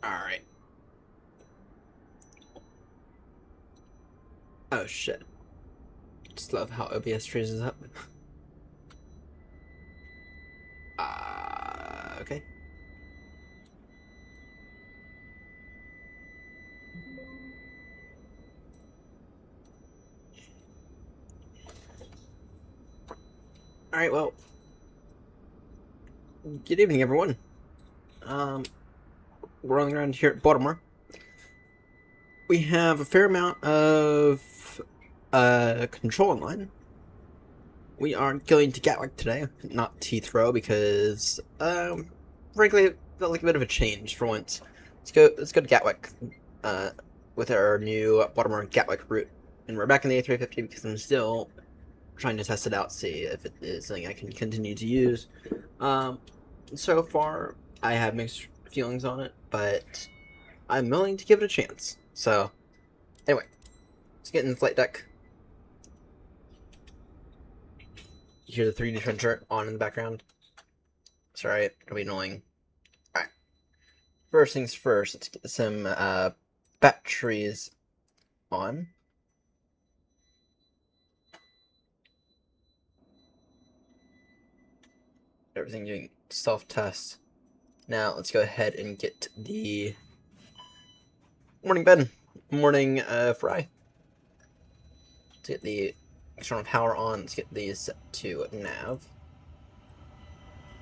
Alright. Oh shit. Just love how OBS freezes up. Okay. Alright, well. Good evening, everyone. Rolling around here at Baltimore. We have a fair amount of control online. We are going to GATWICK today, not T-Throw, because frankly it felt like a bit of a change for once. Let's go to GATWICK with our new Baltimore GATWICK route. And we're back in the A350 because I'm still trying to test it out, see if it is something I can continue to use. So far I have mixed feelings on it, but I'm willing to give it a chance. So anyway, let's get in the flight deck. You hear the 3D printer on in the background. Sorry, it'll be annoying. Alright. First things first, let's get some batteries on. Everything doing self-test. Now let's go ahead and get the morning bed, morning fry. Let's get the external power on. Let's get these set to nav.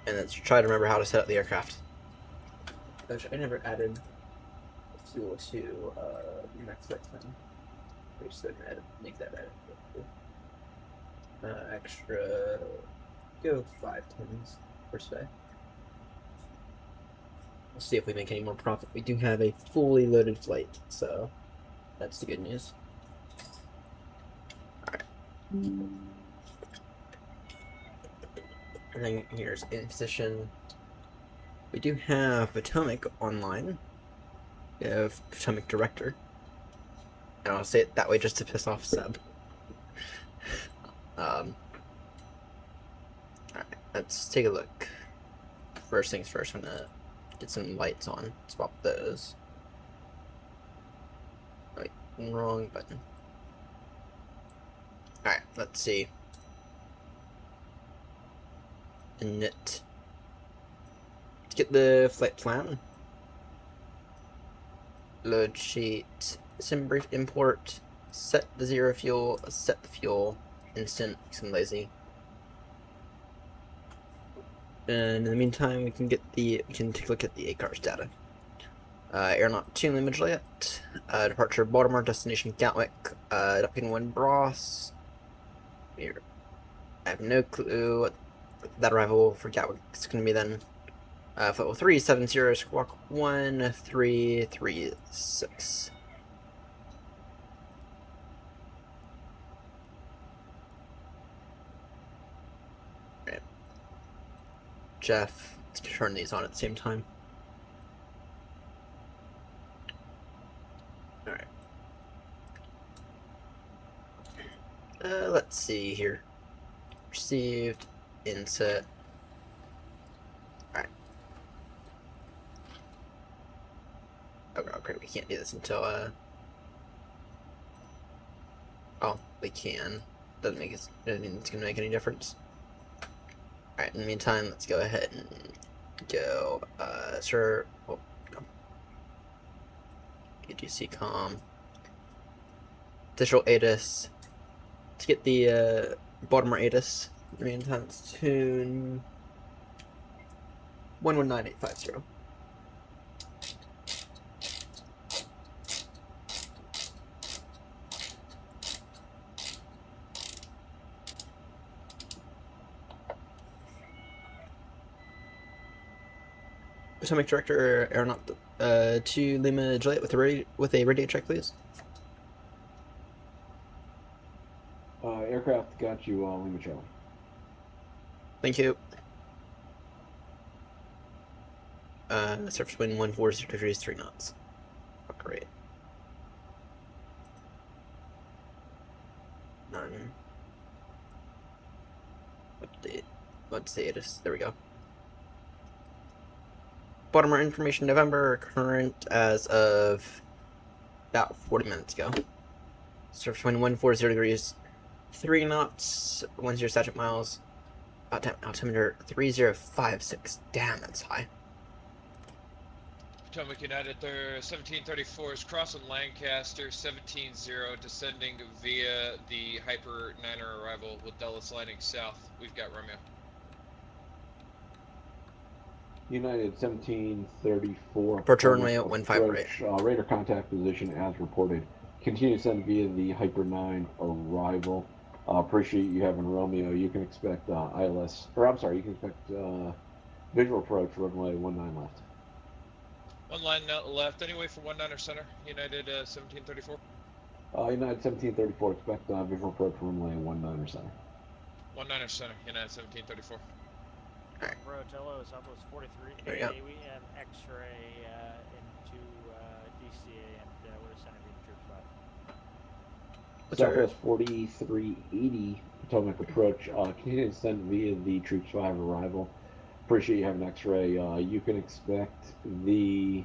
And let's try to remember how to set up the aircraft. Actually, I never added fuel to my flight plan. We just go ahead and make that edit. Extra, go 5 tons per today. We'll see if we make any more profit. We do have a fully loaded flight, so that's the good news. Alright. Everything here is in position. We do have Potomac online. We have Potomac Director. And I'll say it that way just to piss off Seb. Alright, let's take a look. First things first, I'm gonna get some lights on. Swap those. Wait, wrong button. Alright, let's see. Init. Let's get the flight plan. Load sheet. Sim brief import. Set the zero fuel. Set the fuel. Instant. Because I'm lazy. And in the meantime, we can take a look at the ACARS data. Aeronaut 2 Lima Juliet, departure Baltimore, destination Gatwick, docking 1 Bros. Here, I have no clue what that arrival for Gatwick is going to be then. Flight level 370, squawk 1336. Right. Jeff, let's turn these on at the same time. Alright. Let's see here. Received, inset. Alright. Oh, great, we can't do this until, oh, we can. Doesn't mean it's gonna make any difference. Alright, in the meantime, let's go ahead and go, sir, oh, AGC com. Digital ATIS. Let's get the, Baltimore ATIS. In the meantime, let's tune 119850. Potomac Director, Aeronaut 2 Lima Juliet with a radio check, please. Aircraft got you, Lima Charlie. Thank you. Surface wind 140 degrees 3 knots. Oh, great. None. Update. What status? There we go. Baltimore information November, current as of about 40 minutes ago. Surface wind 140 degrees, 3 knots, 10 statute miles, altimeter 3056. Damn, that's high. Potomac United, their 1734 is crossing Lancaster, 17-0, descending via the Hyper Niner arrival with Dulles sliding south. We've got Romeo. United 1734. Approach runway 15 right. Radar contact position as reported. Continue to send via the Hyper 9 arrival. Appreciate you having Romeo. You can expect ILS, or I'm sorry, you can expect visual approach runway 19 left. 1 line left, anyway for 19er center, United 1734. United 1734, expect visual approach runway 19er center. 19er center, United 1734. Alright. Rotello is almost 43. There you go. We have X-ray into DCA and we're sending the troops by. Southwest 4380 Potomac approach. Continue to send via the Troops 5 arrival. Appreciate you having X-ray. You can expect the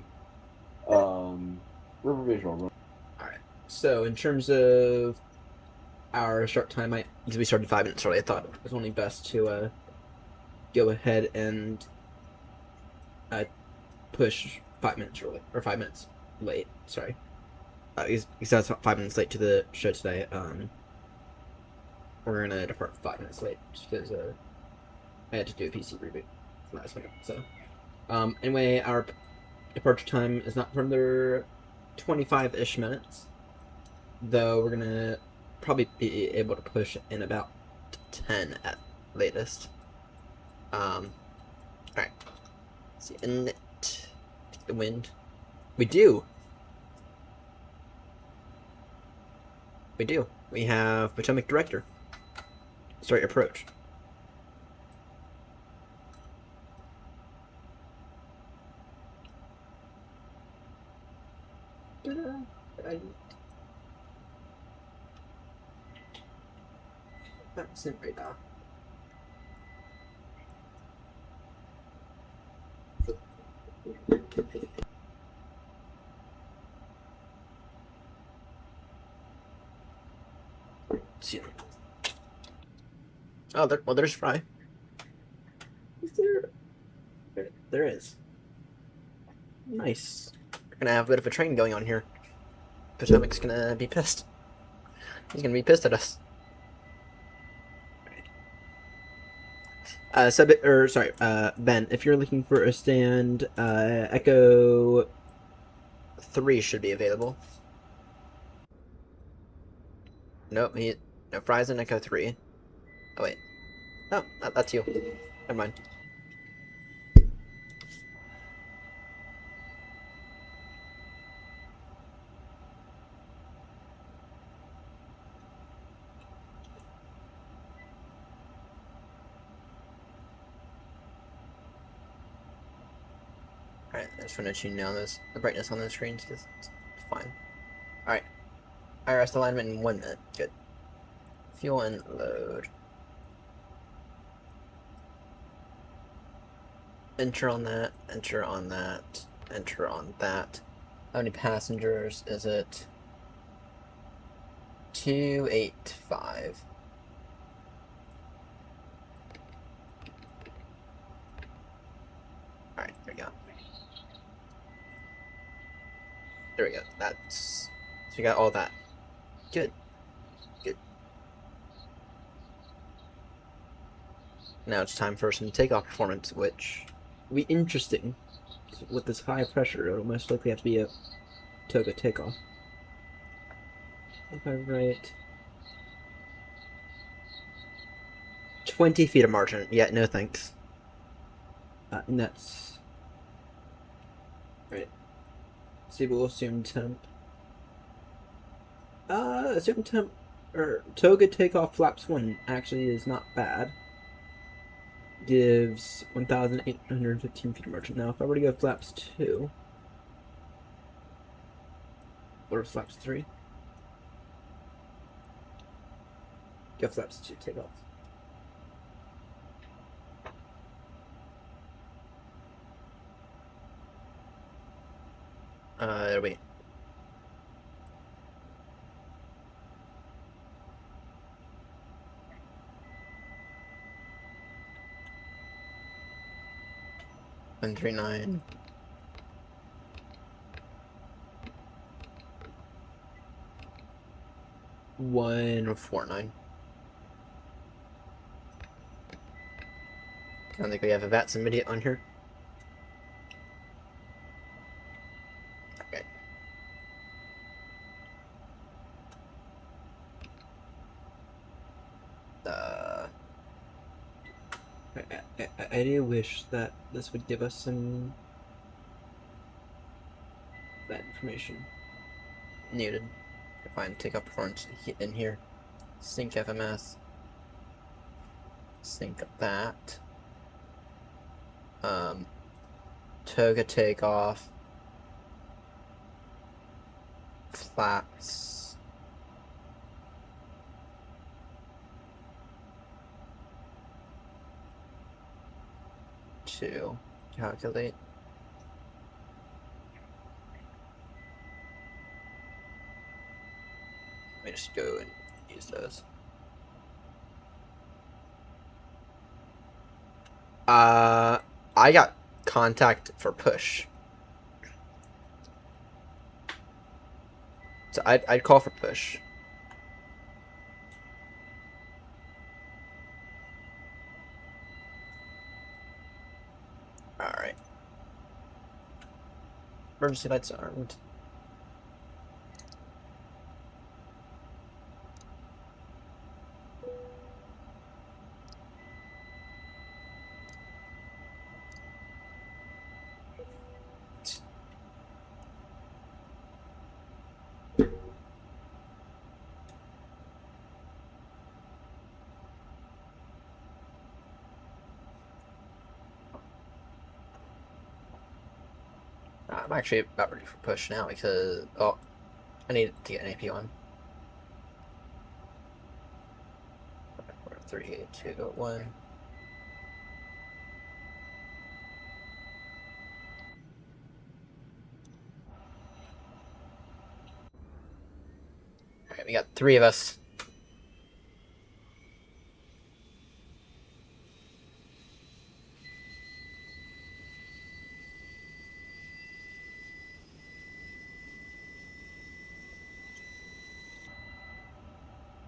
river visual. Alright, so in terms of our start time, because we started 5 minutes early, I thought it was only best to go ahead and push 5 minutes early, or 5 minutes late, sorry. Because I was 5 minutes late to the show today. We're gonna depart 5 minutes late, just because I had to do a PC reboot last minute, so. Anyway, our departure time is not further 25-ish minutes, though we're gonna probably be able to push in about 10 at latest. Alright. Let's see, inlet, take the wind. We do! We have Potomac Director. Start your approach. That's it right now. See. Oh, there's Fry. Is there? There is. Nice. We're gonna have a bit of a train going on here. Potomac's gonna be pissed. He's gonna be pissed at us. Ben, if you're looking for a stand, Echo 3 should be available. Nope, no, Fry's in Echo 3. Oh, wait. No, that's you. Never mind. Alright, I just want to tune down the brightness on the screens because it's fine. Alright. IRS alignment in 1 minute. Good. Fuel and load. Enter on that, enter on that, enter on that. How many passengers is it? 285. Alright, there we go. There we go. So we got all that. Good. Good. Now it's time for some takeoff performance, which will be interesting. With this high pressure, it'll most likely have to be a toga takeoff. If I'm right. 20 feet of margin. Yeah, no thanks. And that's... Right. See, we'll assume temp. Assume temp... Or toga takeoff flaps 1 actually is not bad. Gives 1,815 feet of margin. Now, if I were to go flaps 2... Or flaps 3? Go flaps 2, take off. It'll be. One 139. 149. I don't think we have a VATS immediate on here. Okay. I do wish that this would give us some that information needed. Find take up performance in here. Sync FMS. Sync that. Toga takeoff. Flaps. To calculate. Let me just go and use those. I got contact for push. So I'd call for push. Alright. Emergency lights armed. I'm actually about ready for push now because I need to get an AP on. 3, 2, 1. Alright, we got 3 of us.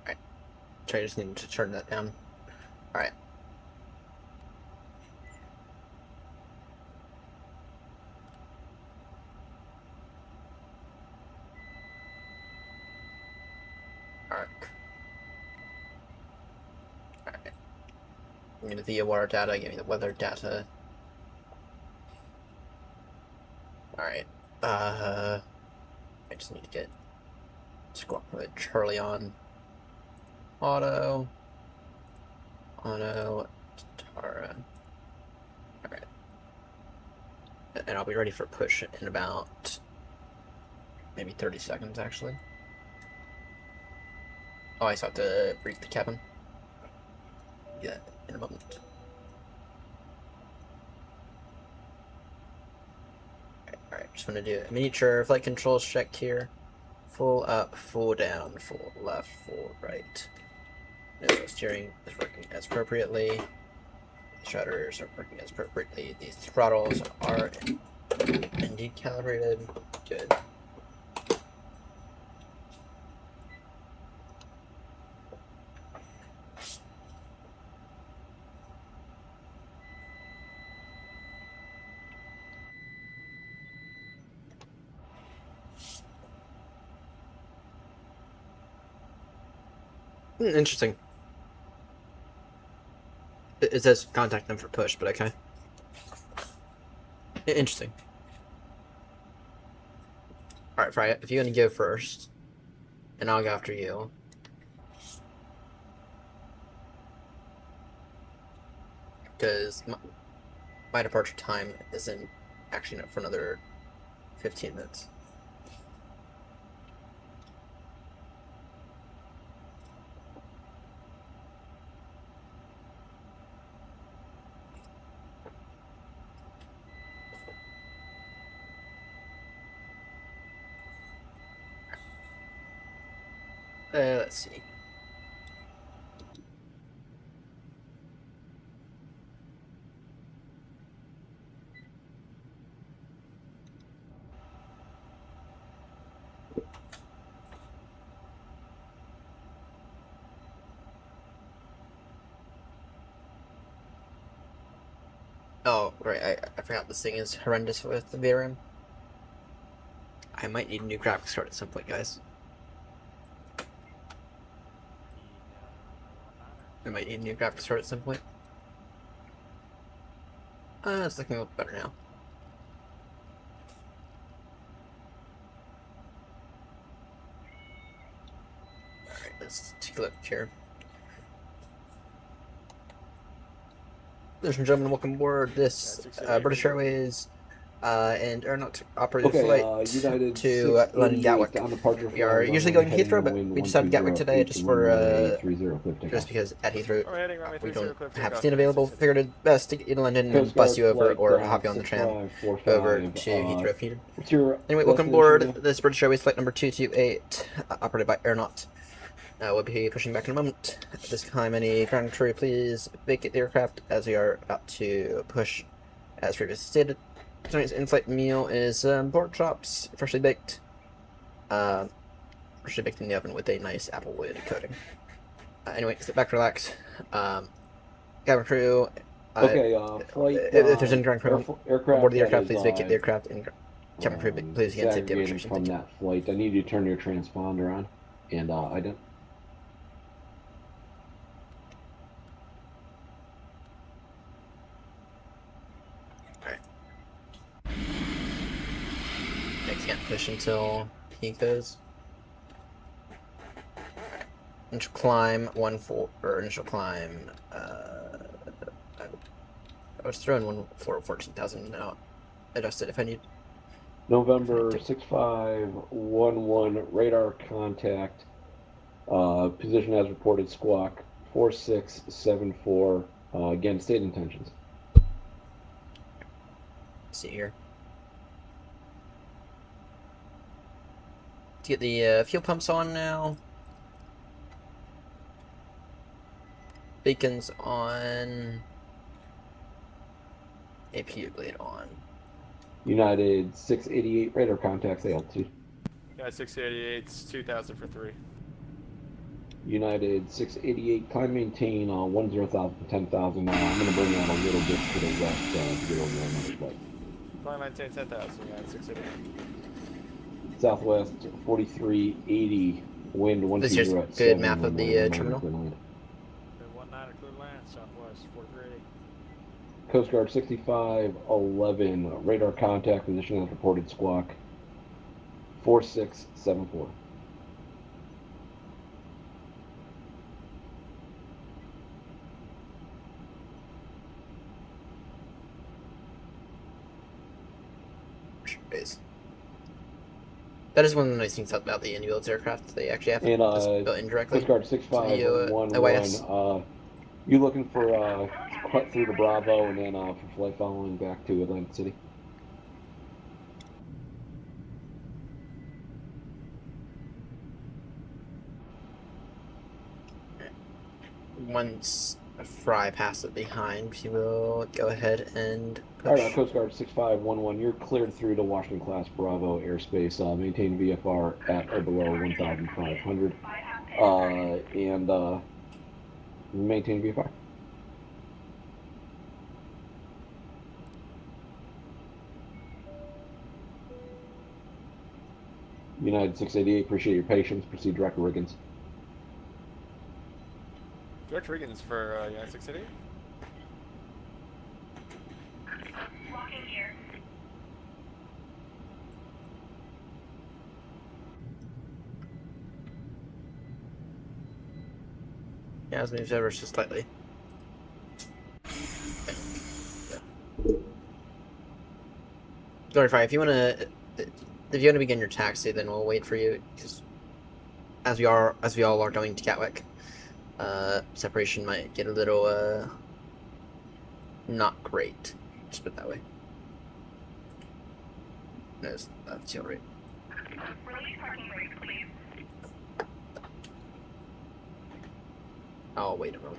Alright. I just need to turn that down. Alright. Alright. Alright. Give me the VOR data, give me the weather data. Alright. I just need to get Squawk with Charlie on. Auto. Tara. Alright. And I'll be ready for push in about maybe 30 seconds, actually. Oh, I still have to brief the cabin. Yeah, in a moment. Alright, just want to do a miniature flight controls check here. Full up, full down, full left, full right. No, steering is working as appropriately. Shutters are working as appropriately. These throttles are indeed calibrated. Good. Interesting. It says contact them for push, but okay. Interesting. Alright, Fry, if you're gonna go first, and I'll go after you. Because my departure time isn't actually for another 15 minutes. Let's see. Oh, right, I forgot this thing is horrendous with the VRAM. I might need a new graphics card at some point, guys. I might need a new graphics card at some point. It's looking a little better now. Alright, let's take a look here. Ladies and gentlemen, welcome aboard this British Airways and aeronaut operated flight United to London Gatwick. on departure We are usually going to Heathrow, but we decided Gatwick today just because at Heathrow we don't have a seat available. Figured it best to get you to London and bus you over or hop you on the tram over to Heathrow if needed. Anyway, welcome aboard this British Airways flight number 228, operated by aeronaut. We'll be pushing back in a moment. At this time, any ground crew, please vacate the aircraft as we are about to push, as previously stated. Tonight's in-flight meal is pork chops, freshly baked in the oven with a nice applewood coating. Anyway, sit back, relax. Cabin crew, flight, if there's any ground crew aboard the aircraft, please vacate the aircraft. aircraft. And cabin crew, please again safety demonstration. From that flight, I need you to turn your transponder on, and I don't. I can't push until he goes. Initial climb, initial climb, I was throwing 14,000 out. Adjusted if I need. November 6511, radar contact, position as reported, squawk 4674, again, state intentions. See here. To get the fuel pumps on now. Beacons on. APU blade on. United 688, radar contacts, altitude. Yeah, 688, 2,000 for 3. United 688, climb maintain 10,000, 10,000. I'm going to bring that a little bit to the west to get over another flight. Climb maintain 10,000, yeah, 688. Southwest 4380, wind 120 This is a good map of the terminal. 19 clear land, southwest 438. Coast Guard 6511, radar contact, position as reported, squawk 4674. Base. That is one of the nice things about the Indian aircraft. They actually have And built in directly. Coast Guard 6511, you looking for cut through to Bravo and then for flight following back to Atlantic City? Once Fry passes behind, he will go ahead and push. Alright, Coast Guard 6511, you're cleared through to Washington Class Bravo airspace. Maintain VFR at or below 1,500. And maintain VFR. United 688, appreciate your patience. Proceed direct to Riggins. Direct Riggins for United 688? Walking here. Yeah, it moves ever so slightly. Sorry, Fry, if you wanna begin your taxi, then we'll wait for you. Because as we all are going to Gatwick, separation might get a little not great. Just put it that way. That's all right. Release parking brake, please. Oh, wait a moment.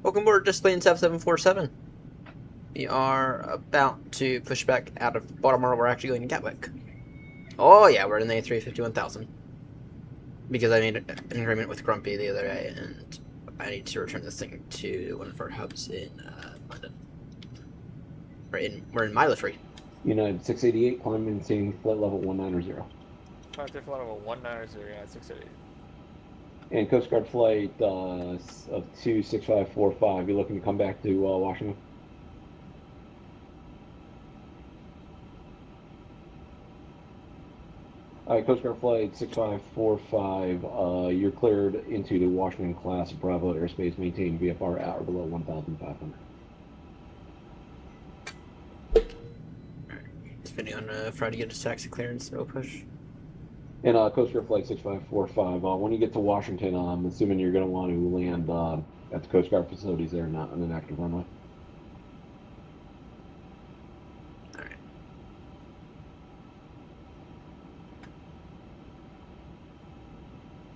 Welcome aboard Displane 7747. We are about to push back out of Baltimore. We're actually going to Gatwick. Oh yeah, we're in the A351,000. Because I made an agreement with Grumpy the other day, and I need to return this thing to one of our hubs in London. We're in Milefree. United 688, climb maintaining flight level 190. Contact flight level 190, United 688. And Coast Guard flight of 26545, you looking to come back to Washington? Alright, Coast Guard flight 6545, you're cleared into the Washington class of Bravo airspace, maintain VFR at or below 1,500. Depending on Friday, get his taxi clearance, no push. And Coast Guard flight 6545, when you get to Washington, I'm assuming you're going to want to land at the Coast Guard facilities there, not on an active runway.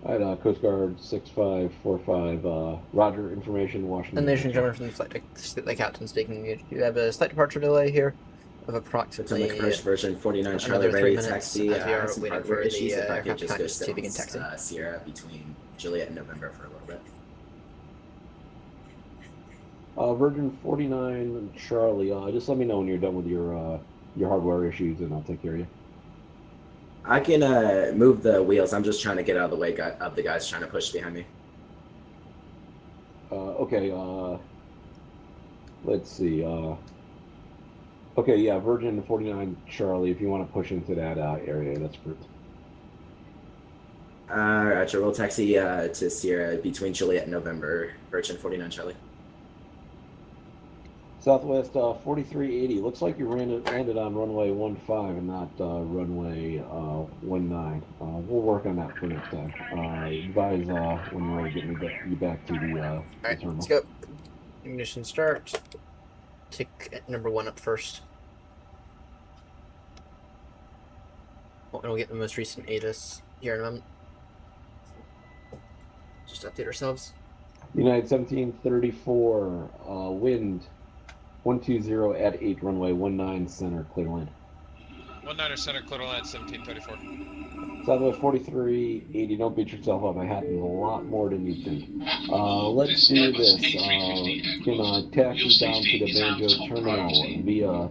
Alright, Coast Guard 6545, Roger, information, Washington. And ladies and gentlemen, from the flight deck, the captain speaking, you have a slight departure delay here of approximately version 49 Charlie another 3 ready minutes taxi. as we are Some waiting hardware for issues. the The package aircraft just goes to begin taxiing. Sierra between Juliet and November for a little bit. Virgin 49 Charlie, just let me know when you're done with your hardware issues, and I'll take care of you. I can move the wheels. I'm just trying to get out of the way of the guys trying to push behind me. Okay, let's see. Okay, yeah, Virgin 49 Charlie, if you want to push into that area, that's great. Roger, we'll taxi to Sierra between Juliet and November, Virgin 49 Charlie. Southwest 4380, looks like you landed on runway 15 and not runway 19. We'll work on that for next time. Advise when you're ready to get you back to the Alright, terminal. let's go. Ignition start. Tick number 1 up first. And we'll get the most recent ATIS here in a moment. Just update ourselves. United 1734, wind 120 at 8, runway 19 center, clear land. 19er center, clear land, 1734. Southwest 4380, don't beat yourself up, it happens a lot more than you think. Let's do this. You can taxi down to the Banjo terminal via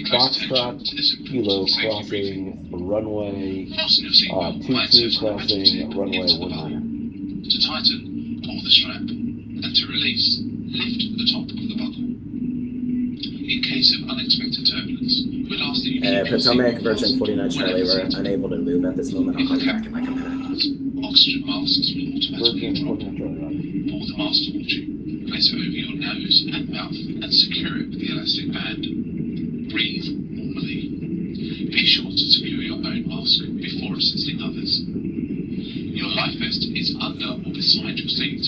Foxtrot Kilo crossing runway 22 crossing runway 19. To tighten, pull the strap, and to release, lift the top of the buckle. In case of unexpected turbulence, we'd ask that you keep Potomac, Virgin 49 Charlie, we're unable to move at this moment. I'll call you back in like a minute. Oxygen masks will automatically Virgin drop. 49 Charlie, Pull the mask towards you, place it over your nose and mouth, and secure it with the elastic band. Breathe normally. Be sure to secure your own mask before assisting others. Your life vest is under or beside your seat.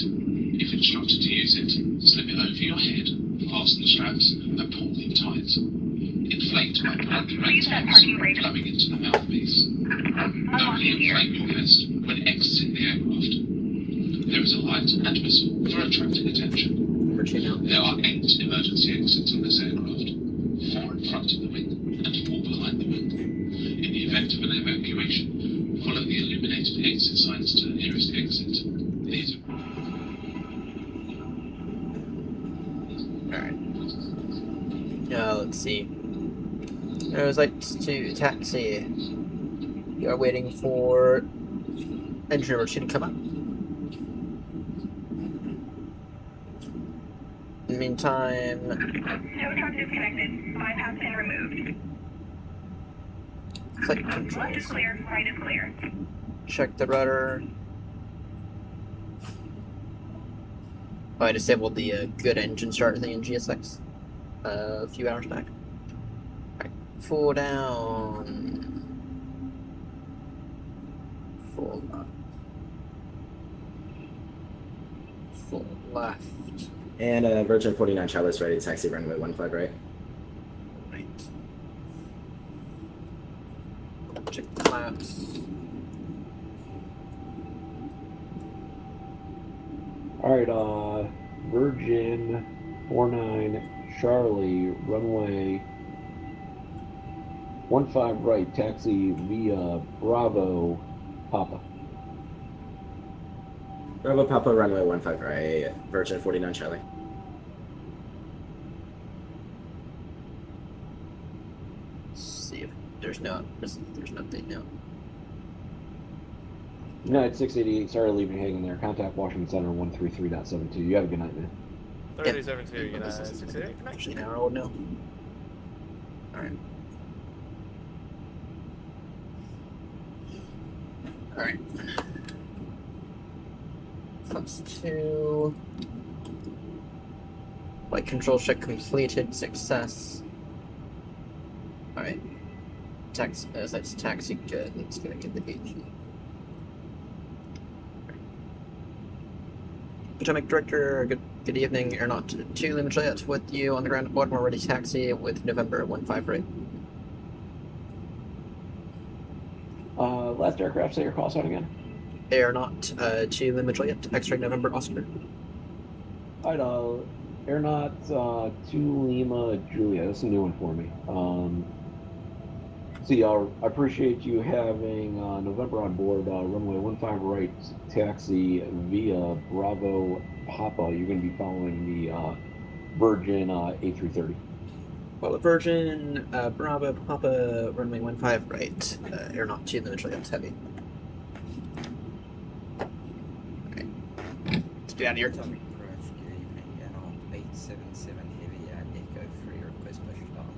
If instructed to use it, slip it over your head, fasten the straps, and pull them tight. Inflate by pulling the red tabs blowing into the mouthpiece. Only inflate your vest when exiting the aircraft. There is a light and whistle for attracting attention. Number 2 now. There are 8 emergency exits on this aircraft, 4 in front of the wing and 4 behind the wing. In the event of an evacuation, follow the illuminated exit signs to the nearest exit. These are... Alright. Let's see. I would like to taxi. We are waiting for engine number 2 to come up. In the meantime, No truck disconnected. Bypass pin removed. flight Left is controls. clear, right is clear. Check the rudder. Oh, I disabled the good engine start thing in GSX a few hours back. Alright, full down. Full up. Full left. And Virgin 49 Charlie's ready to taxi runway 15 right. Right. Check. flaps. Alright, Virgin 49 Charlie, runway 15 right, taxi via Bravo Papa. Bravo Papa, runway 15 right, Virgin 49 Charlie. See if there's no update now. United 688, sorry leaving hanging there. Contact Washington Center 133.72. You have a good night, man. 3072, United 688. Actually, an hour old now. Alright. Alright. Flips to flight control check completed. Success. Alright. That's taxi good. It's gonna get the DG. Potomac Director, good evening. Aeronaut 2 Lima Juliet with you on the ground at Baltimore, ready taxi with November 15 right. Last aircraft, say your call sign again. Aeronaut 2 Lima Juliet, X-ray November Oscar. Alright, Aeronaut 2 Lima Julia. That's a new one for me. See, I appreciate you having November on board. Runway 15 right, taxi via Bravo Papa. You're going to be following the Virgin A330. Well, Virgin Bravo Papa, runway 15 right, Aeronaut 2 Lima Juliet, heavy. Okay. Let's get out of here. Atomic approach, good evening. Aeronaut 877 heavy at Echo 3, request push start.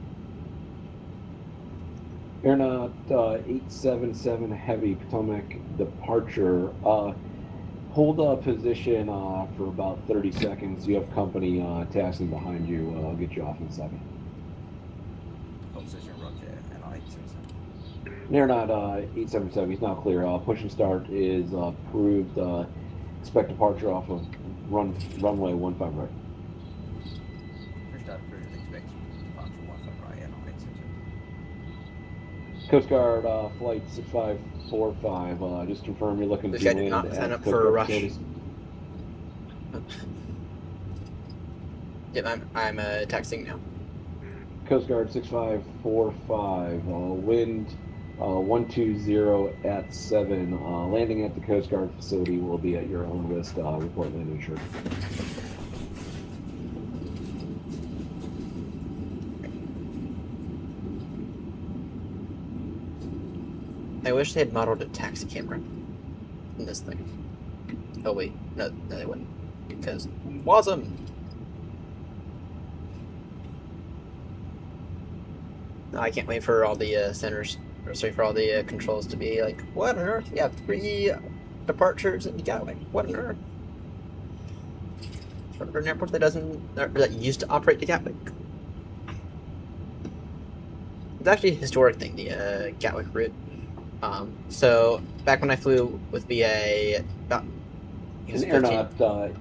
Aeronaut 877 Heavy, Potomac departure. Hold position for about 30 seconds. You have company taxiing behind you. I'll get you off in a second. Position roger, Aeronaut 877. Aeronaut 877, he's now clear. Push and start is approved. Expect departure off of runway 15 right. Push start approved, expect departure 15 right, Aeronaut 877. Coast Guard flight 6545. Just confirm you're looking This to guy did land not sign at up Coast for a Guard rush. facilities. Yep, I'm taxiing now. Coast Guard 6545, wind 120 at 7. Landing at the Coast Guard facility will be at your own risk. Report landing insured. I wish they had modeled a taxi camera in this thing. Oh wait, no they wouldn't. Because WASM! No, I can't wait for all the centers, or sorry, for all the controls to be like, what on earth? You have 3 departures and GATWICK. What on earth? For an airport that that used to operate the GATWICK. It's actually a historic thing, the GATWICK route. So back when I flew with BA, about An Aeronaut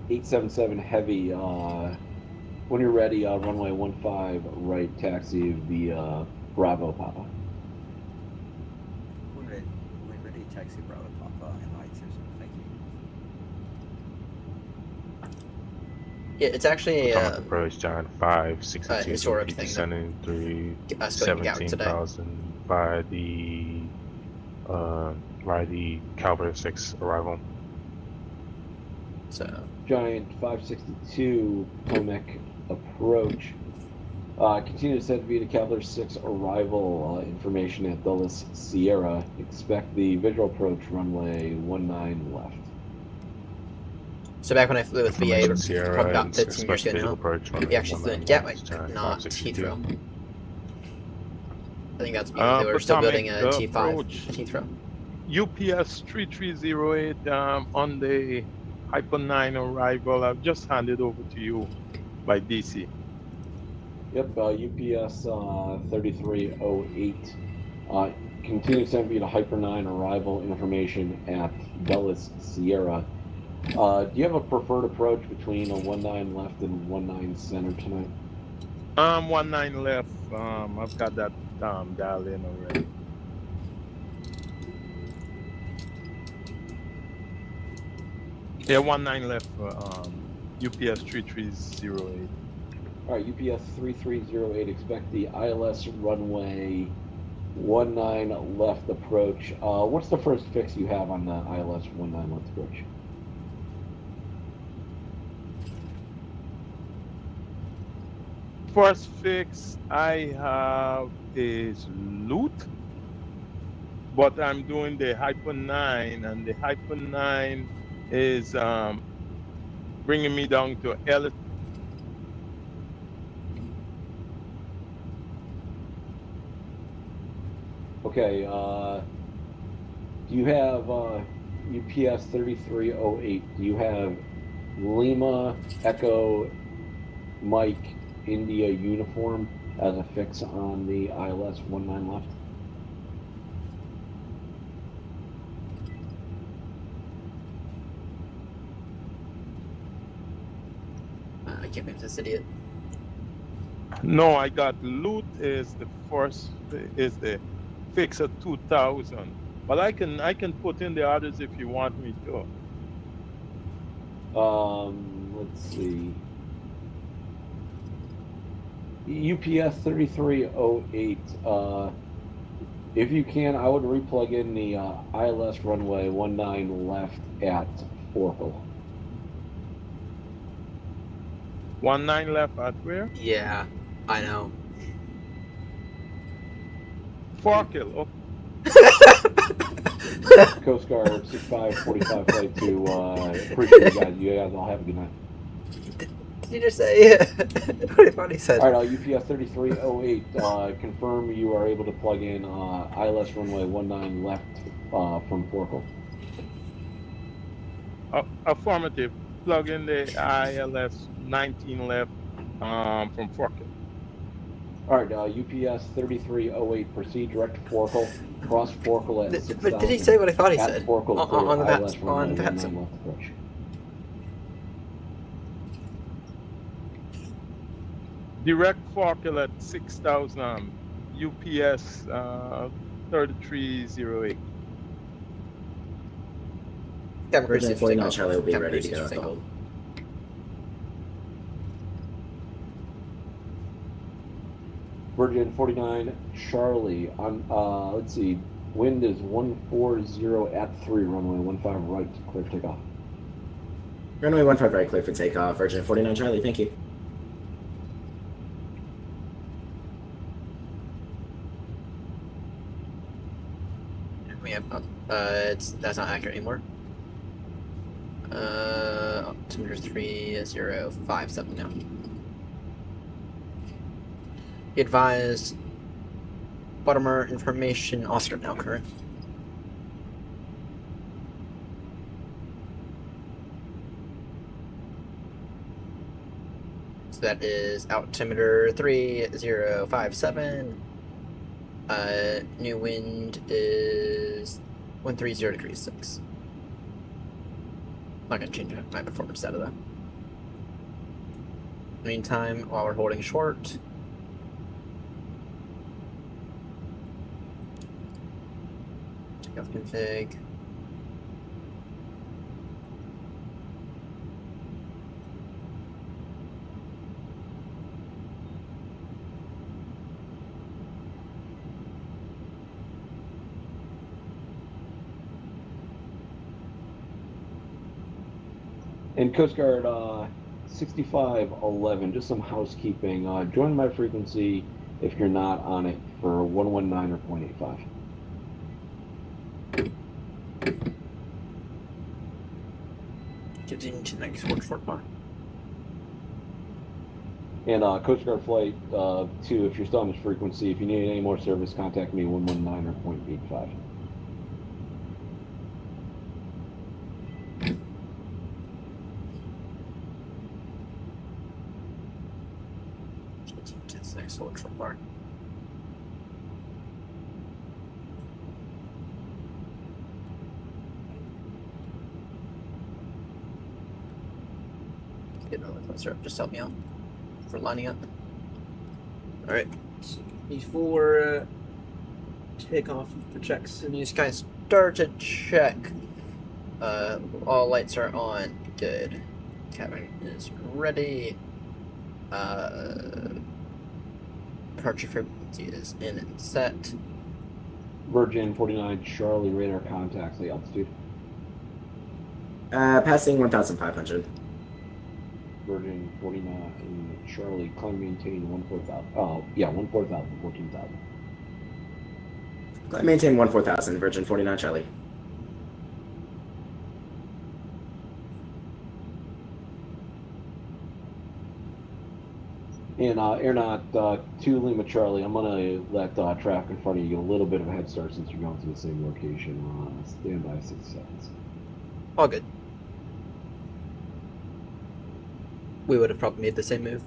877 Heavy. When you're ready, runway 15 right, taxi via Bravo Papa. We're ready, taxi Bravo Papa, Aeronaut 877, thank you. Yeah, it's actually Atomic approach John 5, 62, historic thing. descending 3, Us going to Gatwick today. 17,000 by the Calvert 6 arrival. So Giant 562 Potomac approach. Continue to send via Cavalier 6 arrival information at Dulles Sierra. Expect the visual approach runway 19 left. So back when I flew with BA, Sierra, probably about 15 years ago now, approach, we actually flew in Gatwick, not Heathrow. I think that's because they were still building a T5 at Heathrow. UPS 3308 on the Hyper 9 arrival. I've just handed over to you by DC. Yep, UPS 3308. Continue to send via Hyper 9 arrival information at Dulles Sierra. Do you have a preferred approach between a 19 left and 19 center tonight? 19 left. I've got that dialed in already. Yeah, 19 left for UPS 3308. All right, UPS 3308. Expect the ILS runway 19 left approach. What's the first fix you have on the ILS 19 left approach? First fix I have is loot, but I'm doing the Hyper 9, and the Hyper 9 is bringing me down to L. Okay, do you have UPS 3308? Do you have Lima Echo Mike India uniform as a fix on the ILS 19 left? I can't move this idiot. No, I got loot is the first, is the fix of 2000, but I can put in the others if you want me to. Let's see. UPS 3308. If you can, I would replug in the ILS runway 19 left at Forkle. 19 left at where? Yeah, I know. Forkle. Okay. Coast Guard 6545 Flight 2. Appreciate you guys. You guys all have a good night. Did you just say? What I thought he said. All right, UPS 3308. Confirm you are able to plug in ILS runway 19 left from Forkle. Affirmative. Plug in the ILS 19 left from Forkle. All right, UPS 3308. Proceed direct to Forkle. Cross Forkle at 6,000. But did he say what I thought he said? Forkle On the ILS runway 19 Patson. left approach. Direct Forkle at 6,000. UPS 3308. Virgin 49 Charlie will be ready to go at the hold. Virgin 49 Charlie on let's see, wind is 140 at 3, runway 15 right, clear for takeoff. Runway 15 right, clear for takeoff. Virgin 49 Charlie, thank you. We have that's not accurate anymore. Altimeter 3057 now. Be advised, Baltimore information also now current. So that is altimeter 3057. New wind is 130 degrees 6. I'm not gonna change my performance out of that. Meantime, while we're holding short, check out config. And Coast Guard 6511, just some housekeeping. Join my frequency if you're not on it for 119 or 0.85. Continue to next short bar. And Coast Guard Flight 2, if you're still on this frequency, if you need any more service, contact me 119 or 0.85. Next short bar. Get another closer up, just help me out for lining up. Alright, so before takeoff for checks, and these guys start to check. All lights are on. Good. Cabin is ready. Departure frequency is in and set. Virgin 49 Charlie radar contacts the altitude. Passing 1,500. Virgin 49 Charlie, climb maintain 14,000. Oh, yeah, 14,000, 14,000. Climb maintain 14,000. Virgin 49 Charlie. And Aeronaut 2 Lima Charlie, I'm gonna let traffic in front of you get a little bit of a head start since you're going to the same location. Stand by 6 seconds. All good. We would have probably made the same move.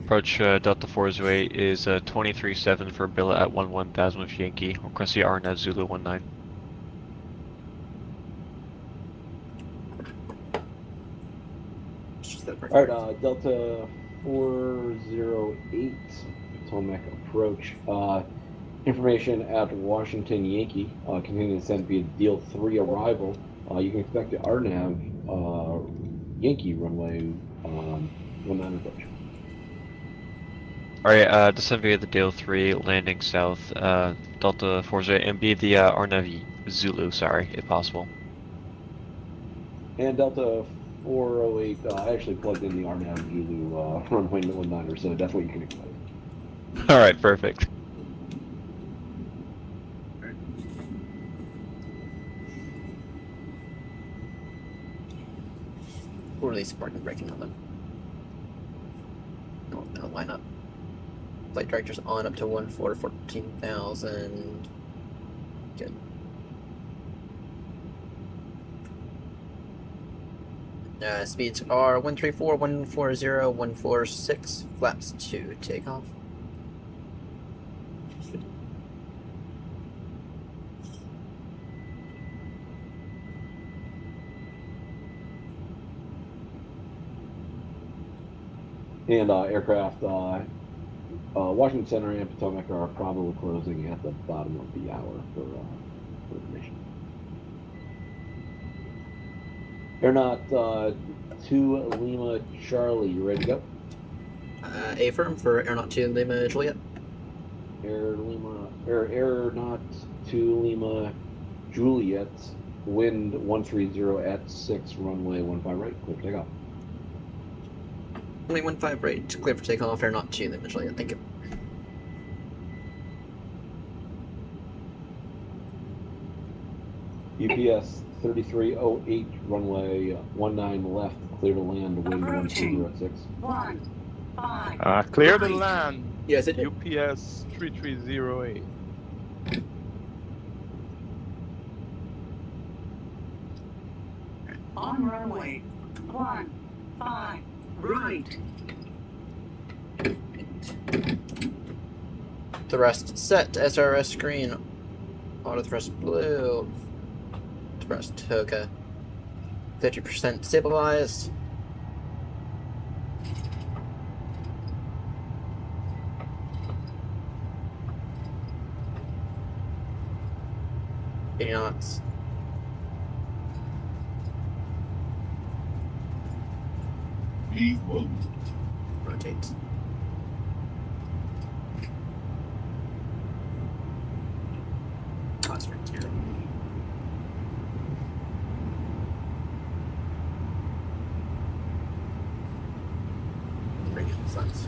Approach Delta 408 is 23-7 for billet at 11,000 with Yankee. Request the RNet Zulu 19. Alright, Delta 408 Potomac approach. Information at Washington Yankee. Continuing to send via Deal 3 arrival. You can expect the RNAV Yankee runway 19 approach. Alright, descend via the Deal 3, landing south, Delta 408, and be the RNAV Zulu, sorry, if possible. And Delta 408, I actually plugged in the RNAV Zulu runway 19, so that's what you can expect. Alright, perfect. We'll release parking braking on them. No, why not? Flight directors on up to 14,000. Good. Speeds are 134, 140, 146, flaps to takeoff. And aircraft, Washington Center and Potomac are probably closing at the bottom of the hour for information. Aeronaut 2 Lima Charlie, you ready to go? Affirm for Aeronaut 2 Lima Juliet. Aeronaut 2 Lima Juliet, wind 130 at 6, runway 15 right, clear for takeoff. Runway 15 right, clear for takeoff, Aeronaut 2 Lima Juliet, thank you. UPS 3308, runway 19 left, clear to land, wind 130 at 6. Clear the land. Yes, it did. UPS 3308. On runway 15 right. Thrust set, SRS screen. Auto thrust blue. Thrust hookah. 50% stabilized. Knots. Rotate. That's right here. Sense.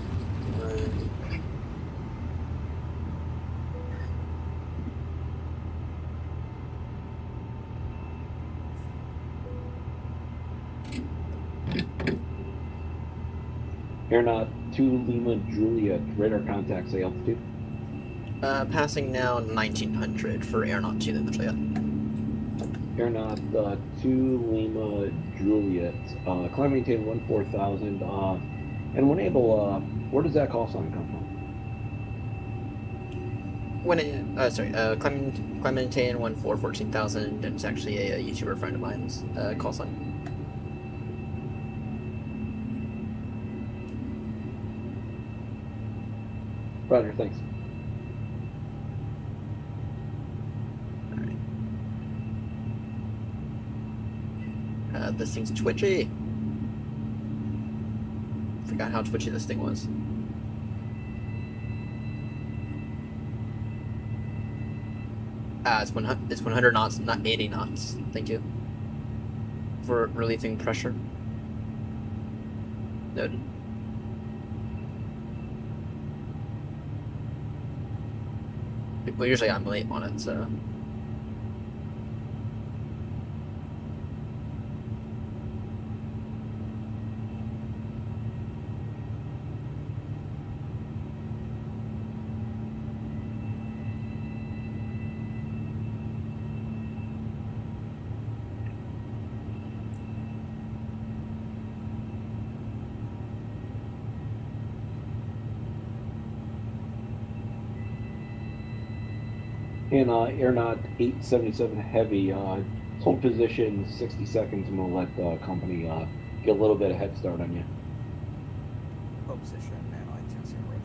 Aeronaut 2 Lima Juliet, radar contacts, say altitude. Passing now 1900 for Aeronaut 2 Lima Juliet. Aeronaut 2 Lima Juliet, climb maintain 14,000, and when able, where does that call sign come from? When it, climb maintain 14,000, and it's actually a YouTuber friend of mine's call sign. Roger, thanks. Alright. This thing's twitchy. Forgot how twitchy this thing was. It's 100 knots, not 80 knots. Thank you. For relieving pressure. Noted. Well, usually I'm late on it, so. In Aeronaut 877 Heavy, hold position 60 seconds and we'll let the company get a little bit of head start on you. Hold position now, 810 Roger,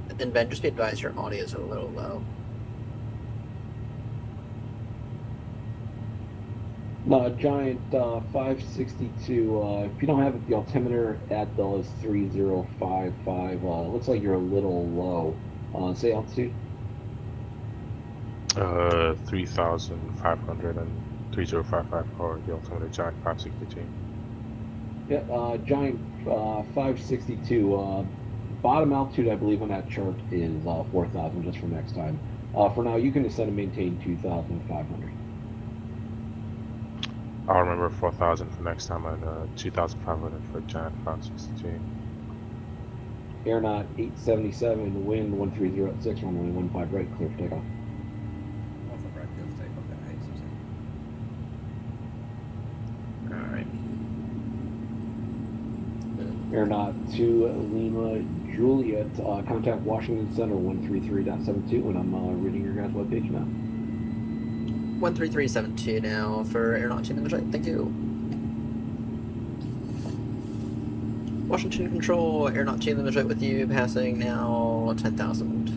thanks. And Ben, just be advised your audio is a little low. Giant 562, if you don't have it, the altimeter at Bell is 3055. Looks like you're a little low. Say altitude. 3,500 and 3055 for the altimeter, Giant 562. Yeah, Giant 562. Bottom altitude, I believe, on that chart is 4,000 just for next time. For now, you can descend and maintain 2,500. I'll remember 4,000 for next time and 2,500 for Giant 562. Aeronaut 877, wind 1306, runway 15 right, clear for takeoff. 15 right, clear for takeoff at 867. Alright. Aeronaut 2 Lima Juliet, contact Washington Center 133.72, and I'm reading your guys' webpage now. 13372 now for Aeronaut 2 Lima. Thank you. Washington Control, Aeronaut 2 Lima with you, passing now 10,000.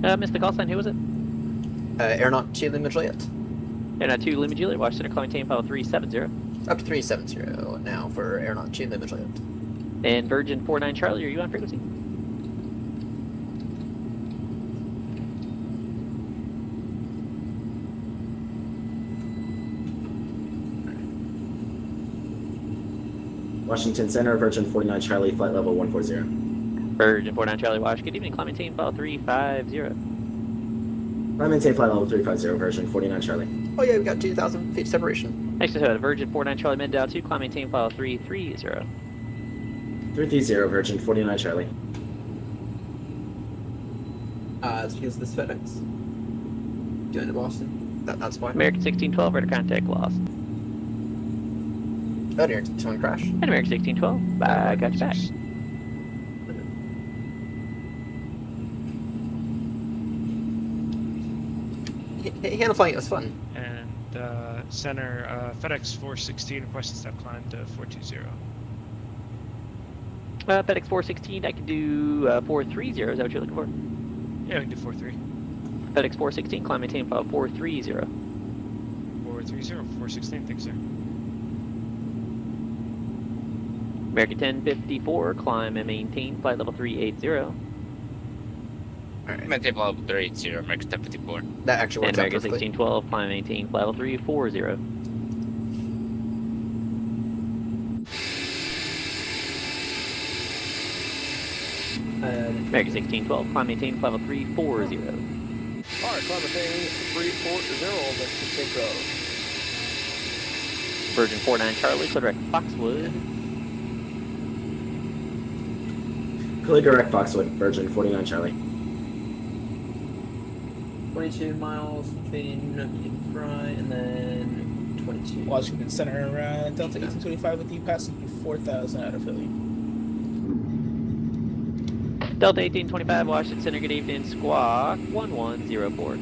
Mr. Callsign, who was it? Aeronaut 2 Lima Juliet. Aeronaut 2 Lima Juliet, Washington Center, climbing file 370. Up to 370 now for Aeronaut 2 Lima Juliet. And Virgin 49 Charlie, are you on frequency? Washington Center, Virgin 49 Charlie, flight level 140. Virgin 49 Charlie, Wash, good evening, climb maintain file 350. I maintain flight level 350, Virgin 49 Charlie. Oh yeah, we got 2,000 feet separation. Next to Virgin 49 Charlie, mid Dow 2, climb maintain file 330. 330, Virgin 49 Charlie. It's because this FedEx. Doing to Boston. That's why. American 1612, radar contact lost. Oh dear, someone crashed. And American 1612, bye, got you back. Handle flying, it was fun. And center, FedEx 416 requesting step climb to 420. FedEx 416, I can do 430, is that what you're looking for? Yeah, we can do 43. FedEx 416, climb maintain file 430. 430, 416, thanks, sir. American 1054, climb and maintain flight level 380. Alright. Maintain flight level 380, American 1054. That actually works and out American perfectly. 1612, climb and maintain flight level 340. American 1612, climb maintain flight level 340. Alright, climb maintain 340, let's just take off. Virgin 49 Charlie, clear direct Foxwood. Clear direct Foxwood, Virgin 49 Charlie. 22 miles between Fry and then 22. Washington Center, Delta 1825 with you, passing you 4,000 out of Philly. Delta 1825, Washington Center, good evening, squawk 1104.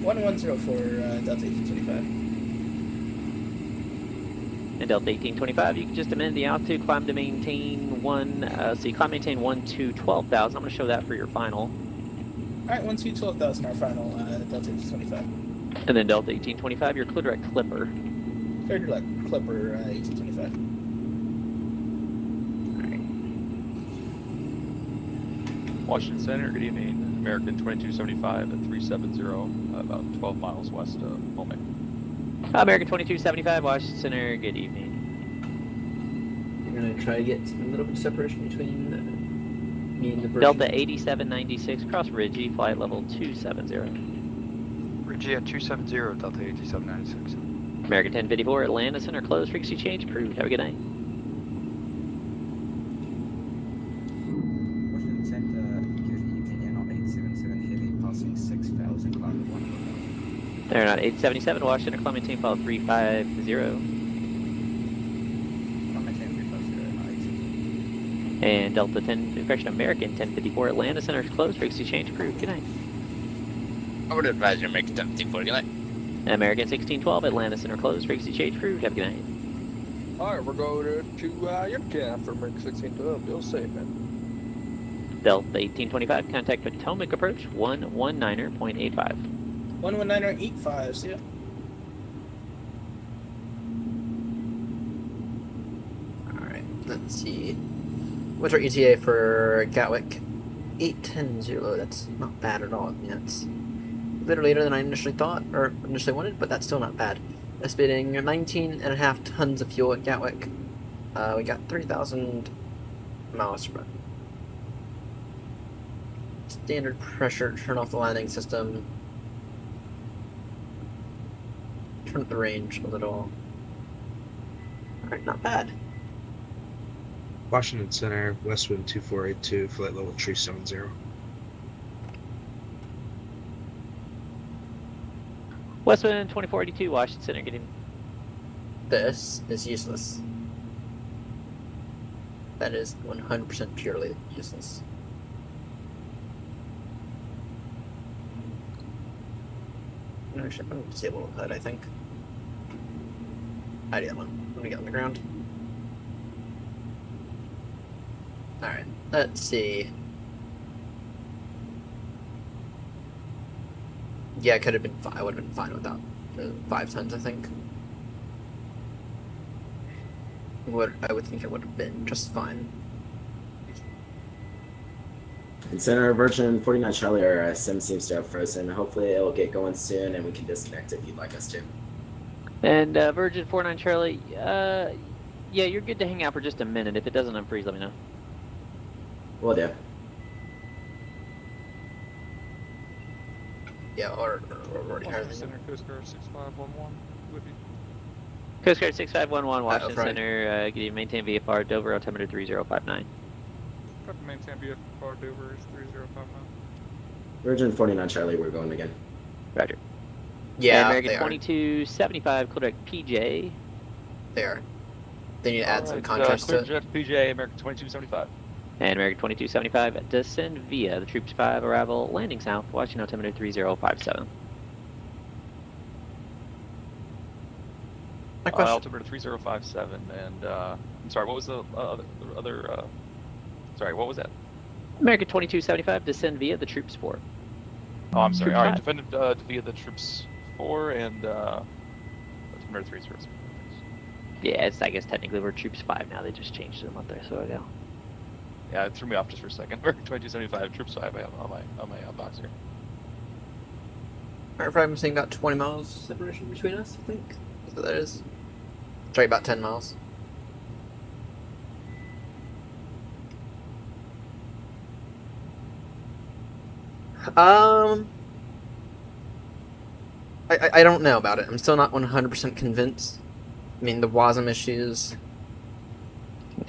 1104, Delta 1825. And Delta 1825, you can just amend the altitude, climb to maintain climb maintain 1 to 12,000. I'm going to show that for your final. All right, 1 to 12,000, our final Delta 1825. And then Delta 1825, your clear direct Clipper. Clear direct Clipper 1825. Washington Center, good evening. American 2275 at 370, about 12 miles west of Wilmington. American 2275, Washington Center, good evening. We're going to try to get a little bit of separation between me and the Virgin. Delta 8796, cross Ridgey, flight level 270. Ridgey at 270, Delta 8796. American 1054, Atlanta Center, closed, frequency change approved. Have a good night. Washington Center, good evening. Airnaut 877 Heavy, passing 6,000, climb at 1. Airnaut 877, Washington, climb maintain file 350. And Delta 10, correction, American 1054, Atlanta Center is closed, frequency change approved. Good night. I would advise you make 1054. Good night. American 1612, Atlanta Center closed, frequency change approved. Have a good night. Alright, we're going to Yipcan for American 1612. You'll save, man. Delta 1825, contact Potomac approach 119.85. 119.85, see ya. Alright, let's see. What's our ETA for Gatwick? 810. That's not bad at all. Yeah, it's a little later than I initially thought, or initially wanted, but that's still not bad. Estimating 19.5 tons of fuel at Gatwick. We got 3,000 miles to run. Standard pressure, turn off the landing system. Turn up the range a little. Alright, not bad. Washington Center, Westwind 2482, flight level 370. Westwind 2482, Washington Center, good evening. This is useless. That is 100% purely useless. Actually, I'm going to disable HUD, I think. I do that one. Let me get on the ground. Alright, let's see. Yeah, it could have been I would have been fine without 5 tons, I think. I would think it would have been just fine. And Center, Virgin 49 Charlie, our sim seems to have frozen. Hopefully it'll get going soon and we can disconnect if you'd like us to. And Virgin 49 Charlie, yeah, you're good to hang out for just a minute. If it doesn't unfreeze, let me know. Will do. Yeah, or already higher than Center, Coast Guard 6511 with you. Coast Guard 6511, Washington right. Center, can you maintain VFR Dover, altimeter 3059. Copy, maintain VFR Dover is 3059. Virgin 49 Charlie, we're going again. Roger. Yeah, and American they are. 2275, clear direct PJ. They are. They need to add some contrast to it. Clear PJ, American 2275. And American 2275, descend via the Troops 5 arrival, landing south, Washington altimeter 3057. My question. Altimeter 3057, and I'm sorry, what was the other? Sorry, what was that? American 2275, descend via the Troops 4. Oh, I'm sorry. Troops All right, 5. defended via the Troops 4 and altimeter 3057. Yeah, it's, I guess technically we're Troops 5 now, they just changed it a month or so ago. Yeah, it threw me off just for a second. American 2275, Troops 5 on my box here. Alright, I'm saying about 20 miles separation between us, I think. That's what that is. Sorry, about 10 miles. I don't know about it. I'm still not 100% convinced. I mean, the WASM issues.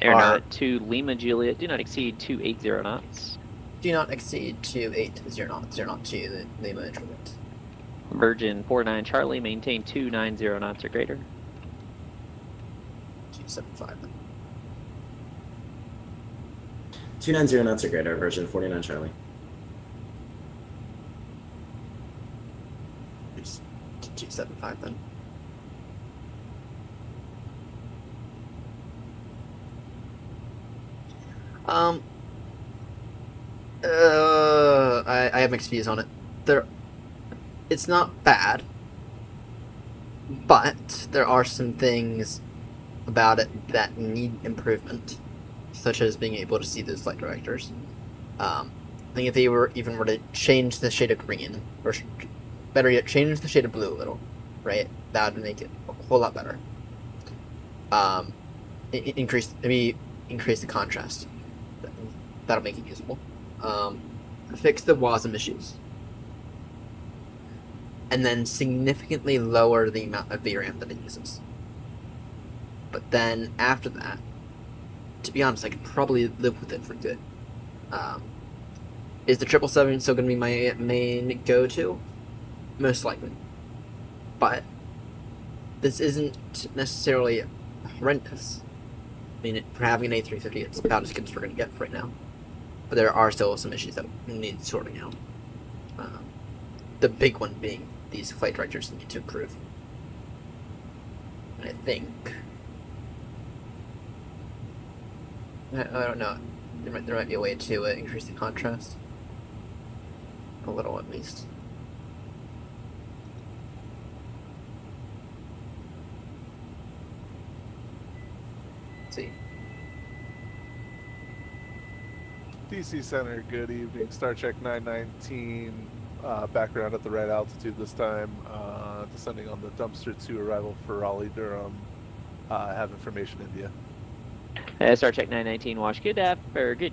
Airnaut 2 Lima Juliet, do not exceed 280 knots. Do not exceed 280 knots. Airnaut 2, the Lima Juliet. Virgin 49 Charlie, maintain 290 knots or greater. 275. 290 knots or greater, Virgin 49 Charlie. Just 275 then. I have mixed views on it. It's not bad, but there are some things about it that need improvement, such as being able to see those flight directors. I think if they were to change the shade of green, or better yet, change the shade of blue a little, right? That would make it a whole lot better. Increase the contrast. That'll make it usable. Fix the WASM issues. And then significantly lower the amount of VRAM that it uses. But then after that, to be honest, I could probably live with it for good. Is the 777 still going to be my main go-to? Most likely. But this isn't necessarily horrendous. I mean, for having an A350, it's about as good as we're going to get right now. But there are still some issues that need sorting out. The big one being these flight directors need to improve. And I think... I don't know. There might be a way to increase the contrast. A little, at least. Let's see. DC Center, good evening. Star Trek 919, background at the right altitude this time. Descending on the dumpster 2 arrival for Raleigh, Durham. Have information, India. Star Trek 919, Wash. Good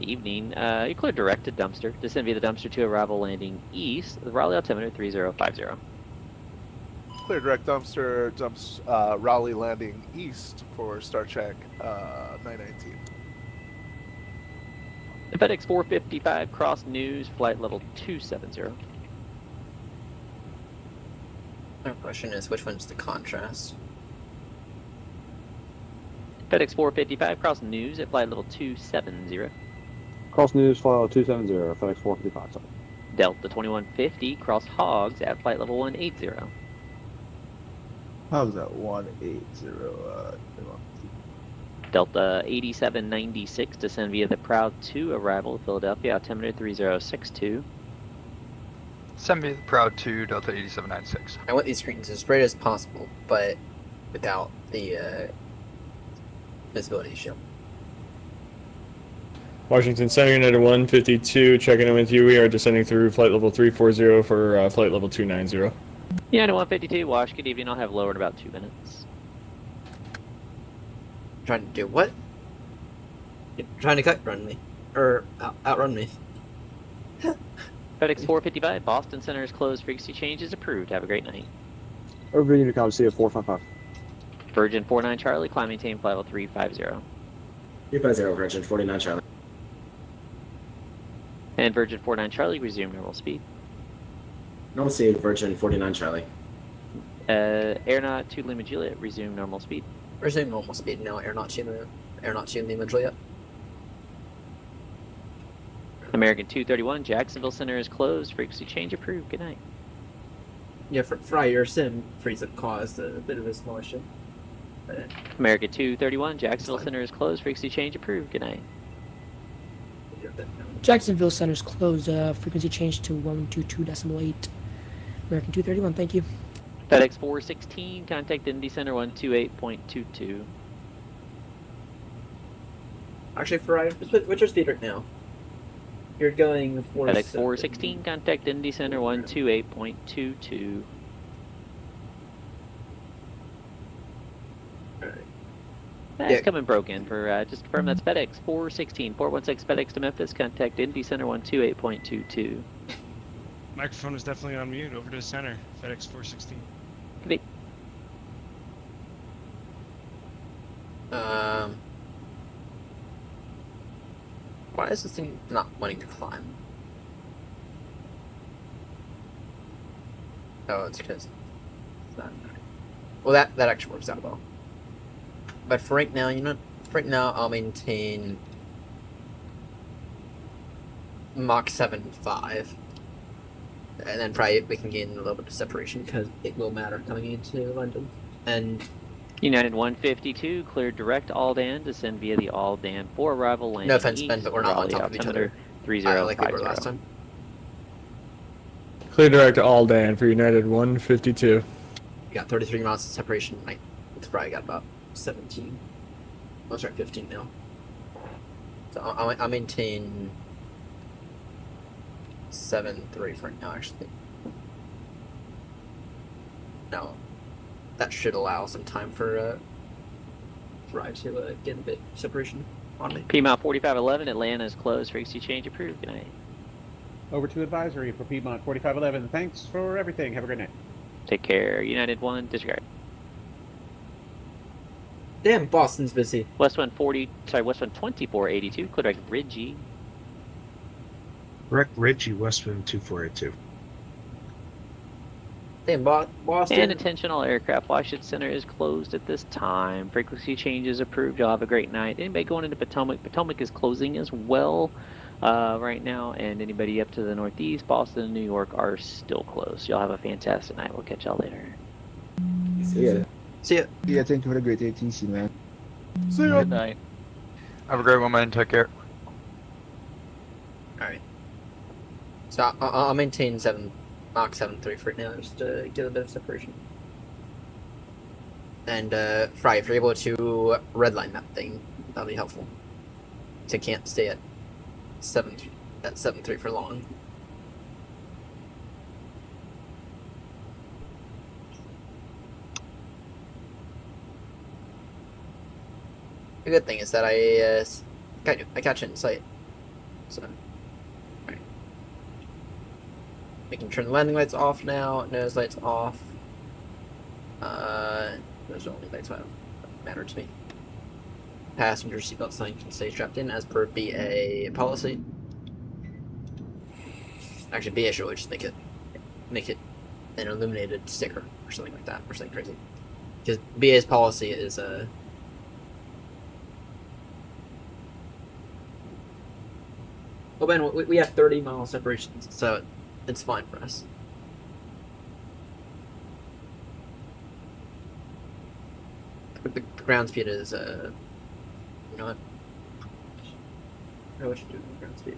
evening. You cleared direct to dumpster. Descend via the dumpster 2 arrival landing east. The Raleigh altimeter 3050. Clear direct dumpster, Raleigh landing east for Star Trek 919. FedEx 455, cross news, flight level 270. My question is, which one's the contrast? FedEx 455, cross news at flight level 270. Cross news, flight level 270, FedEx 455, sorry. Delta 2150, cross hogs at flight level 180. Hogs at 180, Delta 8796, descend via the Proud 2 arrival, Philadelphia, altimeter 3062. Send me the Proud 2, Delta 8796. I want these screens as bright as possible, but without the visibility issue. Washington Center, United 152, checking in with you. We are descending through flight level 340 for flight level 290. United 152, Wash, good evening. I'll have lower in about 2 minutes. Trying to do what? You're trying to run me. Or outrun me. FedEx 455, Boston Center is closed. Frequency change is approved. Have a great night. Over Unicom, see at 455. Virgin 49 Charlie, climb maintain flight level 350. 350, Virgin 49 Charlie. And Virgin 49 Charlie, resume normal speed. Normal speed, Virgin 49 Charlie. Aeronaut 2 Lima Juliet, resume normal speed. Resume normal speed, no, Aeronaut 2 Lima Juliet. American 231, Jacksonville Center is closed. Frequency change approved. Good night. Yeah, Fry, your sim freeze-up caused a bit of a small issue. American 231, Jacksonville Center is closed. Frequency change approved. Good night. Jacksonville Center is closed. Frequency change to 122.8. American 231, thank you. FedEx 416, contact Indy Center 128.22. Actually, Fry, what's your speed right now? You're going for FedEx 416, contact Indy Center 128.22. That's coming broken. For just to confirm, that's FedEx 416, 416 FedEx to Memphis, contact Indy Center 128.22. Microphone is definitely on mute. Over to the center, FedEx 416. Why is this thing not wanting to climb? Oh, it's because it's not. Well, that actually works out well. But for right now, for right now, I'll maintain Mach 7.5. And then probably we can gain a little bit of separation because it will matter coming into London. And United 152, cleared direct Aldan, descend via the Aldan for arrival, landing No offense, east, Ben, but we're not on Raleigh, top of each altimeter other. Like we were 3050. last time. Clear direct to Aldan for United 152. We got 33 miles of separation. It's probably got about 17. Oh, sorry, 15 now. So I'll maintain 7-3 for now, actually. No, that should allow some time for Fry to get a bit of separation on me. Piedmont 4511, Atlanta is closed. Frequency change approved. Good night. Over to advisory for Piedmont 4511. Thanks for everything. Have a great night. Take care. United 1, disregard. Damn, Boston's busy. West 2482, clear direct Ridgey. Correct Ridgey, Westwind 2482. Damn, Boston. And attention, all aircraft. Washington Center is closed at this time. Frequency change is approved. Y'all have a great night. Anybody going into Potomac? Potomac is closing as well right now. And anybody up to the northeast, Boston and New York are still closed. Y'all have a fantastic night. We'll catch y'all later. See ya. See ya. Yeah, thank you for the great ATC, man. See ya. Good night. Have a great one, man. Take care. Alright. So I'll maintain Mach 7-3 for now, just to get a bit of separation. And Fry, if you're able to redline that thing, that'll be helpful. So I can't stay at 7-3 for long. The good thing is that I catch it in sight. So, right. We can turn the landing lights off now. Nose lights off. Those are the only lights that matter to me. Passenger seatbelt sign can stay strapped in as per BA policy. Actually, BA should really just make it an illuminated sticker or something like that, or something crazy. Because BA's policy is well, Ben, we have 30-mile separations, so it's fine for us. But the ground speed is, not. What should do with ground speed?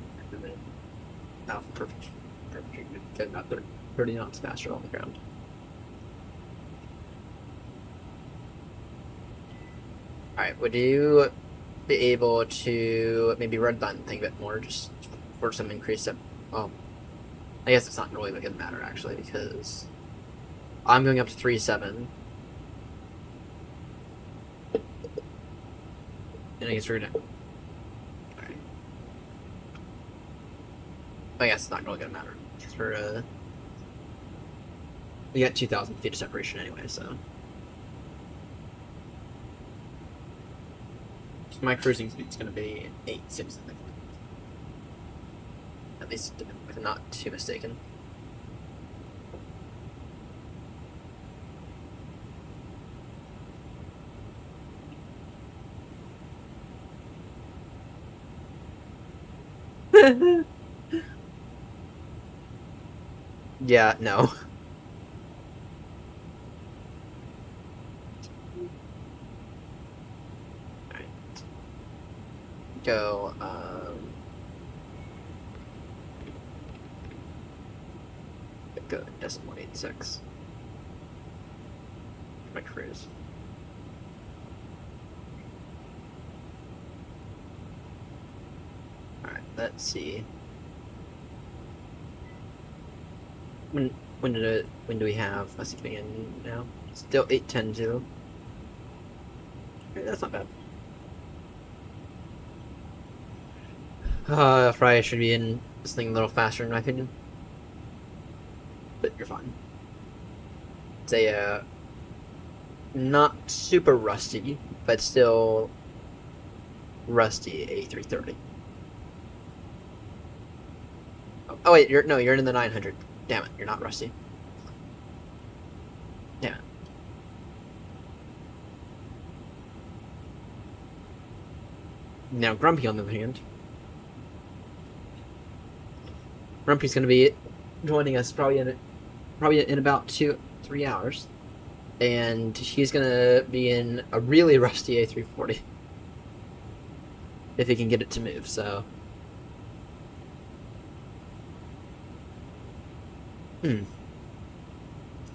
Oh, perfect. Perfect. Get about 30 knots faster on the ground. Alright, would you be able to maybe redline the thing a bit more, just for some increase of, well, I guess it's not really going to matter actually, because I'm going up to 3.7. And I guess we're gonna, alright. I guess it's not really going to matter, because we're, we got 2,000 feet of separation anyway, so. My cruising speed's going to be 8.6, I think. At least, if I'm not too mistaken. Yeah, no. Go, go decimal 86. My cruise. Alright, let's see. When do we have us getting in now? Still 8:10-0. Okay, that's not bad. Fry should be in this thing a little faster in my opinion. But you're fine. It's a, not super rusty, but still rusty A330. Oh wait, you're in the 900. Damn it, you're not rusty. Damn it. Now Grumpy on the other hand. Grumpy's going to be joining us probably in about 2-3 hours. and he's gonna be in a really rusty A340 if he can get it to move. So,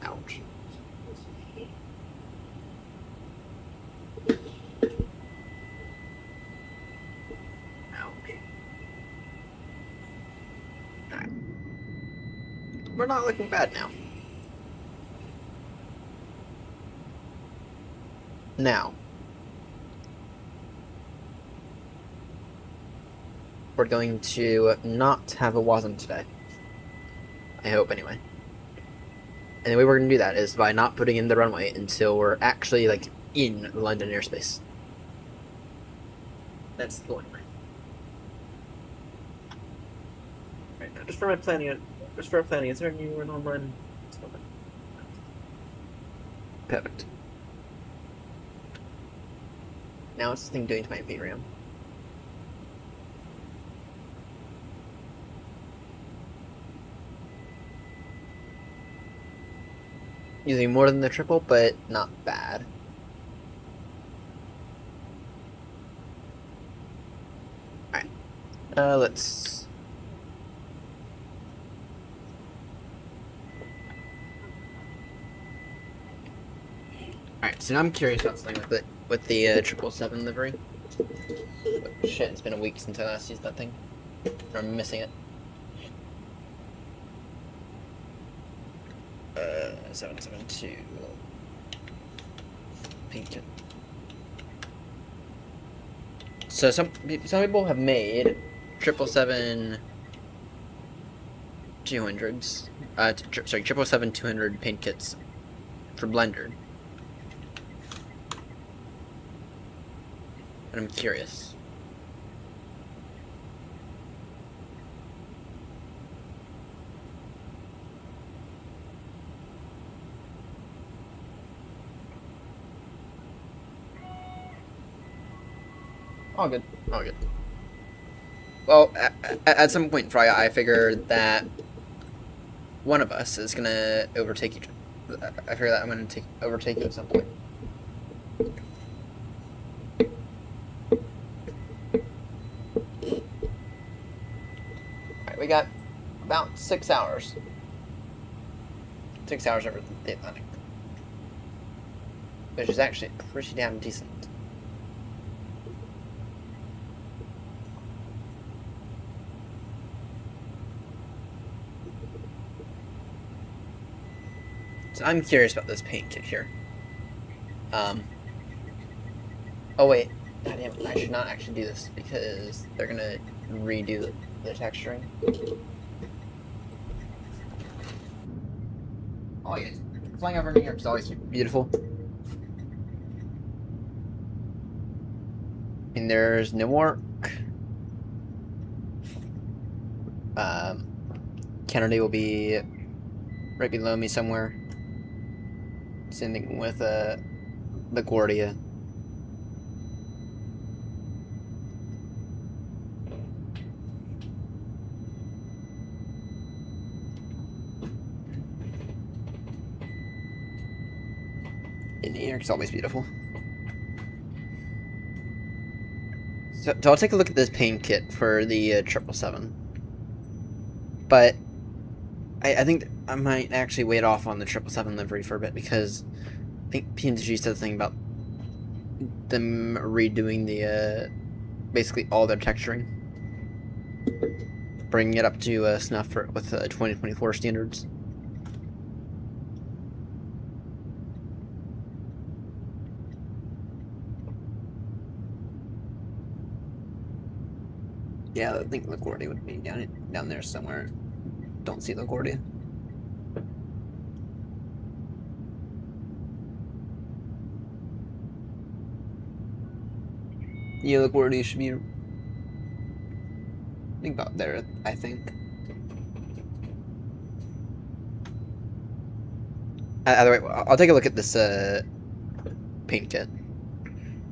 ouch. We're not looking bad now. Now, we're going to not have a WASM today. I hope, anyway. And the way we're going to do that is by not putting in the runway until we're actually, like, in London airspace. That's the one way. Right, now, just for planning, is there a new one online? Perfect. Now what's this thing doing to my VRAM? Using more than the triple, but not bad. Alright. Let's... Alright, so now I'm curious about something with the 777 livery. Shit, it's been a week since I last used that thing. I'm missing it. 772. Paint it. So some people have made 777 200s. Sorry, 777 200 paint kits for Blender. And I'm curious. All good. All good. Well, at some point, Fry, I figured that one of us is gonna overtake each other. I figure that I'm gonna overtake you at some point. Alright, we got about 6 hours. 6 hours over the Atlantic. Which is actually pretty damn decent. So I'm curious about this paint kit here. Oh wait, God damn it, I should not actually do this because they're gonna redo the texturing. Oh yeah, flying over New York is always beautiful. And there's Newark. Kennedy will be right below me somewhere. Same thing with LaGuardia. And New York's always beautiful. So I'll take a look at this paint kit for the 777. But I think I might actually wait off on the 777 livery for a bit because I think P&G said something about them redoing the basically all their texturing, bringing it up to snuff with 2024 standards. Yeah, I think LaGuardia would be down there somewhere. Don't see LaGuardia. Yeah, LaGuardia should be about there, I think. Either way, I'll take a look at this paint kit.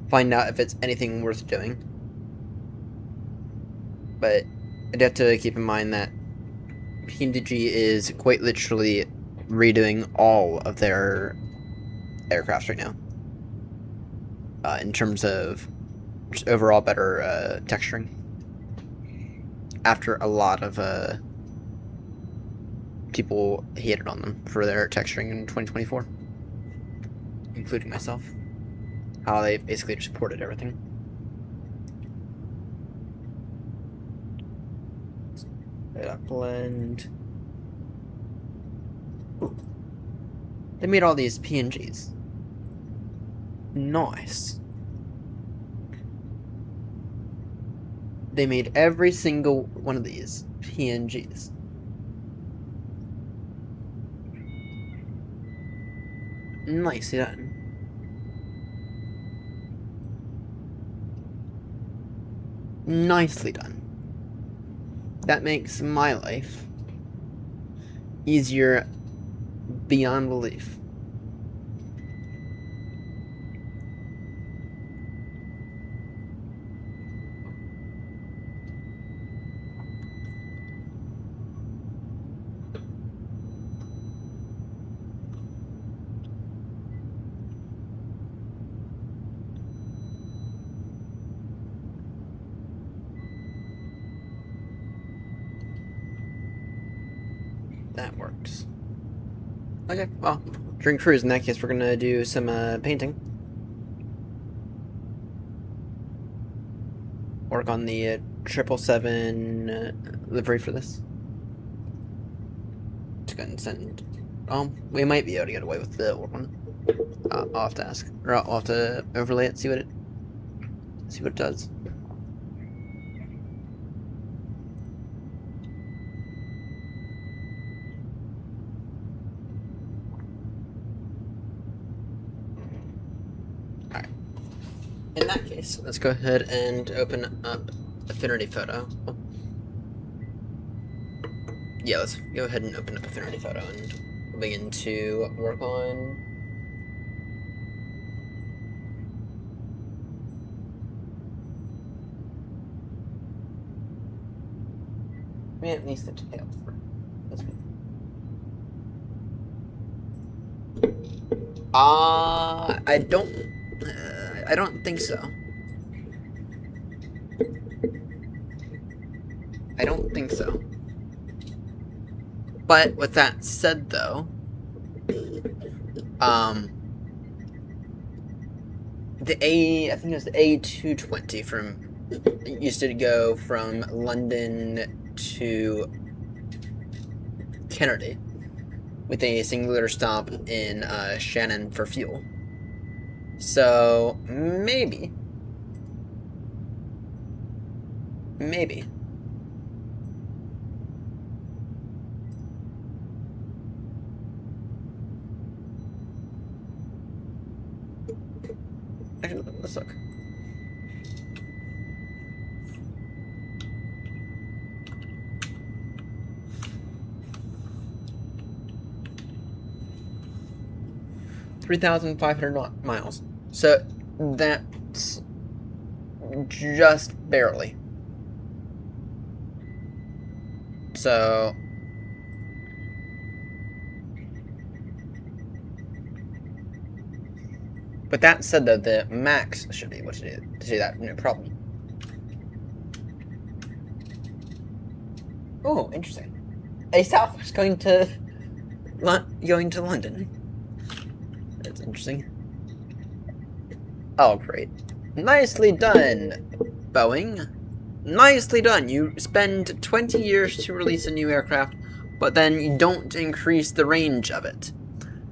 Find out if it's anything worth doing. But I'd have to keep in mind that P&G is quite literally redoing all of their aircrafts right now. In terms of just overall better texturing. After a lot of people hated on them for their texturing in 2024, including myself. How they basically just ported everything. Blend. Ooh. They made all these PNGs. Nice. They made every single one of these PNGs. Nicely done. Nicely done. That makes my life easier beyond belief. That works. Okay, well, during cruise, in that case, we're gonna do some painting. Work on the 777 livery for this. Just go ahead and send. We might be able to get away with the old one. I'll have to ask, or I'll have to overlay it, see what it does. In that case, let's go ahead and open up Affinity Photo. Oh. Yeah, let's go ahead and open up Affinity Photo and we'll begin to work on at least the tail for this one. I don't think so. I don't think so. But with that said, though, I think it was the A220 used to go from London to Kennedy with a singular stop in Shannon for fuel. So, maybe. Actually, let's look. $3,500 miles. So that's just barely. So with that said, though, the max should be able to do that, no problem. Oh, interesting. A Southwest going to London. That's interesting. Oh, great. Nicely done, Boeing. Nicely done. You spend 20 years to release a new aircraft, but then you don't increase the range of it.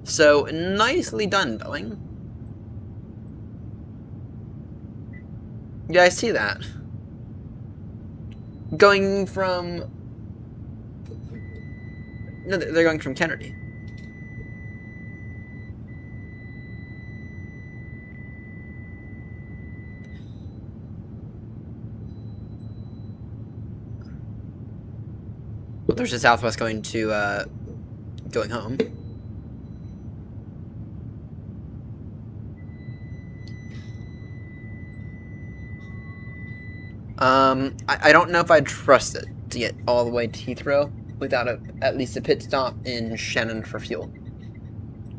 So, nicely done, Boeing. Yeah, I see that. Going from... No, they're going from Kennedy. Well, there's a Southwest going home. I don't know if I'd trust it to get all the way to Heathrow without at least a pit stop in Shannon for fuel.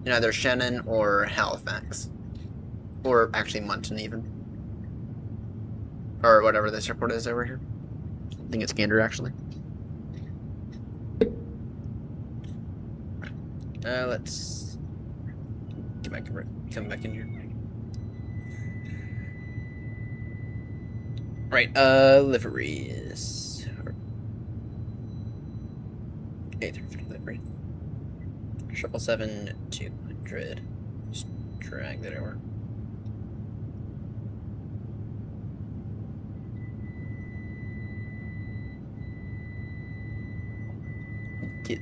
in either Shannon or Halifax. Or actually Munton even. Or whatever this airport is over here. I think it's Gander actually. Let's come back in here. Right, liveries. 850 livery. 777-200. Just drag that over.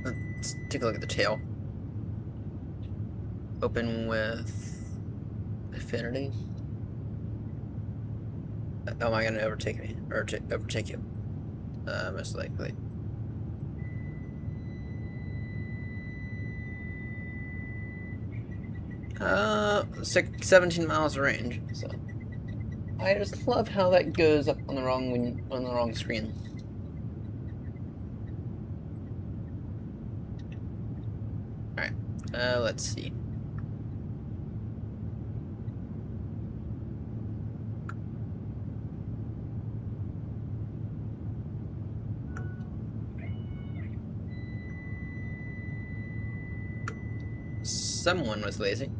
Let's take a look at the tail. Open with affinity. Oh, am I gonna overtake me? Or overtake you? Most likely. Uh, 17 miles of range. So I just love how that goes up on the wrong screen. All right. Let's see. Someone was lazy.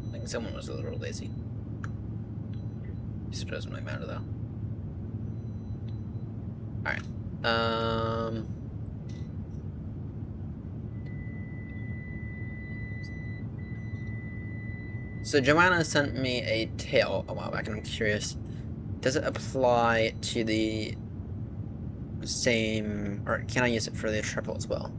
I think someone was a little lazy. It doesn't really matter though. Alright. So Joanna sent me a tail a while back, and I'm curious, does it apply to the same, or can I use it for the triple as well?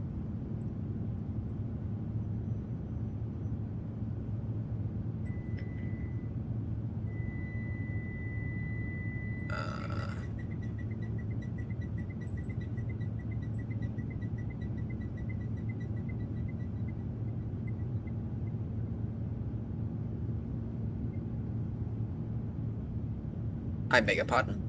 I beg your pardon.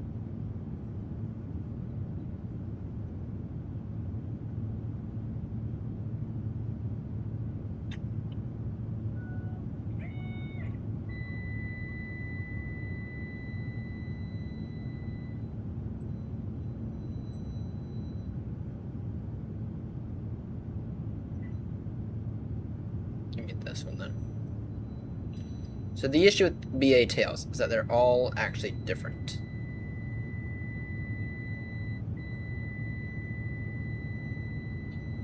Give me this one then. So the issue with BA tails is that they're all actually different.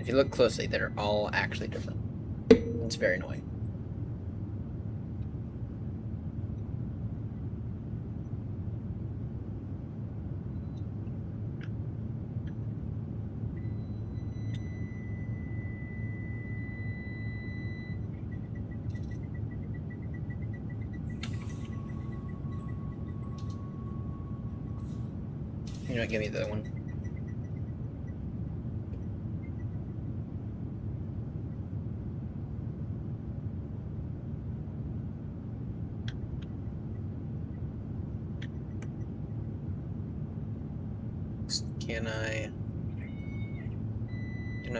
If you look closely, they're all actually different. It's very annoying. You know what, give me the other one. Can I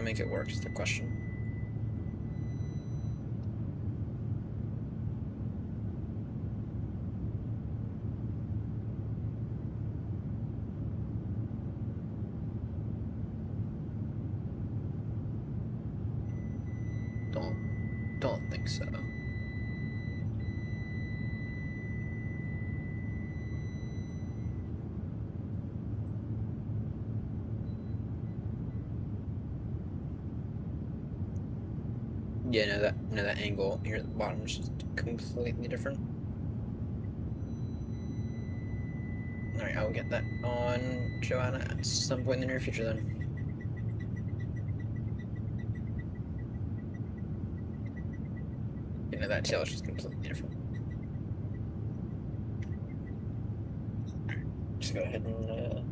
make it work is the question. Don't think so. Yeah, no, that angle here at the bottom is just completely different. Alright, I will get that on Joanna at some point in the near future then. You know, that tail is just completely different. Just go ahead and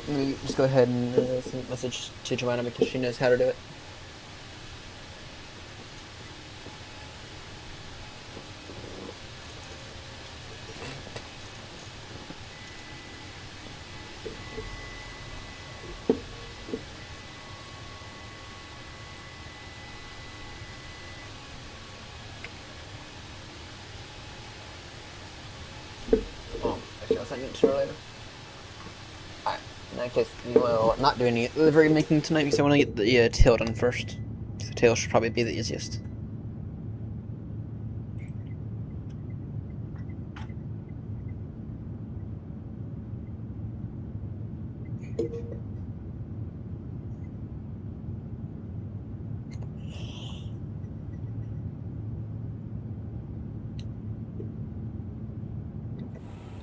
let me just go ahead and send a message to Joanna because she knows how to do it. unless I need to later. Alright, in that case, we will not do any livery making tonight because I want to get the tail done first. The tail should probably be the easiest.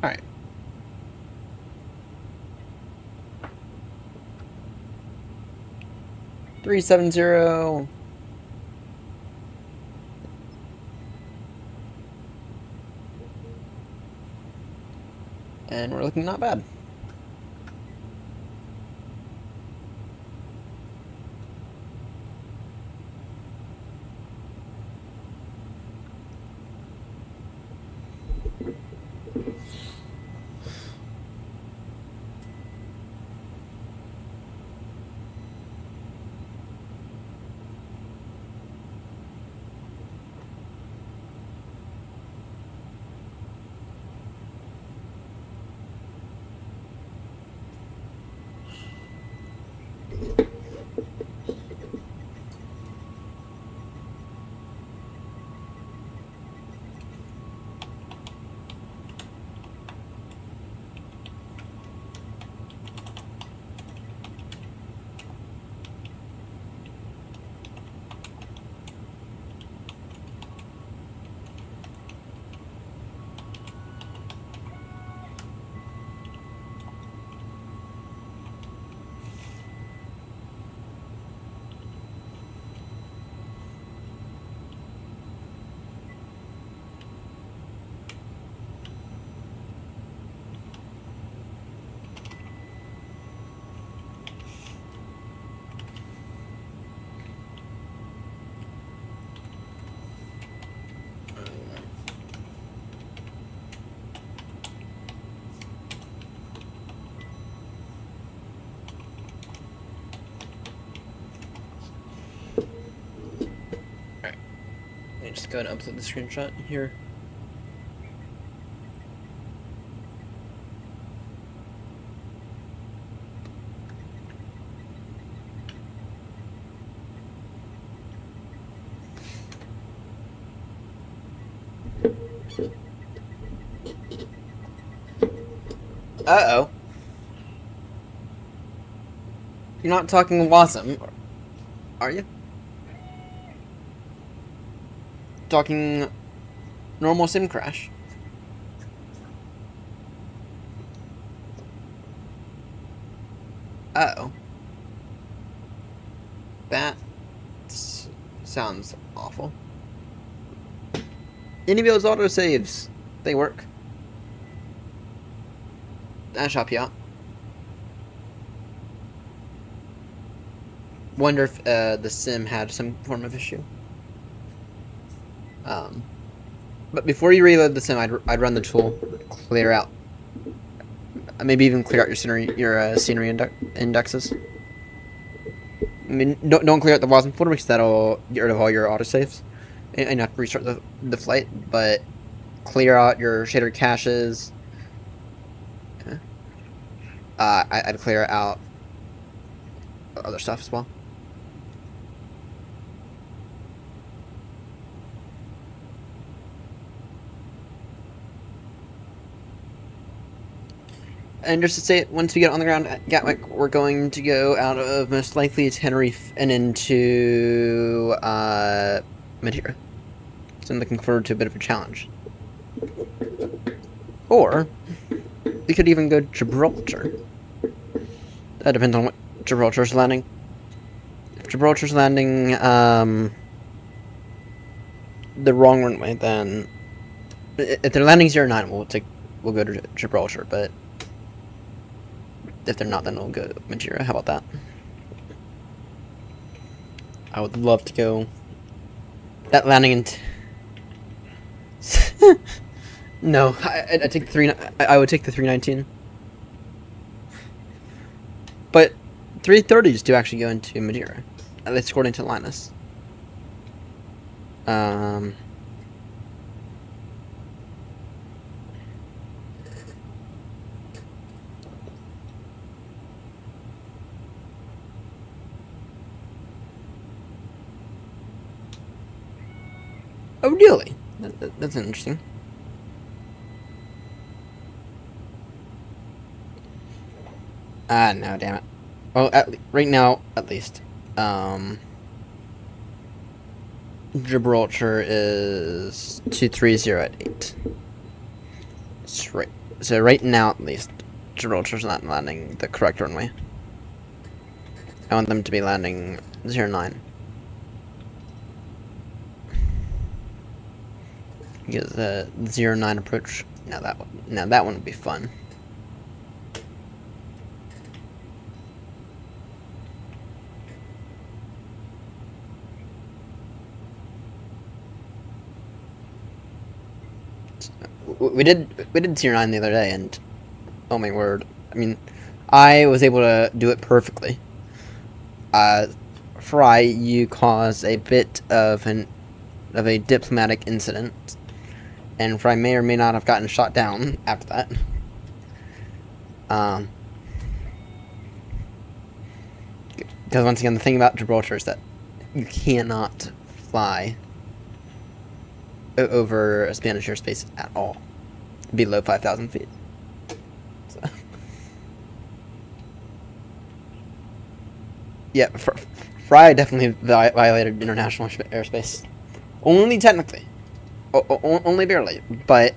Alright. Three 7-0. And we're looking not bad. Just go ahead and upload the screenshot here. Uh-oh. You're not talking Wasm, are you? Talking normal sim crash. Uh-oh. That sounds awful. Any of those autosaves, they work. That should help you out. Wonder if the sim had some form of issue. But before you reload the sim, I'd run the tool, clear out, maybe even clear out your scenery indexes. I mean, don't clear out the WASM folder because that'll get rid of all your autosaves, and you have to restart the flight. But clear out your shader caches. Okay. I'd clear out other stuff as well. And just to say it, once we get on the ground at Gatwick, we're going to go out of most likely Tenerife and into Madeira. So I'm looking forward to a bit of a challenge. Or we could even go to Gibraltar. That depends on what Gibraltar's landing. If Gibraltar's landing the wrong runway, then if they're landing 09, we'll go to Gibraltar, but if they're not, then we'll go to Madeira. How about that? I would love to go. That landing in. No, I take the 3. I would take the 319. But 330s do actually go into Madeira, at least according to Linus. Oh, really? That's interesting. No, damn it. Well, right now, at least. Gibraltar is 230 at 8. That's right. So right now, at least, Gibraltar's not landing the correct runway. I want them to be landing 09. Because the 09 approach, now that one would be fun. We did 09 the other day, and oh my word! I mean, I was able to do it perfectly. Fry, you caused a bit of a diplomatic incident, and Fry may or may not have gotten shot down after that. Because once again, the thing about Gibraltar is that you cannot fly over a Spanish airspace at all below 5,000 feet. So. Yeah, Fry definitely violated international airspace. Only technically. Only barely, but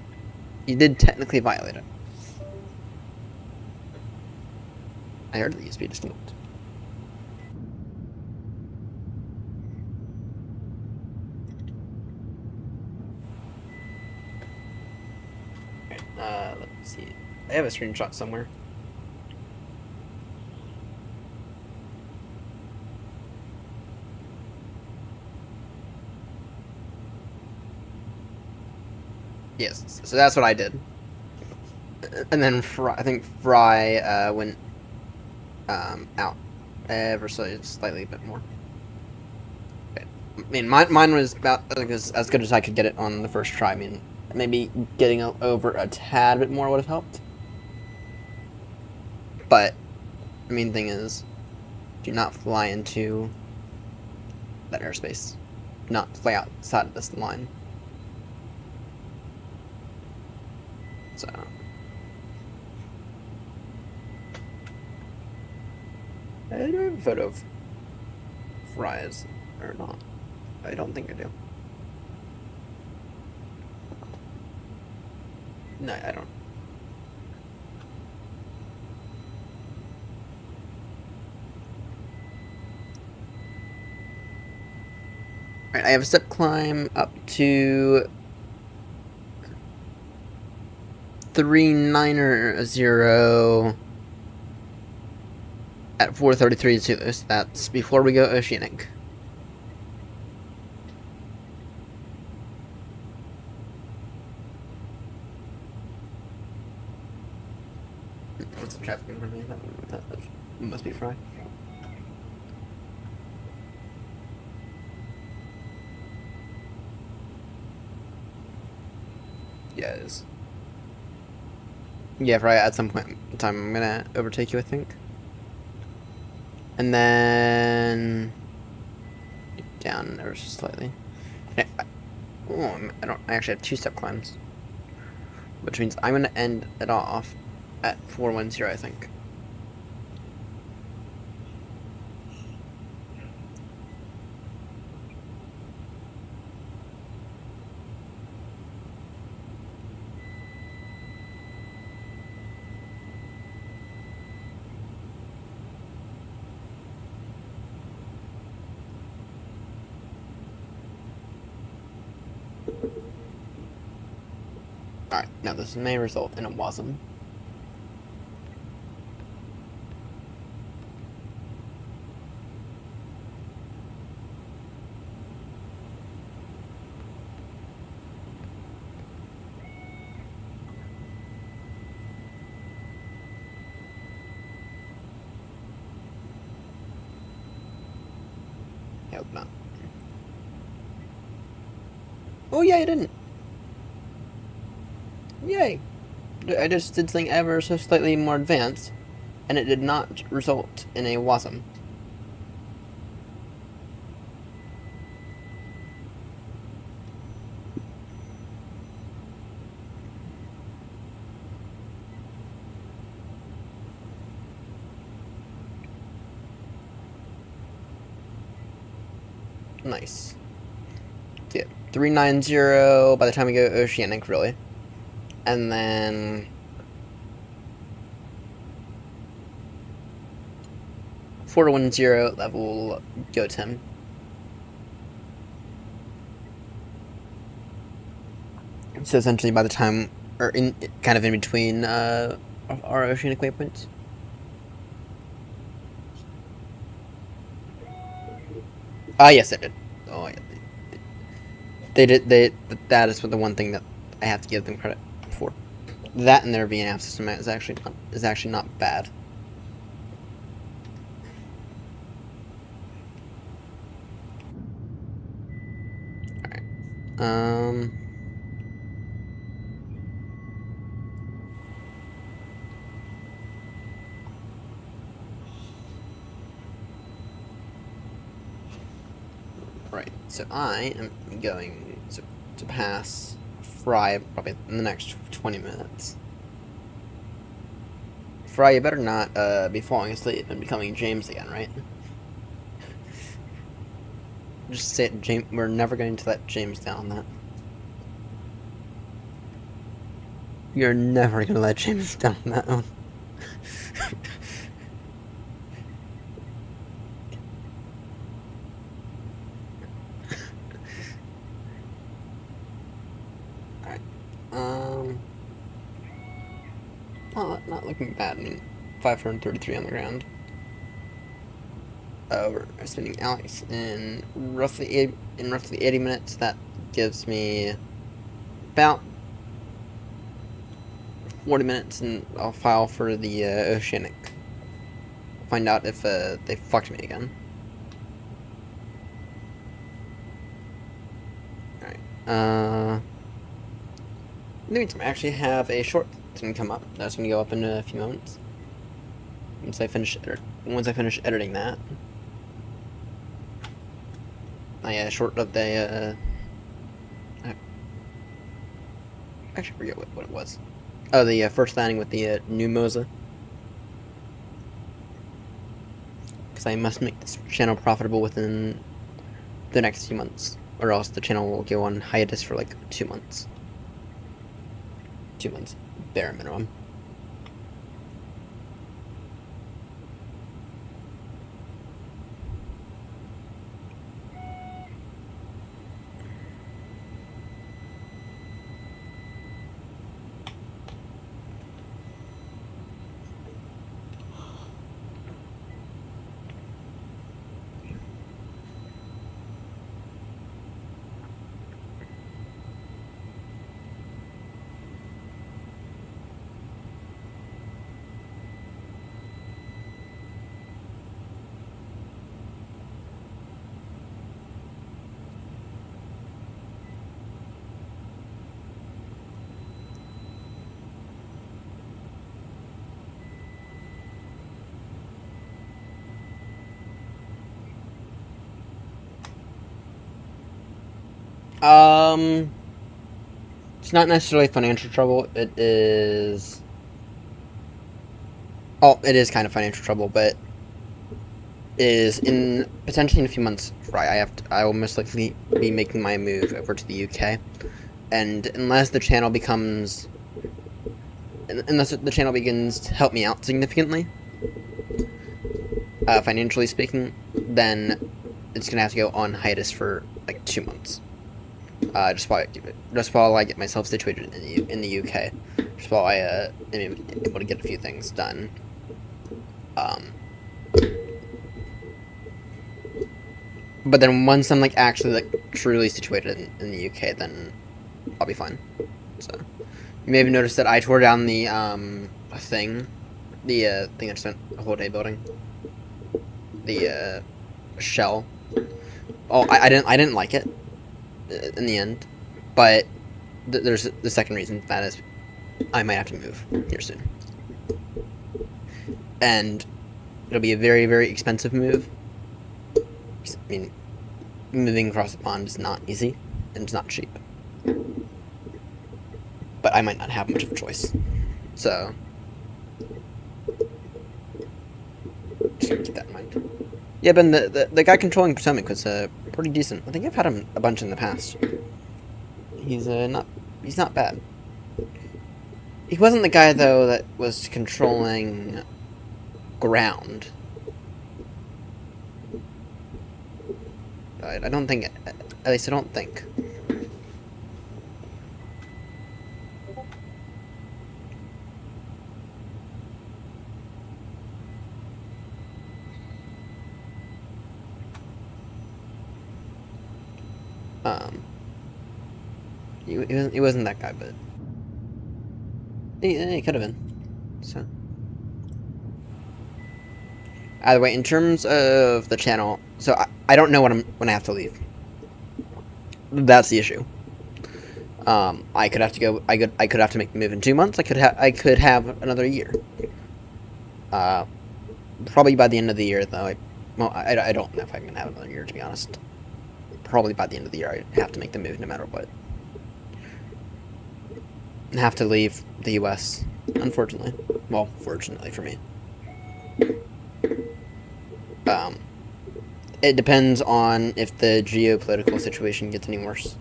you did technically violate it. I heard the speed is moved. Let's see. I have a screenshot somewhere. Yes, so that's what I did. And then I think Fry went out ever so slightly a bit more. Okay. I mean, mine was about as good as I could get it on the first try. I mean, maybe getting over a tad bit more would have helped. But the main thing is, do not fly into that airspace. Do not fly outside of this line. So. Do I have a photo of Fry's or not? I don't think I do. No, I don't. Alright, I have a step climb up to 390 at 433 Zulu. So that's before we go oceanic. What's the traffic in front of me? That must be Fry. Yeah, it is. Yeah, Fry, at some point in time I'm gonna overtake you, I think. And then down ever so slightly. I actually have 2 step climbs, which means I'm gonna end it off at 410, I think. Alright, now this may result in a WASM. I hope not. Oh yeah, I didn't. Yay! I just did something ever so slightly more advanced, and it did not result in a WASM. Nice. Yeah, 390 by the time we go Oceanic, really. And then... Four to 10 level GOTIM. So essentially, by the time, or in kind of in between our Oceanic waypoints. Yes, they did. Oh, yeah, they did. That is the one thing that I have to give them credit for. That and their VNAV system is actually not bad. Alright. Right, so I am going to pass Fry probably in the next 20 minutes. Fry, you better not be falling asleep and becoming James again, right? Just say it, James. We're never going to let James down on that. You're never gonna let James down on that one. Not looking bad. I mean, 533 on the ground. We're spinning Alex in roughly 80 minutes. That gives me about 40 minutes, and I'll file for the Oceanic. Find out if they fucked me again. Alright. In the meantime, I actually have a short thing come up. That's going to go up in a few moments. Once I finish editing that. I short of the I actually forget what it was. Oh, the first landing with the new Moza. Because I must make this channel profitable within the next few months, or else the channel will go on hiatus for like 2 months. 2 months, bare minimum. It's not necessarily financial trouble. It is. Oh, it is kind of financial trouble, but is in potentially in a few months. Right, I will most likely be making my move over to the UK, and unless the channel begins to help me out significantly, financially speaking, then it's gonna have to go on hiatus for like 2 months. Just while I get myself situated in the UK, just while I am able to get a few things done. But then once I'm like actually like truly situated in the UK, then I'll be fine. So you may have noticed that I tore down the thing I spent a whole day building. The shell. Oh, I didn't like it in the end, but there's the second reason, that is I might have to move here soon, and it'll be a very, very expensive move. I mean, moving across the pond is not easy, and it's not cheap, but I might not have much of a choice, so just keep that in mind. Yeah, Ben, the guy controlling Potomac was pretty decent. I think I've had him a bunch in the past. He's not bad. He wasn't the guy though that was controlling ground. I don't think, at least I don't think. He wasn't that guy, but he could have been. So either way, in terms of the channel, so I don't know when I have to leave. That's the issue. I could have to go. I could have to make the move in 2 months. I could have another year. Probably by the end of the year, though. I don't know if I'm gonna have another year, to be honest. Probably by the end of the year, I have to make the move no matter what. I have to leave the U.S. Unfortunately, well, fortunately for me. It depends on if the geopolitical situation gets any worse,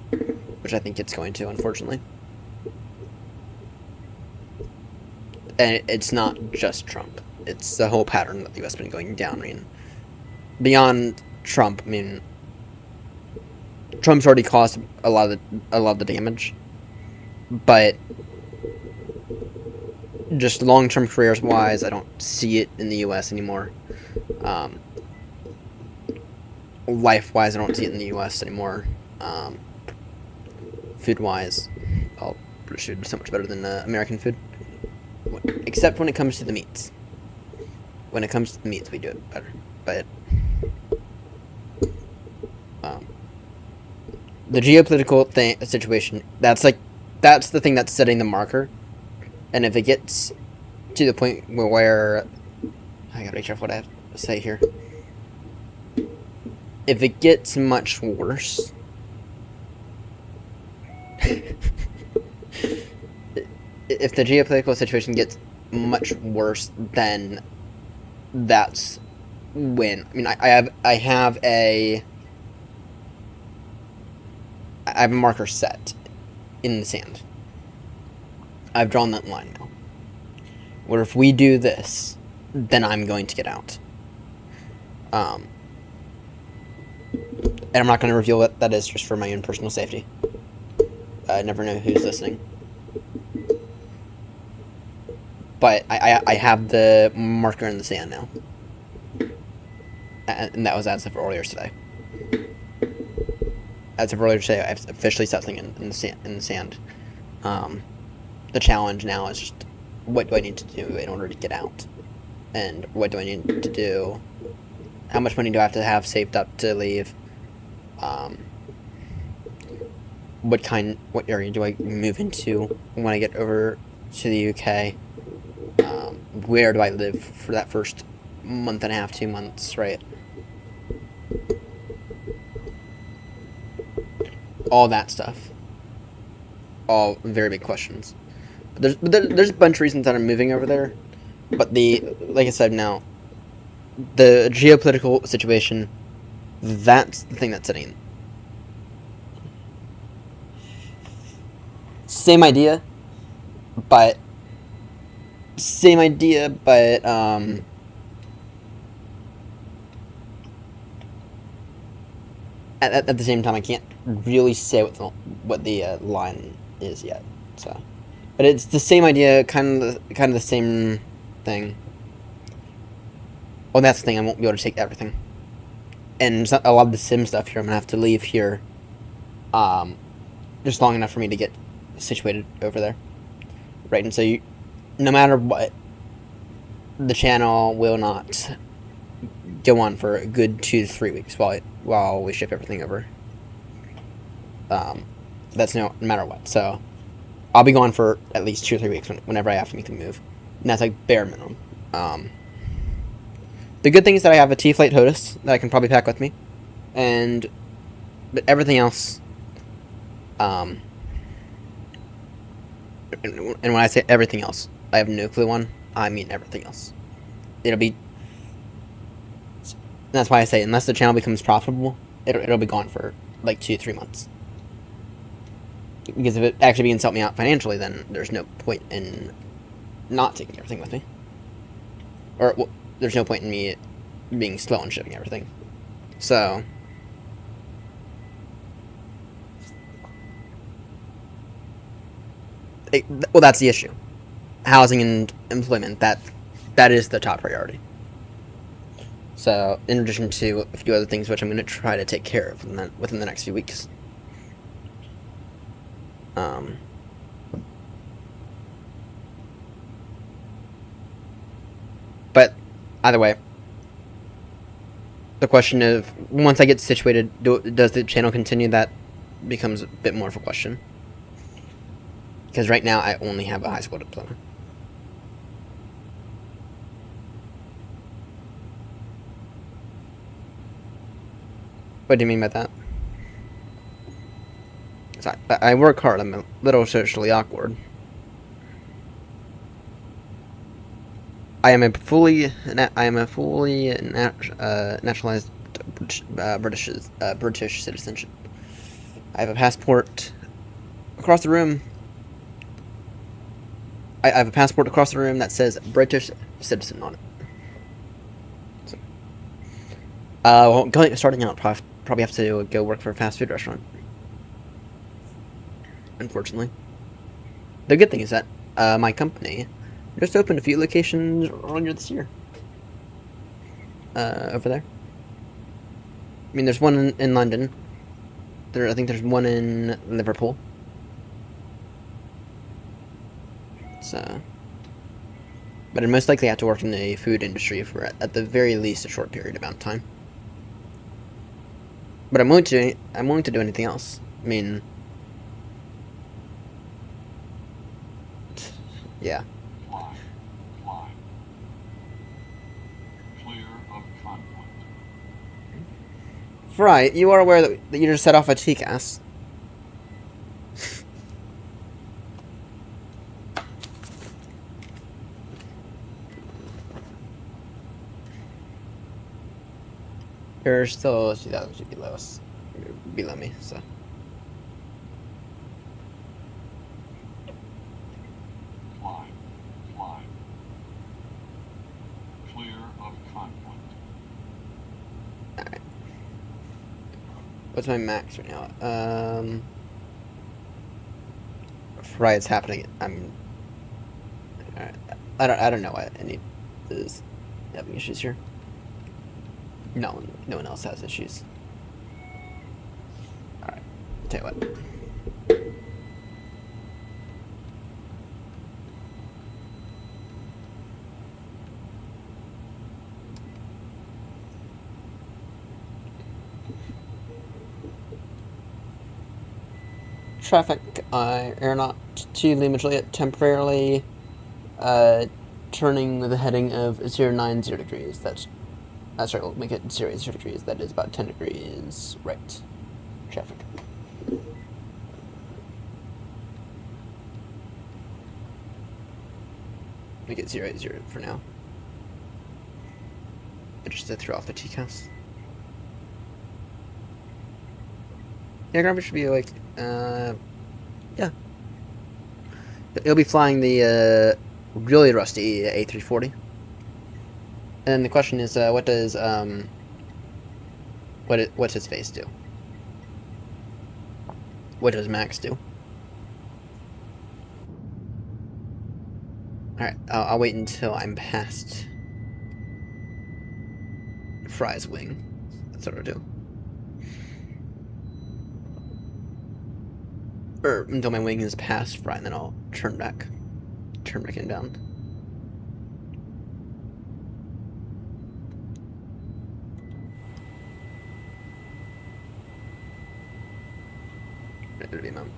which I think it's going to, unfortunately. And it's not just Trump. It's the whole pattern that the U.S. has been going down. I mean, beyond Trump, I mean, Trump's already caused a lot of the damage, but just long-term careers-wise, I don't see it in the U.S. anymore. Life-wise, I don't see it in the U.S. anymore. Food-wise, British food is so much better than American food, except when it comes to the meats. When it comes to the meats, we do it better. But the geopolitical situation, that's the thing that's setting the marker. And if it gets to the point where I gotta be careful what I have to say here. If it gets much worse, if the geopolitical situation gets much worse, then that's when. I mean, I have a marker set in the sand. I've drawn that line now. Where if we do this, then I'm going to get out. And I'm not going to reveal what that is just for my own personal safety. I never know who's listening. But I have the marker in the sand now. And that was as of earlier today. As of earlier today, I've officially set something in the sand. The challenge now is just, what do I need to do in order to get out? And what do I need to do? How much money do I have to have saved up to leave? What area do I move into when I get over to the UK? Where do I live for that first month and a half, 2 months, right? All that stuff. All very big questions. There's a bunch of reasons that I'm moving over there, but like I said now, the geopolitical situation, that's the thing that's setting. Same idea, but at the same time, I can't really say what the line is yet. So, but it's the same idea, kind of the same thing. Well, that's the thing. I won't be able to take everything, and a lot of the sim stuff here, I'm gonna have to leave here, just long enough for me to get situated over there, right? And so, no matter what, the channel will not go on for a good 2 to 3 weeks while we ship everything over. That's no matter what. So, I'll be gone for at least 2 or 3 weeks whenever I have to make the move, and that's like bare minimum. The good thing is that I have a T-Flight HOTUS that I can probably pack with me, but everything else, and when I say everything else, I have no clue on. I mean everything else. It'll be. That's why I say, unless the channel becomes profitable, it'll be gone for like 2-3 months. Because if it actually begins to help me out financially, then there's no point in not taking everything with me. Or, well, there's no point in me being slow on shipping everything. So... well, that's the issue. Housing and employment, that is the top priority. So, in addition to a few other things which I'm going to try to take care of within the next few weeks. But, either way, the question of, once I get situated, does the channel continue? That becomes a bit more of a question. Because right now, I only have a high school diploma. What do you mean by that? Sorry, I work hard. I'm a little socially awkward. I am a fully naturalized British citizenship. I have a passport across the room. I have a passport across the room that says British citizen on it. So, well, starting out, probably have to go work for a fast food restaurant. Unfortunately. The good thing is that my company just opened a few locations earlier this year. Over there. I mean, there's one in London. I think there's one in Liverpool. So, but I'd most likely have to work in the food industry for at the very least a short period amount of time. But I'm willing to do anything else. I mean, yeah. Right, you are aware that you just set off a TCAS. You're still 2,000 feet below me, so. Clear of conflict. Alright. What's my max right now? Right, it's happening. Alright. I don't know why any is having issues here. No one else has issues. Alright, tell you what. Traffic, aeronaut to Lima Juliet, temporarily turning with a heading of 090 degrees. That's right, we'll make it 0 degrees. That is about 10 degrees right. Traffic. Make it 0 for now. Just to throw off the TCAS. Yeah, Gravity should be like, yeah. It'll be flying the really rusty A340. And the question is, what does what's his face do? What does Max do? All right, I'll wait until I'm past Fry's wing. That's what I'll do. Or until my wing is past Fry, and then I'll turn back in down. It'll be a moment.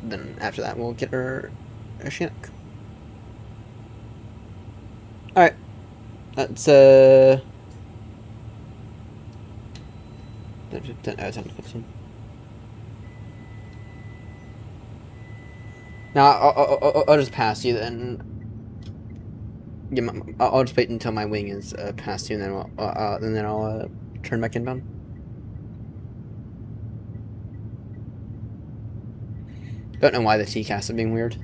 Then after that, we'll get her a Chinook. Alright. That's 10 to 15. Now, I'll just pass you then. Yeah, I'll just wait until my wing is past you, and then I'll turn back inbound. Don't know why the TCAS are being weird.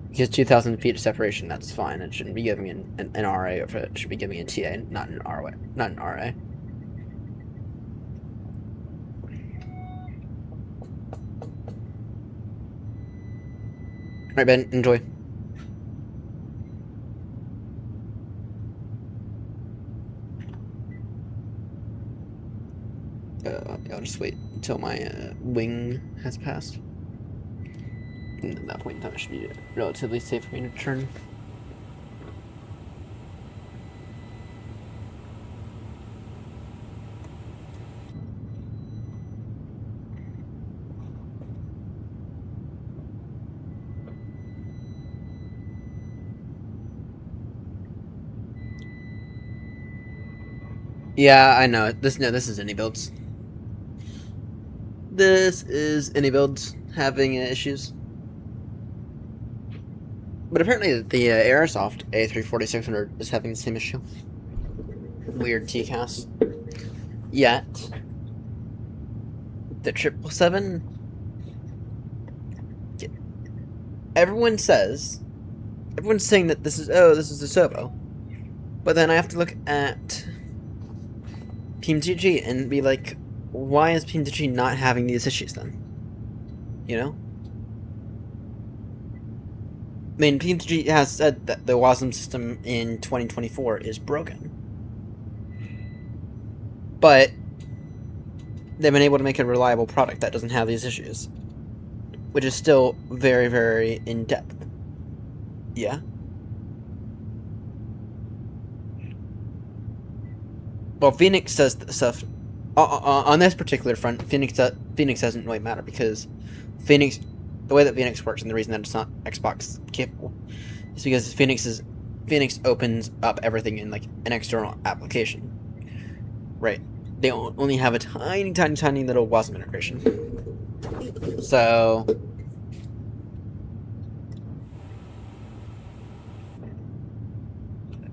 Because 2,000 feet of separation, that's fine. It shouldn't be giving an RA, it should be giving a TA, not an RA. Not an RA. Alright, Ben, enjoy. I'll just wait until my wing has passed. And at that point in time, it should be relatively safe for me to turn. Yeah, I know. This is any builds. This is any builds having issues. But apparently the Airsoft A340-600 is having the same issue. Weird TCAS. Yet, the 777... Everyone's saying that this is a Sobo. But then I have to look at Team TG and be like, why is Team TG not having these issues then? You know? I mean, Team TG has said that the WASM system in 2024 is broken. But they've been able to make a reliable product that doesn't have these issues. Which is still very, very in-depth. Yeah? Well, Phoenix does stuff... on this particular front, Phoenix doesn't really matter because Phoenix... The way that Phoenix works and the reason that it's not Xbox capable is because Phoenix opens up everything in like an external application. Right. They only have a tiny, tiny, tiny little WASM integration. So...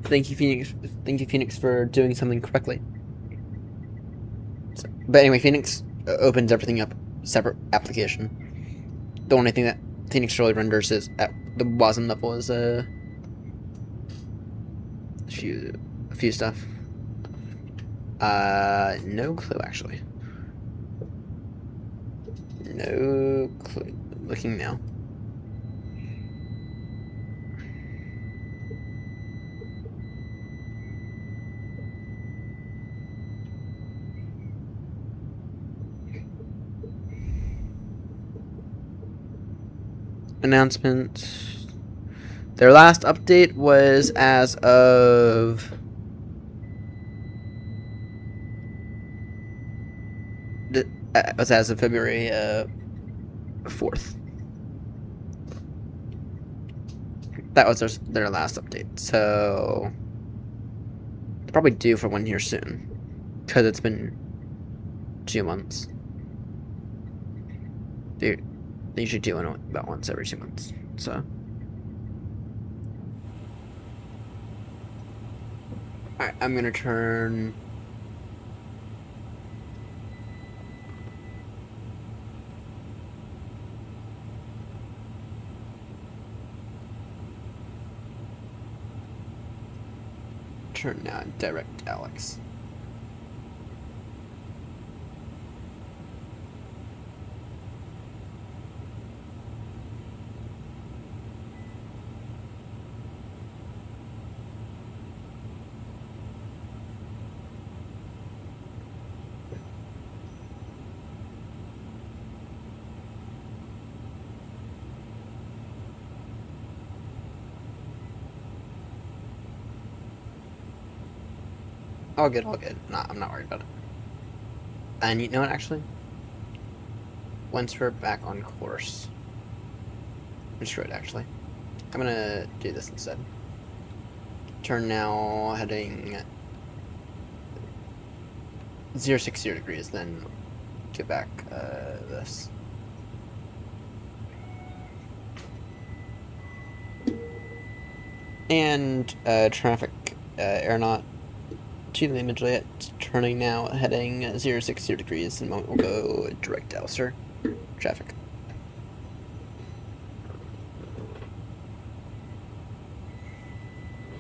Thank you, Phoenix, for doing something correctly. So, but anyway, Phoenix opens everything up, separate application. The only thing that Phoenix really renders is at the WASM level is a few stuff. No clue actually. No clue. Looking now. Announcement. Their last update was as of February 4th. That was their last update. So they're probably due for one here soon, because it's been 2 months. They usually do one about once every 2 months. So. Alright, I'm gonna turn... now direct Alex. All good, all good. I'm not worried about it. And you know what, actually? Once we're back on course... I'm screwed, actually. I'm gonna do this instead. Turn now, heading... 060 degrees, then get back, this. And, traffic, aeronaut to the image Juliet, turning now, heading 060 degrees, and we'll go direct Alistair. Traffic.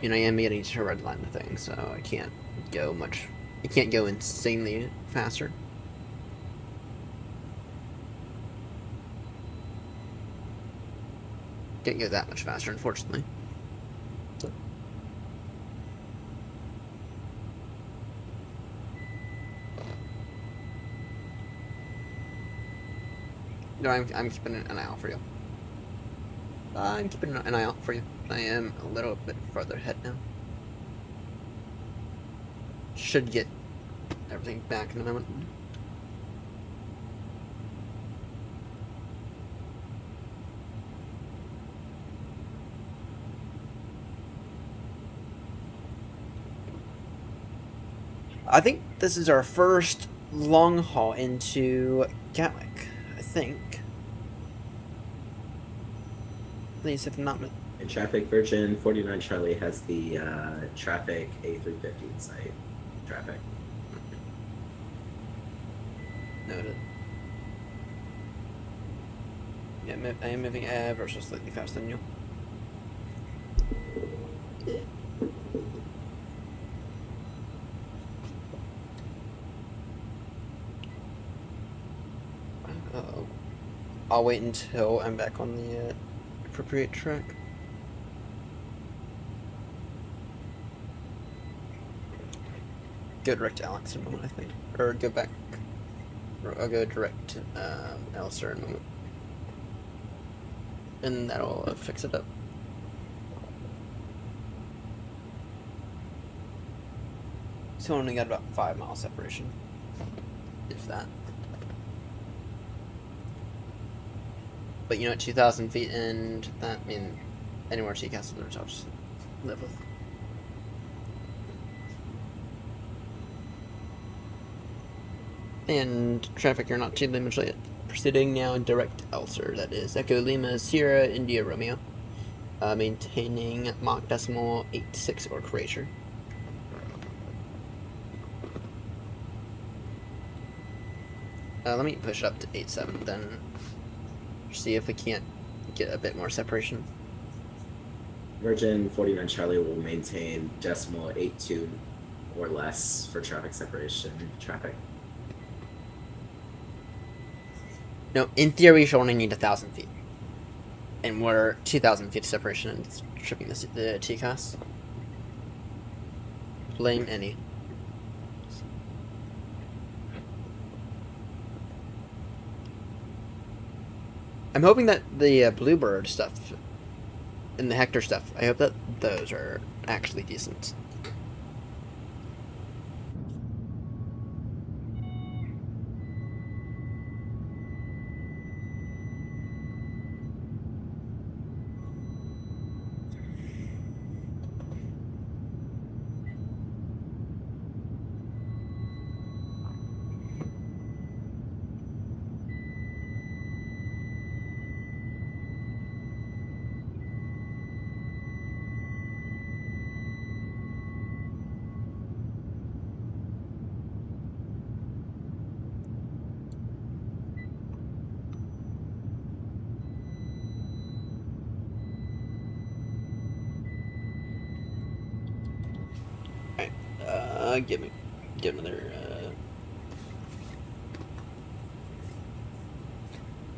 You know, I am getting to red line the thing, so I can't go much. I can't go insanely faster. Can't go that much faster, unfortunately. No, I'm keeping an eye out for you. I'm keeping an eye out for you. I am a little bit farther ahead now. Should get everything back in a moment. I think this is our first long haul into Gatwick. I think. At least if I'm not. In traffic, Virgin 49 Charlie has the traffic A350 in sight. Traffic. Noted. Yeah, I am moving ever so slightly faster than you. Uh-oh. I'll wait until I'm back on the appropriate track. Go direct to Alex in a moment, I think. Or go back. Or I'll go direct to Alistair in a moment. And that'll fix it up. So only got about 5 mile separation. If that. But you know, at 2,000 feet and that, I mean, anywhere TCAS lives, I'll just live with. And traffic, you're not too much late. Proceeding now direct Ulcer, that is Echo Lima Sierra India Romeo. Maintaining Mach decimal 86 or greater. Let me push it up to 87 then. See if we can't get a bit more separation. Virgin 49 Charlie will maintain decimal 82 or less for traffic separation. Traffic. No, in theory, we should only need 1,000 feet. And we're 2,000 feet of separation and it's tripping the TCAS. Blame any. I'm hoping that the Bluebird stuff and the Hector stuff, I hope that those are actually decent. Give another,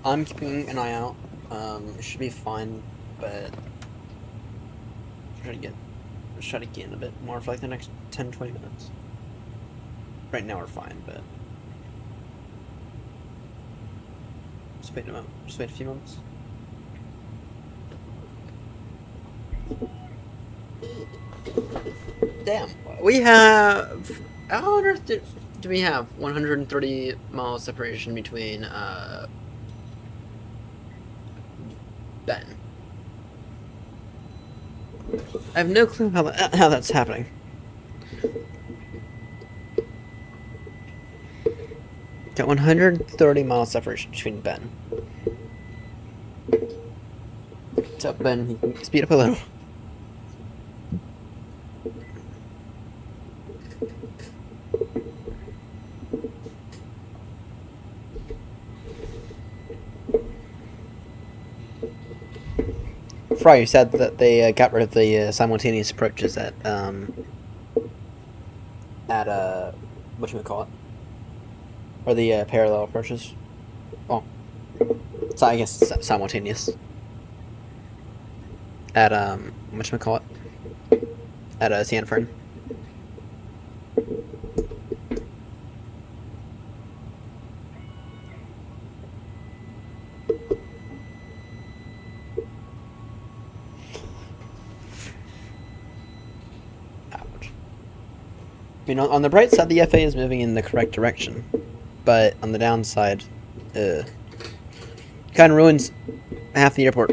I'm keeping an eye out, it should be fine, but try to get a bit more for like the next 10-20 minutes. Right now we're fine, but just wait a moment, just wait a few moments. Damn, we have, how on earth do we have 130 mile separation between Ben? I have no clue how that's happening. Got 130 mile separation between Ben. What's up, Ben? You can speed up a little. Fry, you said that they got rid of the simultaneous approaches at whatchamacallit? Or the parallel approaches. Well, so I guess simultaneous. At whatchamacallit? At San Fran. I mean, on the bright side, the FA is moving in the correct direction, but on the downside, kind of ruins half the airport.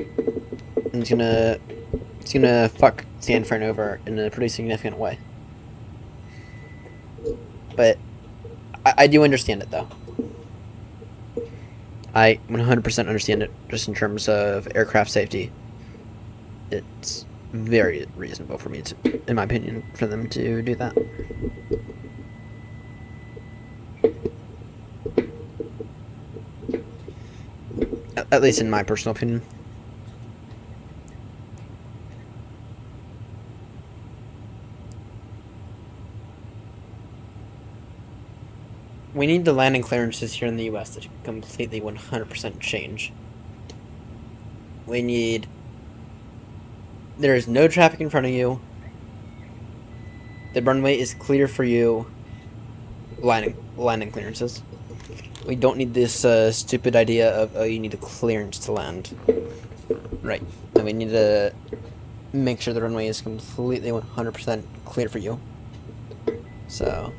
And it's gonna fuck San Fran over in a pretty significant way. But I do understand it, though. I 100% understand it, just in terms of aircraft safety. It's very reasonable for me to, in my opinion, for them to do that. At least in my personal opinion. We need the landing clearances here in the US to completely 100% change. We need... There is no traffic in front of you. The runway is clear for you. Landing clearances. We don't need this stupid idea of, oh, you need a clearance to land. Right. And we need to make sure the runway is completely 100% clear for you. So...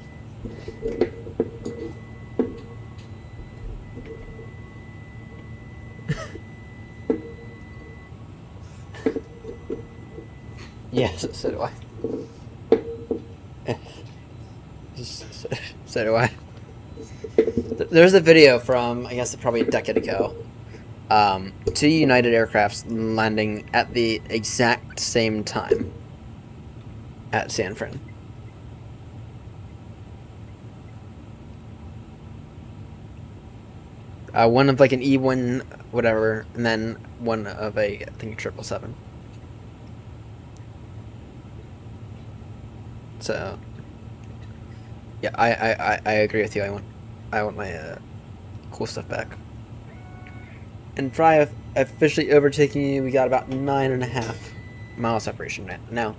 Yes, so do I. So do I. There's a video from, I guess, probably a decade ago. 2 United aircrafts landing at the exact same time at San Fran. One of like an E1 whatever, and then one of a, I think, 777. So, yeah, I agree with you. I want my cool stuff back. And Fry officially overtaking you. We got about 9.5 mile separation now.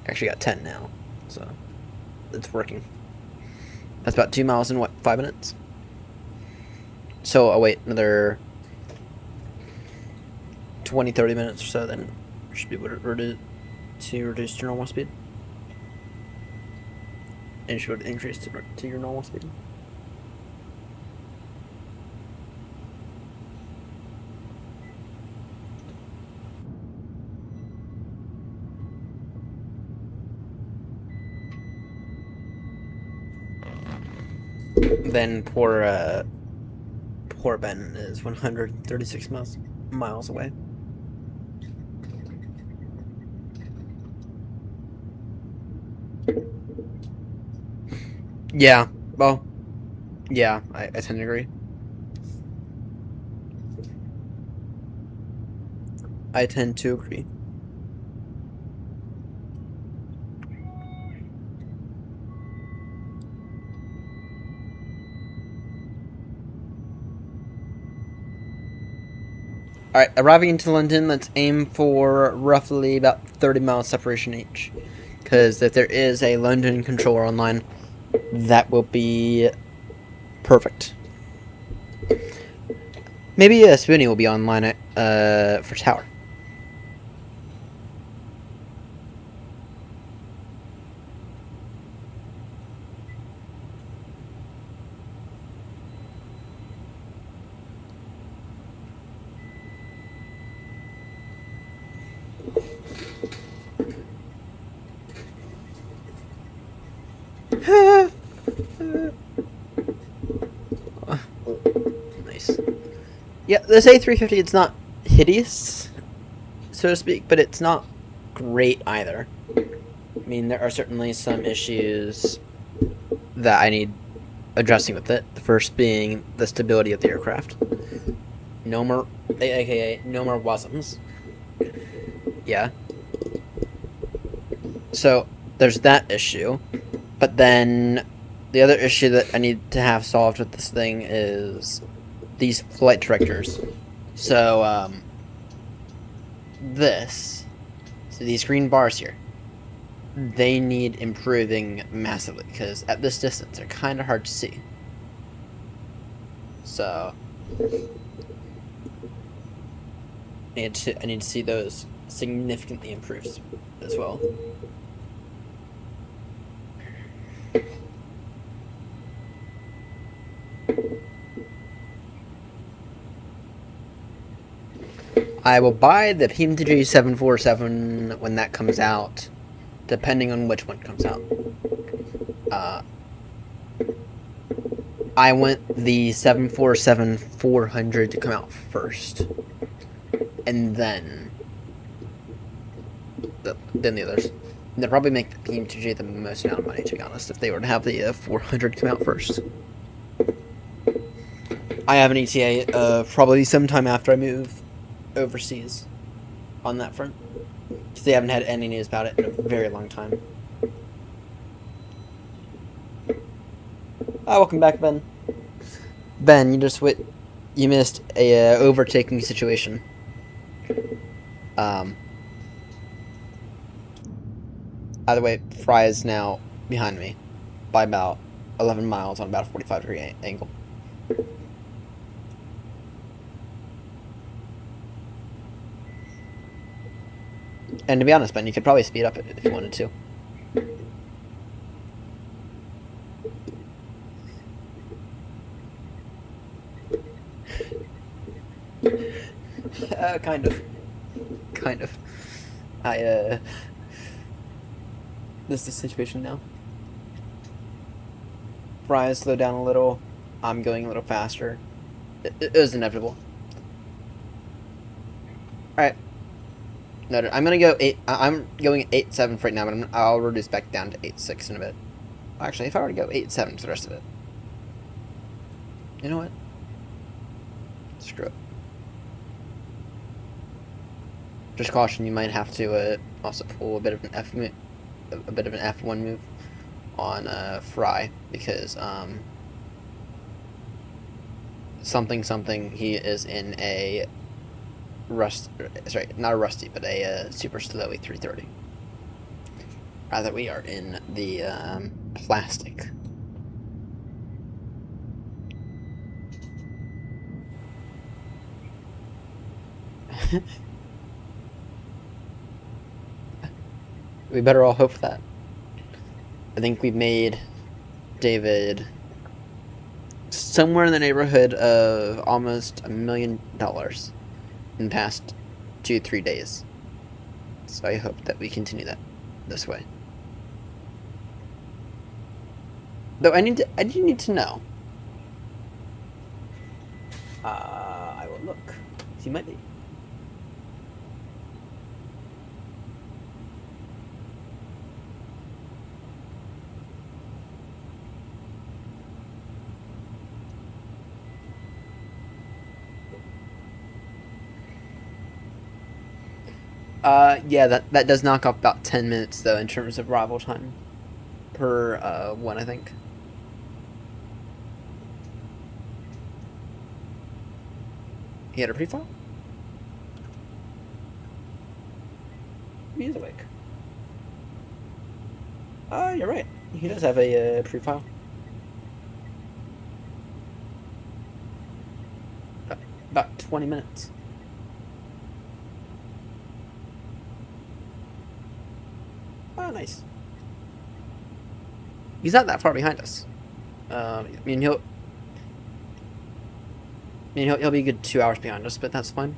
Actually got 10 now, so it's working. That's about 2 miles in what, 5 minutes? So I'll wait another 20-30 minutes or so, then should be able to reduce to normal speed. And should increase to your normal speed. Then poor Ben is 136 miles away. Yeah, well, yeah, I tend to agree. I tend to agree. Alright, arriving into London, let's aim for roughly about 30 miles separation each. Because if there is a London controller online, that will be perfect. Maybe Spoonie will be online for Tower. Nice. Yeah, this A350, it's not hideous, so to speak, but it's not great either. I mean, there are certainly some issues that I need addressing with it. The first being the stability of the aircraft. No more, aka no more WASMs. Yeah. So there's that issue, but then the other issue that I need to have solved with this thing is these flight directors. So so these green bars here, they need improving massively because at this distance they're kind of hard to see. So I need to see those significantly improved as well. I will buy the PMTG 747 when that comes out, depending on which one comes out. I want the 747-400 to come out first, and then the others. And they'd probably make the PMTG the most amount of money, to be honest, if they were to have the 400 come out first. I have an ETA probably sometime after I move overseas on that front, because they haven't had any news about it in a very long time. Welcome back, Ben. Ben, you missed a overtaking situation. Either way, Fry is now behind me by about 11 miles on about a 45-degree angle. And to be honest, Ben, you could probably speed up it if you wanted to. Kind of. This is the situation now. Fry slowed down a little. I'm going a little faster. It was inevitable. Alright. Noted. I'm gonna go 8. I'm going 8.7 for right now, but I'll reduce back down to 8.6 in a bit. Actually, if I were to go 8.7 for the rest of it. You know what? Screw it. Just caution, you might have to also pull a bit of an F1 move on Fry, because something he is in a not a rusty, but a super slowy 330. Rather, we are in the plastic. We better all hope for that. I think we've made David somewhere in the neighborhood of almost $1 million in the past 2-3 days. So I hope that we continue that this way. Though I do need to know. I will look. He might be. Yeah, that does knock off about 10 minutes, though, in terms of arrival time per one, I think. He had a pre-file? He is awake. You're right. He does have a pre-file. About 20 minutes. Oh, nice. He's not that far behind us. I mean, he'll be a good 2 hours behind us, but that's fine.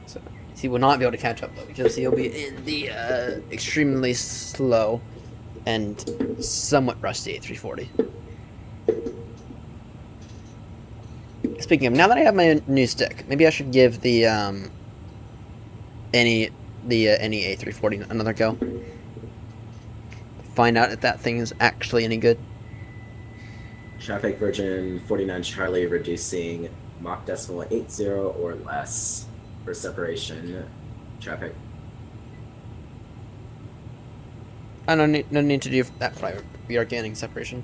So he will not be able to catch up though, because he'll be in the extremely slow and somewhat rusty A340. Speaking of, now that I have my new stick, maybe I should give the any A340 another go. Find out if that thing is actually any good. Traffic Virgin 49 Charlie reducing Mach decimal 80 or less. for separation. Traffic. I don't need, no need to do that flight. We are gaining separation.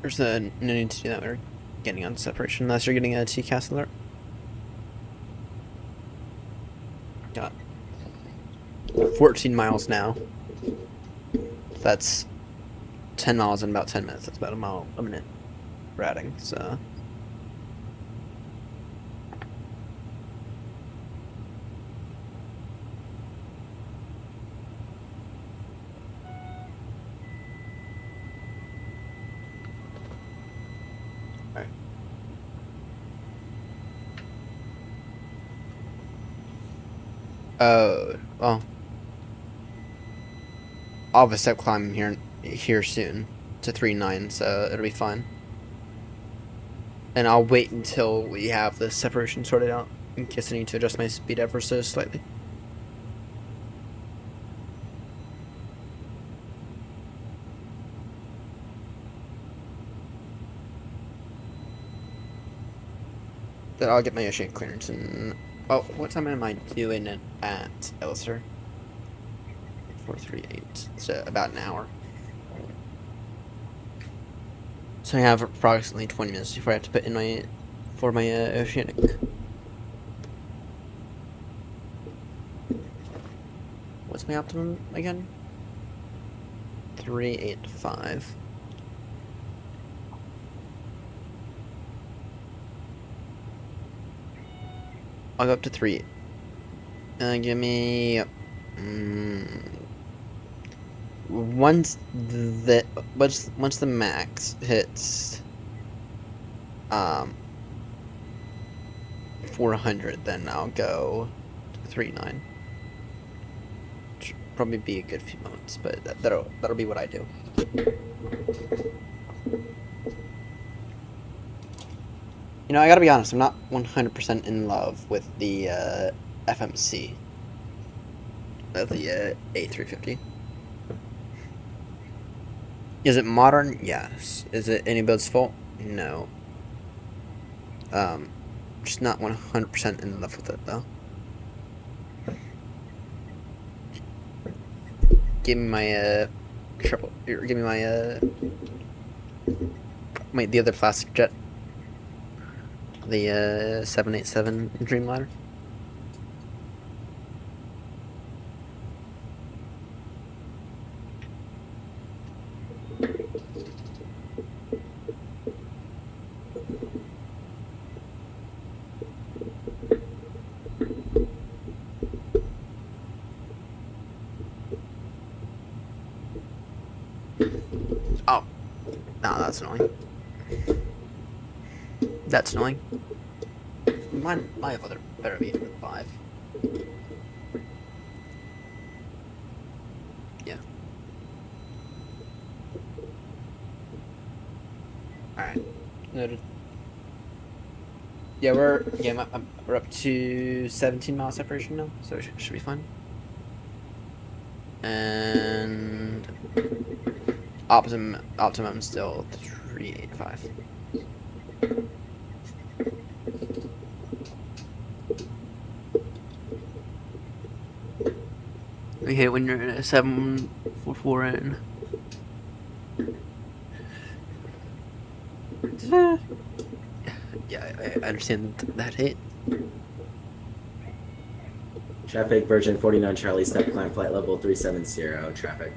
There's no need to do that. We're getting on separation unless you're getting a TCAS alert. Got 14 miles now. That's 10 miles in about 10 minutes. That's about a mile a minute ratting, so. Alright. Oh, well. I'll have a step climb here soon to 3.9, so it'll be fine. And I'll wait until we have the separation sorted out in case I need to adjust my speed ever so slightly. Then I'll get my ocean clearance and... Oh, what time am I doing it at Elster? 4:38. So about an hour. So I have approximately 20 minutes before I have to put in my oceanic. What's my optimum again? 385. I'll go up to 3. Give me once the max hits 400, then I'll go to 3.9. Which will probably be a good few moments, but that'll be what I do. You know, I gotta be honest, I'm not 100% in love with the FMC of the A350. Is it modern? Yes. Is it anybody's fault? No. Just not 100% in love with it, though. Give me my, give me my, wait, the other plastic jet. The, 787 Dreamliner. Oh. No, that's annoying. That's annoying. My other better be 5. Yeah. Alright. Noted. Yeah, we're up to 17 mile separation now, so it should be fine. And optimum still 385. We hate when you're in a 744 in. Yeah, I understand that hate. Traffic, Virgin 49 Charlie, step climb, flight level 370, traffic.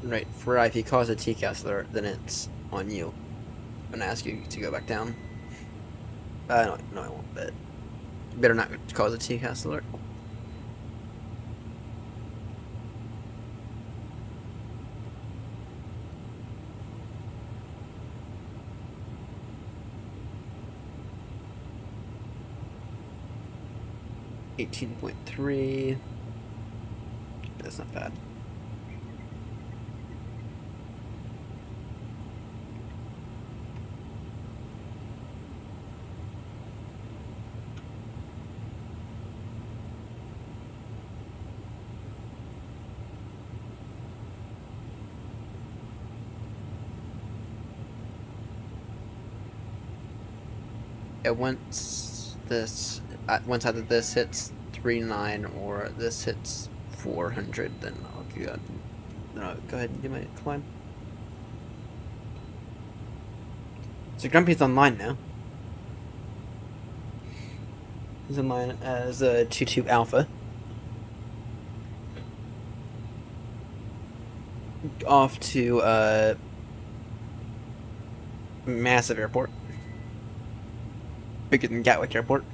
Right, for if you cause a TCAS alert, then it's on you. I'm gonna ask you to go back down. No, I won't, but you better not cause a TCAS alert. .3. That's not bad. And once either this hits 39 or this hits 400, then I'll go ahead and do my climb. So Grumpy's online now. He's online as a 2-2 Alpha. Off to massive airport. Bigger than Gatwick Airport.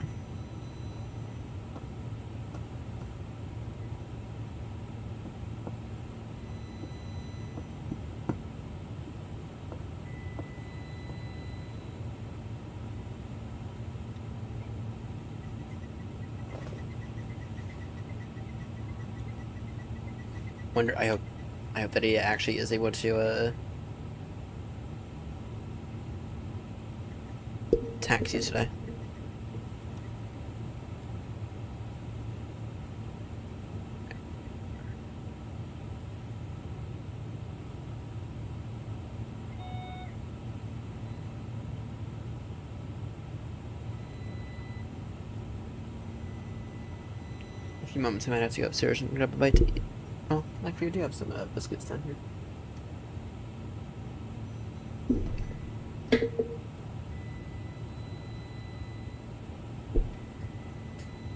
I hope that he actually is able to taxi today. A few moments I might have to go upstairs and grab a bite to eat. Oh, actually, we do have some biscuits down here.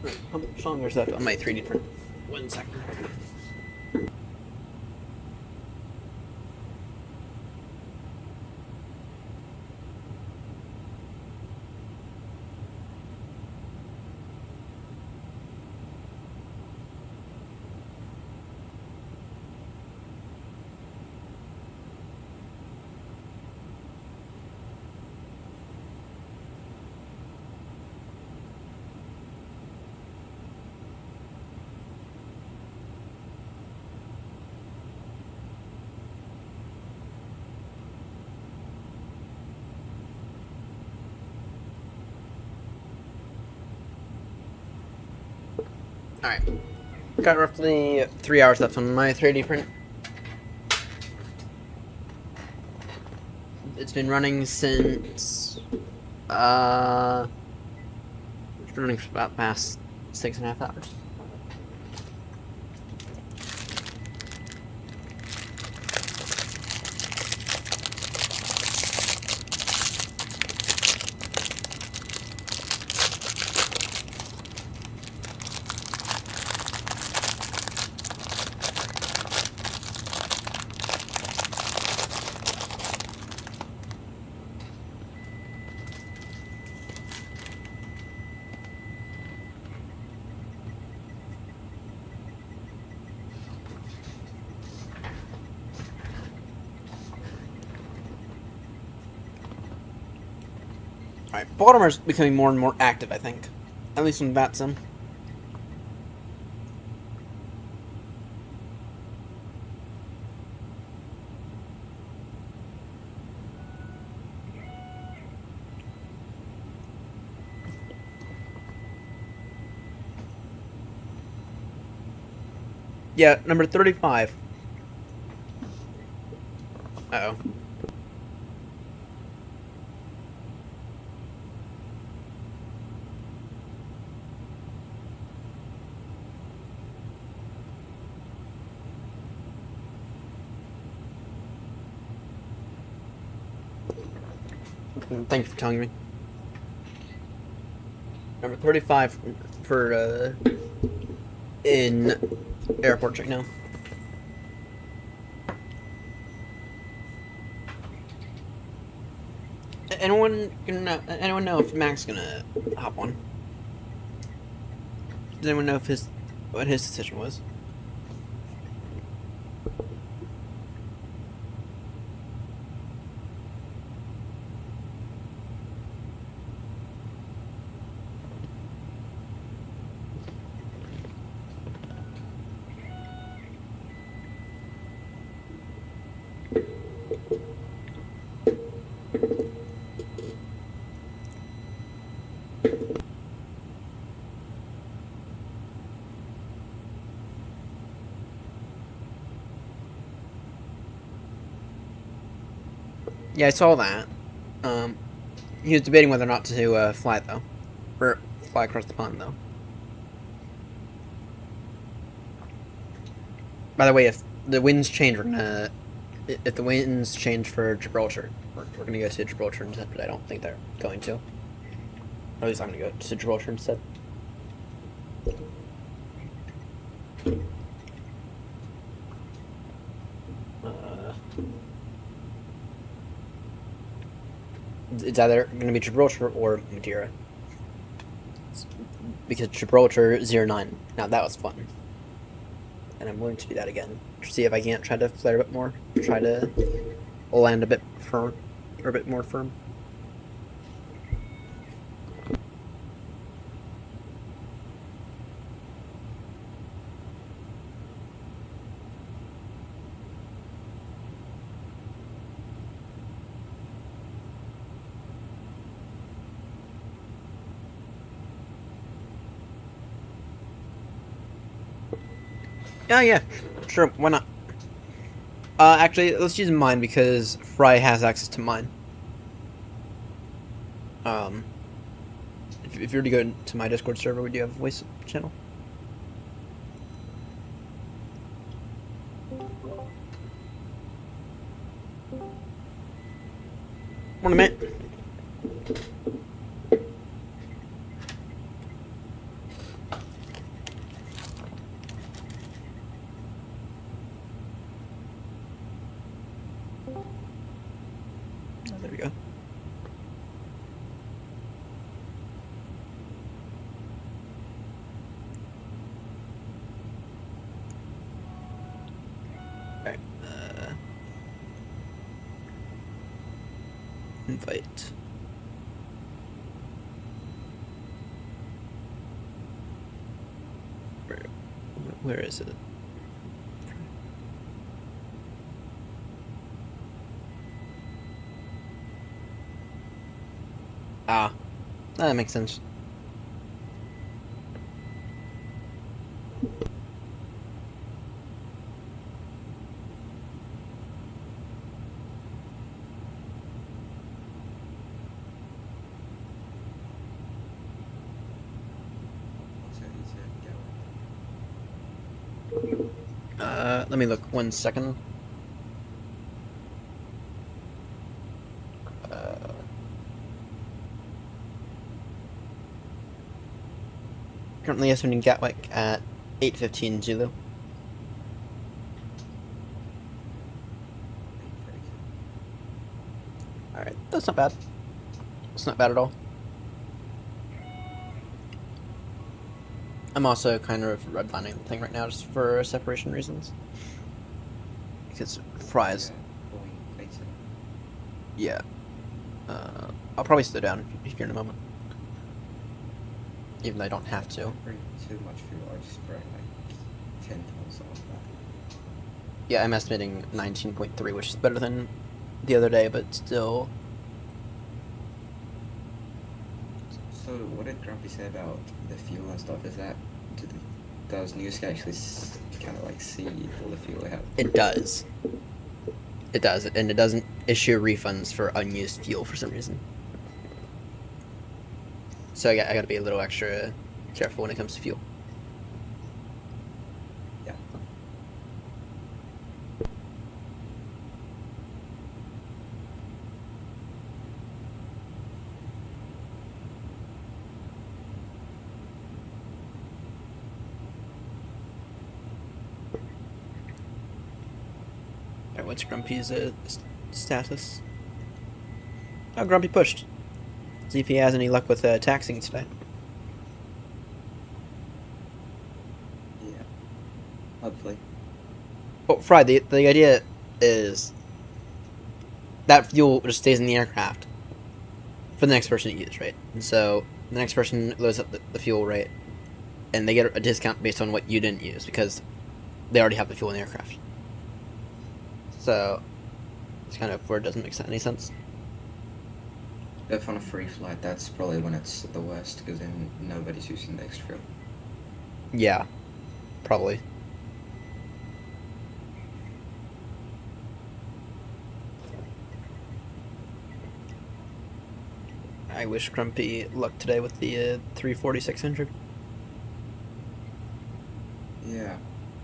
Right, how much longer is left on my 3D print? 1 second. Alright. Got roughly 3 hours left on my 3D print. It's been running since it's been running for about past 6.5 hours. Alright, Baltimore's becoming more and more active, I think. At least in Batsim. Yeah, number 35. Uh-oh. Thank you for telling me. Number 35 for in airports right now. Anyone know if Mac's gonna hop on? Does anyone know if what his decision was? Yeah, I saw that. He was debating whether or not to fly though, or fly across the pond though. By the way, if the winds change, if the winds change for Gibraltar, we're gonna go to Gibraltar instead. But I don't think they're going to. Or at least I'm gonna go to Gibraltar instead. It's either going to be Gibraltar or Madeira. Because Gibraltar 09. Now that was fun. And I'm willing to do that again. To see if I can't try to flare a bit more. Try to land a bit firm. Or a bit more firm. Oh yeah, sure, why not? Actually, let's use mine because Fry has access to mine. If you were to go to my Discord server, would you have a voice channel? Morning, mate. There we go. Alright, invite. Where is it? Ah, that makes sense. Let me look 1 second. Currently estimating Gatwick at 8:15 Zulu. Alright, that's not bad. It's not bad at all. I'm also kind of redlining the thing right now just for separation reasons. Because Fries. Yeah. I'll probably slow down if you're in a moment. Even though I don't have to. Bring too much fuel, I just bring like 10 tons off that. Yeah, I'm estimating 19.3, which is better than the other day, but still. So what did Grumpy say about the fuel and stuff? Is that does Newsky actually kind of like see all the fuel they have? It does. It does, and it doesn't issue refunds for unused fuel for some reason. So I gotta be a little extra careful when it comes to fuel. Yeah. Alright, what's Grumpy's status? Oh, Grumpy pushed. See if he has any luck with taxing today. Yeah. Hopefully. Well, Fry, the idea is that fuel just stays in the aircraft for the next person to use, right? And so the next person loads up the fuel, right? And they get a discount based on what you didn't use because they already have the fuel in the aircraft. So it's kind of where it doesn't make any sense. If on a free flight, that's probably when it's the worst, because then nobody's using the extra fuel. Yeah, probably. I wish Grumpy luck today with the 340-600. Yeah.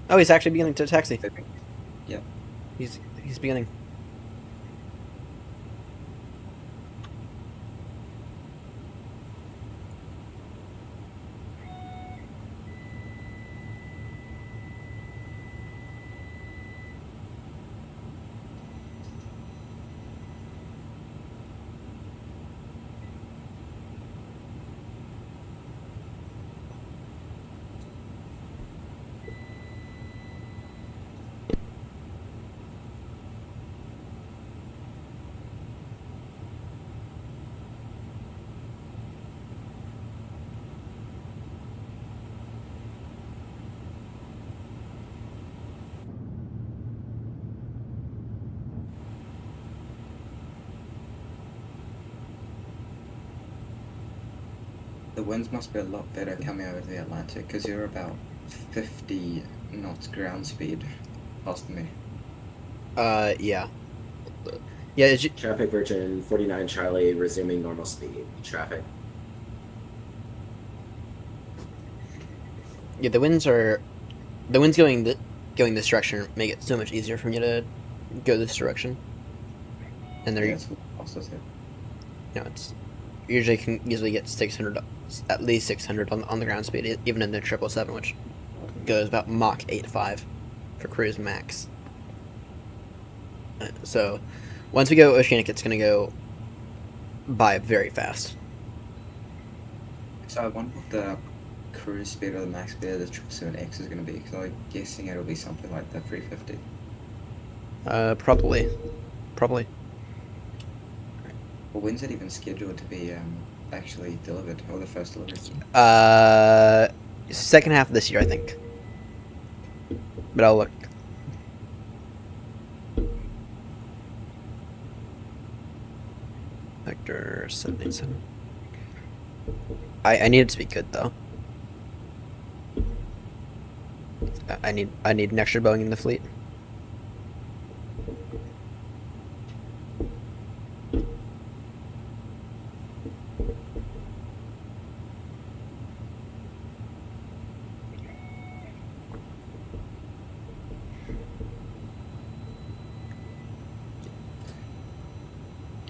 Oh, he's actually beginning to taxi. Yeah. He's beginning. The winds must be a lot better coming over the Atlantic, because you're about 50 knots ground speed past me. Yeah. Yeah, Traffic Virgin 49 Charlie resuming normal speed. Traffic. Yeah, the winds going this direction make it so much easier for me to go this direction. And they're it's also it. You know, it's usually can easily get 600, at least 600 on the ground speed, even in the 777, which goes about Mach 8.5 for cruise max. So once we go oceanic, it's going to go by very fast. So I wonder what the cruise speed or the max speed of the 777X is going to be, because I'm guessing it'll be something like the 350. Probably. Well, when's it even scheduled to be actually delivered, or the first delivery? Second half of this year, I think. But I'll look. Vector 787. I need it to be good though. I need an extra Boeing in the fleet.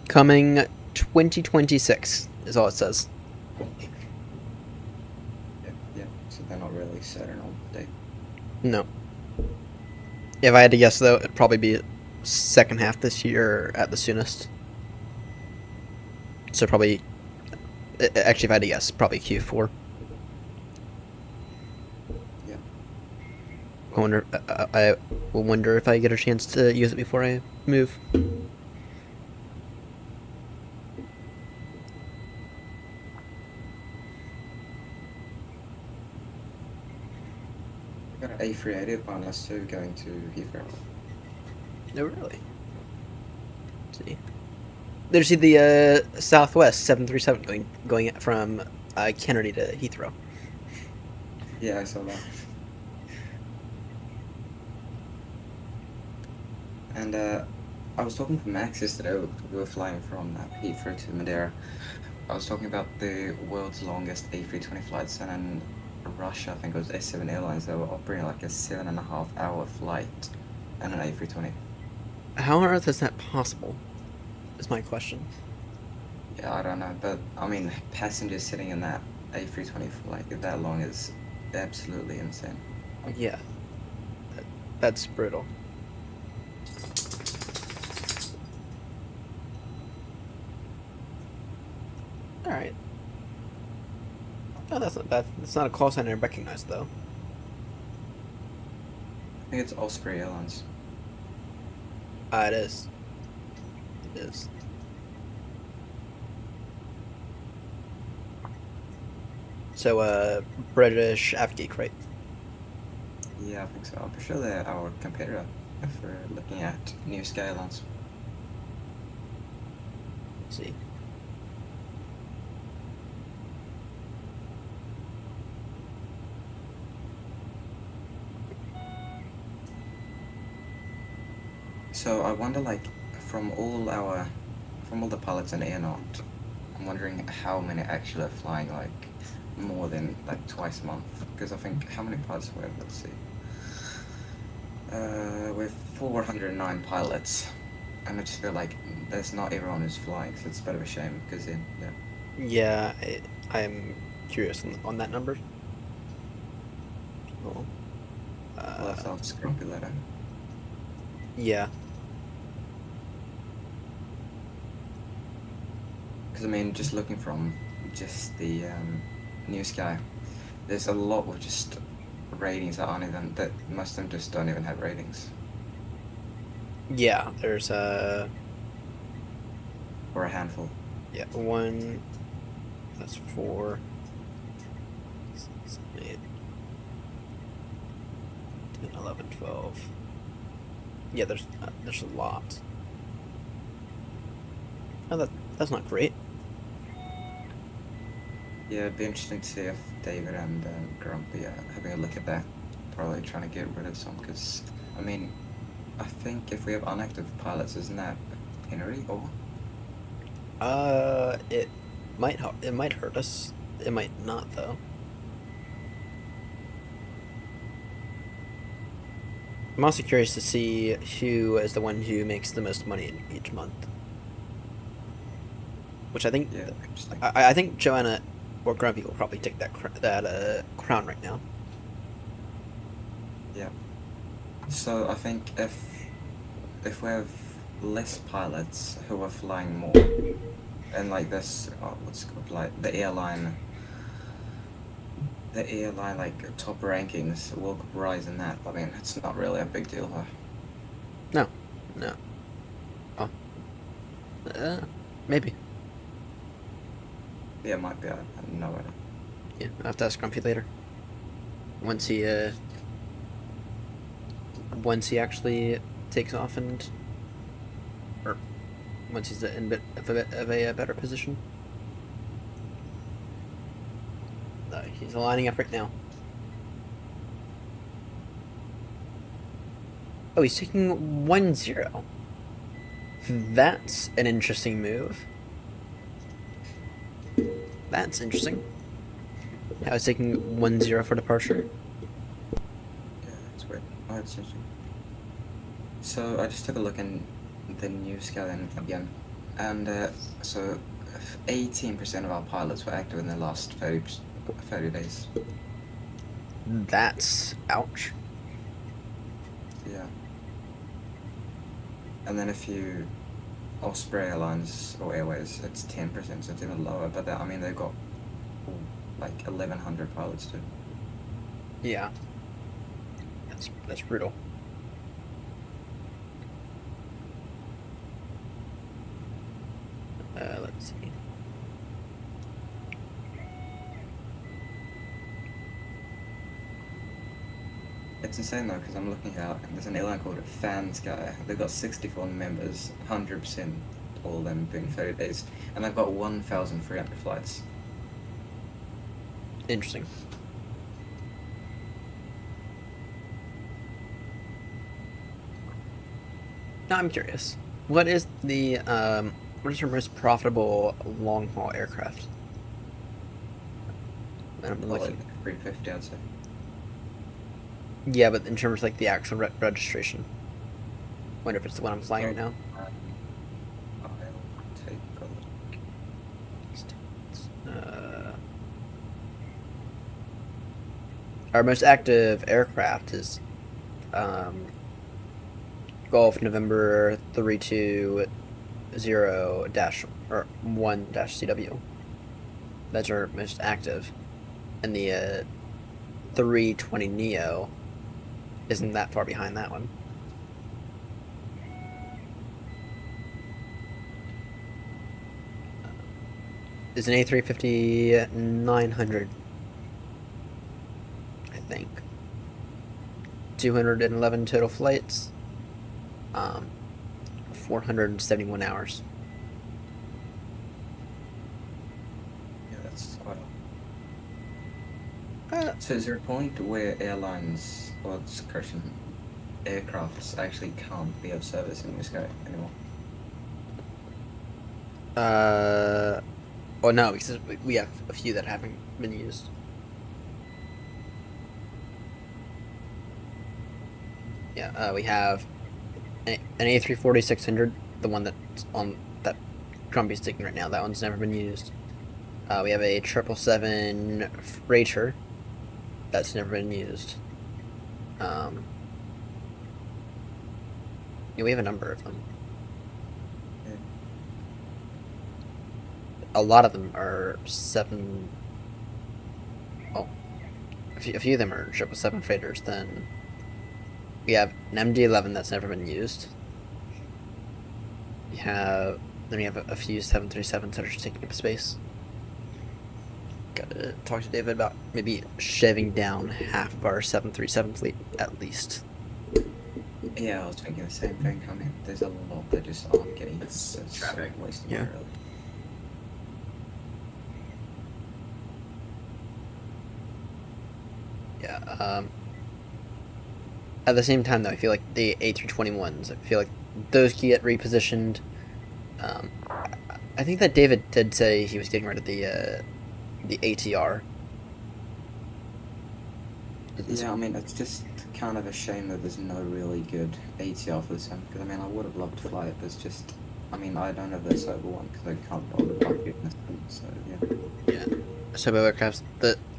Coming 2026 is all it says. Yeah, so they're not really certain on the date. No. If I had to guess, though, it'd probably be second half this year at the soonest. So probably, actually, if I had to guess, probably Q4. Yeah. I will wonder if I get a chance to use it before I move. Got an A380 on us too, going to Heathrow. No, really? Let's see. There's the Southwest 737 going from Kennedy to Heathrow. Yeah, I saw that. And I was talking to Max yesterday. We were flying from Heathrow to Madeira. I was talking about the world's longest A320 flights, and in Russia, I think it was S7 Airlines, they were operating like a 7.5-hour flight and an A320. How on earth is that possible? Is my question. Yeah, I don't know, but I mean, passengers sitting in that A320 flight that long is absolutely insane. Yeah, that's brutal. All right. Oh, that's not bad. It's not a call sign I recognize, though. I think it's Osprey Airlines. It is. It is. So, British Avgeek, right? Yeah, I think so. I'm pretty sure they're our competitor if we're looking at New Airlines. Let's see. So I wonder, like, from all the pilots in Airnaut, I'm wondering how many actually are flying like more than like twice a month. Because I think how many pilots we have? Let's see. With 409 pilots, and I just feel like there's not everyone who's flying, so it's a bit of a shame. Because Yeah, I'm curious on that number. Cool. We'll have to ask Grumpy later. Yeah. Because I mean, just looking from just the New Sky, there's a lot of just ratings that aren't even, that most of them just don't even have ratings. Yeah, there's or a handful. Yeah, 1. That's 4. 6, 8, 10, 11, 12. Yeah, there's a lot. Oh, that's not great. Yeah, it'd be interesting to see if David and Grumpy are having a look at that. Probably trying to get rid of some, because, I mean, I think if we have inactive pilots, isn't that a penury or? It might hurt us. It might not, though. I'm also curious to see who is the one who makes the most money in each month. Which I think, yeah, I think Joanna or Grumpy will probably take that crown right now. Yeah. So I think if we have less pilots who are flying more, and like this, what's it called, like the airline like top rankings will rise in that. I mean, it's not really a big deal, though. No. Oh. Maybe. Yeah, it might be. I have no idea. Yeah, I'll have to ask Grumpy later. Once he actually takes off or once he's in a bit of a better position. He's lining up right now. Oh, he's taking 1-0. That's an interesting move. That's interesting. I was taking 1-0 for departure. Yeah, that's weird. Oh, it's interesting. So I just took a look in the New Sky again, and so 18% of our pilots were active in the last 30 days. That's ouch. Yeah. And then if you Osprey Airlines or Airways, it's 10%, so it's even lower. But I mean, they've got like 1,100 pilots too. Yeah. That's brutal. Let's see. It's insane though, because I'm looking out and there's an airline called Fansky. They've got 64 members, 100% all of them doing 30 days, and they've got 1,300 flights. Interesting. Now I'm curious. What is your most profitable long haul aircraft? I'm looking. 350, I'd say. Yeah, but in terms of like the actual registration. Wonder if it's the one I'm flying right now. I'll take a look. Our most active aircraft is Golf November 320-1-CW. That's our most active. And the 320 Neo isn't that far behind that one. Is an A350 900, I think. 211 total flights. 471 hours. Yeah, that's quite a lot. So is there a point where airlines or aircrafts actually can't be of service in New Sky anymore? Oh no, because we have a few that haven't been used. Yeah, we have an A340-600, the one that's on that Grumpy's taking right now. That one's never been used. We have a 777 freighter that's never been used. Yeah, we have a number of them. A lot of them are a few of them are 777 freighters. Then we have an MD-11 that's never been used. We have a few 737s that are just taking up space. Gotta talk to David about maybe shaving down half of our 737 fleet at least. Yeah, I was thinking the same thing. I mean, there's a lot that just aren't getting traffic. Wasting Yeah. really. Yeah, at the same time, though, I feel like the A321s, I feel like those can get repositioned. I think that David did say he was getting rid of the ATR. Yeah, I mean, it's just kind of a shame that there's no really good ATR for this one, because, I mean, I would have loved to fly it, but it's just, I mean, I don't have the Sober one, because I can't bother bucket this one, so, yeah. Yeah, Asobo aircrafts.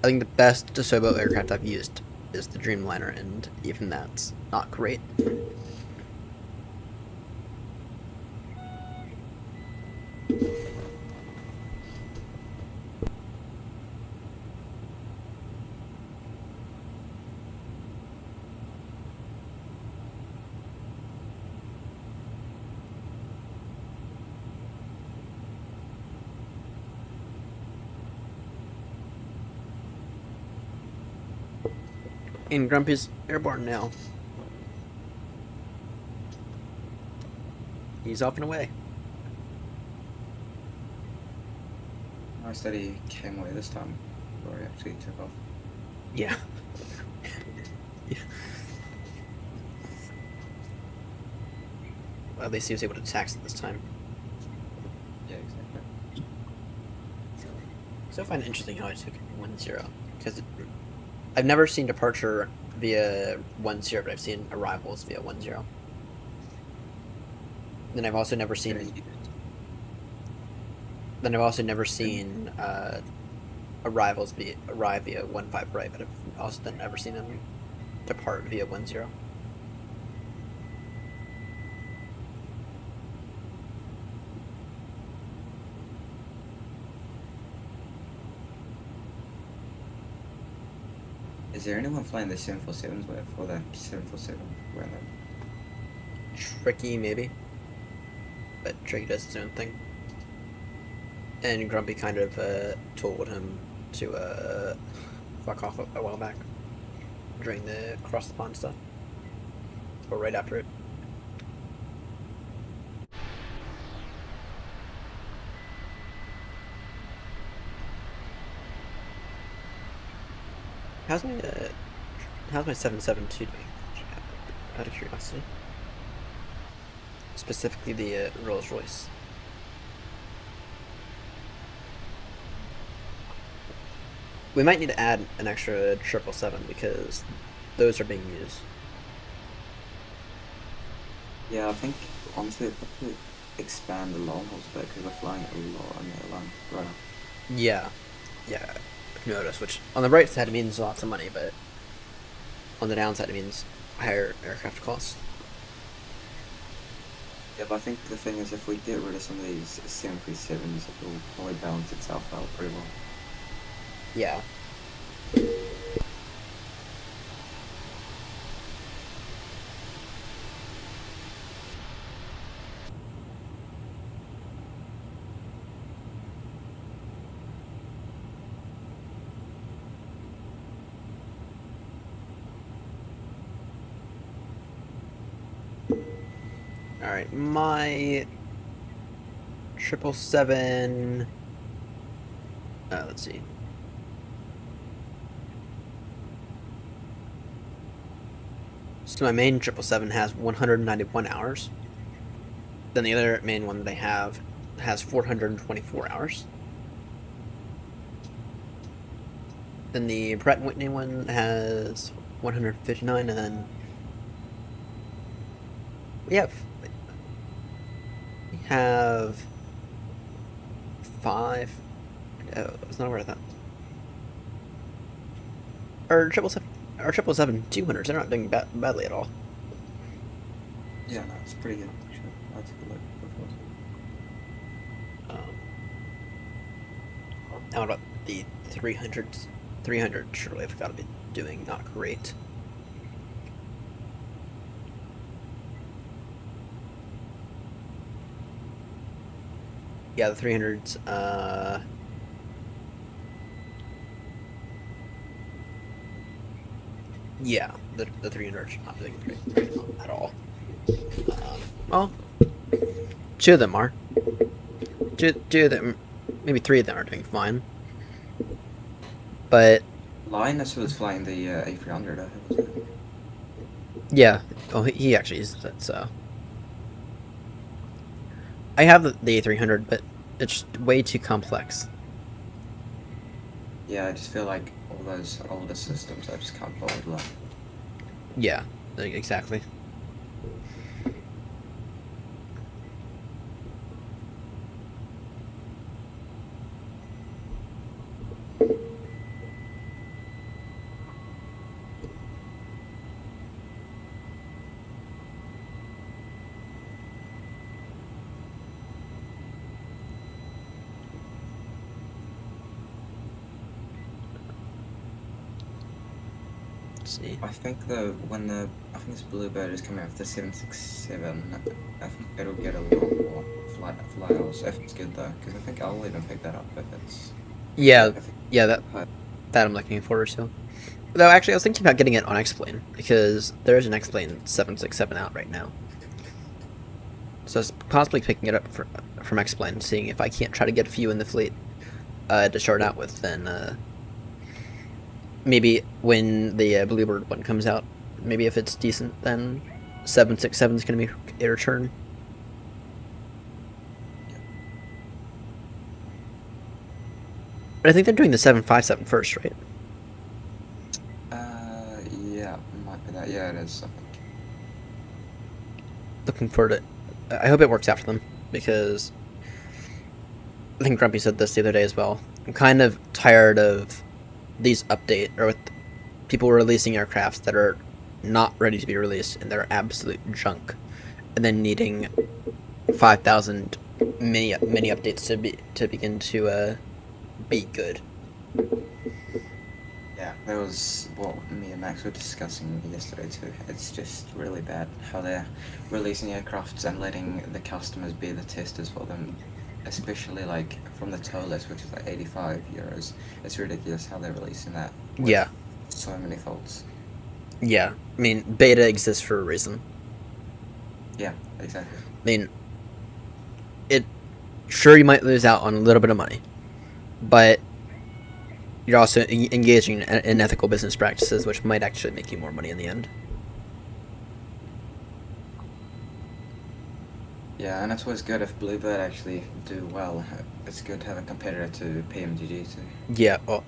I think the best Asobo aircraft I've used is the Dreamliner, and even that's not great. And Grumpy's airborne now. He's off and away. Nice that he came away this time, before he actually took off. Yeah. Yeah. Well, at least he was able to tax it this time. Yeah, exactly. So I find it interesting how I took 1-0, because I've never seen departure via 1-0, but I've seen arrivals via 1-0. Then I've also never seen. Then I've also never seen arrivals arrive via 1-5 right, but I've also then never seen them depart via 1-0. Is there anyone flying the 747s with, or the 747 around them? Tricky, maybe. But Tricky does his own thing. And Grumpy kind of told him to fuck off a while back. During the cross the pond stuff. Or right after it. How's my 772 doing? Out of curiosity. Specifically the Rolls Royce. We might need to add an extra 777 because those are being used. Yeah, I think honestly, if we could expand the long haul spec, because we're flying a lot on the line right now. Yeah, I've noticed. Which on the bright side it means lots of money, but on the downside it means higher aircraft costs. Yeah, but I think the thing is, if we get rid of some of these 737s, it will probably balance itself out pretty well. Yeah. Alright, my 777. Let's see. So my main 777 has 191 hours. Then the other main one that I have has 424 hours. Then the Pratt & Whitney one has 159, and then we have 5. Oh, I was not aware of that. Our 777 200s, they're not doing badly at all. Yeah, no, it's pretty good. Actually. I'll take a look. How about the 300s? 300 surely have got to be doing not great. Yeah, the 300s, yeah, the 300s not doing great at all. Well, 2 of them are. Two of them, maybe 3 of them are doing fine. But Linus was flying the A300, I think. yeah, oh, he actually uses it, so. I have the A300, but it's way too complex. Yeah, I just feel like all those older systems I just can't bother with. Yeah, exactly. See. I think I think this Bluebird is coming out with the 767. I think it'll get a lot more flight hours if it's good though, because I think I'll even pick that up if it's. Yeah, that I'm looking forward to. Though actually, I was thinking about getting it on X-Plane because there is an X-Plane 767 out right now. So I was possibly picking it up from X-Plane, seeing if I can't try to get a few in the fleet to start out with. Then maybe when the Bluebird one comes out, maybe if it's decent, then 767 is going to be a return. But I think they're doing the 757 first, right? Yeah, might be that. Yeah, it is. I think. Looking forward to it. I hope it works out for them, because I think Grumpy said this the other day as well. I'm kind of tired of these with people releasing aircrafts that are not ready to be released and they're absolute junk, and then needing 5,000 mini updates to begin to be good. Yeah, that was what me and Max were discussing yesterday too. It's just really bad how they're releasing aircrafts and letting the customers be the testers for them, especially like from the tow list, which is like €85. It's ridiculous how they're releasing that. Yeah. So many faults. Yeah, I mean, beta exists for a reason. Yeah, exactly. I mean, sure, you might lose out on a little bit of money, but you're also engaging in ethical business practices, which might actually make you more money in the end. Yeah, and that's what's good if Bluebird actually do well. It's good to have a competitor to PMGG too. Yeah, well,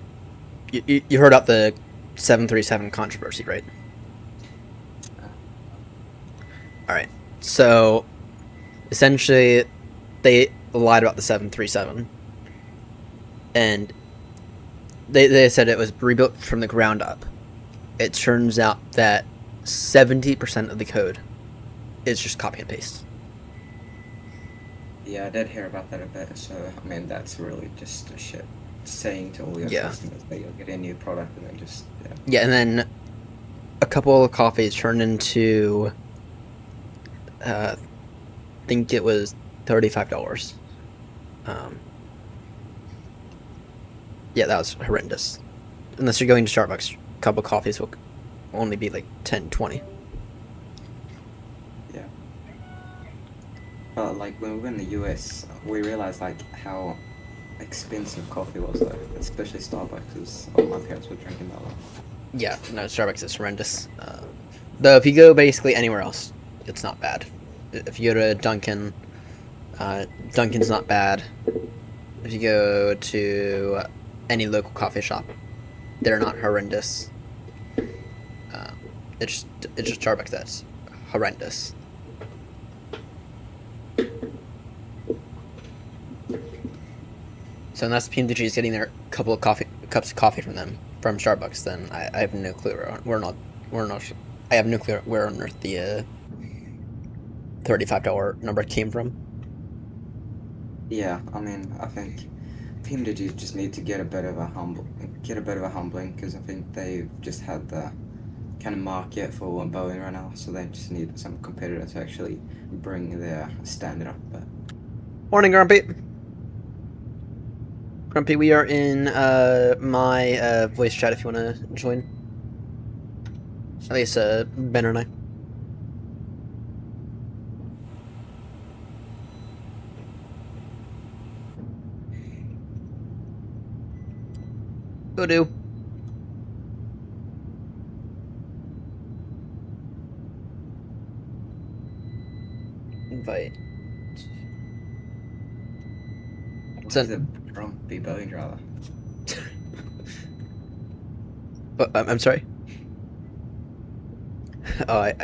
you heard about the 737 controversy, right? Alright, so essentially they lied about the 737, and they said it was rebuilt from the ground up. It turns out that 70% of the code is just copy and paste. Yeah, I did hear about that a bit, so I mean that's really just a shit saying to all your customers that you'll get a new product and then just Yeah, and then a couple of coffees turned into I think it was $35. Yeah, that was horrendous. Unless you're going to Starbucks, a couple of coffees will only be like 10, 20. Yeah. But like when we were in the US, we realized like how expensive coffee was though, especially Starbucks, because all my parents were drinking that one. Yeah, no, Starbucks is horrendous. Though if you go basically anywhere else, it's not bad. If you go to Dunkin', Dunkin's not bad. If you go to any local coffee shop, they're not horrendous. It's just Starbucks that's horrendous. So unless PMDG is getting their couple of cups of coffee from them from Starbucks, then I have no clue. I have no clue where on earth the $35 number came from. Yeah, I mean, I think PMDG just need to get a bit of a humbling, because I think they've just had the kind of market for Boeing right now, so they just need some competitor to actually bring their standard up. But Morning, Grumpy. Grumpy, we are in my voice chat if you want to join. At least Ben and I. Go do. Invite. he's a grumpy Boeing driver. But I'm sorry. Oh, I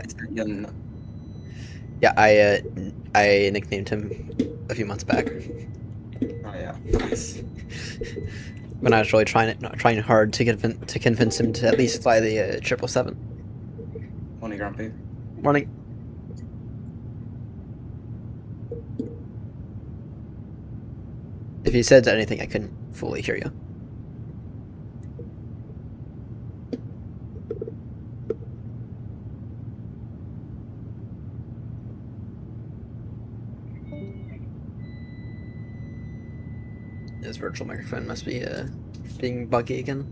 nicknamed him a few months back. Oh yeah, nice. When I was really trying hard to convince him to at least fly the 777. Morning, Grumpy. Morning. If you said anything, I couldn't fully hear you. This virtual microphone must be being buggy again.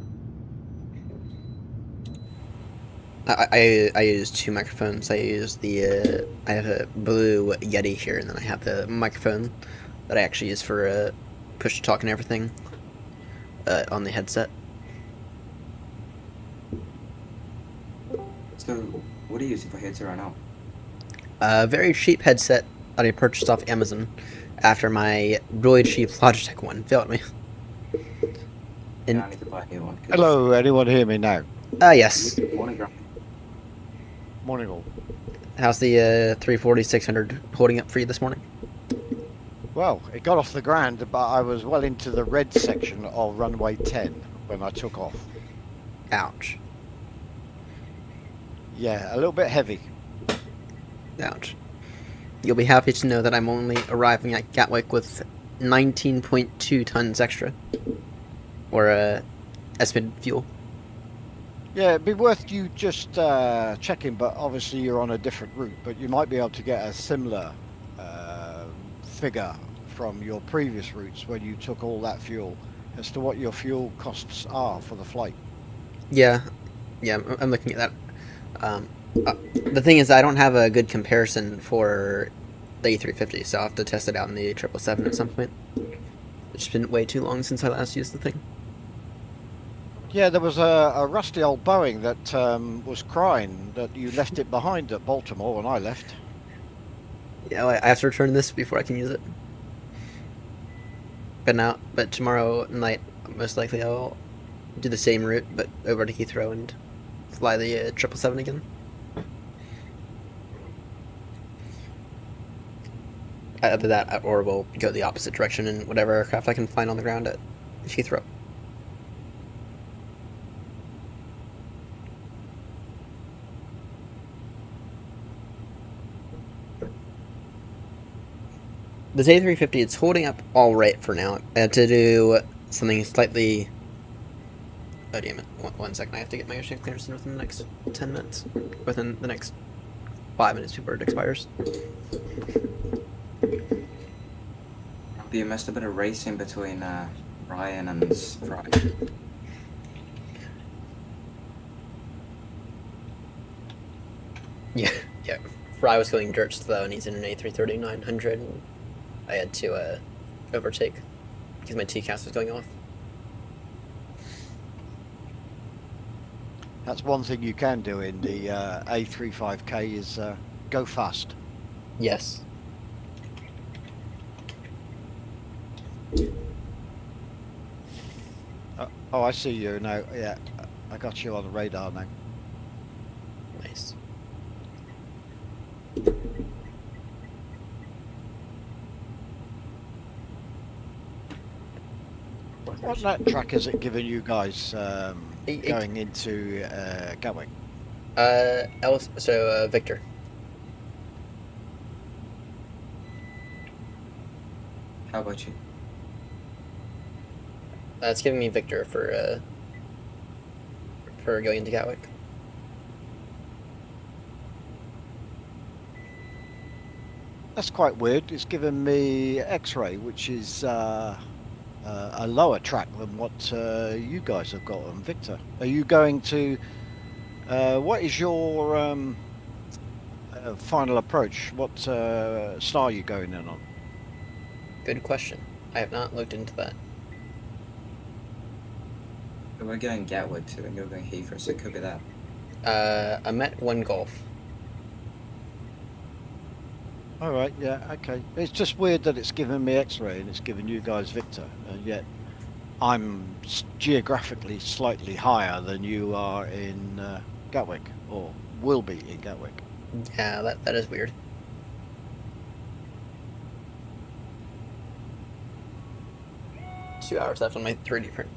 I use two microphones. I use the I have a blue Yeti here, and then I have the microphone that I actually use for push to talk and everything on the headset. So, what are you using for headset right now? A very cheap headset that I purchased off Amazon after my really cheap Logitech one failed me. I need to buy a new one. Hello, anyone hear me now? Yes. Morning, Grumpy. Morning all. How's the 340-600 holding up for you this morning? Well, it got off the ground, but I was well into the red section of runway 10 when I took off. Ouch. Yeah, a little bit heavy. Ouch. You'll be happy to know that I'm only arriving at Gatwick with 19.2 tons extra. Or estimated fuel. Yeah, it'd be worth you just checking, but obviously you're on a different route, but you might be able to get a similar figure from your previous routes when you took all that fuel as to what your fuel costs are for the flight. Yeah, I'm looking at that. The thing is, I don't have a good comparison for the A350, so I'll have to test it out in the 777 at some point. It's been way too long since I last used the thing. Yeah, there was a rusty old Boeing that was crying that you left it behind at Baltimore when I left. Yeah, I have to return this before I can use it. But tomorrow night, most likely I'll do the same route, but over to Heathrow and fly the 777 again. Either that, or we'll go the opposite direction in whatever aircraft I can find on the ground at Heathrow. The A350, it's holding up all right for now. I had to do something slightly... Oh, damn it. One second. I have to get my ocean clearance in within the next 10 minutes. Within the next 5 minutes before it expires. You missed a bit of racing between Ryan and Fry. Yeah. Fry was going dirt slow, and he's in an A330-900, and I had to overtake because my TCAS was going off. That's one thing you can do in the A35K is go fast. Yes. Oh, I see you now. Yeah, I got you on the radar now. Nice. What net track is it giving you guys It- going into Gatwick? Victor. How about you? It's giving me Victor for going into Gatwick. That's quite weird. It's giving me X-ray, which is a lower track than what you guys have got on Victor. Are you going to? What is your final approach? What star are you going in on? Good question. I have not looked into that. We're going Gatwick too, and you're going Heathrow, so it could be that. I'm at 1 Golf. All right, yeah, okay. It's just weird that it's giving me X-ray and it's giving you guys Victor, and yet I'm geographically slightly higher than you are in Gatwick, or will be in Gatwick. Yeah, that is weird. Two hours left on my 3D print.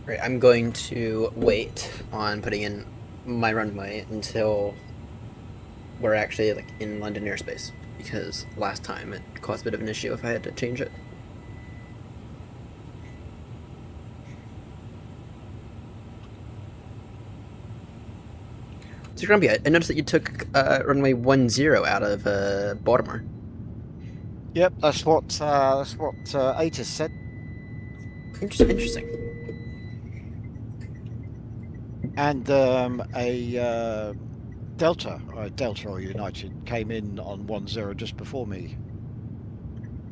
Right, I'm going to wait on putting in my runway until we're actually like in London airspace, because last time it caused a bit of an issue if I had to change it. So Grumpy, I noticed that you took runway 10 out of Baltimore. Yep, that's what Atis said. Interesting. And a Delta or United came in on 10 just before me.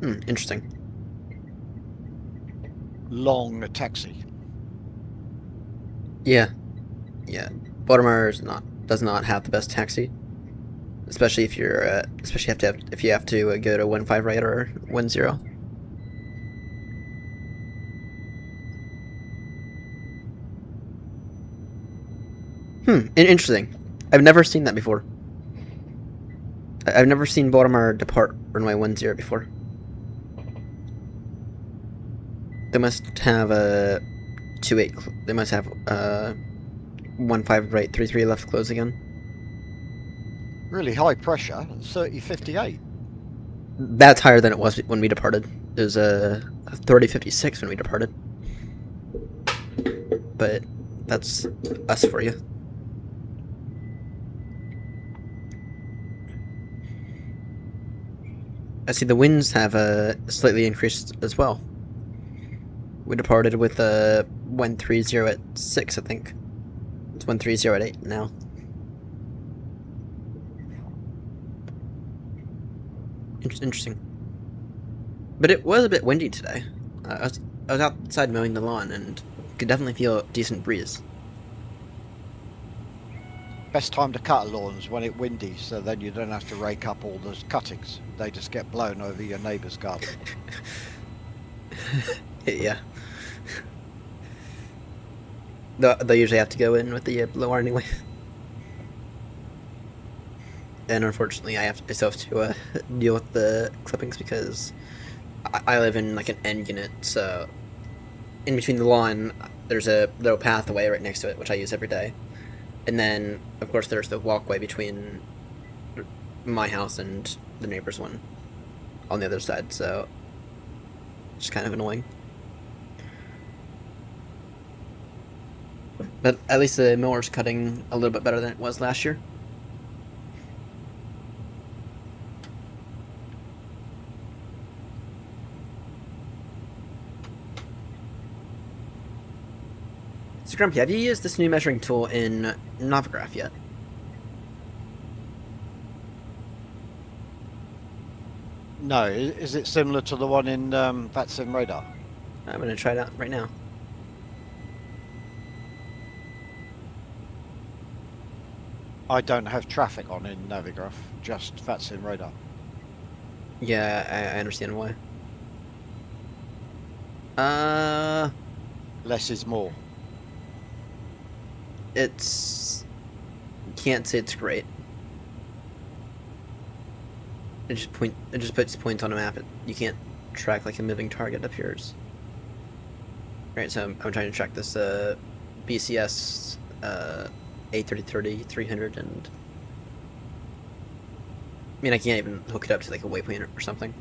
Interesting. Long taxi. Yeah. Baltimore does not have the best taxi, especially if you're if you have to go to 15 right or 10. Interesting. I've never seen that before. I've never seen Baltimore depart runway 10 before. They must have a 28. They must have 15 right, 33 left close again. Really high pressure, 3058. That's higher than it was when we departed. It was a 3056 when we departed. But that's us for you. I see the winds have slightly increased as well. We departed with 130 at 6, I think. It's 130 at 8 now. Interesting. But it was a bit windy today. I was outside mowing the lawn and could definitely feel a decent breeze. Best time to cut a lawn is when it's windy, so then you don't have to rake up all those cuttings. They just get blown over your neighbour's garden. Yeah. They usually have to go in with the blower anyway. And unfortunately, I still have to deal with the clippings because I live in like an end unit, so in between the lawn, there's a little pathway right next to it, which I use every day. And then, of course, there's the walkway between my house and the neighbor's one on the other side, so it's kind of annoying. But at least the mower's cutting a little bit better than it was last year. So Grumpy, have you used this new measuring tool in Novograph yet? No, is it similar to the one in VATSIM radar? I'm going to try it out right now. I don't have traffic on in Navigraph, just VATSIM radar. Yeah, I understand why. Less is more. It's... Can't say it's great. It just puts points on a map. You can't track like a moving target appears. Right, so I'm trying to track this BCS A3030 300 and I mean I can't even hook it up to like a waypoint or something.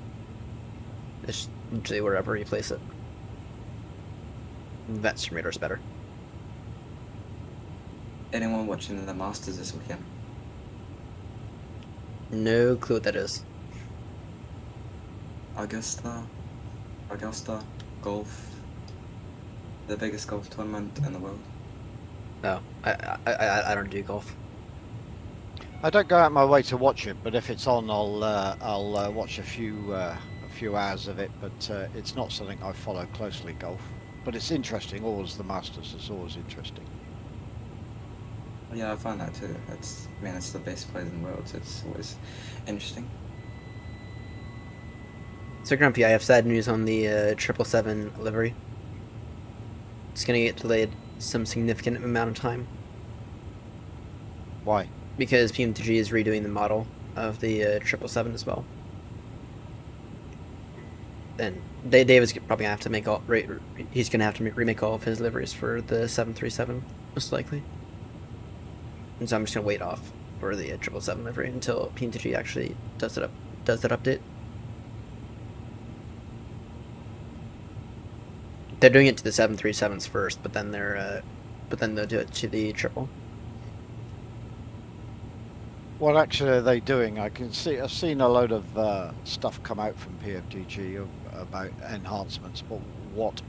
It's literally wherever you place it. That radar's better. Anyone watching the Masters this weekend? No clue what that is. Augusta, golf, the biggest golf tournament in the world. No, I don't do golf. I don't go out my way to watch it, but if it's on, I'll watch a few hours of it. But it's not something I follow closely, golf. But it's interesting. Always the Masters is always interesting. Yeah, I find that too. It's the best players in the world, so it's always interesting. So Grumpy, I have sad news on the 777 livery. It's gonna get delayed some significant amount of time. Why? Because PMTG is redoing the model of the 777 as well. And Dave is probably gonna have to make he's gonna have to remake all of his liveries for the 737, most likely. And so I'm just gonna wait off for the 777 livery until PMTG actually does that update. They're doing it to the 737s first, but then they'll do it to the triple. What actually are they doing? I've seen a load of stuff come out from PMTG about enhancements, but what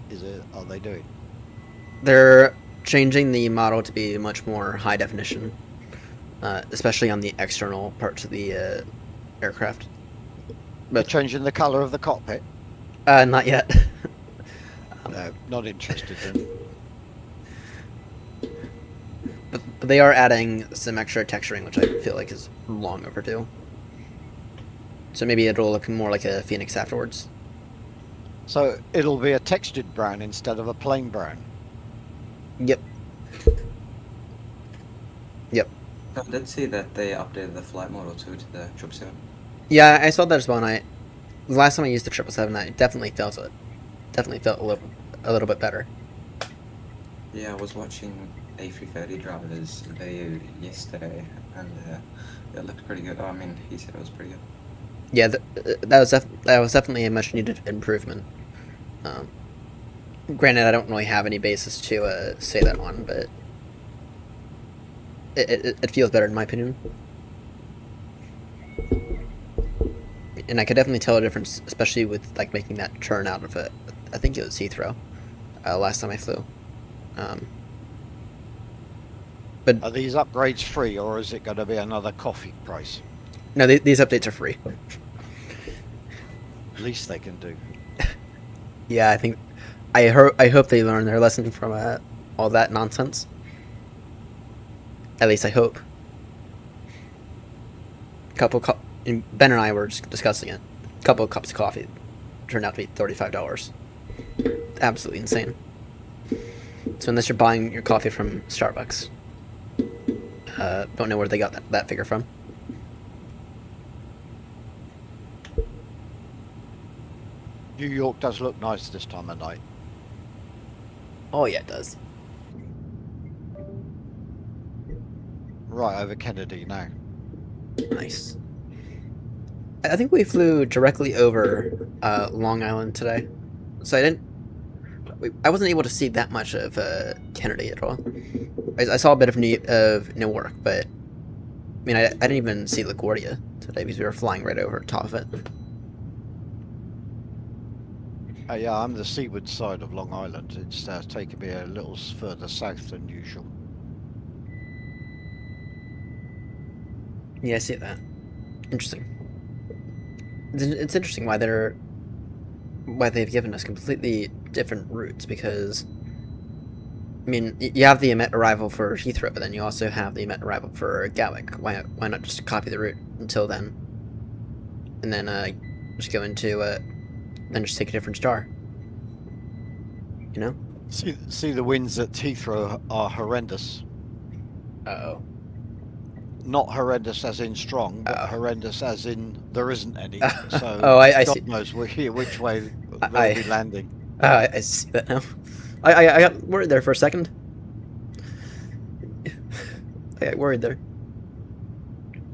are they doing? They're changing the model to be much more high definition, especially on the external parts of the aircraft. But changing the color of the cockpit? Not yet. No, not interested then. But they are adding some extra texturing, which I feel like is long overdue. So maybe it'll look more like a Phoenix afterwards. So it'll be a textured brown instead of a plain brown? Yep. Yep. I did see that they updated the flight model too to the 777. Yeah, I saw that as well. And the last time I used the 777, I definitely felt it. Definitely felt a little bit better. Yeah, I was watching A330 drivers video yesterday, and it looked pretty good. Oh, I mean, he said it was pretty good. Yeah, that was definitely a much needed improvement. Granted, I don't really have any basis to say that on, but it feels better in my opinion. And I could definitely tell a difference, especially with like making that turn out of it. I think it was Heathrow last time I flew. But are these upgrades free, or is it going to be another coffee price? No, these updates are free. Least they can do. Yeah, I hope they learn their lesson from all that nonsense. At least I hope. Ben and I were discussing it. A couple of cups of coffee turned out to be $35. Absolutely insane. So unless you're buying your coffee from Starbucks, don't know where they got that figure from. New York does look nice this time of night. Oh yeah, it does. Right over Kennedy now. Nice. I think we flew directly over Long Island today, so I wasn't able to see that much of Kennedy at all. I saw a bit of Newark, but I mean I didn't even see LaGuardia today because we were flying right over top of it. Yeah, I'm the seaward side of Long Island. It's taken me a little further south than usual. Yeah, I see that. Interesting. It's interesting why they've given us completely different routes, because I mean, you have the emit arrival for Heathrow, but then you also have the emit arrival for Gatwick. Why not just copy the route until then? And then just go into then just take a different star. You know? See the winds at Heathrow are horrendous. Uh-oh. Not horrendous as in strong, but horrendous as in there isn't any. So I God see. knows which way they'll be landing. I see that now. I got worried there for a second. I got worried there.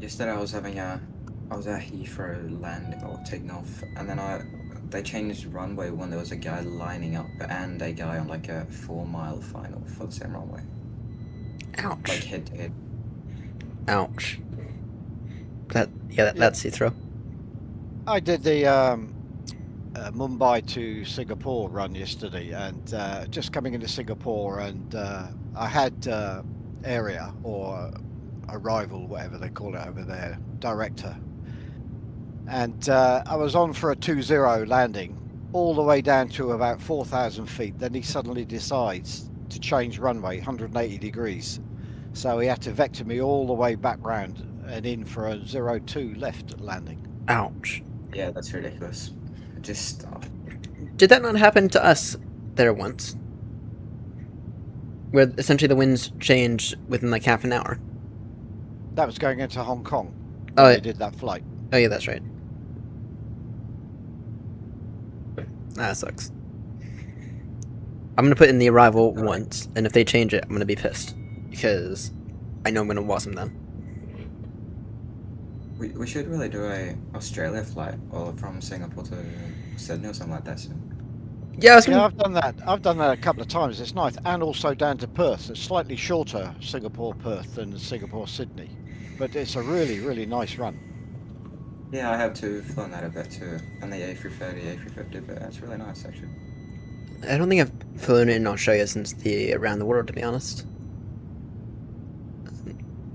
Yesterday I was at Heathrow landing or taking off, and then they changed runway when there was a guy lining up and a guy on like a 4-mile final for the same runway. Ouch. Like head to head. Ouch. That's Heathrow. I did the Mumbai to Singapore run yesterday, and just coming into Singapore, and I had area or arrival, whatever they call it over there, director, and I was on for a 2-0 landing all the way down to about 4,000 feet. Then he suddenly decides to change runway 180 degrees, so he had to vector me all the way back round and in for a 0-2 left landing. Ouch. Yeah, that's ridiculous. Just Did that not happen to us there once? Where essentially the winds changed within like half an hour. That was going into Hong Kong. Oh, They did that flight. Oh yeah, that's right. That sucks. I'm gonna put in the arrival once, and if they change it, I'm gonna be pissed. Because I know I'm gonna wasm them. we should really do a Australia flight, or from Singapore to Sydney or something like that soon. Yeah, I've done that. I've done that a couple of times. It's nice, and also down to Perth. It's slightly shorter Singapore Perth than Singapore Sydney, but it's a really, really nice run. Yeah, I have flown that a bit too, and the A330, A350, but it's really nice actually. I don't think I've flown in Australia since the around the world, to be honest.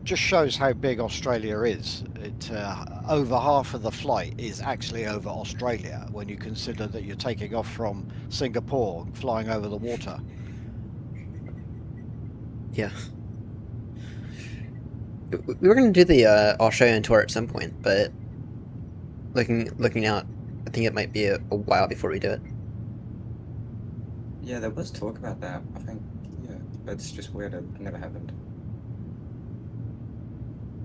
Just shows how big Australia is. It over half of the flight is actually over Australia when you consider that you're taking off from Singapore, flying over the water. Yeah. We were going to do the Australian tour at some point, but looking out, I think it might be a while before we do it. Yeah, there was talk about that. I think, yeah, but it's just weird. It never happened.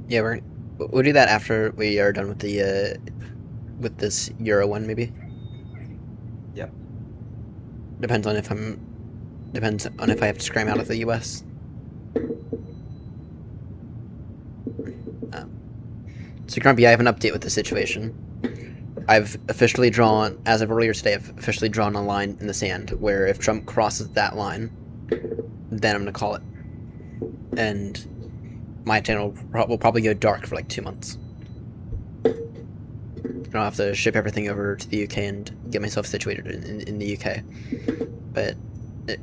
Yeah, we'll do that after we are done with the with this Euro one, maybe. Yep. Depends on if I have to scram out of the US. So Grumpy, I have an update with the situation. I've officially drawn, as of earlier today, I've officially drawn a line in the sand where if Trump crosses that line, then I'm gonna call it. And my channel will probably go dark for like 2 months. I'll have to ship everything over to the UK and get myself situated in the UK. But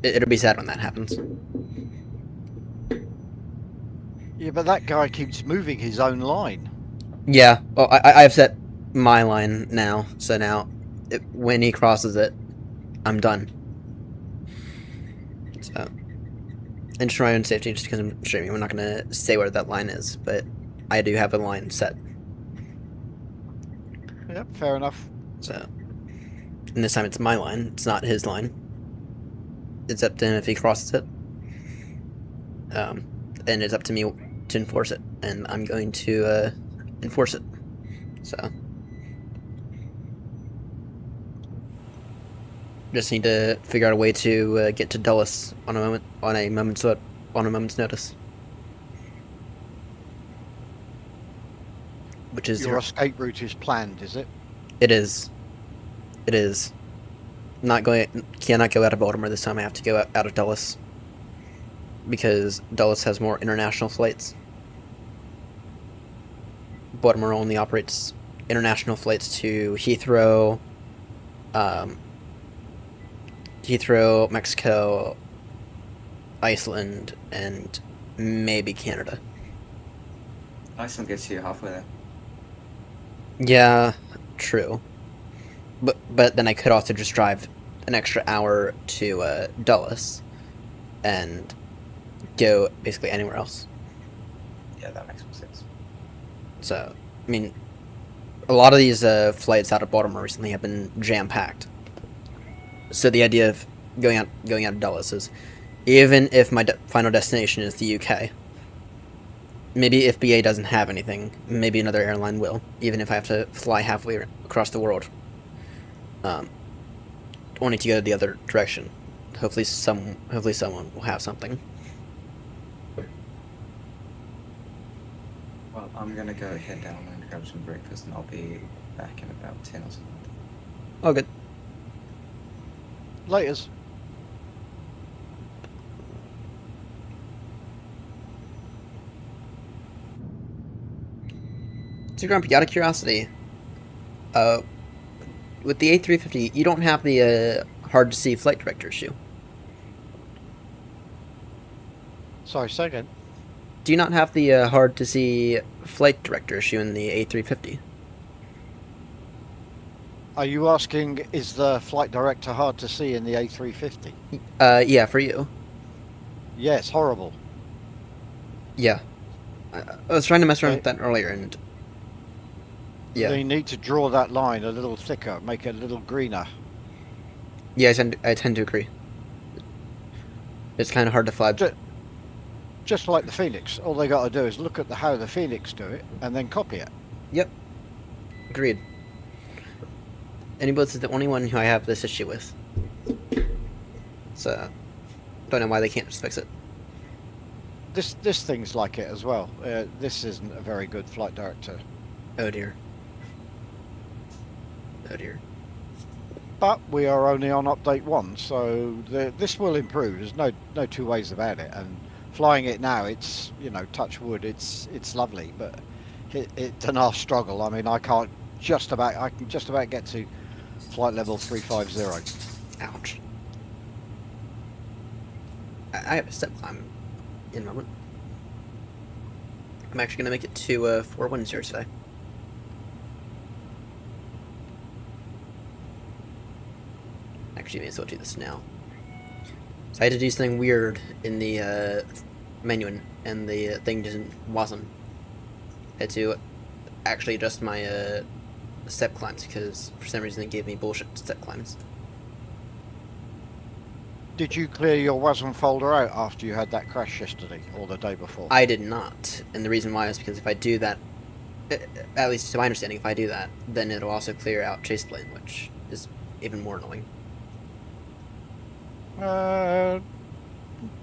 it'll be sad when that happens. Yeah, but that guy keeps moving his own line. Yeah, well, I've set my line now, so now when he crosses it, I'm done. So, and just for my own safety, just because I'm streaming, I'm not going to say where that line is, but I do have a line set. Yep, fair enough. So, and this time it's my line, it's not his line. It's up to him if he crosses it. And it's up to me to enforce it, and I'm going to enforce it. So, just need to figure out a way to get to Dulles on a moment's notice. Which is your escape route is planned, is it? It is. It is. Cannot go out of Baltimore this time. I have to go out of Dulles because Dulles has more international flights. Baltimore only operates international flights to Heathrow, Mexico, Iceland, and maybe Canada. Iceland gets you halfway there. Yeah, true. But then I could also just drive an extra hour to Dulles, and go basically anywhere else. Yeah, that makes more sense. So, I mean, a lot of these flights out of Baltimore recently have been jam-packed. So the idea of going out of Dulles is, even if my final destination is the UK, maybe if BA doesn't have anything, maybe another airline will, even if I have to fly halfway across the world. Wanting to go the other direction. Hopefully someone will have something. Well, I'm gonna go head down and grab some breakfast, and I'll be back in about 10 or something. Oh, good. Laters. So, Grumpy, out of curiosity, with the A350, you don't have the hard to see flight director issue. Sorry, say again. Do you not have the hard to see flight director issue in the A350? Are you asking, is the flight director hard to see in the A350? Yeah, for you. Yeah, it's horrible. Yeah. I was trying to mess around with that earlier, and yeah. They need to draw that line a little thicker, make it a little greener. Yeah, I tend to agree. It's kind of hard to fly. Just like the Phoenix, all they got to do is look at how the Phoenix do it and then copy it. Yep. Agreed. Anybody's the only one who I have this issue with. So, don't know why they can't just fix it. This thing's like it as well. This isn't a very good flight director. Oh dear. Oh dear. But we are only on update 1, so this will improve. There's no two ways about it. And flying it now, it's, you know, touch wood, it's lovely, but it's an arse struggle. I mean, I can just about get to flight level 350. Ouch. I have a step climb in a moment. I'm actually gonna make it to 410 today. Actually, may as well do this now. So I had to do something weird in the menu, and the thing wasn't. I had to actually adjust my step climbs, because for some reason it gave me bullshit step climbs. Did you clear your WASM folder out after you had that crash yesterday or the day before? I did not, and the reason why is because if I do that, at least to my understanding, if I do that, then it'll also clear out chase plane, which is even more annoying.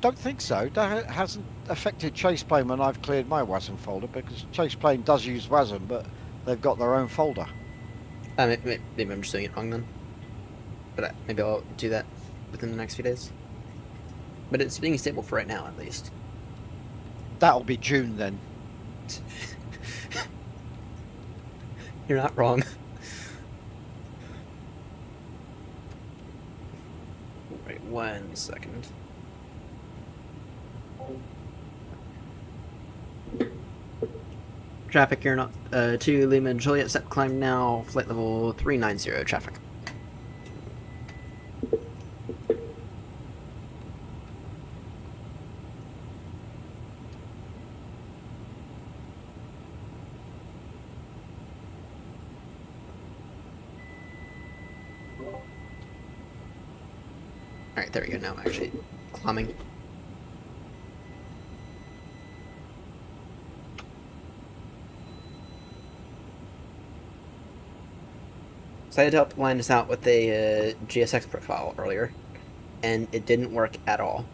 Don't think so. That hasn't affected chase plane when I've cleared my WASM folder, because chase plane does use WASM, but they've got their own folder. Maybe I'm just doing it wrong then. But maybe I'll do that within the next few days. But it's being stable for right now, at least. That'll be June then. You're not wrong. Wait 1 second. Traffic, you're not to Lima Juliet, step climb now, flight level 390 traffic. Alright, there we go, now I'm actually climbing. So I had to help line this out with a GSX profile earlier, and it didn't work at all.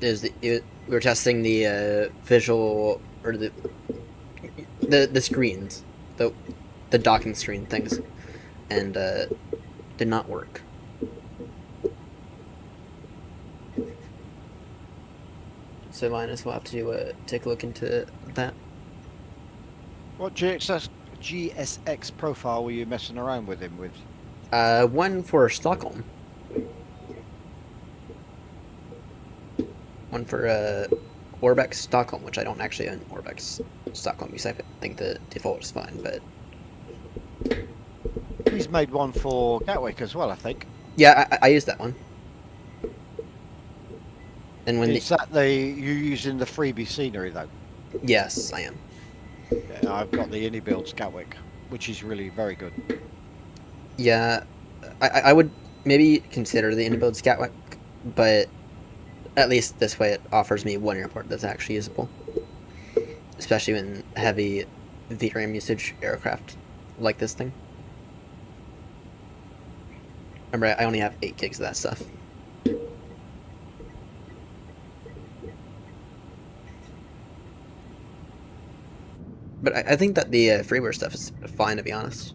We were testing the visual, or the screens, the docking screen things, and did not work. So Linus will have to take a look into that. What GSX profile were you messing around with him with? One for Stockholm. One for Orbex Stockholm, which I don't actually own Orbex Stockholm because I think the default is fine, but he's made one for Gatwick as well, I think. Yeah, I used that one. And when Is that you using the freebie scenery though? Yes, I am. Yeah, I've got the indie builds GATWICK, which is really very good. Yeah, I would maybe consider the indie-build GATWICK, but at least this way it offers me one airport that's actually usable, especially in heavy VRAM usage aircraft like this thing. Remember, I only have 8 gigs of that stuff. But I think that the freeware stuff is fine, to be honest.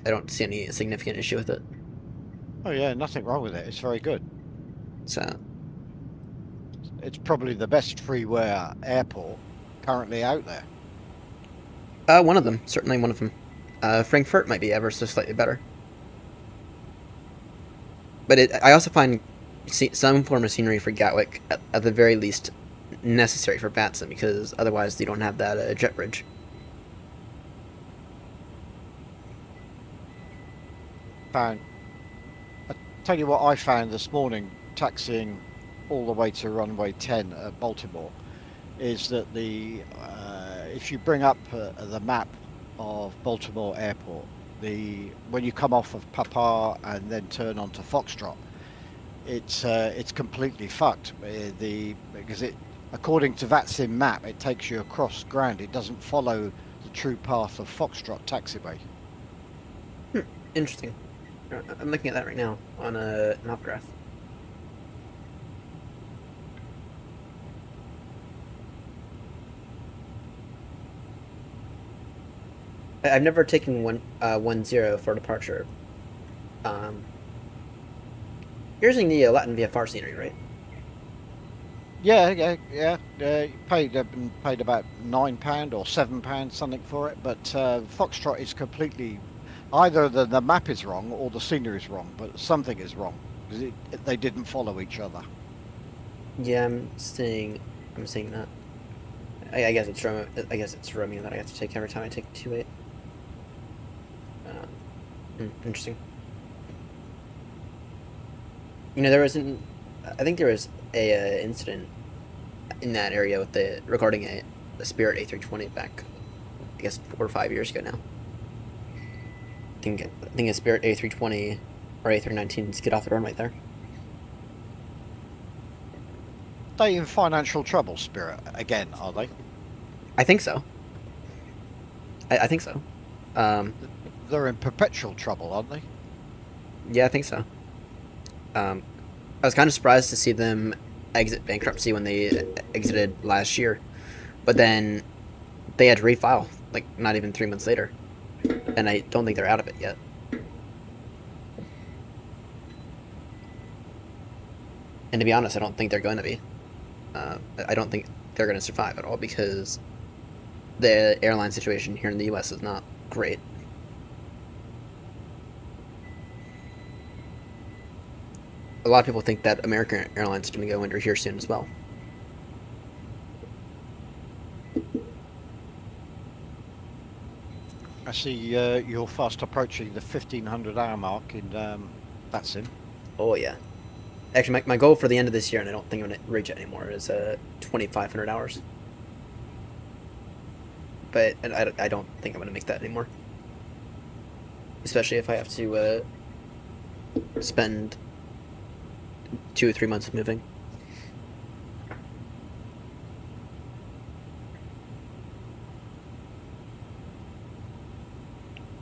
I don't see any significant issue with it. Oh yeah, nothing wrong with it. It's very good. So it's probably the best freeware airport currently out there. One of them, certainly one of them. Frankfurt might be ever so slightly better. But I also find some form of scenery for GATWICK at the very least necessary for VATSIM, because otherwise you don't have that jet bridge. I'll tell you what I found this morning taxiing all the way to runway 10 at Baltimore is that if you bring up the map of Baltimore Airport, when you come off of Papa and then turn onto Foxtrot, it's completely fucked. Because according to VATSIM map, it takes you across ground. It doesn't follow the true path of Foxtrot taxiway. Interesting. I'm looking at that right now on an Opgraph. I've never taken 1-0 for departure. You're using the Latin VFR scenery, right? Yeah. Paid about £9 or £7, something for it. But Foxtrot is completely either the map is wrong or the scenery is wrong, but something is wrong because they didn't follow each other. Yeah, I'm seeing that. I guess it's Romeo. I guess it's Romeo that I have to take every time I take 2-8. Interesting. You know, I think there was a incident in that area with regarding a Spirit A320 back, I guess 4 or 5 years ago now. I think a Spirit A320 or A319s get off the runway there. They in financial trouble, Spirit, again, are they? I think so. I think so. They're in perpetual trouble, aren't they? Yeah, I think so. I was kind of surprised to see them exit bankruptcy when they exited last year, but then they had to refile, like, not even 3 months later, and I don't think they're out of it yet. And to be honest, I don't think they're going to be. I don't think they're going to survive at all, because the airline situation here in the U.S. is not great. A lot of people think that American Airlines is going to go under here soon as well. I see you're fast approaching the 1,500 hour mark in VATSIM. Oh yeah. Actually, my goal for the end of this year, and I don't think I'm going to reach it anymore, is 2,500 hours. But I don't think I'm going to make that anymore. Especially if I have to spend 2 or 3 months moving.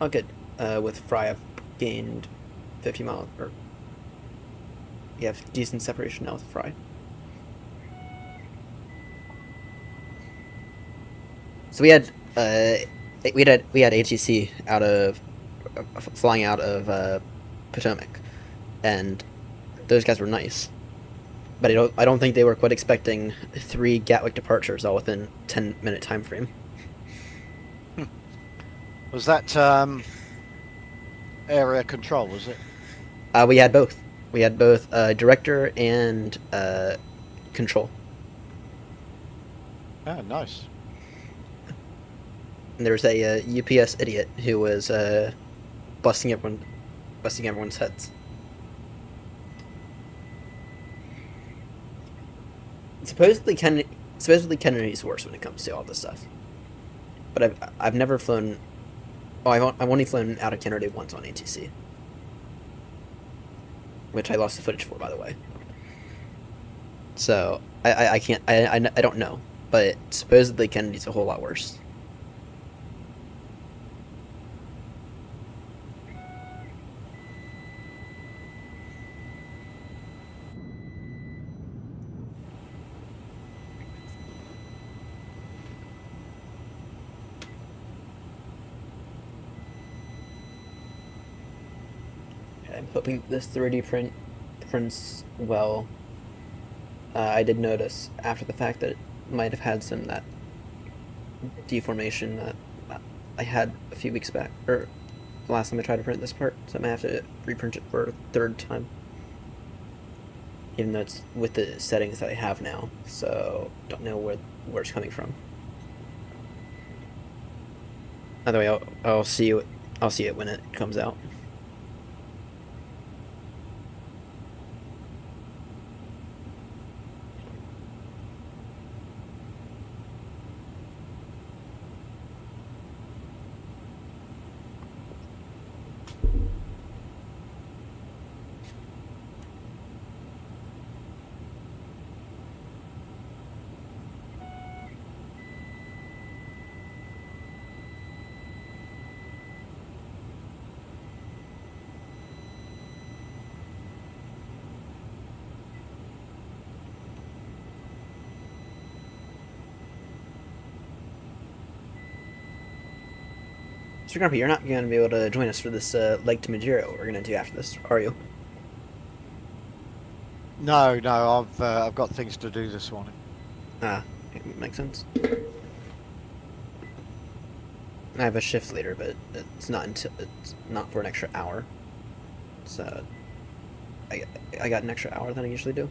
Oh, good. With Fry, I've gained 50 miles, or you have decent separation now with Fry. So we had ATC flying out of Potomac, and those guys were nice, but I don't think they were quite expecting 3 GATWICK departures all within 10-minute time frame. Was that area control? Was it? We had both. We had both director and control. Ah, nice. And there was a UPS idiot who was busting everyone's heads. Supposedly Kennedy's worse when it comes to all this stuff. But I've never flown. Oh, I've only flown out of Kennedy once on ATC, which I lost the footage for, by the way. So I can't I don't know, but supposedly Kennedy's a whole lot worse. I'm hoping this 3D print prints well. I did notice after the fact that it might have had some that deformation that I had a few weeks back, or the last time I tried to print this part, so I'm gonna have to reprint it for a third time. Even though it's with the settings that I have now, so don't know where it's coming from. Either way, I'll see it when it comes out. Mr. Grumpy, you're not going to be able to join us for this leg to Madeira we're going to do after this, are you? No, I've got things to do this morning. Ah, makes sense. I have a shift later, but it's not for an extra hour. So I got an extra hour than I usually do.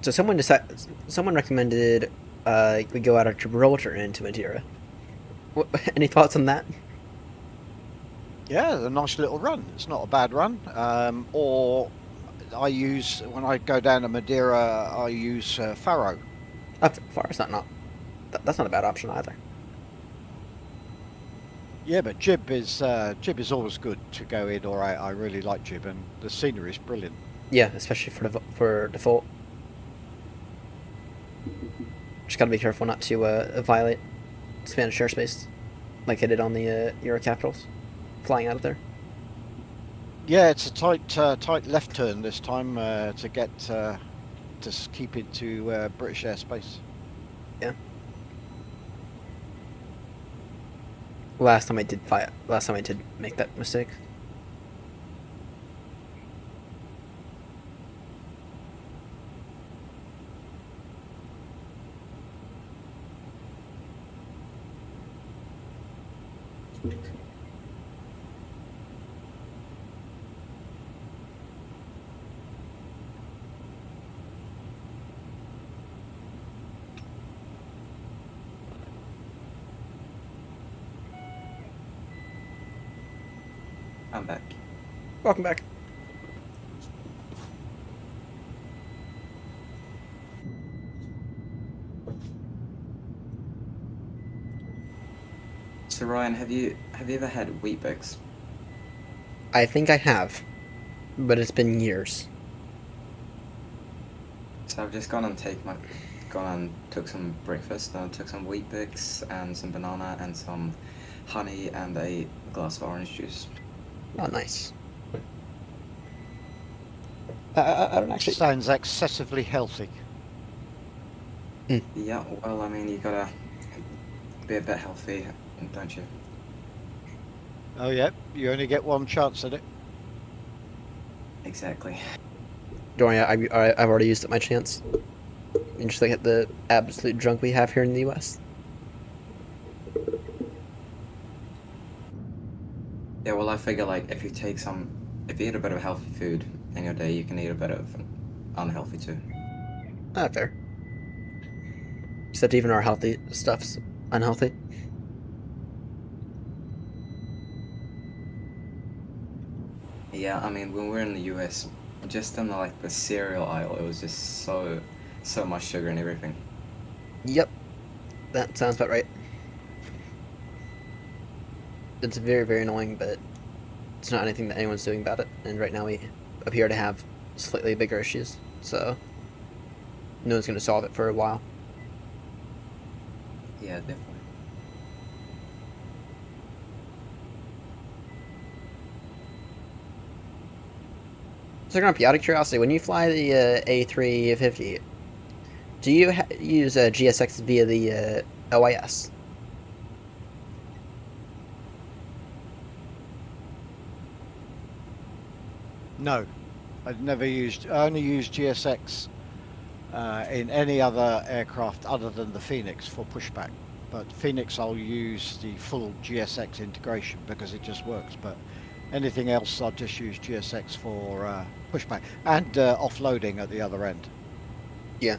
So someone recommended we go out of Gibraltar into Madeira. Any thoughts on that? Yeah, a nice little run. It's not a bad run. Or I use, when I go down to Madeira, I use Faro. Faro's that's not a bad option either. Yeah, but Jib is always good to go in or out. I really like Jib, and the scenery is brilliant. Yeah, especially for default. Just gotta be careful not to violate Spanish airspace, like I did on the Euro Capitals, flying out of there. Yeah, it's a tight left turn this time to get to keep into British airspace. Yeah. Last time I did make that mistake. I'm back. Welcome back. So Ryan, have you ever had Weet-Bix? I think I have, but it's been years. So I've just gone and took some breakfast. I took some Weet-Bix and some banana and some honey and a glass of orange juice. Oh, nice. I don't actually. Sounds excessively healthy. Yeah, well, I mean, you gotta be a bit healthy, don't you? Oh yeah, you only get one chance at it. Exactly. Don't worry, I've already used up my chance. And just look at the absolute drunk we have here in the U.S. Yeah, well, I figure like if you eat a bit of healthy food in your day, you can eat a bit of unhealthy too. Ah, fair. Except even our healthy stuff's unhealthy. Yeah, I mean, when we were in the US, just in the cereal aisle, it was just so much sugar and everything. Yep. That sounds about right. It's very, very annoying, but it's not anything that anyone's doing about it. And right now we appear to have slightly bigger issues, so no one's going to solve it for a while. Yeah, definitely. So, Grumpy, out of curiosity, when you fly the A350, do you use GSX via the OIS? No, I only used GSX in any other aircraft other than the Phoenix for pushback. But Phoenix, I'll use the full GSX integration because it just works. But anything else, I'll just use GSX for pushback and offloading at the other end. Yeah.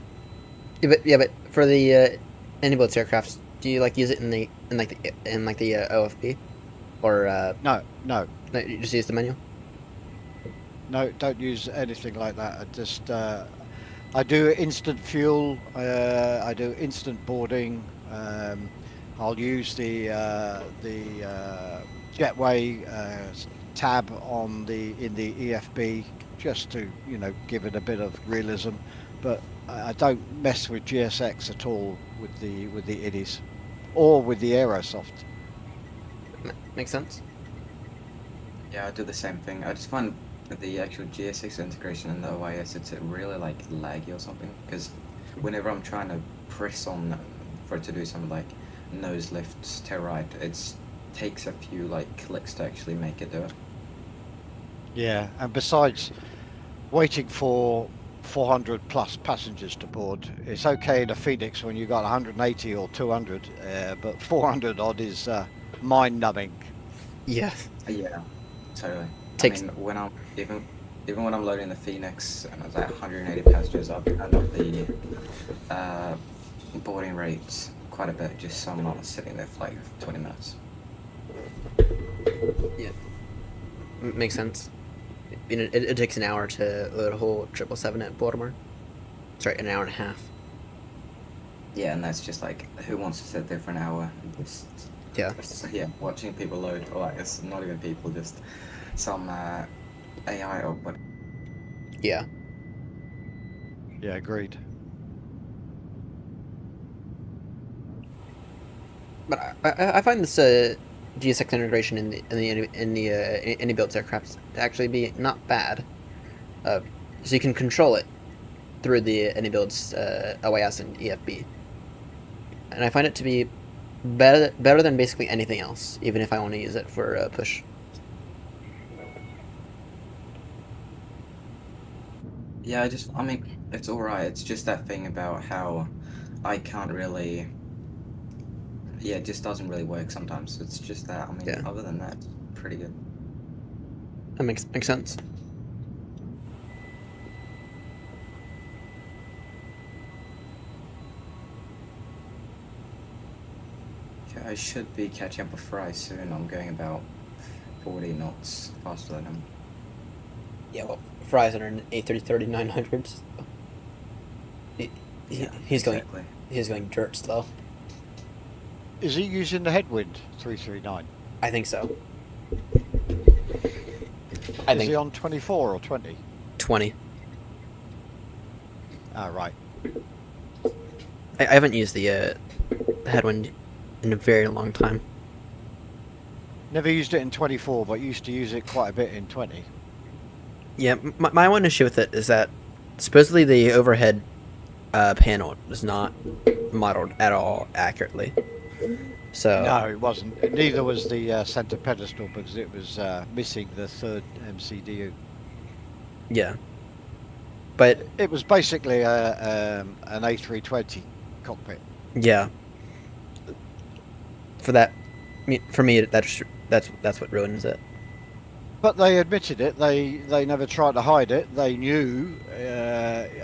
But for the any-built aircrafts, do you use it in the OFB, or No. you just use the menu? No, don't use anything like that. I do instant fuel. I do instant boarding. I'll use the jetway tab in the EFB just to give it a bit of realism, but I don't mess with GSX at all with the IDIs or with the Aerosoft. Makes sense. Yeah, I do the same thing. I just find the actual GSX integration in the OIS, it's really laggy or something, because whenever I'm trying to press on for it to do something like nose lifts to right, it takes a few clicks to actually make it do it. Yeah, and besides waiting for 400 plus passengers to board, it's okay in a Phoenix when you got 180 or 200, but 400 odd is mind-numbing. Yeah. Yeah, totally. I mean, when I'm even when I'm loading the Phoenix and it's 180 passengers, I've turned up the boarding rates quite a bit, just so I'm not sitting there for 20 minutes. Yeah, makes sense. It takes an hour to load a whole 777 at Baltimore. Sorry, an hour and a half. Yeah, and that's just who wants to sit there for an hour? Yeah, watching people load. Or it's not even people, just some AI or what. Yeah. Yeah, agreed. But I find this GSX integration in the any built aircraft to actually be not bad. So you can control it through the any builds OIS and EFB, and I find it to be better than basically anything else, even if I want to use it for push. Yeah, I mean, it's alright. It's just that thing about how I can't really. Yeah, it just doesn't really work sometimes. It's just that. I mean, other than that, it's pretty good. That makes sense. Okay, I should be catching up with Fry soon. I'm going about 40 knots faster than him. Yeah, well, Fry's on an A330-900s. He's going dirt slow. Is he using the headwind 339? I think so. Is he on 24 or 20? 20. Ah, right. I haven't used the headwind in a very long time. Never used it in 24, but used to use it quite a bit in 20. Yeah, my one issue with it is that supposedly the overhead panel is not modeled at all accurately. So no, it wasn't. Neither was the center pedestal because it was missing the third MCDU. Yeah, but it was basically an A320 cockpit. Yeah. For me, that's what ruins it. But they admitted it. They never tried to hide it. They knew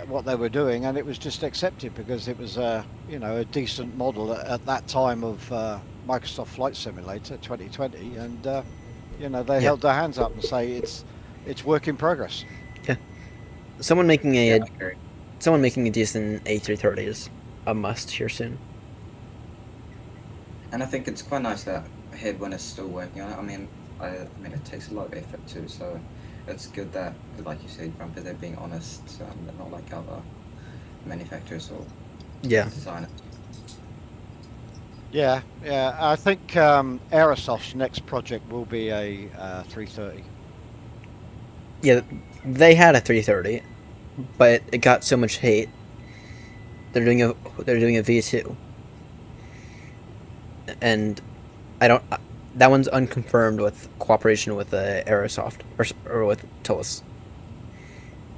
what they were doing, and it was just accepted because it was a decent model at that time of Microsoft Flight Simulator 2020, and they held their hands up and say it's work in progress. Yeah. Someone making a decent A330 is a must here soon. And I think it's quite nice that Headwind is still working on it. I mean, it takes a lot of effort too, so it's good that, like you said, Grumpy, they're being honest, they're not like other manufacturers or designers. Yeah. I think Aerosoft's next project will be a 330. Yeah, they had a 330, but it got so much hate. They're doing a V2, and that one's unconfirmed with cooperation with Aerosoft or with TOS.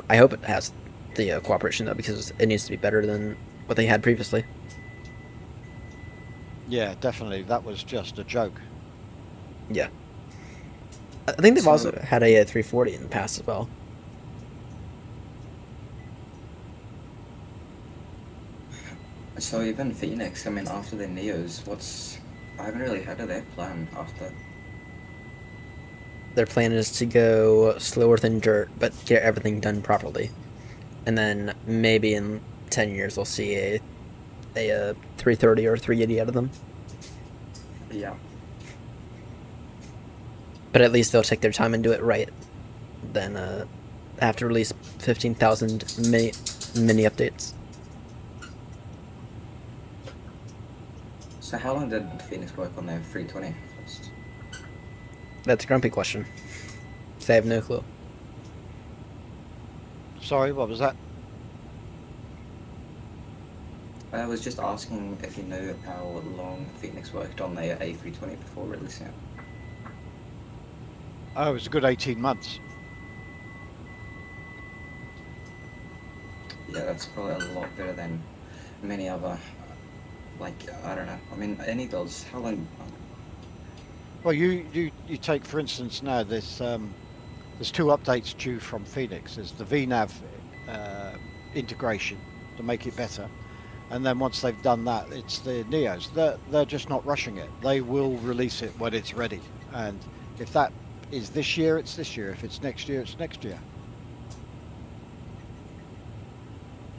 I hope it has the cooperation though, because it needs to be better than what they had previously. Yeah, definitely. That was just a joke. Yeah. I think they've also had a 340 in the past as well. So even Phoenix, I mean, after the Neos, I haven't really heard of their plan after. Their plan is to go slower than dirt, but get everything done properly. And then maybe in 10 years we'll see a 330 or 380 out of them. Yeah. But at least they'll take their time and do it right. Then have to release 15,000 mini updates. So how long did Phoenix work on their 320 first? That's a grumpy question. So I have no clue. Sorry, what was that? I was just asking if you knew how long Phoenix worked on their A320 before releasing it. Oh, it was a good 18 months. Yeah, that's probably a lot better than many other, I don't know. I mean, any builds, how long? Well, you take, for instance, now there's 2 updates due from Phoenix. There's the VNAV integration to make it better. And then once they've done that, it's the Neos. They're just not rushing it. They will release it when it's ready. And if that is this year, it's this year. If it's next year, it's next year.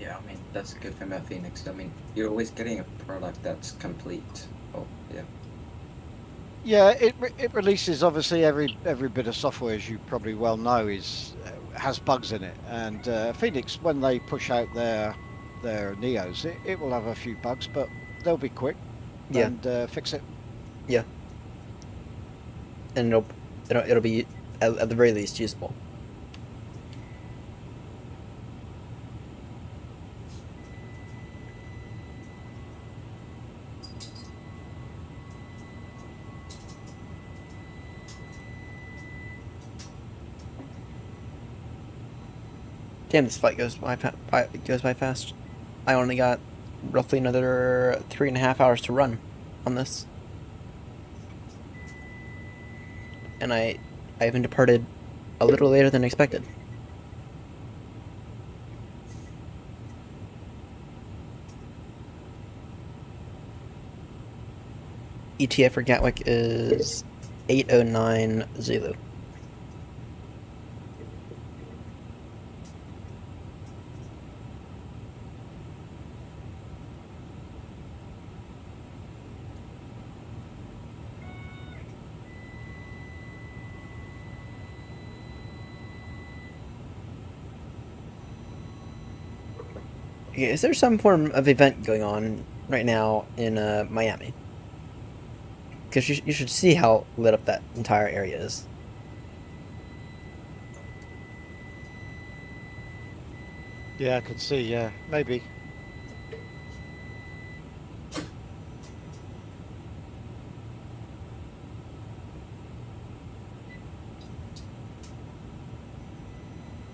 Yeah, I mean, that's a good thing about Phoenix. I mean, you're always getting a product that's complete. Oh, yeah. Yeah, it releases, obviously, every bit of software, as you probably well know, has bugs in it. And Phoenix, when they push out their Neos, it will have a few bugs, but they'll be quick and fix it. Yeah. And it'll be at the very least usable. Damn, this fight goes by fast. I only got roughly another 3.5 hours to run on this. And I even departed a little later than expected. ETA for Gatwick is 809 Zulu. Okay, is there some form of event going on right now in Miami? Because you should see how lit up that entire area is. Yeah, I could see, yeah, maybe.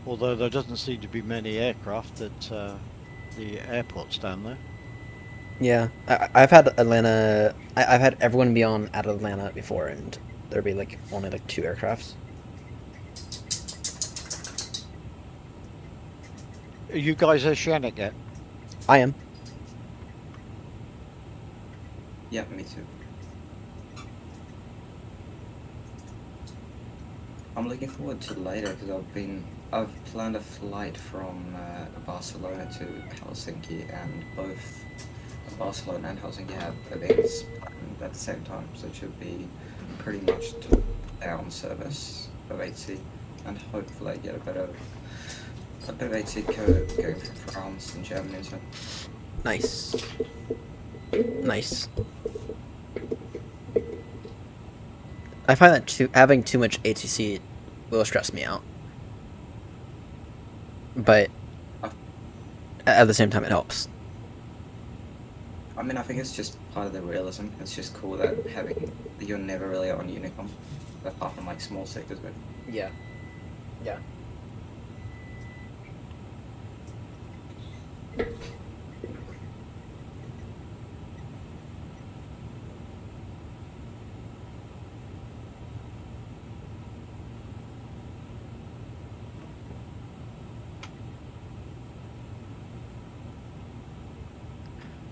Although there doesn't seem to be many aircraft at the airports down there. Yeah, I've had Atlanta. I've had everyone be on at Atlanta before, and there'd be only 2 aircrafts. Are you guys oceanic yet? I am. Yeah, me too. I'm looking forward to later because I've planned a flight from Barcelona to Helsinki, and both Barcelona and Helsinki have events planned at the same time, so it should be pretty much top-down service of 8C, and hopefully I get a bit of 8C code going from France and Germany and so. Nice. Nice. I find that having too much ATC will stress me out. But at the same time, it helps. I mean, I think it's just part of the realism. It's just cool that you're never really on Unicom, apart from like small sectors. But yeah, yeah.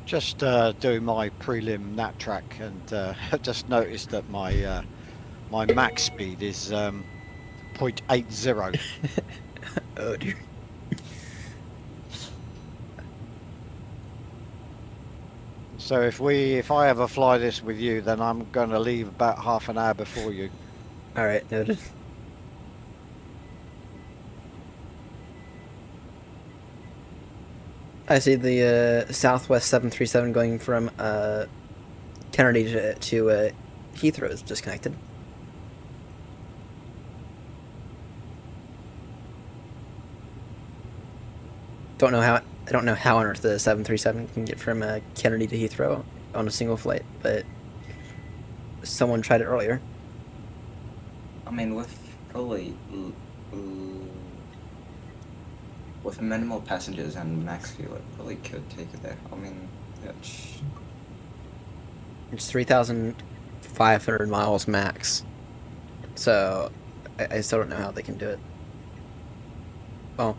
Just doing my prelim nat track, and I just noticed that my my max speed is 0.80. Oh dear. So if I ever fly this with you, then I'm going to leave about half an hour before you. All right, noted. I see the Southwest 737 going from Kennedy to Heathrow is disconnected. I don't know how on earth the 737 can get from Kennedy to Heathrow on a single flight, but someone tried it earlier. I mean, with probably with minimal passengers and max fuel, it probably could take it there. I mean, it's 3,500 miles max, so I still don't know how they can do it. Oh.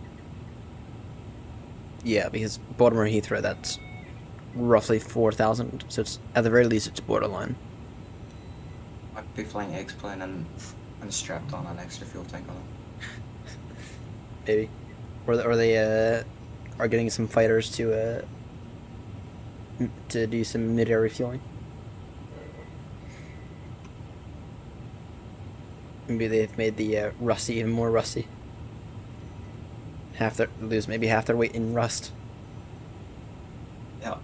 Yeah, because Baltimore Heathrow, that's roughly 4,000, so it's at the very least it's borderline. I'd be flying X-plane and strapped on an extra fuel tank on it. Maybe, or they are getting some fighters to do some mid-air refueling. Maybe they've made the rusty even more rusty. Lose maybe half their weight in rust. Yeah.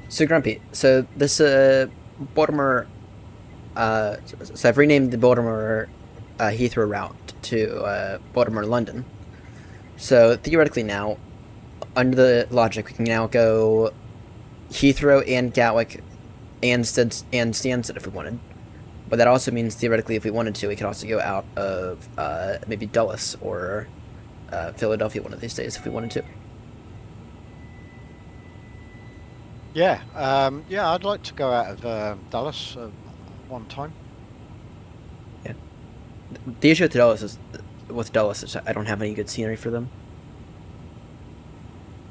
So Grumpy, so this Baltimore, so I've renamed the Baltimore Heathrow route to Baltimore London. So theoretically now, under the logic, we can now go Heathrow and Gatwick and Stansted if we wanted. But that also means theoretically, if we wanted to, we could also go out of maybe Dulles or Philadelphia one of these days if we wanted to. Yeah, yeah, I'd like to go out of Dulles one time. Yeah. The issue with Dulles is I don't have any good scenery for them.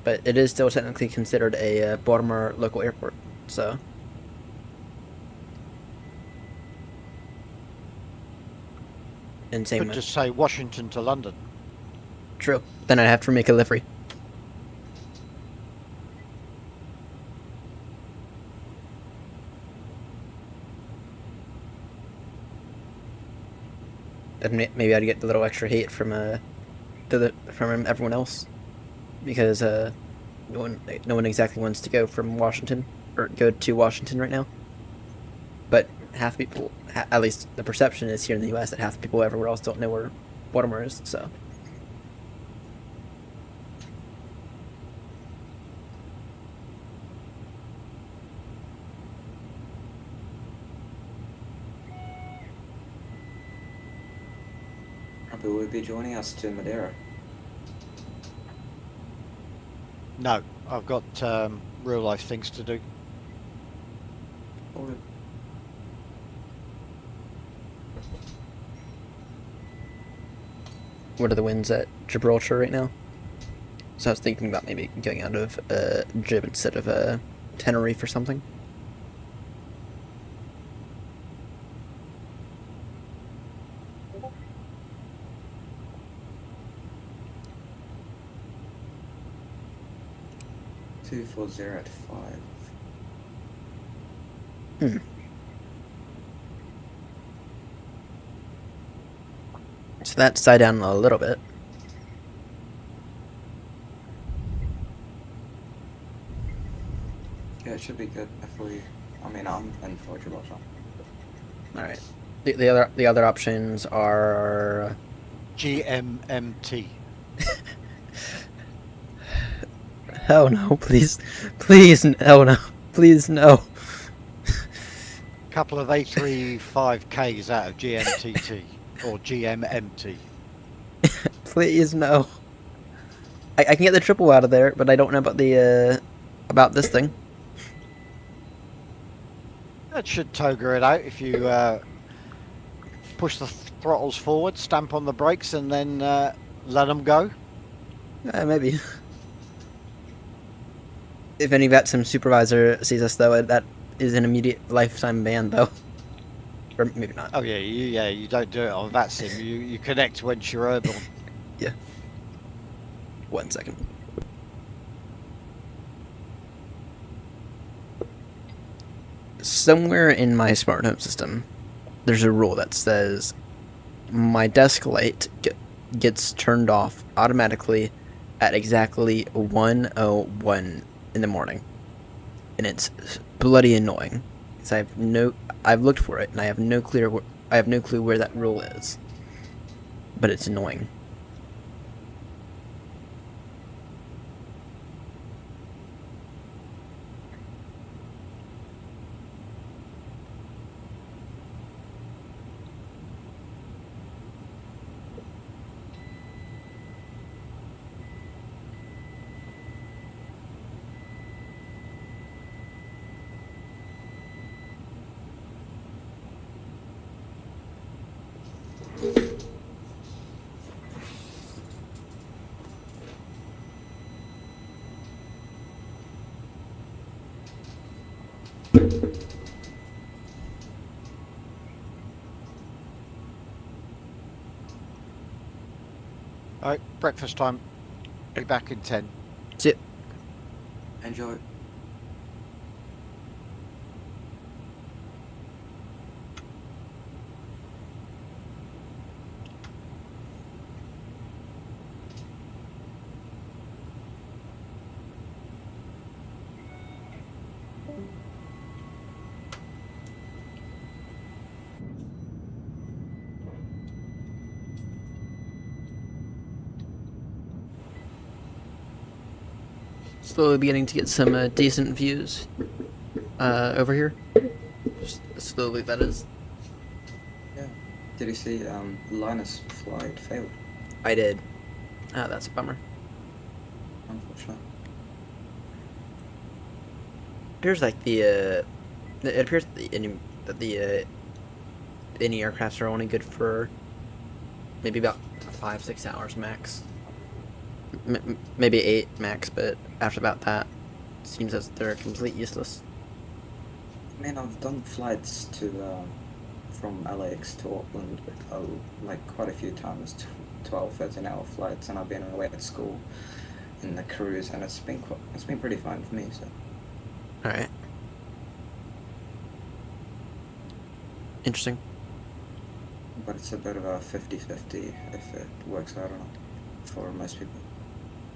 But it is still technically considered a Baltimore local airport, so. And same. Could just say Washington to London. True. Then I'd have to make a livery. Then maybe I'd get the little extra hate from from everyone else, because no one exactly wants to go from Washington or go to Washington right now. But half the people, at least the perception is here in the U.S. that half the people everywhere else don't know where Baltimore is. So. Who will be joining us to Madeira? No, I've got real life things to do. All good. What are the winds at Gibraltar right now? So I was thinking about maybe going out of Jib instead of Tenerife or something. Two 40 at 5. Hmm. So that's died down a little bit. Yeah, it should be good if we. I mean, I'm in for Gibraltar. All right. The other options are GMMT. hell no, please, please, hell no, please no. Couple of A35Ks out of GMTT or GMMT. Please no. I can get the triple out of there, but I don't know about the about this thing. That should toger it out if you push the throttles forward, stamp on the brakes, and then let them go. Maybe. If any VETSIM supervisor sees us, though, that is an immediate lifetime ban, though. Or maybe not. Oh yeah, you don't do it on VETSIM. You connect once you're airborne. Yeah. 1 second. Somewhere in my smart home system, there's a rule that says my desk light gets turned off automatically at exactly 1:01 in the morning, and it's bloody annoying. Because I've looked for it and I have no clue where that rule is, but it's annoying. Alright, breakfast time. Be back in 10. See ya. Enjoy. Slowly beginning to get some decent views over here. Just slowly, that is. Yeah. Did you see Linus flight failed? I did. Ah, that's a bummer. Unfortunately. Appears like it appears that the any aircrafts are only good for maybe about 5-6 hours max. Maybe 8 max, but after about that, it seems as they're completely useless. I mean, I've done flights to from LAX to Auckland, like quite a few times, 12, 13-hour flights, and I've been away at school in the cruise, and it's been pretty fine for me. So. All right. Interesting. But it's a bit of a 50-50 if it works out or not for most people.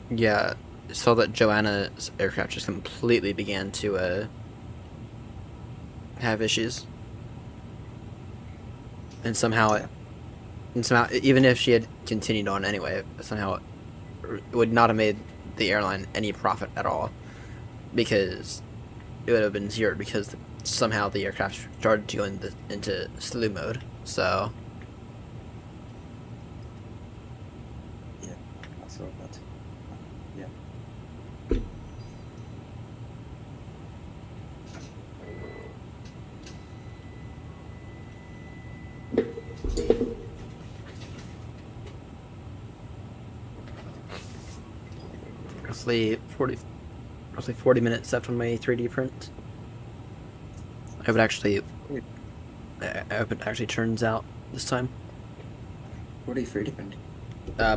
Yeah, saw that Joanna's aircraft just completely began to have issues, and somehow even if she had continued on anyway, somehow it would not have made the airline any profit at all, because it would have been zeroed because somehow the aircraft started to go into slew mode. So yeah, I saw that. Yeah. roughly 40 minutes left on my 3D print. I hope it actually turns out this time. What are you 3D printing?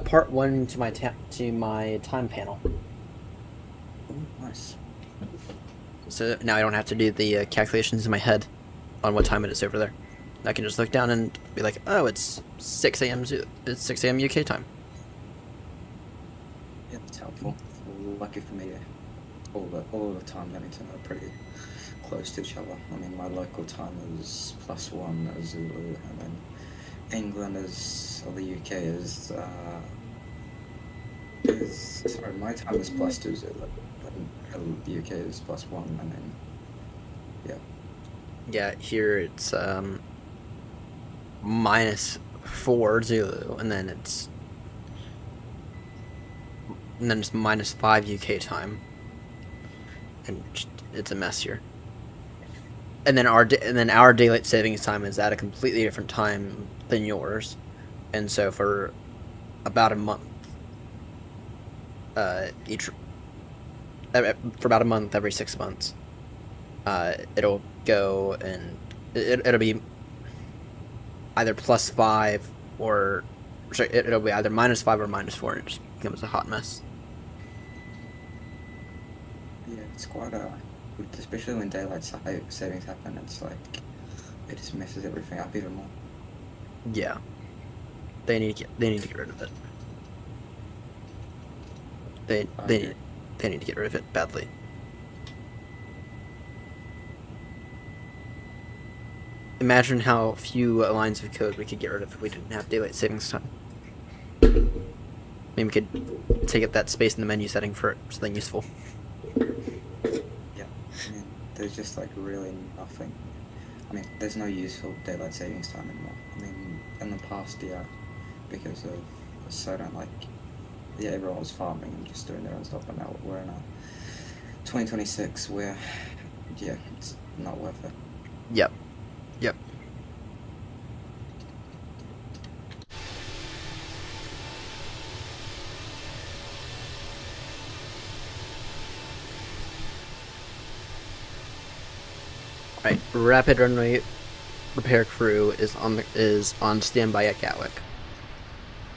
Part 1 to my time panel. Oh, nice. So now I don't have to do the calculations in my head on what time it is over there. I can just look down and be like, oh, it's 6 a.m. It's 6 a.m. UK time. Yeah, it's helpful. Lucky for me, all the time zones are pretty close to each other. I mean, my local time is +1 as Zulu, and then England or the UK is sorry, my time is +2 Zulu, and the UK is +1, and then Yeah, here it's -4 Zulu, and then it's -5 UK time, and it's a mess here. And then our daylight savings time is at a completely different time than yours, and so for about a month, every 6 months, it'll go and it'll be either +5 or it'll be either -5 or -4, and it just becomes a hot mess. Yeah, it's quite especially when daylight savings happen. It's like it just messes everything up even more. Yeah, they need to get rid of it. They need to get rid of it badly. Imagine how few lines of code we could get rid of if we didn't have daylight savings time. Maybe we could take up that space in the menu setting for something useful. Yeah, I mean, there's just like really nothing. I mean, there's no useful daylight savings time anymore. I mean, in the past year, because of certain everyone was farming and just doing their own stuff, but now we're in a 2026 where, it's not worth it. Yep. Right, rapid runway repair crew is on standby at Gatwick,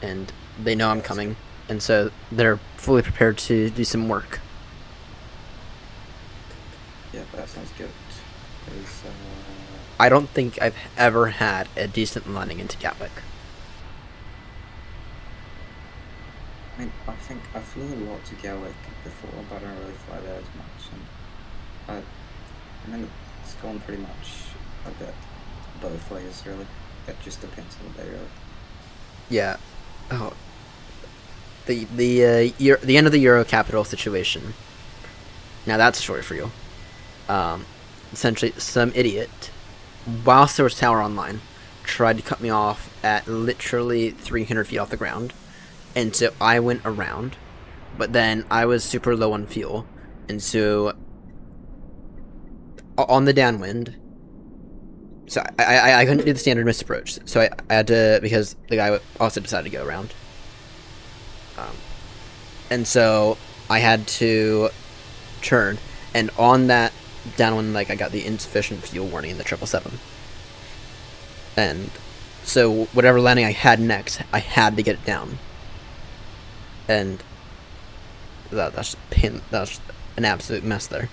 and they know I'm coming, and so they're fully prepared to do some work. Yeah, that sounds good. I don't think I've ever had a decent landing into Gatwick. I mean, I think I flew a lot to Gatwick before, but I don't really fly there as much. And I mean, it's gone pretty much a bit both ways, really. It just depends on the day, really. Yeah. Oh. The end of the Euro capital situation. Now that's a story for you. Essentially, some idiot, whilst there was tower online, tried to cut me off at literally 300 feet off the ground, and so I went around, but then I was super low on fuel, and so on the downwind, so I couldn't do the standard missed approach, so I had to, because the guy also decided to go around, and so I had to turn, and on that downwind, I got the insufficient fuel warning in the 777, and so whatever landing I had next, I had to get it down, and that's an absolute mess there.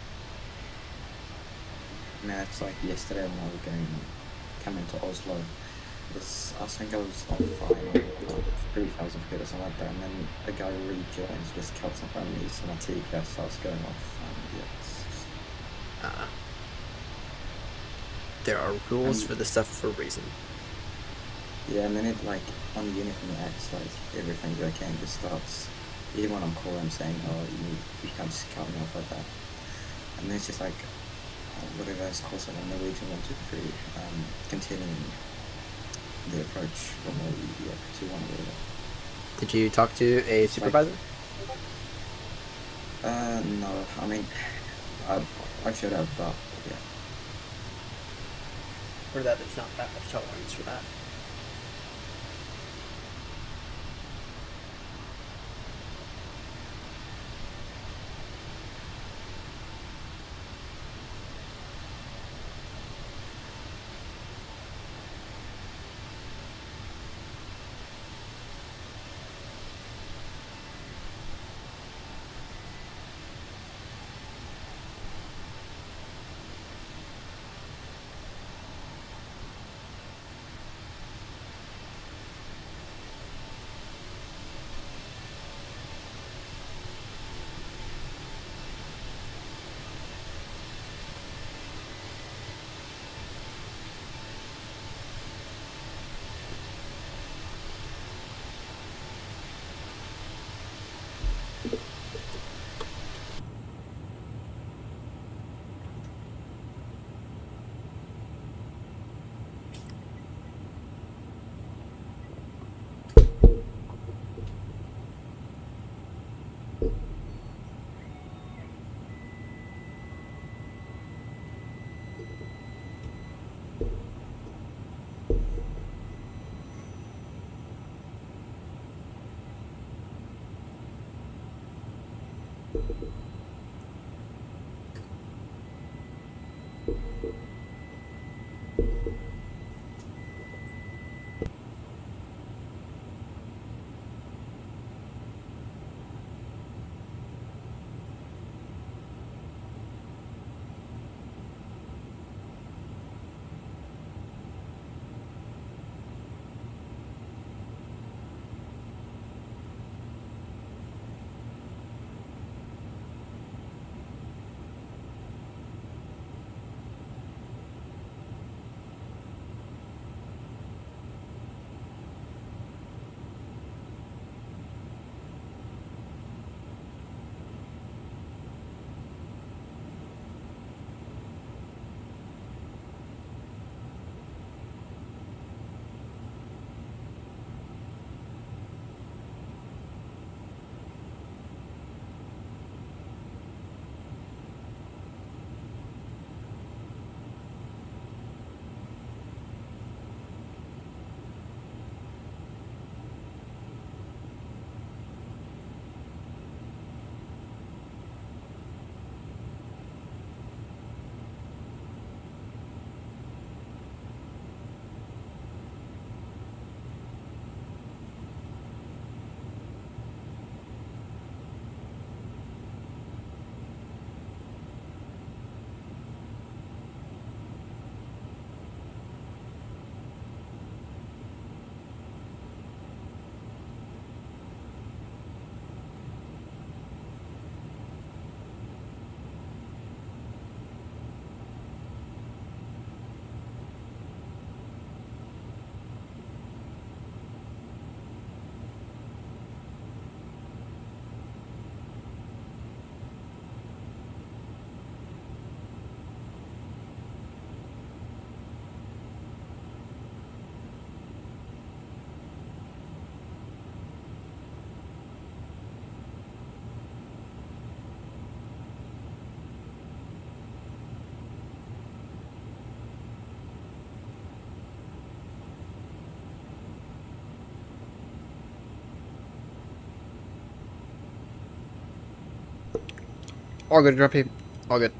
I mean, it's like yesterday when I was coming to Oslo, I think I was on fire, 3,000 feet or something like that, and then a guy rejoins, just cuts in front of me, so my TPS starts going off, and there are rules for this stuff for a reason. Yeah, and then it, on the unit when it acts everything's okay and just starts, even when I'm calling, I'm saying, oh, you can't just cut me off like that. And then it's just what are those calls on Norwegian 123, continuing the approach from the 21 whatever. Did you talk to a supervisor? No, I mean, I should have, but yeah. For that, there's not that much tolerance for that. All good, Grumpy. All good.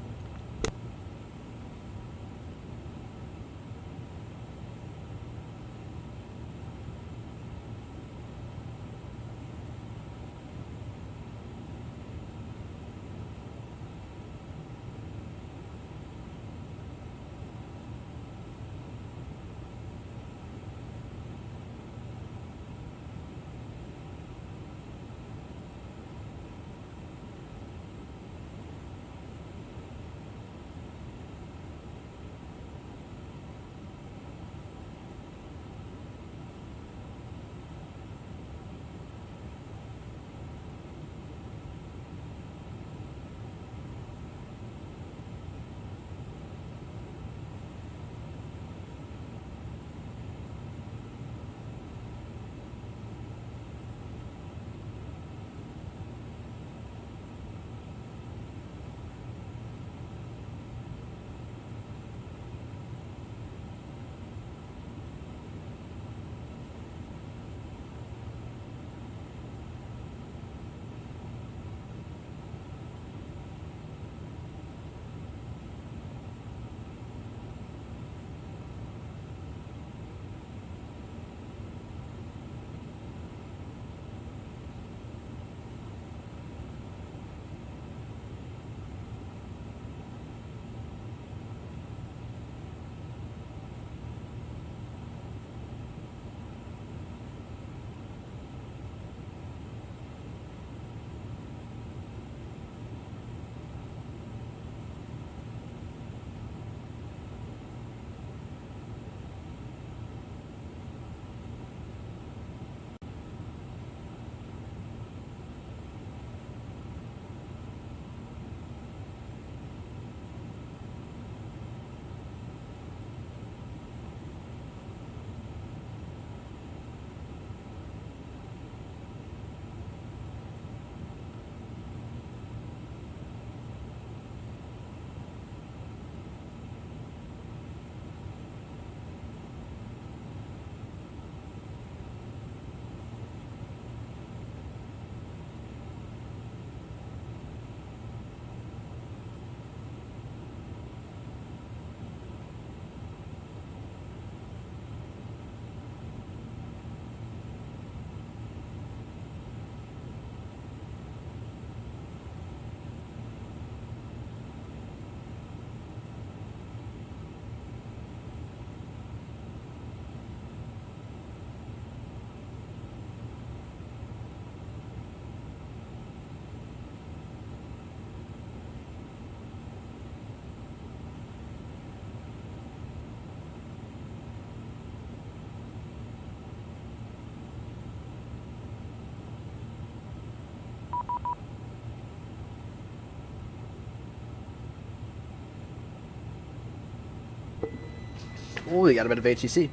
Oh, we got a bit of HEC.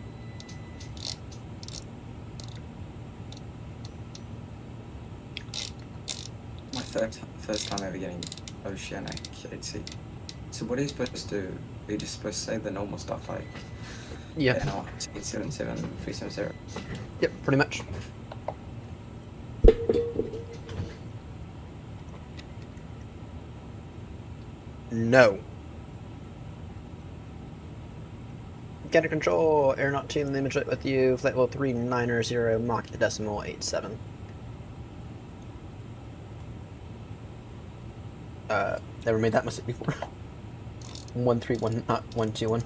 My first time ever getting oceanic HC. So what are you supposed to do? Are you just supposed to say the normal stuff like Yeah. 877 370? Yep, pretty much. No. Get a control, aeronaut 2 in the image with you, flight level 390, Mach the decimal 87. Never made that mistake before. 131, not 121.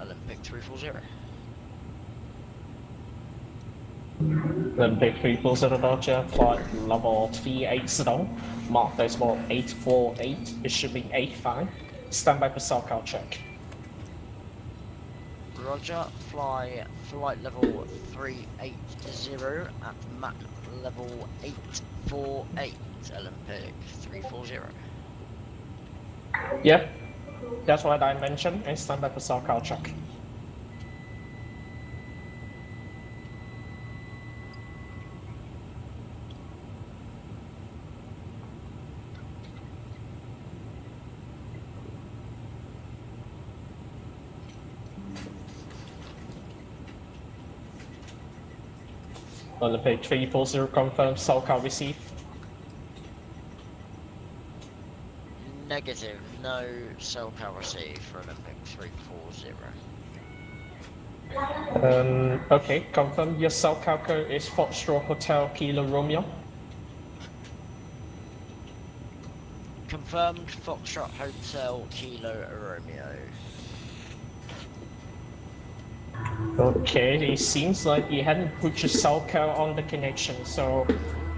Olympic 340. Olympic 340 Roger, flight level 380, Mach decimal 848, issuing 85. Stand by for SOCAL check. Roger, flight level 380 at Mach level 848, Olympic 340. Yep, that's what I mentioned, and stand by for SOCAL check. Olympic 340 confirmed, SoCal received. Negative, no SoCal received for Olympic 340. Okay, confirm your SoCal code is Foxtrot Hotel Kilo Romeo. Confirmed Foxtrot Hotel Kilo Romeo. Okay, it seems like you hadn't put your SoCal on the connection, so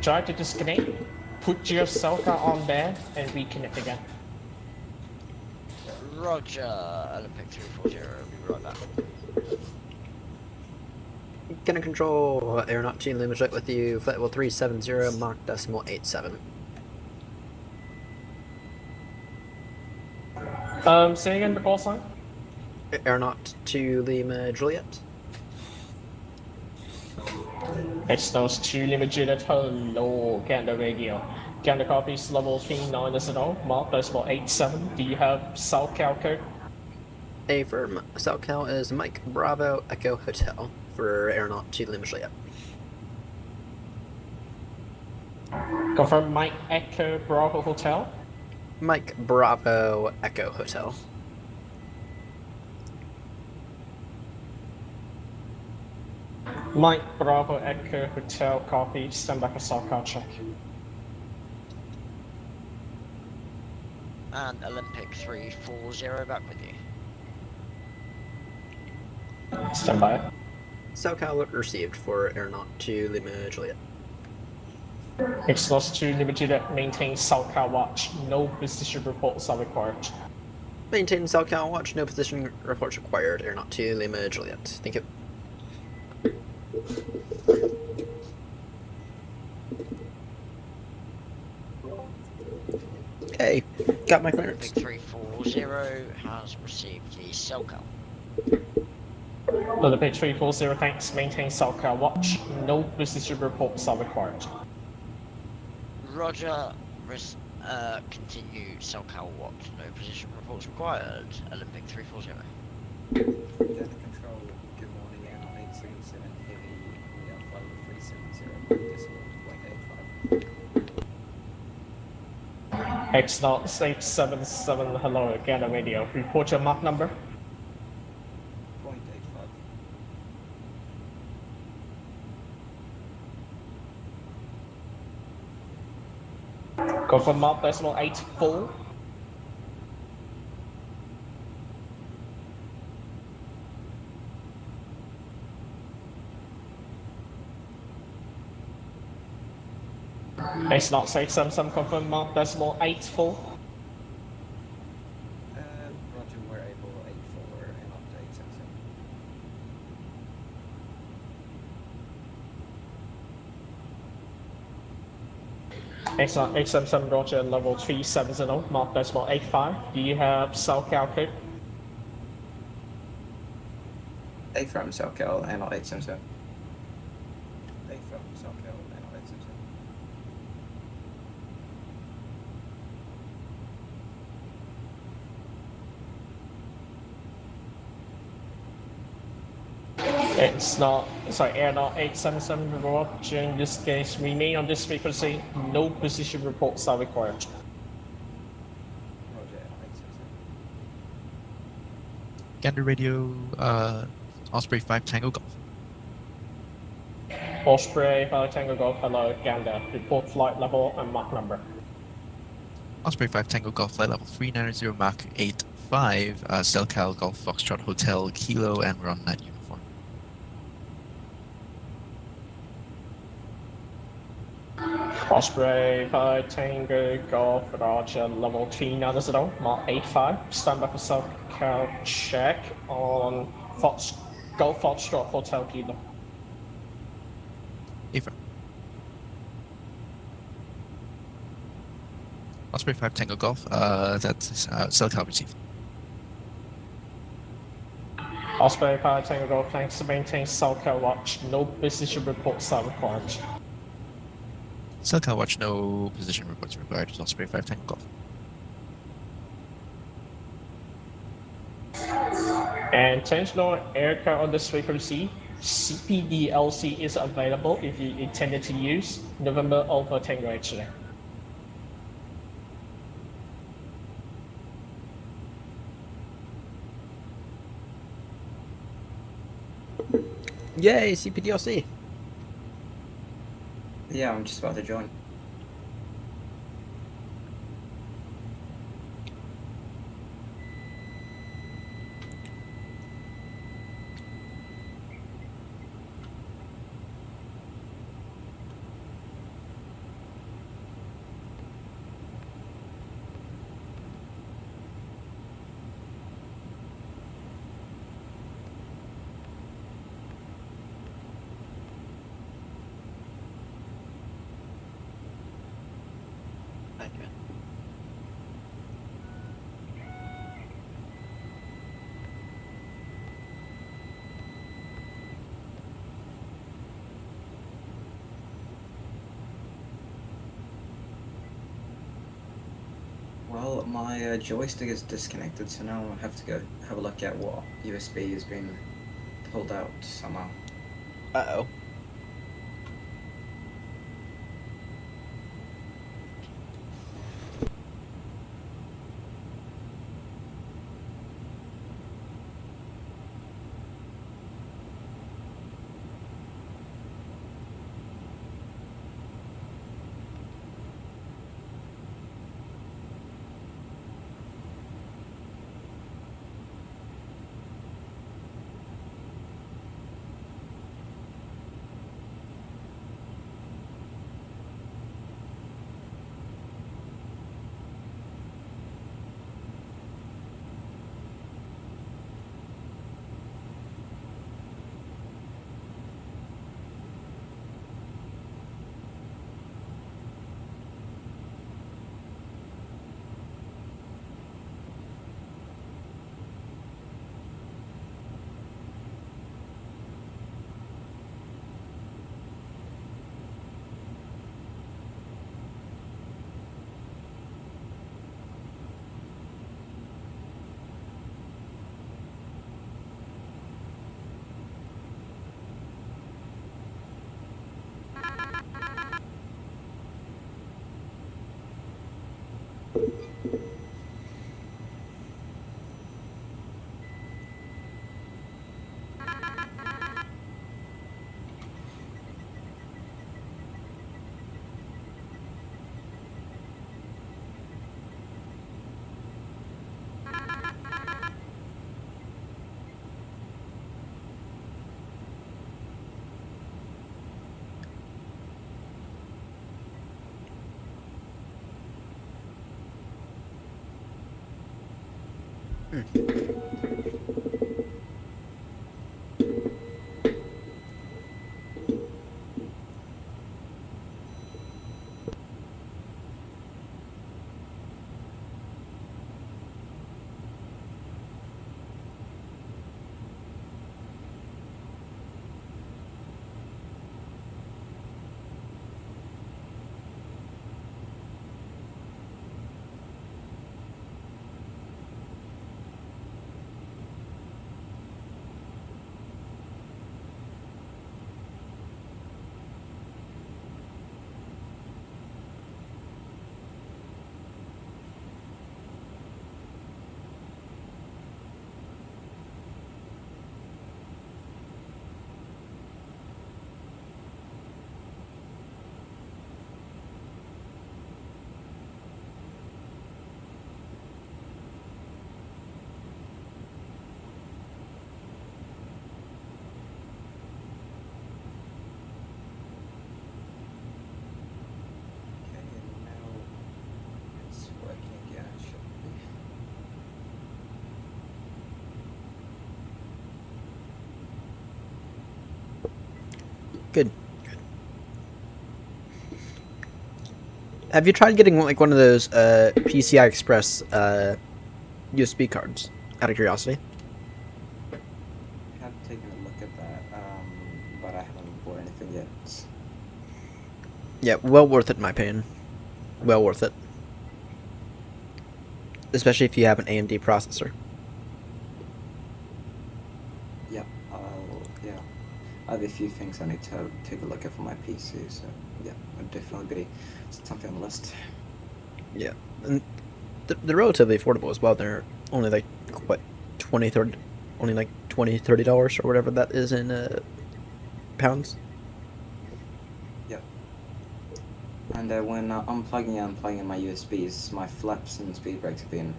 try to disconnect, put your SoCal on there, and reconnect again. Roger, Olympic 340, I'll be right back. Gonna control aeronaut team limit with you, flight level 370, Mach decimal 87. Say again the call sign? Aeronaut to Lima Juliet. Exnos to Lima Juliet, hello, Gander Radio. Gander copies level 39 Mach decimal 87. Do you have SoCal code? Affirm. SoCal is Mike Bravo Echo Hotel for aeronaut to Lima Juliet. Confirm Mike Echo Bravo Hotel. Mike Bravo Echo Hotel. Mike Bravo Echo Hotel copy, stand by for SoCal check. And Olympic 340 back with you. Stand by. SoCal received for aeronaut to Lima Juliet. Exnos to Lima Juliet, maintain SoCal watch, no position reports are required. Maintain SoCal watch, no position reports required, aeronaut to Lima Juliet. Thank you. Okay, got my clearance. Olympic 340 has received the SoCal. Olympic 340, thanks, maintain SoCal watch, no position reports are required. Roger, continue SoCal watch, no position reports required. Olympic 340. Control, good morning, and on 877 heavy, we are flight 370.85. X-Naught 877, hello, Gander Radio. Report your Mach number. 0.85. Confirm Mach decimal 84. X-Naught 677, confirm Mach decimal 84. Roger, we're able 84 and update 77. X-Naught 877, Roger, level 370, Mach decimal 85. Do you have SoCal code? A from SoCal and 877. A from SoCal and 877. It's not, sorry, Airnaut 877, Roger, in this case, remain on this frequency, no position reports are required. Roger, 877. Gander Radio, Osprey 5 Tango Golf. Osprey 5 Tango Golf, hello, Gander, report flight level and Mach number. Osprey 5 Tango Golf, flight level 390, Mach 85, SoCal Golf Foxtrot Hotel Kilo, and we're on that uniform. Osprey 5 Tango Golf, Roger, level 390, Mach 85, stand by for SoCal check on Golf Foxtrot Hotel Kilo. Affirm. Osprey 5 Tango Golf, that's SoCal received. Osprey 5 Tango Golf, thanks to maintain SoCal watch, no position reports are required. SoCal watch, no position reports required. Osprey 5 Tango Golf. And intentional aircraft on this frequency, CPDLC is available if you intended to use. November Alpha Tango actually. Yay, CPDLC. Yeah, I'm just about to join. Well, my joystick is disconnected, so now I have to go have a look at what USB has been pulled out somehow. Uh-oh. Good. Have you tried getting like one of those PCI Express USB cards? Out of curiosity. I have taken a look at that, but I haven't bought anything yet. Yeah, well worth it in my opinion. Well worth it. Especially if you have an AMD processor. Yeah, yeah. have a few things I need to take a look at for my PC, so yeah, it'll definitely be something on the list. Yeah, and they're relatively affordable as well. They're only like, what, $20, only like $20, $30 or whatever that is in pounds. Yep. And when unplugging and unplugging my USBs, my flaps and speed brakes have been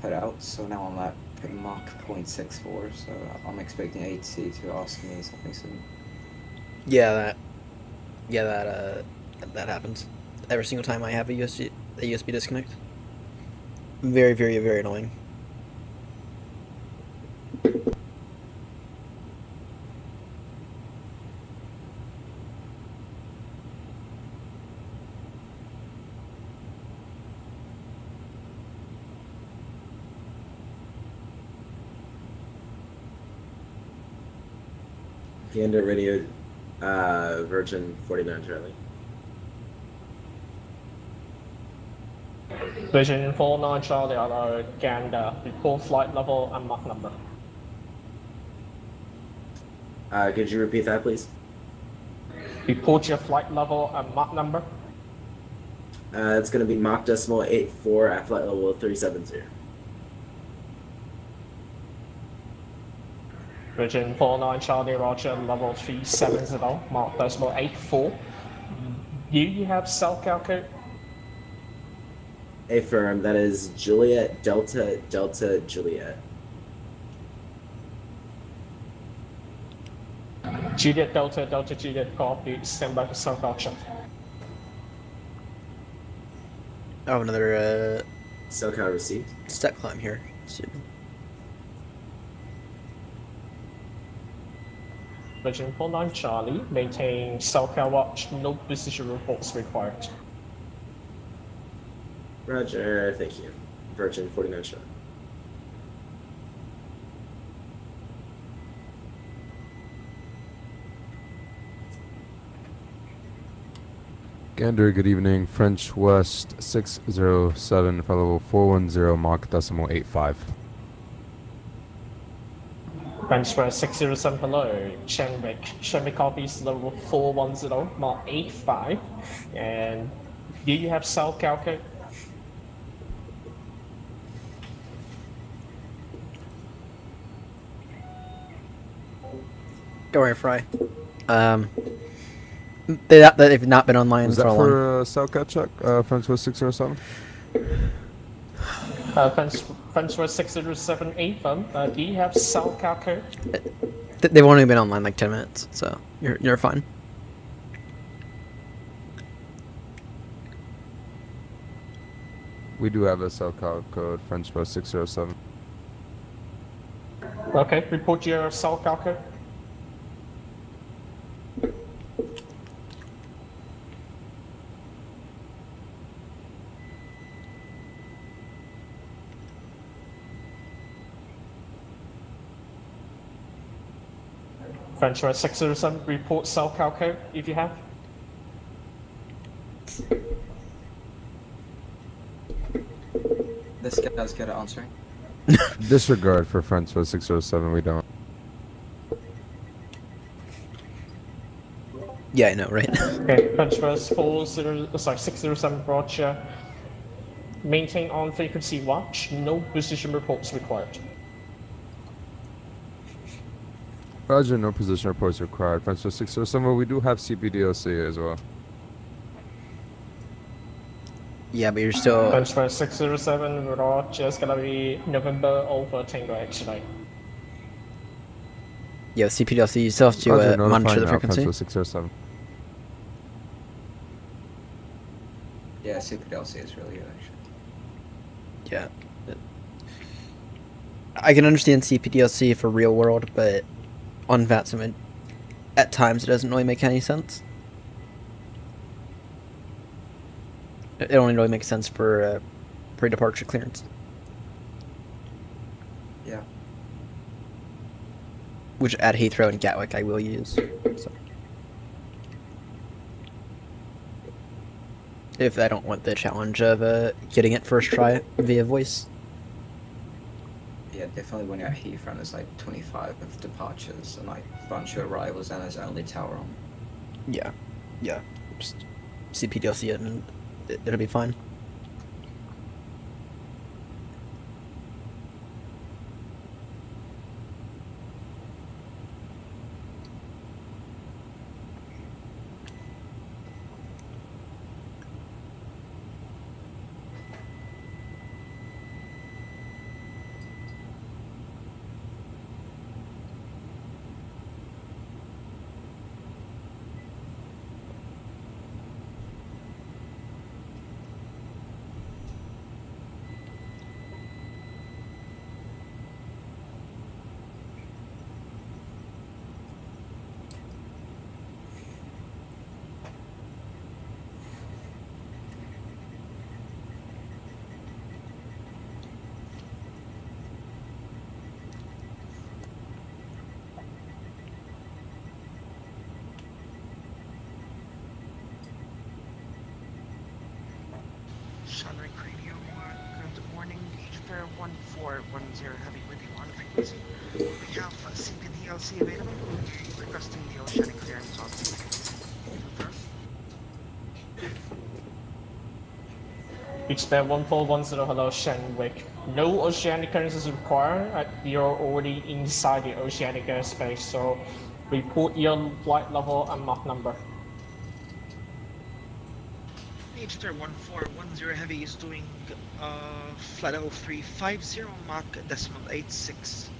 put out, so now I'm at Mach 0.64, so I'm expecting AC to ask me something soon. Yeah, that happens every single time I have a USB disconnect. Very, very, very annoying. Gander Radio, Virgin 49 Charlie. Vision 49 Charlie, Gander, report flight level and Mach number. Could you repeat that, please? Report your flight level and Mach number. It's going to be Mach decimal 84 at flight level 370. Virgin 49 Charlie, Roger, level 370, Mach decimal 84. Do you have cell code? Affirm, that is Juliet Delta Delta Juliet. Juliet Delta Delta Juliet, copy, stand by for cell check. Oh, another SoCal received. Step climb here soon. Virgin 49 Charlie, maintain SoCal watch, no position reports required. Roger, thank you. Virgin 49 Charlie. Gander, good evening. French West 607, flight level 410, Mach decimal 85. French West 607 below, Chenwick copies level 410, Mach 85. And do you have cell code? Don't worry, Fry. They've not been online Was for that a long. for Cellcat check? French West 607? French West 607 AFM, do you have cell code? They've only been online like 10 minutes, so you're fine. We do have a Cellcat code, French West 607. Okay, report your cell code. French West 607, report cell code if you have. This guy's good at answering. Disregard for French West 607, we don't. Yeah, I know, right? Okay, French West 607 Roger. Maintain on frequency watch, no position reports required. Roger, no position reports required. French West 607, we do have CPDOC as well. Yeah, but you're still. French West 607 Roger, it's gonna be November over Tango actually. Yeah, CPDLC, you still have to Roger, monitor the notifying now, frequency. French West 607. Yeah, CPDLC is really good actually. Yeah. I can understand CPDLC for real world, but on VATSIM, at times it doesn't really make any sense. It only really makes sense for pre-departure clearance. Yeah. Which at Heathrow and Gatwick I will use. So. If I don't want the challenge of getting it first try via voice. Yeah. yeah, definitely when you're at Heathrow, there's like 25 of departures and like a bunch of arrivals, and there's only tower on. Yeah. Yeah. Just CPDLC it and it'll be fine. Sunrise Radio, good morning, H-Fair 1410 Heavy with you on frequency. We have CPDLC available. We're requesting the oceanic clearance on H-Fair 1410, hello, GATWICK. No oceanic clearance is required. You're already inside the oceanic airspace, so report your flight level and Mach number. H-Fair 1410 Heavy is doing flight level 350 Mach 86.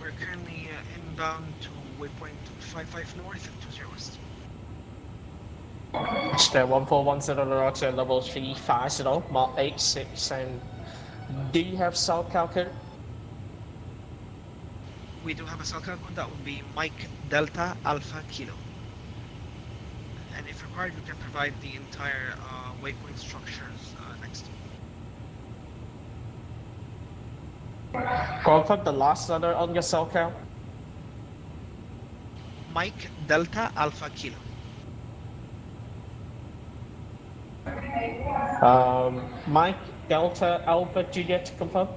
We're currently inbound to waypoint 55 north and 20 west. H-Fair 1410 Roger, level 350 Mach 86, and do you have SoCal code? We do have a SoCal code, that would be Mike Delta Alpha Kilo. And if required, we can provide the entire waypoint structures next. Confirm the last letter on your SoCal. Mike Delta Alpha Kilo. Mike Delta Alpha Juliet, confirm.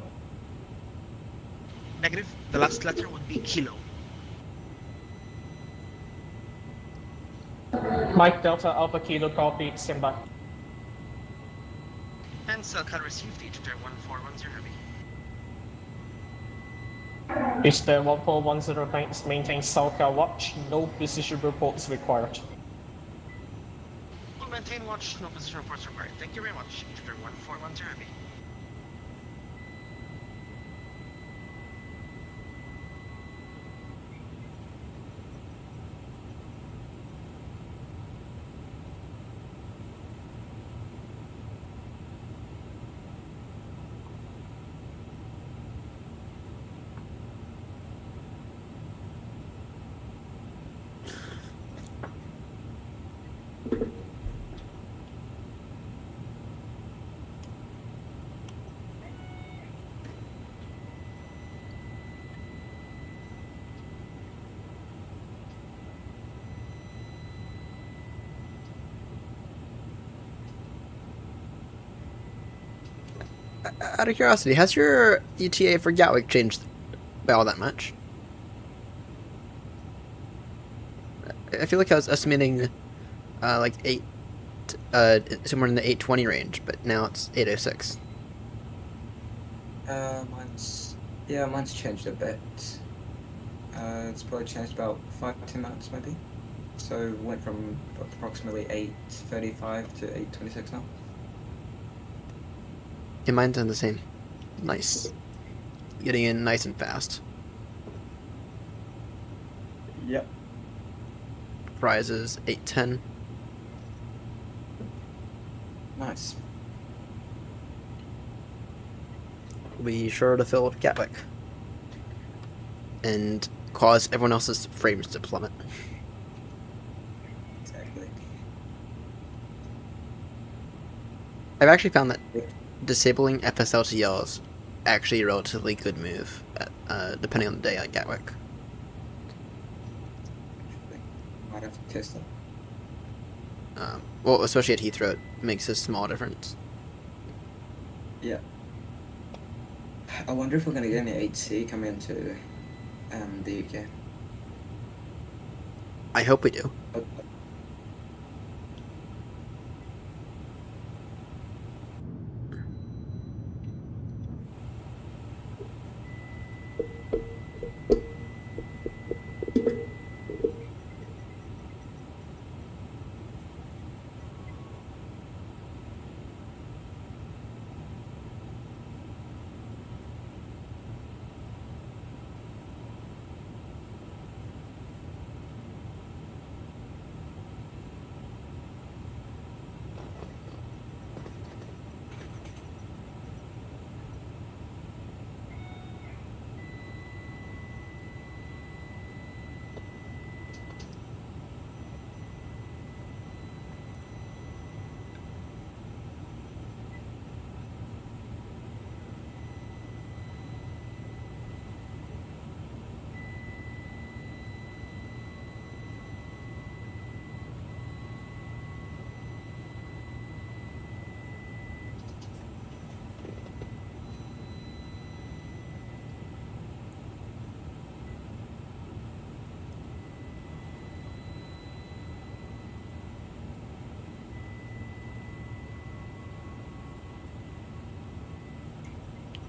Negative. The last letter would be Kilo. Mike Delta Alpha Kilo, copy, stand by. And SoCal received H-Fair 1410 Heavy. H-Fair 1410 maintains SoCal watch, no position reports required. We'll maintain watch, no position reports required. Thank you very much, H-Fair 1410 Heavy. Out of curiosity, has your ETA for Gatwick changed by all that much? I feel like I was estimating like 8, somewhere in the 820 range, but now it's 806. Mine's changed a bit. It's probably changed about 5-10 minutes maybe. So it went from approximately 8:35 to 8:26 now. Yeah, mine's done the same. Nice. Getting in nice and fast. Yep. Prizes 810. Nice. Be sure to fill up Gatwick. And cause everyone else's frames to plummet. Exactly. I've actually found that disabling FSLTL is actually a relatively good move, depending on the day at Gatwick. Might have to test it. Well, especially at Heathrow, it makes a small difference. Yeah. I wonder if we're gonna get any 8C coming into the UK. I hope we do.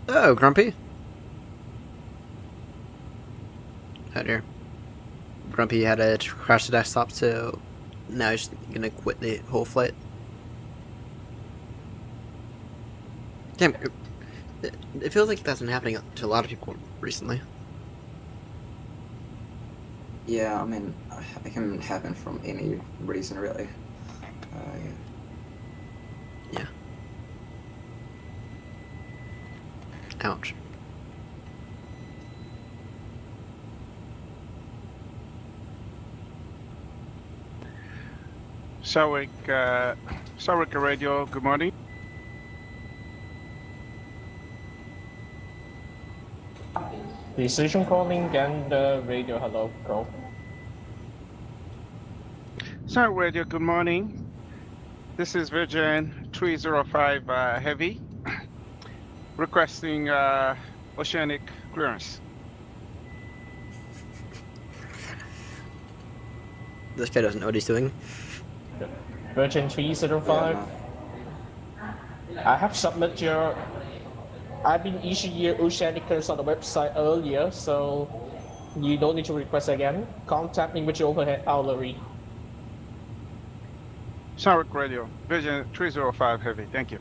Oh, Grumpy. Oh dear. Grumpy had to crash the desktop, so now he's gonna quit the whole flight. Damn, it feels like that's been happening to a lot of people recently. Yeah, I mean, it can happen from any reason, really. Yeah. Ouch. GATWICK Radio, good morning. Precision calling and radio, hello, go. GATWICK Radio, good morning. This is Virgin 305 Heavy, requesting oceanic clearance. This guy doesn't know what he's doing. Virgin 305. I have submitted your. I've been issuing your oceanic clearance on the website earlier, so you don't need to request again. Contact me with your overhead hourly. GATWICK Radio, Virgin 305 Heavy, thank you.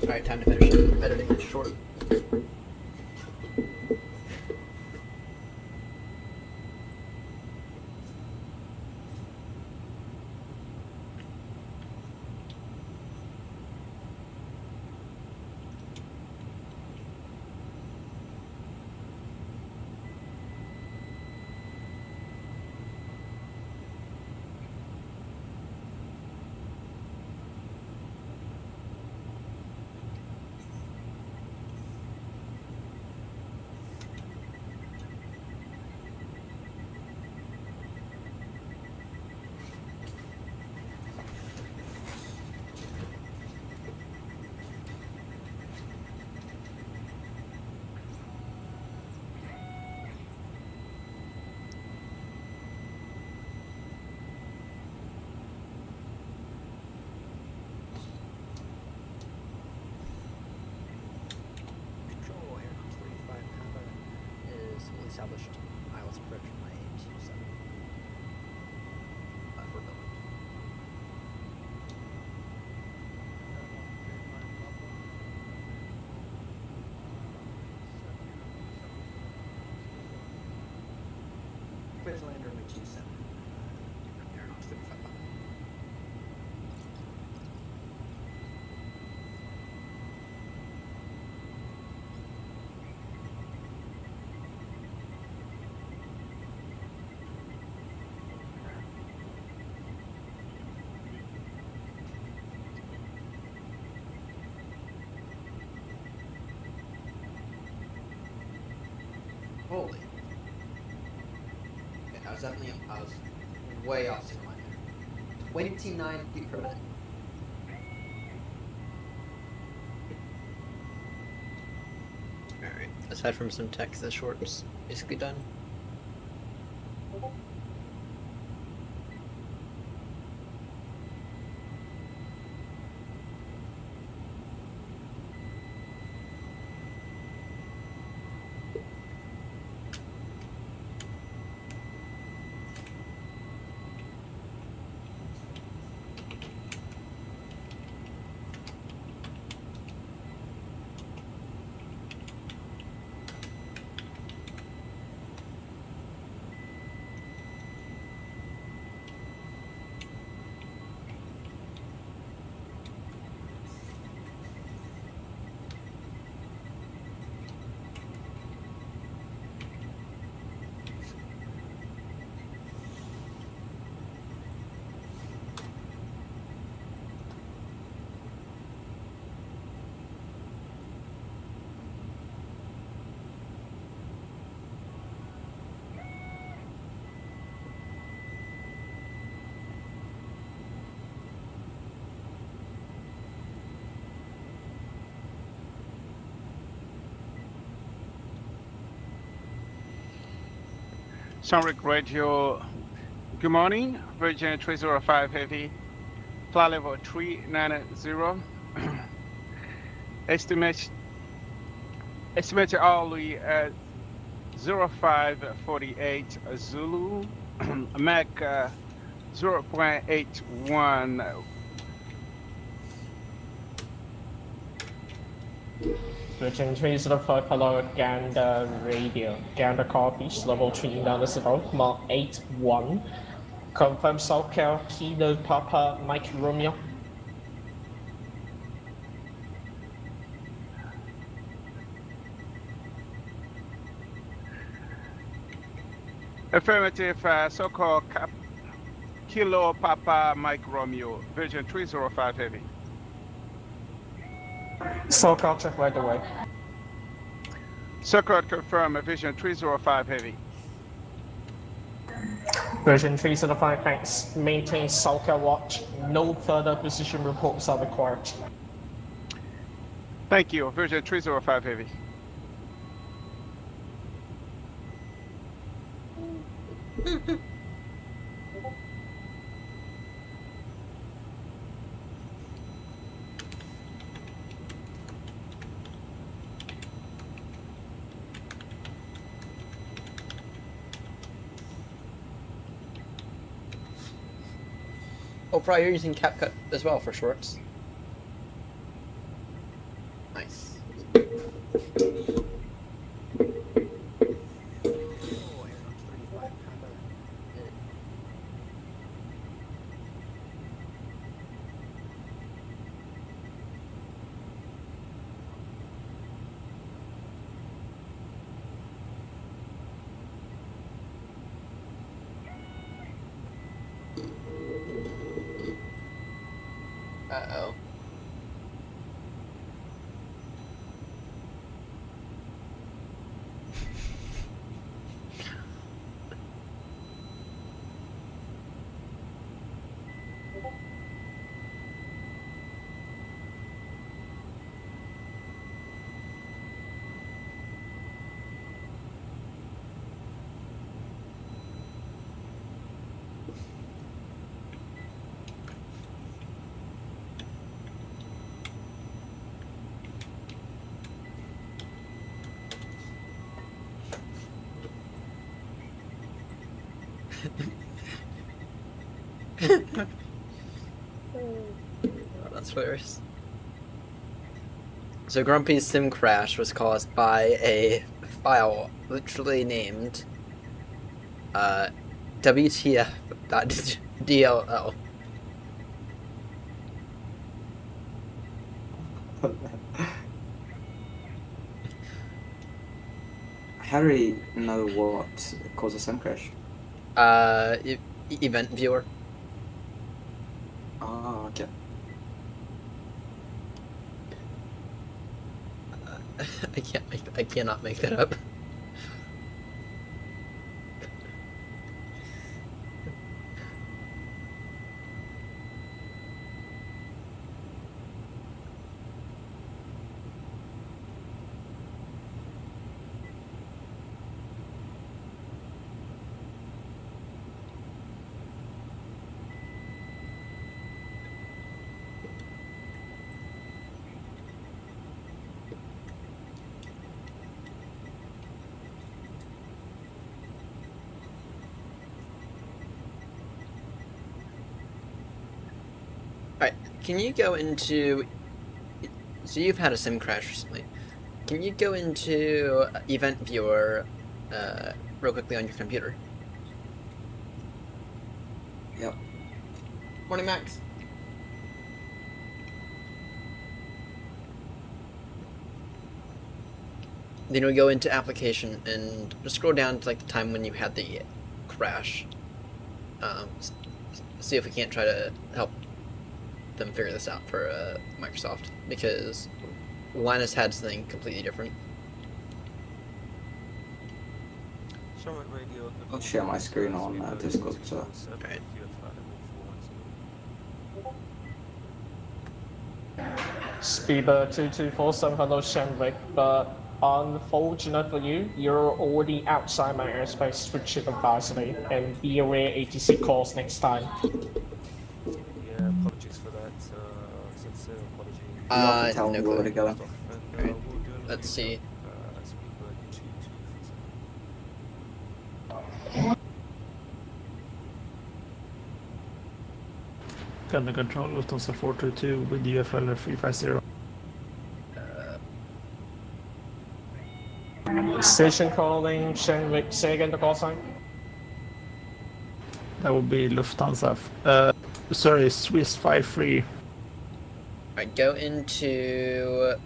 Alright, time to finish editing this short. there's a land runway 27. Aeronautics 35. Holy. Okay, I was way off center line there. 29 feet per minute. Alright, aside from some text, the short's basically done. Sunric Radio, good morning. Virgin 305 Heavy, flight level 390. Estimated hourly at 0548 Zulu, Mach 0.81. Virgin 305, hello, Gander Radio. Gander copies, level 390, Mark 81. Confirm SoCal, Kilo Papa, Mike Romeo. Affirmative, so-called Kilo Papa Mike Romeo, Virgin 305 Heavy. SoCal, check right away. So-called confirm, Vision 305 Heavy. Virgin 305, thanks. Maintain SoCal watch. No further position reports are required. Thank you, Virgin 305 Heavy. Oh, probably you're using CapCut as well for shorts. Nice. Uh-oh. Oh, that's hilarious. So Grumpy's sim crash was caused by a file literally named WTF.DLL. How do we know what caused a sim crash? Event viewer. Ah, okay. I cannot make that up. Alright, can you go into... So you've had a sim crash recently. Can you go into Event Viewer real quickly on your computer? Yep. Morning, Max. Then we go into Application and just scroll down to like the time when you had the crash. See if we can't try to help them figure this out for Microsoft, because Linus had something completely different. I'll share my screen on Discord, so. Alright. Speedbird 2247, hello Shenwick, but unfortunate for you, you're already outside my airspace with chip advisory, and be aware ATC calls next time. Yeah, apologies for that. Sincere apology. No clue. Alright, let's see. Gunner control Lufthansa 422 with UFL 350. Station calling Shenwick, say again the call sign. That would be Lufthansa. Sorry, Swiss 53. Alright, go into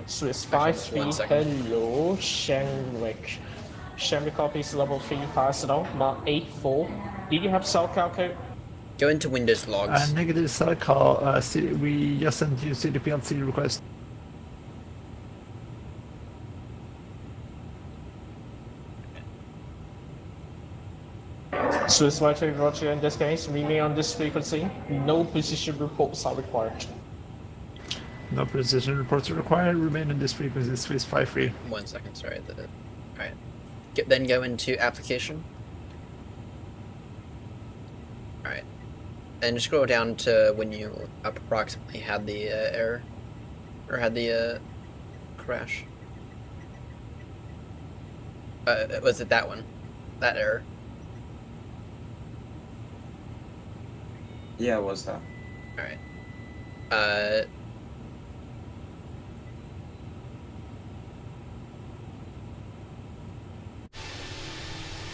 Swiss 53, hello Shenwick. Shenwick copies level 350, mark 84. Do you have cell code? Go into Windows logs. Negative cell call. We just sent you CDP on CD request. Swiss 53, roger. In this case, remain on this frequency. No position reports are required. No precision reports are required. Remain on this frequency. Swiss 53. 1 second, sorry. Alright. Then go into Application. Alright. And just scroll down to when you approximately had the error. Or had the crash. Was it that one? That error? Yeah, it was that. Alright.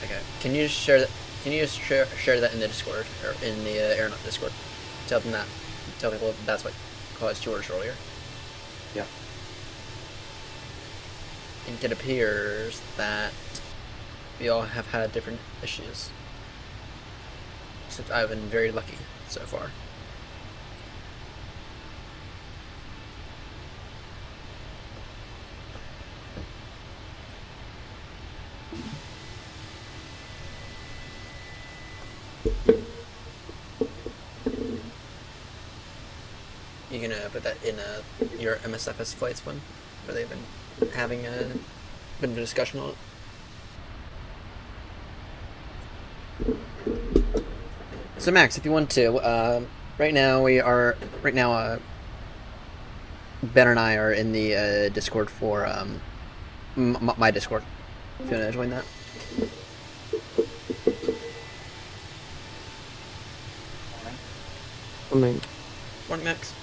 Okay. Can you just share that? Can you just share that in the Discord or in the Aeronaut Discord? Tell them that. Tell people that's what caused yours earlier. Yeah. And it appears that we all have had different issues. Except I've been very lucky so far. You gonna put that in your MSFS flights one, where they've been having a bit of a discussion on it? So Max, if you want to, right now Ben and I are in the Discord for my Discord. If you wanna join that. Morning. Morning, Max.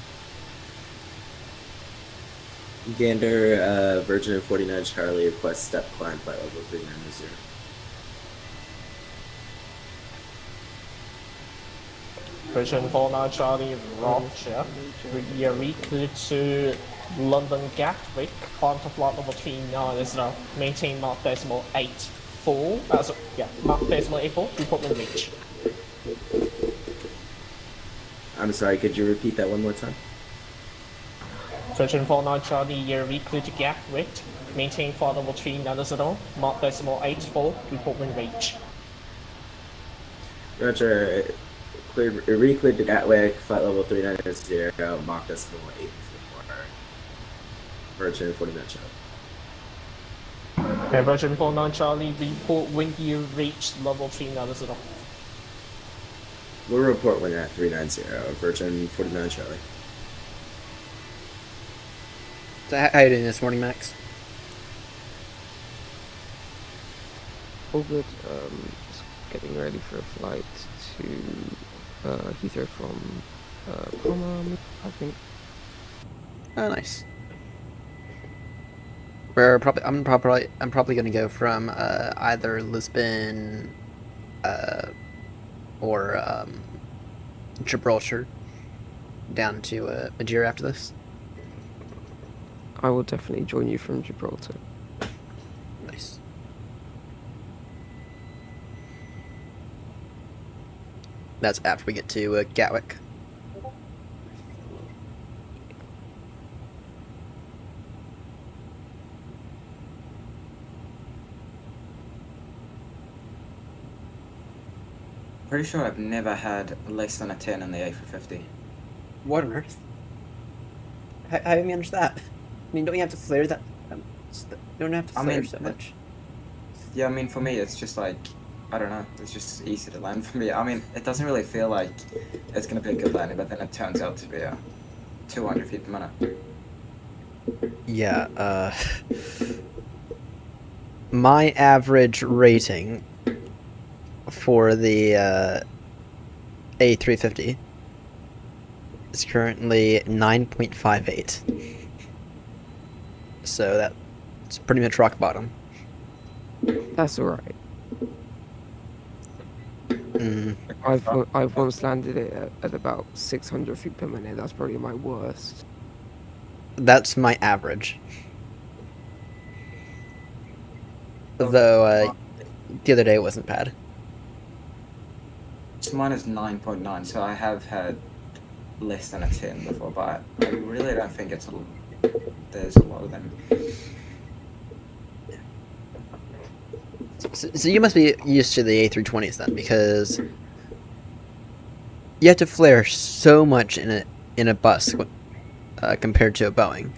Gander, Virgin 49 Charlie request step climb flight level 390. Virgin 49 Charlie, Roger. We recruit to London Gatwick, climb to flight level 390, maintain Mach decimal 84. Mach decimal 84, report when reach. I'm sorry, could you repeat that one more time? Virgin 49 Charlie, recruit to Gatwick, maintain flight level 390, Mach decimal 84, report when reach. Roger, recleared to Gatwick, flight level 390, Mach decimal 84. Virgin 49 Charlie. Okay, Virgin 49 Charlie, report when you reach level 390. We'll report when at 390, Virgin 49 Charlie. So how are you doing this morning, Max? All good. Just getting ready for a flight to Heathrow from Palma, I think. Oh, nice. I'm probably gonna go from either Lisbon or Gibraltar down to Madeira after this. I will definitely join you from Gibraltar. Nice. That's after we get to Gatwick. Pretty sure I've never had less than a 10 in the A350. What on earth? How do you manage that? I mean, don't you have to flare that? You don't have to flare so much. Yeah, I mean, for me, it's just like, I don't know, it's just easy to land for me. I mean, it doesn't really feel like it's going to be a good landing, but then it turns out to be 200 feet per minute. Yeah, my average rating for the A350 is currently 9.58. So that's pretty much rock bottom. That's alright. Mm. I've once landed it at about 600 feet per minute. That's probably my worst. That's my average. Though the other day it wasn't bad. So mine is 9.9, so I have had less than a 10 before, but I really don't think there's a lot of them. So you must be used to the A320s then, because you have to flare so much in a bus compared to a Boeing.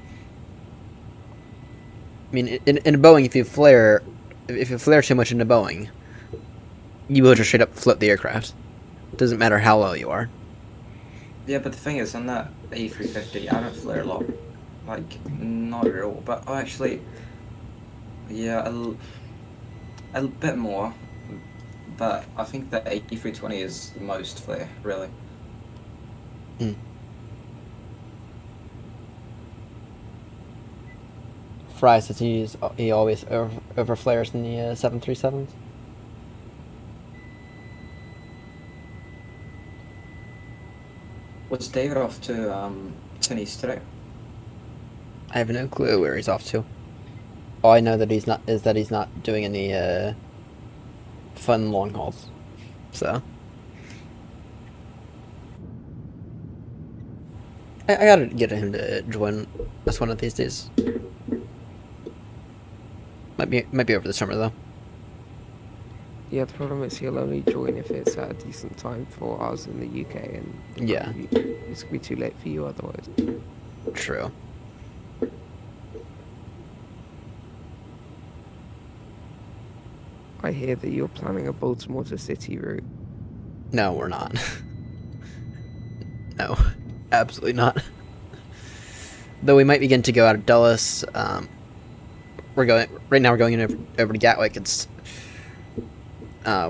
I mean, in a Boeing, if you flare too much in a Boeing, you will just straight up float the aircraft. It doesn't matter how low you are. Yeah, but the thing is, on that A350, I don't flare a lot. Like, not at all. But actually, yeah, a bit more. But I think the A320 is the most flare, really. Mm. Fry says he always over flares in the 737s. Was David off to Tunis today? I have no clue where he's off to. All I know that he's not doing any fun long hauls. So I gotta get him to join us one of these days. Might be over the summer though. Yeah, the problem is he'll only join if it's at a decent time for us in the UK, and yeah, it's gonna be too late for you otherwise. True. I hear that you're planning a Baltimore to City route. No, we're not. No, absolutely not. Though we might begin to go out of Dulles. We're going over to Gatwick. It's I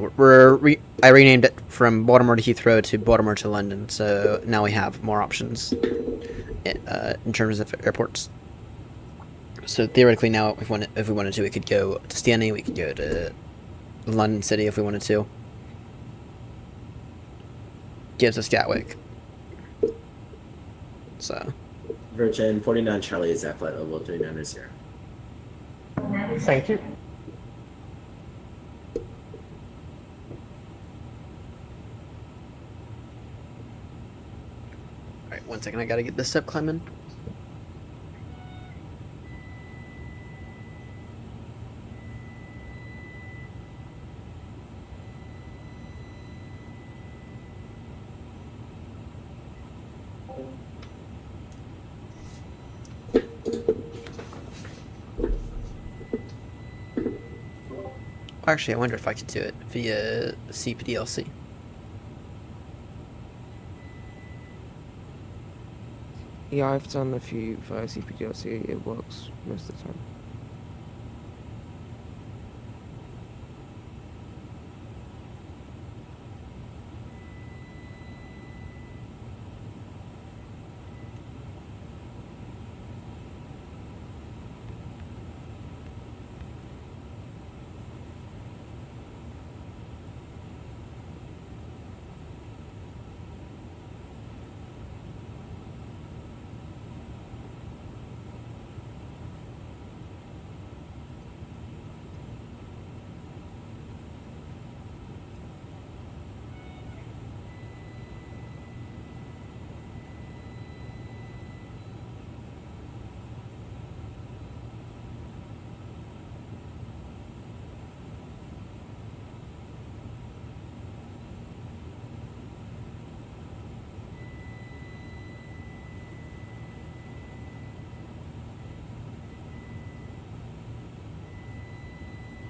renamed it from Baltimore to Heathrow to Baltimore to London, so now we have more options in terms of airports. So theoretically now, if we wanted to, we could go to Stanley, we could go to London City if we wanted to. gives us Gatwick. So. Virgin 49 Charlie is at flight level 390. Thank you. Alright, 1 second, I gotta get this step climbing. Actually, I wonder if I could do it via CPDLC. Yeah, I've done a few via CPDLC. It works most of the time.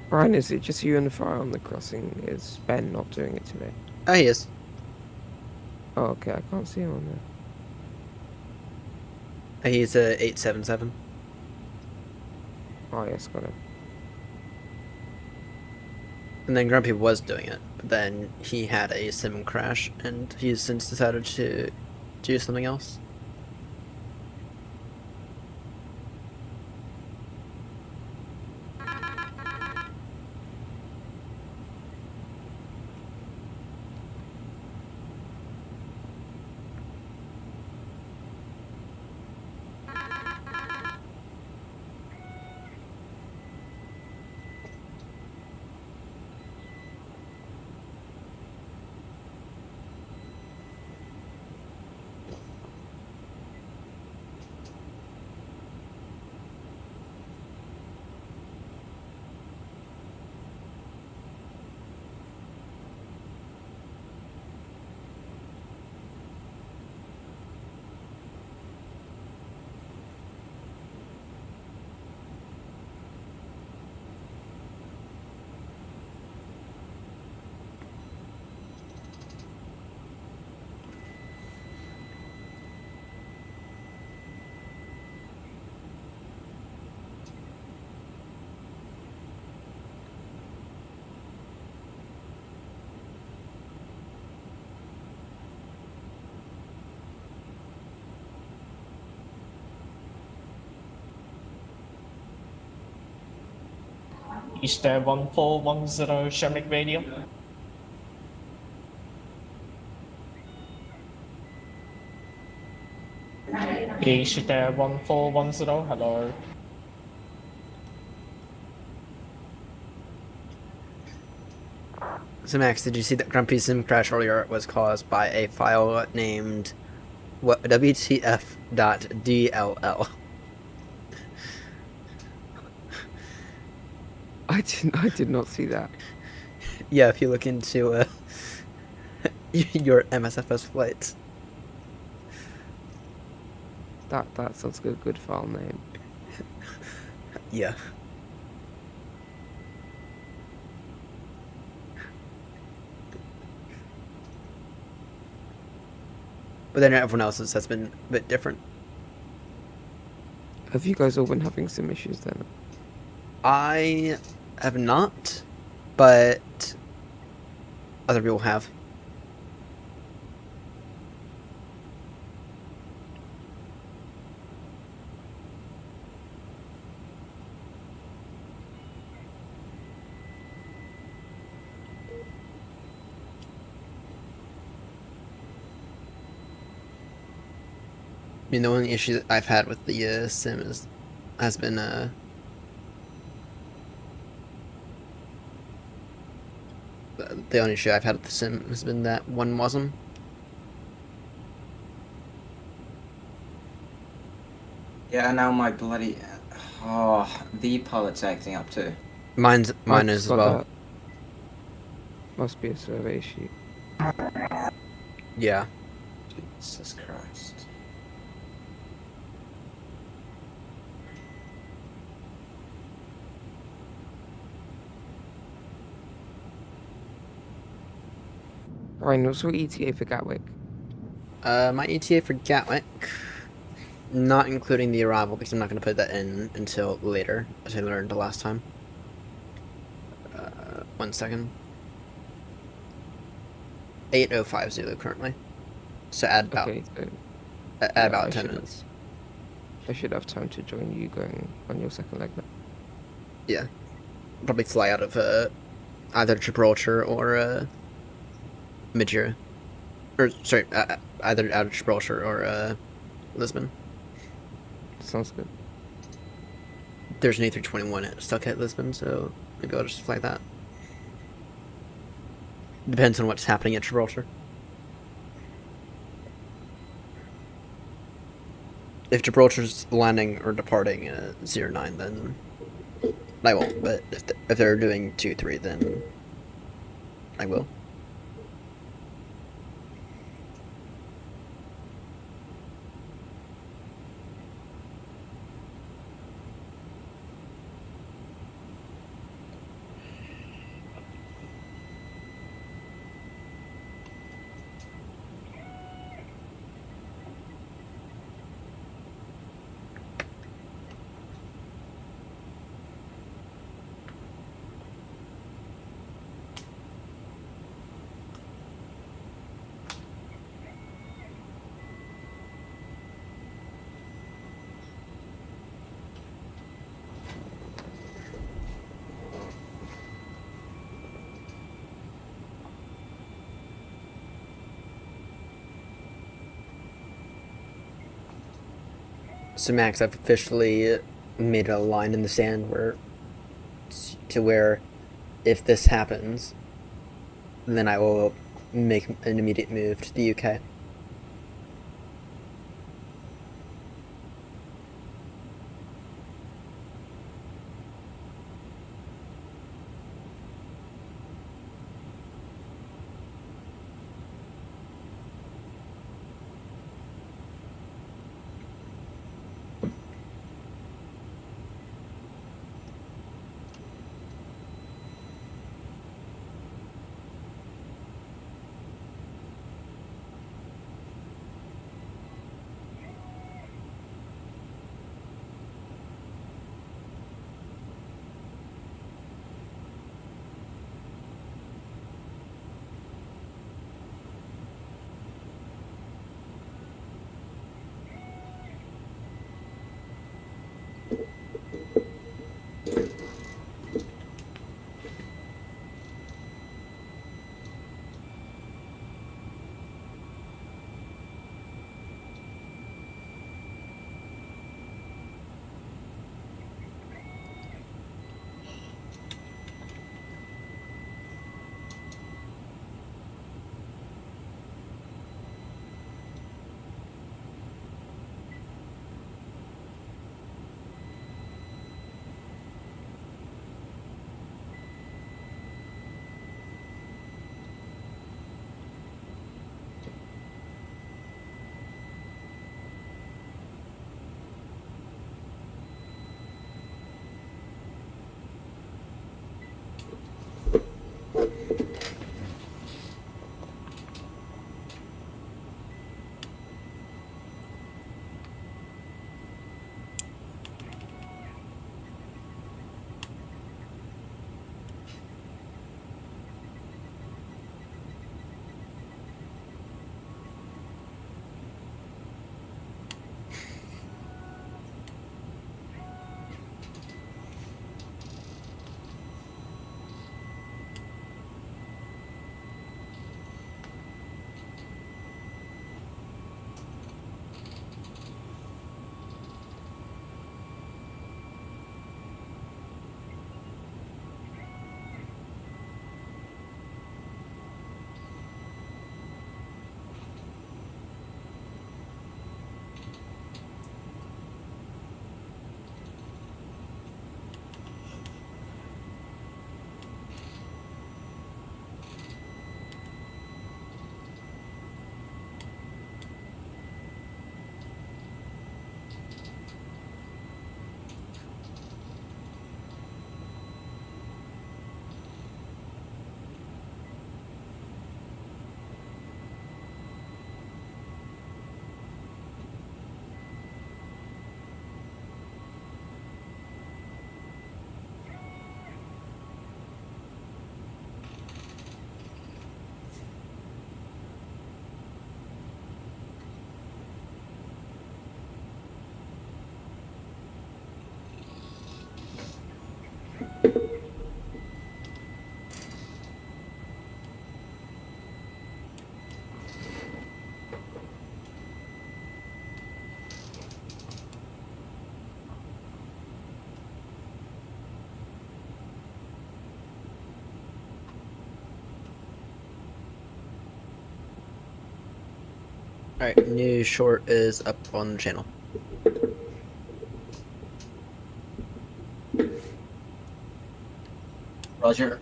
Brian, is it just you and the fire on the crossing? Is Ben not doing it today? Oh, he is. Oh, okay, I can't see him on there. He's a 877. Oh, yes, got it. And then Grumpy was doing it, but then he had a sim crash, and he's since decided to do something else. Is there 1410 Shamrock Radio? Is there 1410? Hello. So Max, did you see that Grumpy's sim crash earlier was caused by a file named what WTF.dll? I did not see that. Yeah, if you look into your MSFS flights. That sounds like a good file name. Yeah. But then everyone else's has been a bit different. Have you guys all been having some issues then? I have not, but other people have. mean, the only issue that I've had with the sim has been the only issue I've had with the sim has been that one Muslim. Yeah, now my bloody... Oh, the pilot's acting up too. Mine I've is as got well. that. Must be a survey sheet. Yeah. Jesus Christ. Ryan, what's your ETA for Gatwick? My ETA for Gatwick, not including the arrival, because I'm not going to put that in until later, as I learned the last time. 1 second. 8:05 Zulu currently. So add about Okay, so add about 10 minutes. I should have time to join you going on your second leg now. Yeah, probably fly out of either Gibraltar or Madeira, or sorry, either out of Gibraltar or Lisbon. Sounds good. There's an A321 stuck at Lisbon, so maybe I'll just fly that. Depends on what's happening at Gibraltar. If Gibraltar's landing or departing 09, then I won't. But if they're doing 23, then I will. So Max, I've officially made a line in the sand where if this happens, then I will make an immediate move to the UK. Alright, new short is up on the channel. Roger.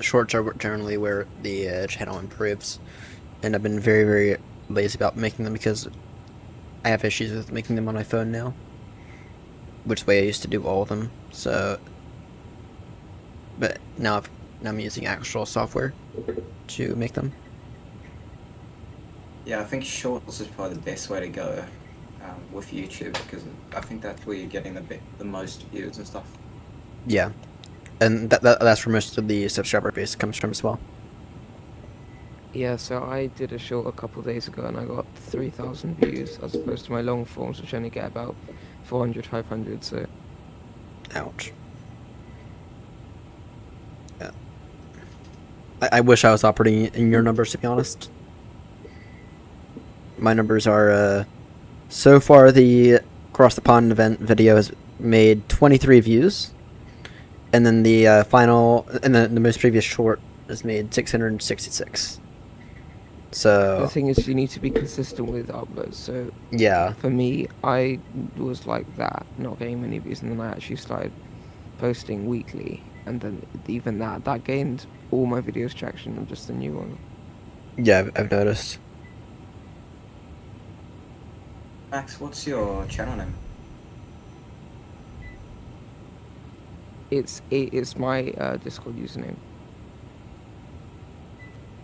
Shorts are generally where the channel improves, and I've been very, very lazy about making them because I have issues with making them on my phone now, which way I used to do all of them. So, but now I'm using actual software to make them. Yeah, I think shorts is probably the best way to go with YouTube, because I think that's where you're getting the most views and stuff. Yeah, and that's where most of the subscriber base comes from as well. Yeah, so I did a short a couple of days ago and I got 3,000 views as opposed to my long forms, which only get about 400, 500. So, ouch. Yeah. I wish I was operating in your numbers, to be honest. My numbers are so far the Cross the Pond event video has made 23 views, and then the final and the most previous short has made 666. So the thing is, you need to be consistent with uploads. So, yeah, for me, I was like that, not getting many views, and then I actually started posting weekly, and then even that gained all my videos traction on just the new one. yeah, I've noticed. Max, what's your channel name? It's my Discord username.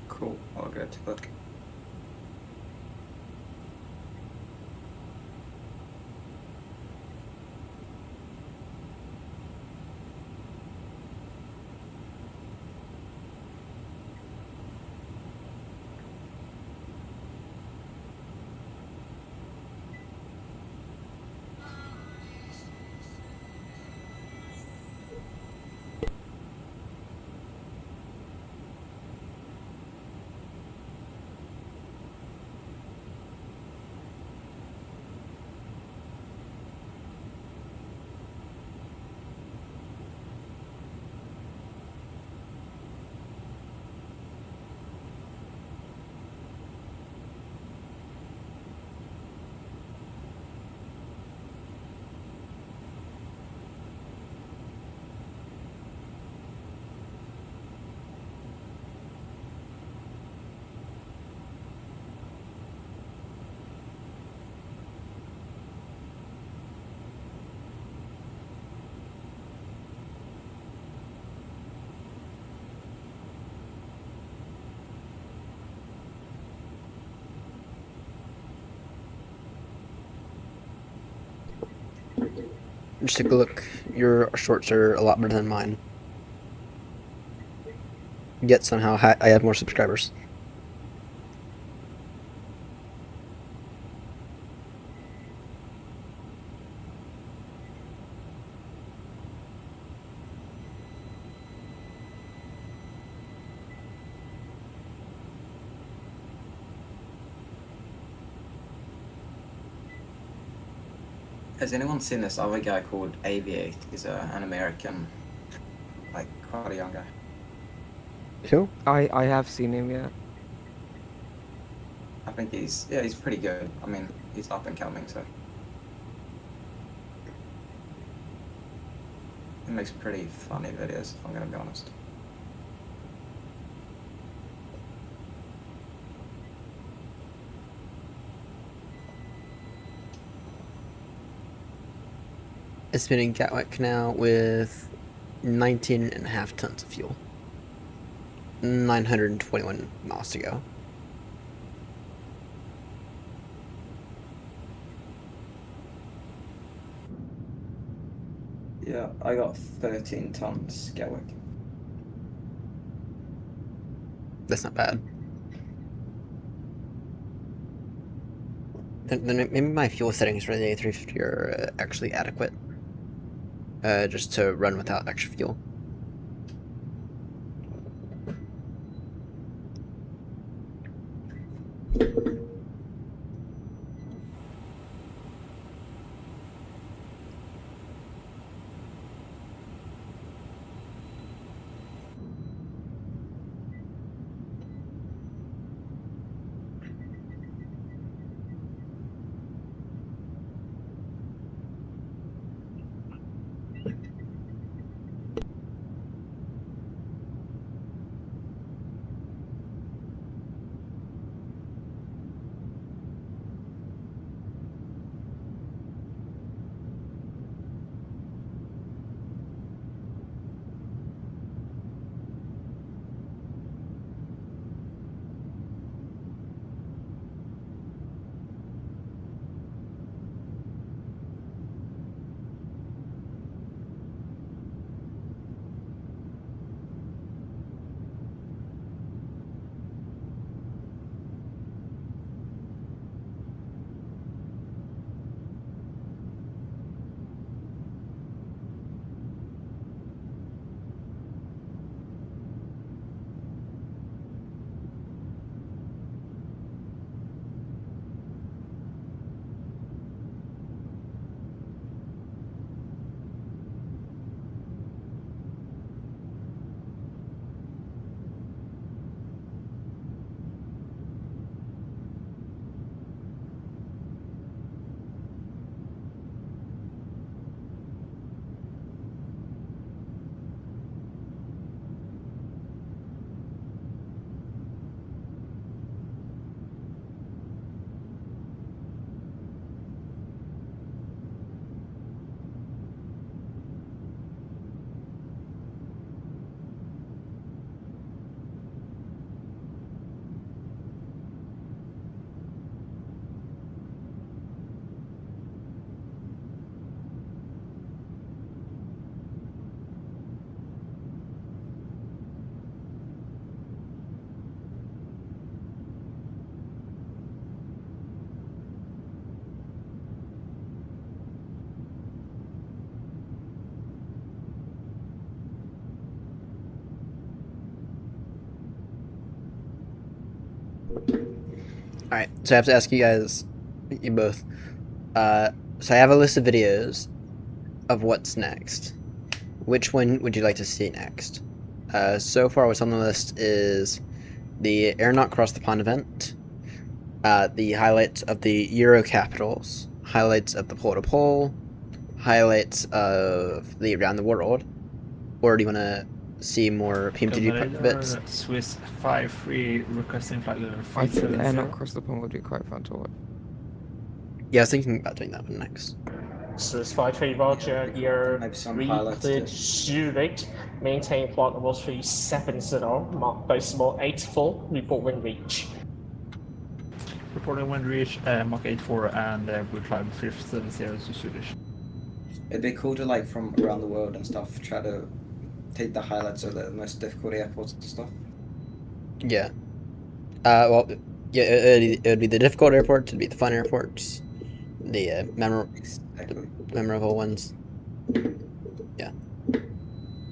Cool, I'll go to look. Just take a look. Your shorts are a lot better than mine. Yet somehow I have more subscribers. Has anyone seen this other guy called Aviate? He's an American, like, quite a young guy. Who? I have seen him, yeah. I think he's pretty good. I mean, he's up and coming, so. He makes pretty funny videos, if I'm gonna be honest. It's been in GATWICK now with 19.5 tons of fuel. 921 miles to go. Yeah, I got 13 tons, Gatwick. That's not bad. Then maybe my fuel settings for the A350 are actually adequate. Just to run without extra fuel. Alright, so I have to ask you guys, you both. So I have a list of videos of what's next. Which one would you like to see next? So far what's on the list is the Aeronaut Cross the Pond event, the highlights of the Euro capitals, highlights of the pole to pole, highlights of the around the world, or do you want to see more PMTG bits? Swiss 5-3 requesting flight level I think the 370. airlock across the pond would be quite fun to watch. Yeah, I was thinking about doing that one next. Swiss 5-3 Roger, year Maybe some 3 highlights cleared too. Zurich, maintain flight level 370, mark decimal 84, report wind reach. Reporting wind reach, Mach 84, and we'll climb 370 to Zurich. It'd be cool to like from around the world and stuff try to take the highlights of the most difficult airports and stuff. Yeah. Well, yeah, it would be the difficult airports, it'd be the fun airports, the memorable ones. Yeah. I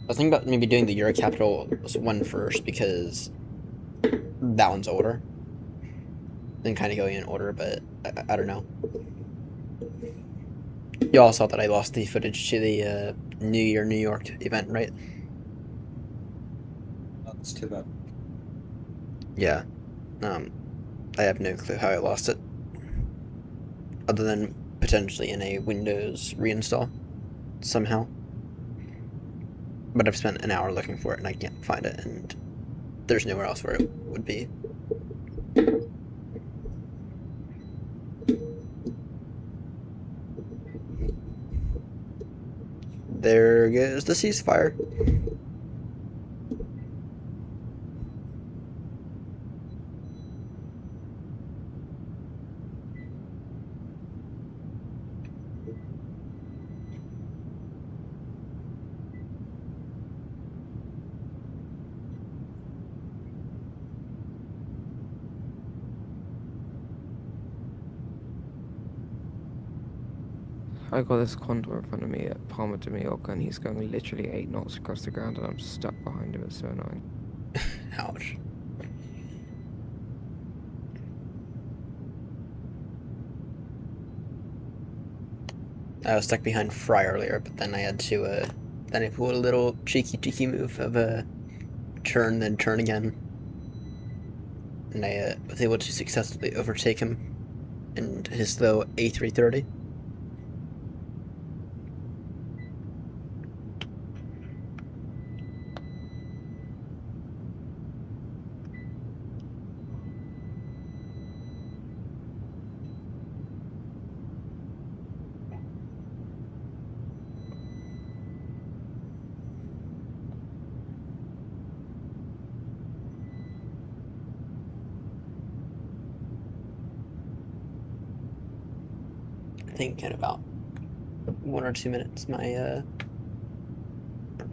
was thinking about maybe doing the Euro Capital one first because that one's older. Then kind of going in order, but I don't know. You all saw that I lost the footage to the New Year New York event, right? That's too bad. Yeah. I have no clue how I lost it. Other than potentially in a Windows reinstall somehow. But I've spent an hour looking for it and I can't find it, and there's nowhere else where it would be. There goes the ceasefire. I got this condor in front of me at Palma de Mallorca, and he's going literally 8 knots across the ground, and I'm stuck behind him. It's so annoying. Ouch. I was stuck behind Fry earlier, but then I had to, then I pulled a little cheeky move of turn, then turn again. And I was able to successfully overtake him in his slow A330. I think in about 1 or 2 minutes, my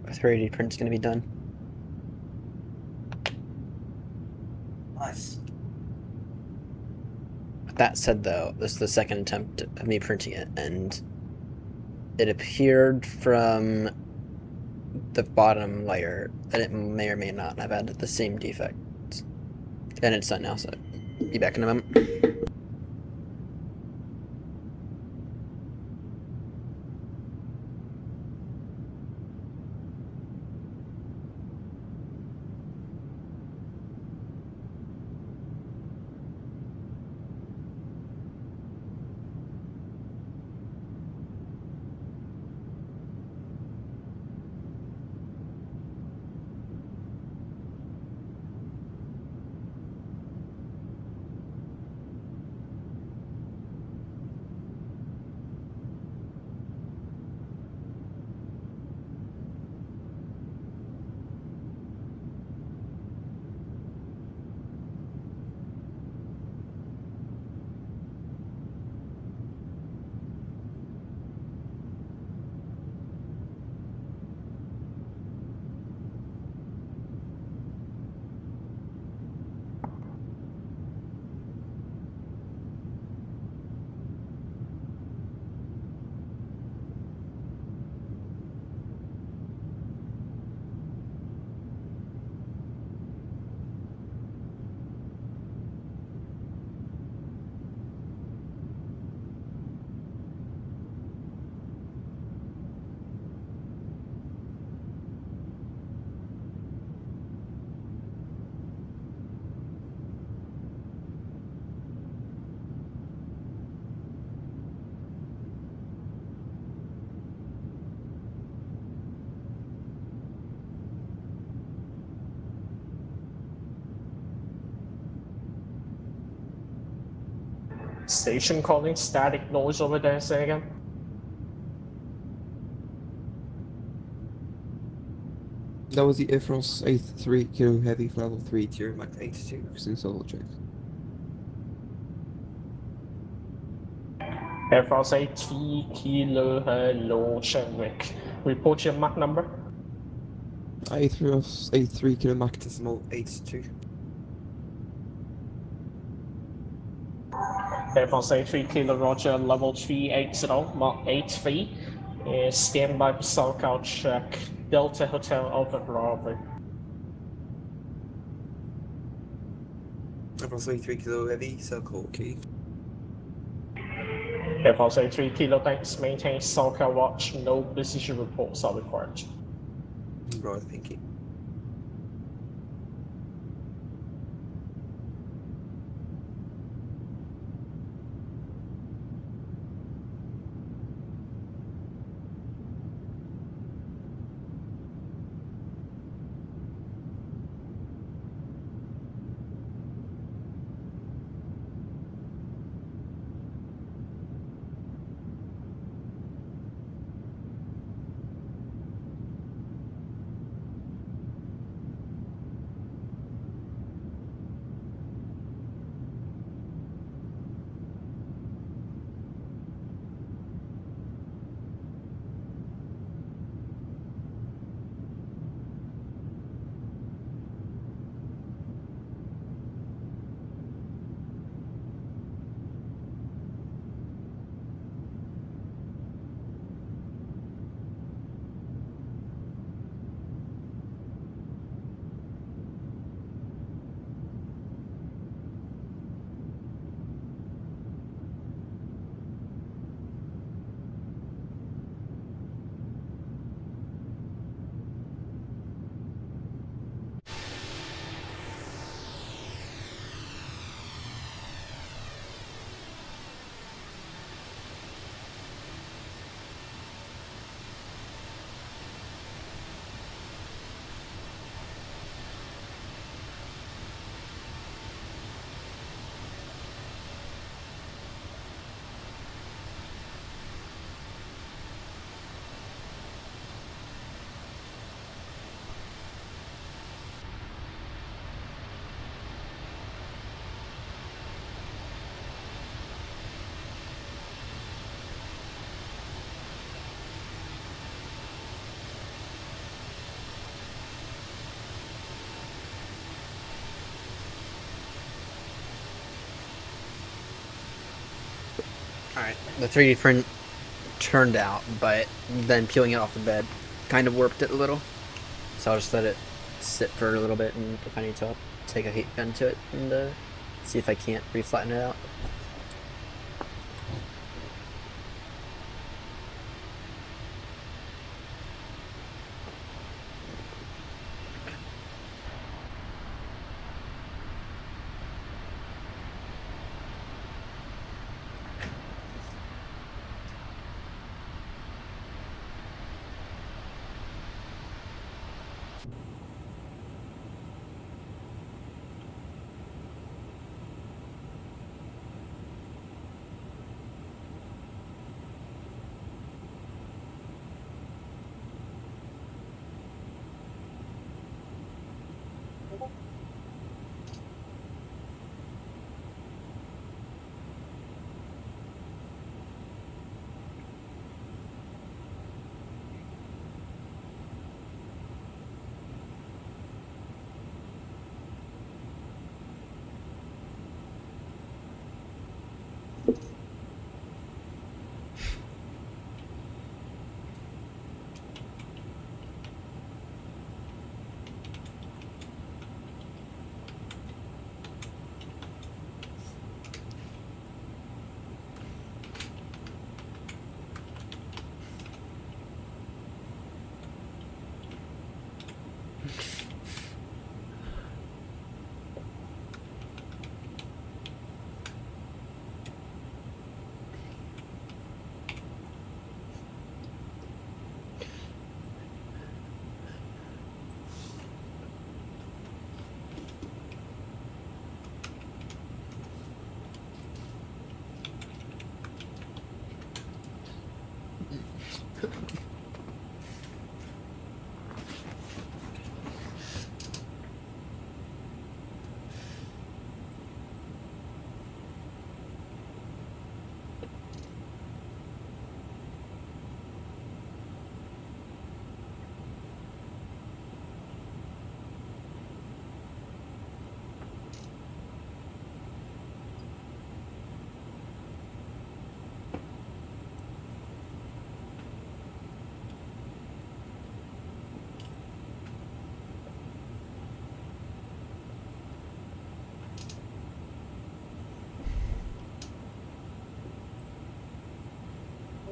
3D print's gonna be done. Nice. That said, though, this is the second attempt of me printing it, and it appeared from the bottom layer that it may or may not have had the same defect. And it's done now, so be back in a moment. Station calling, static noise over there, say again. That was the Air France 83 Kilo Heavy level 3 tier Mach 82 since solo check. Air France 83 Kilo Hello Shenwick. Report your Mach number. 83 Kilo Mach decimal 82. Air France 83 Kilo Roger, level 380, Mach 83. Stand by for SoCal check. Delta Hotel Alpha Bravo. Air France 83 Kilo Heavy, circle key. Air France 83 Kilo, thanks. Maintain SoCal watch. No precision reports are required. Right, thank you. Alright, the 3D print turned out, but then peeling it off the bed kind of warped it a little. So I'll just let it sit for a little bit, and if I need to, I'll take a heat gun to it and see if I can't reflatten it out.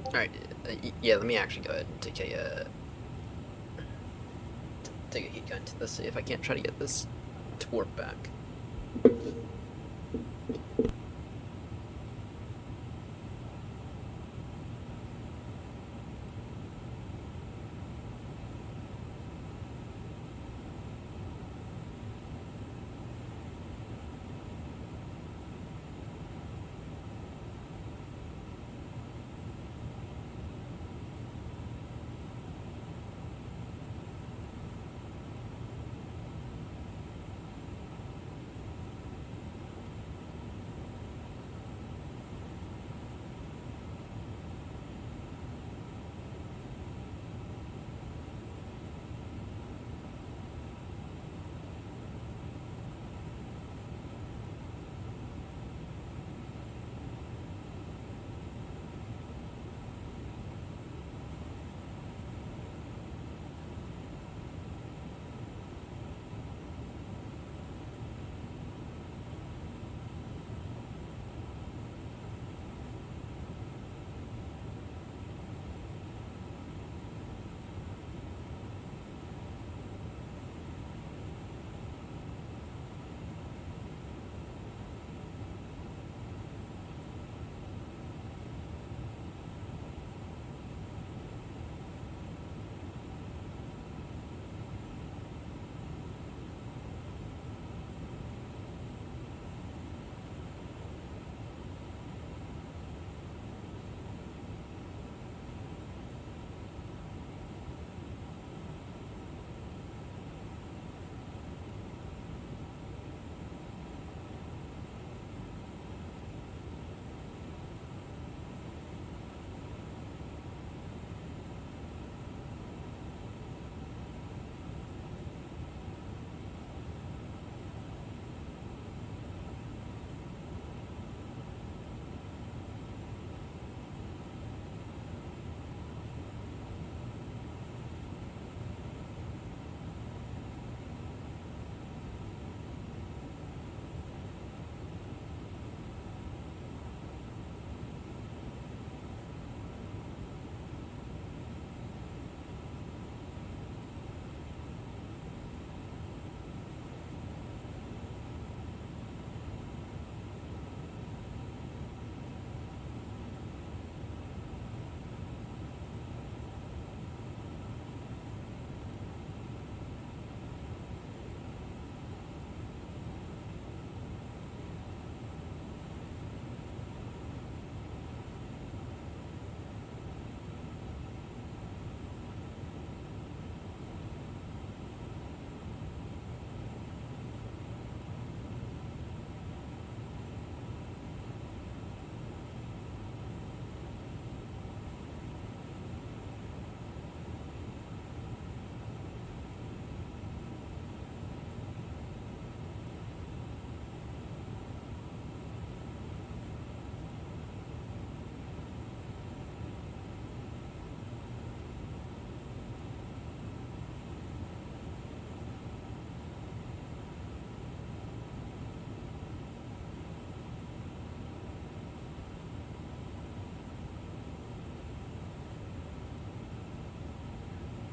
Alright, yeah, let me actually go ahead and take a heat gun to this, see if I can't try to get this to warp back.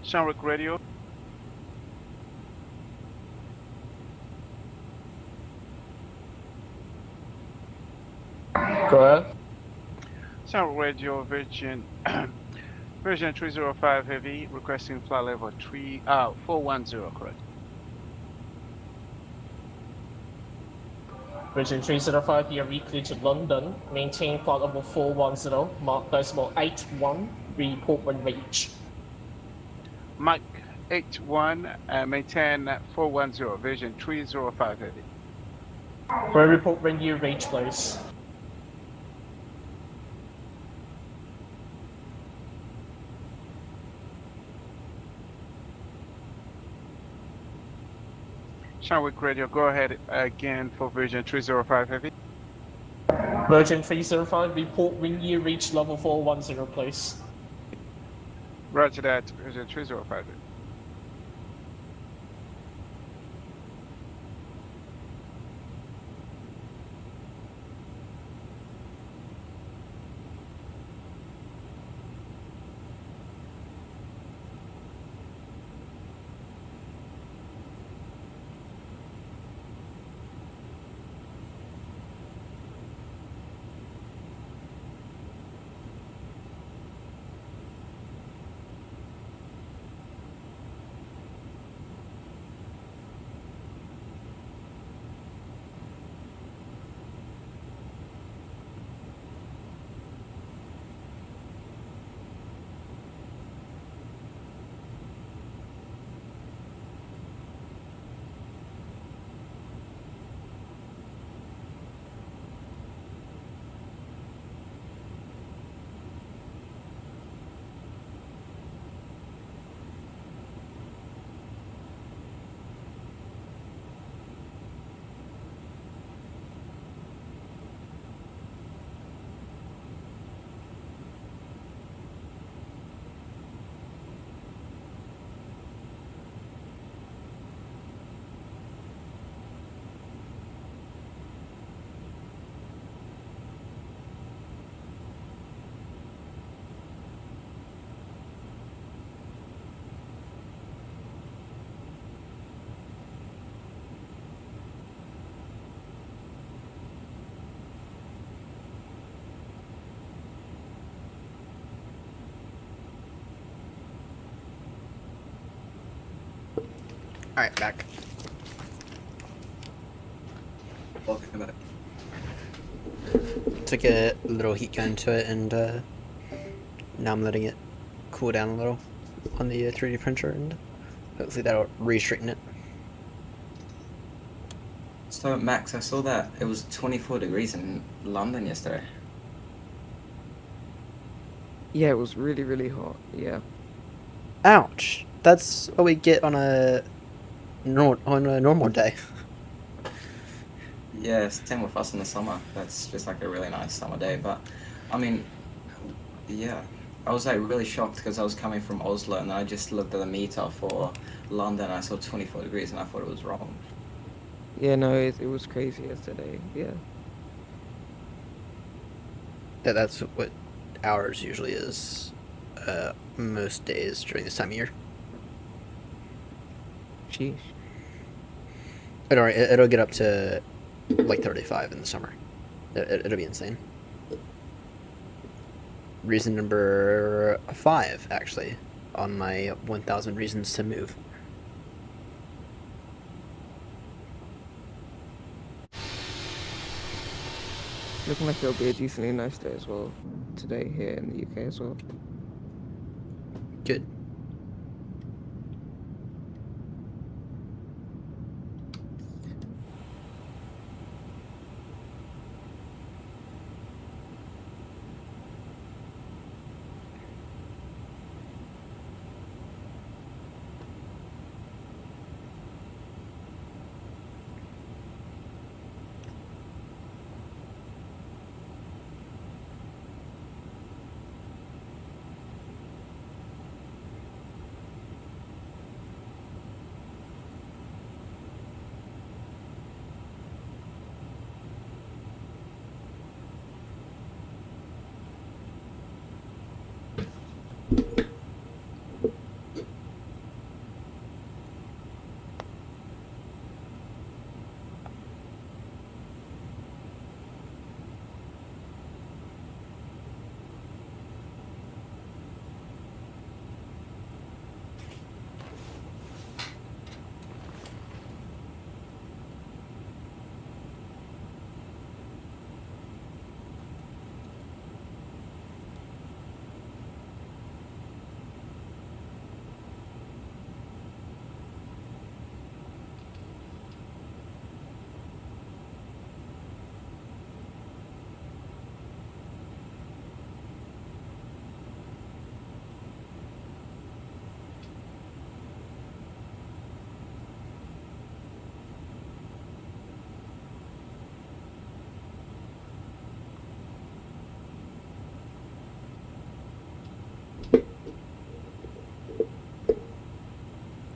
Shanwick Radio. Go ahead. Shanwick Radio, Virgin, Virgin 305 Heavy, requesting flight level 410, correct. Virgin 305, you're recleared to London. Maintain flight level 410, mark decimal 81, report when reach. Mike 81, maintain 410, Virgin 305 Heavy. Where report when you reach, please. Shanwick Radio, go ahead again for Virgin 305 Heavy. Virgin 305, report when you reach level 410, please. Roger that, Virgin 305 Heavy. Alright, back. Welcome back. Took a little heat gun to it, and now I'm letting it cool down a little on the 3D printer, and hopefully that'll re-straighten it. So, Max, I saw that it was 24 degrees in London yesterday. Yeah, it was really, really hot. Yeah. Ouch! That's what we get on a normal day. Yeah, same with us in the summer. That's just like a really nice summer day. But, I mean, yeah. I was like really shocked because I was coming from Oslo and I just looked at the meter for London and I saw 24 degrees and I thought it was wrong. Yeah, no, it was crazy yesterday. Yeah. Yeah, that's what ours usually is most days during this time of year. Sheesh. It'll get up to like 35 in the summer. It'll be insane. Reason number 5, actually, on my 1,000 reasons to move. It's looking like it'll be a decently nice day as well today here in the UK as well. Good.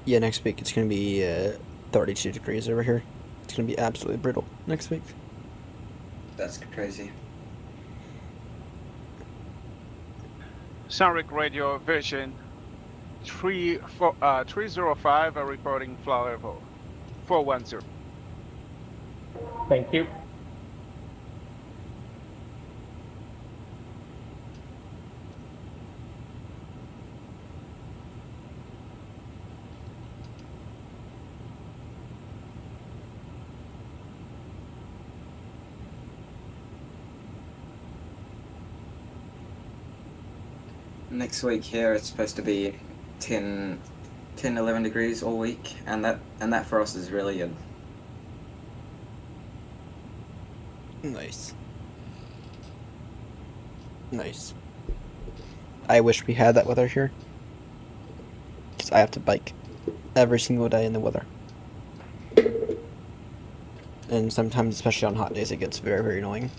Yeah, next week it's going to be 32 degrees over here. It's going to be absolutely brutal next week. That's crazy. Sunric Radio Vision 305 are reporting flow level 410. Thank you. Next week here it's supposed to be 10, 11 degrees all week, and that for us is really good. Nice. Nice. I wish we had that weather here, because I have to bike every single day in the weather. And sometimes, especially on hot days, it gets very, very annoying.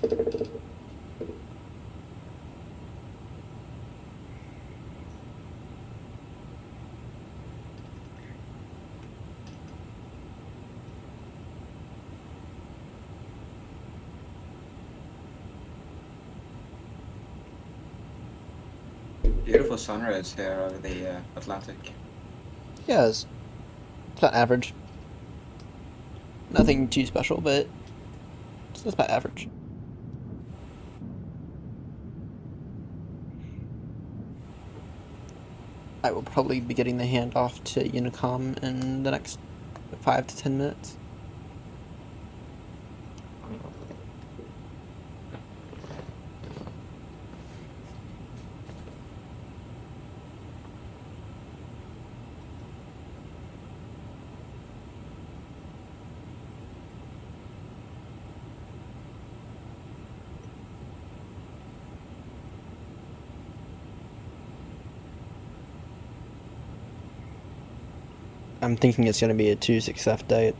Beautiful sunrise here over the Atlantic. Yeah, it's about average. Nothing too special, but it's about average. I will probably be getting the handoff to Unicom in the next 5 to 10 minutes. I'm thinking it's going to be a 2-6 left day.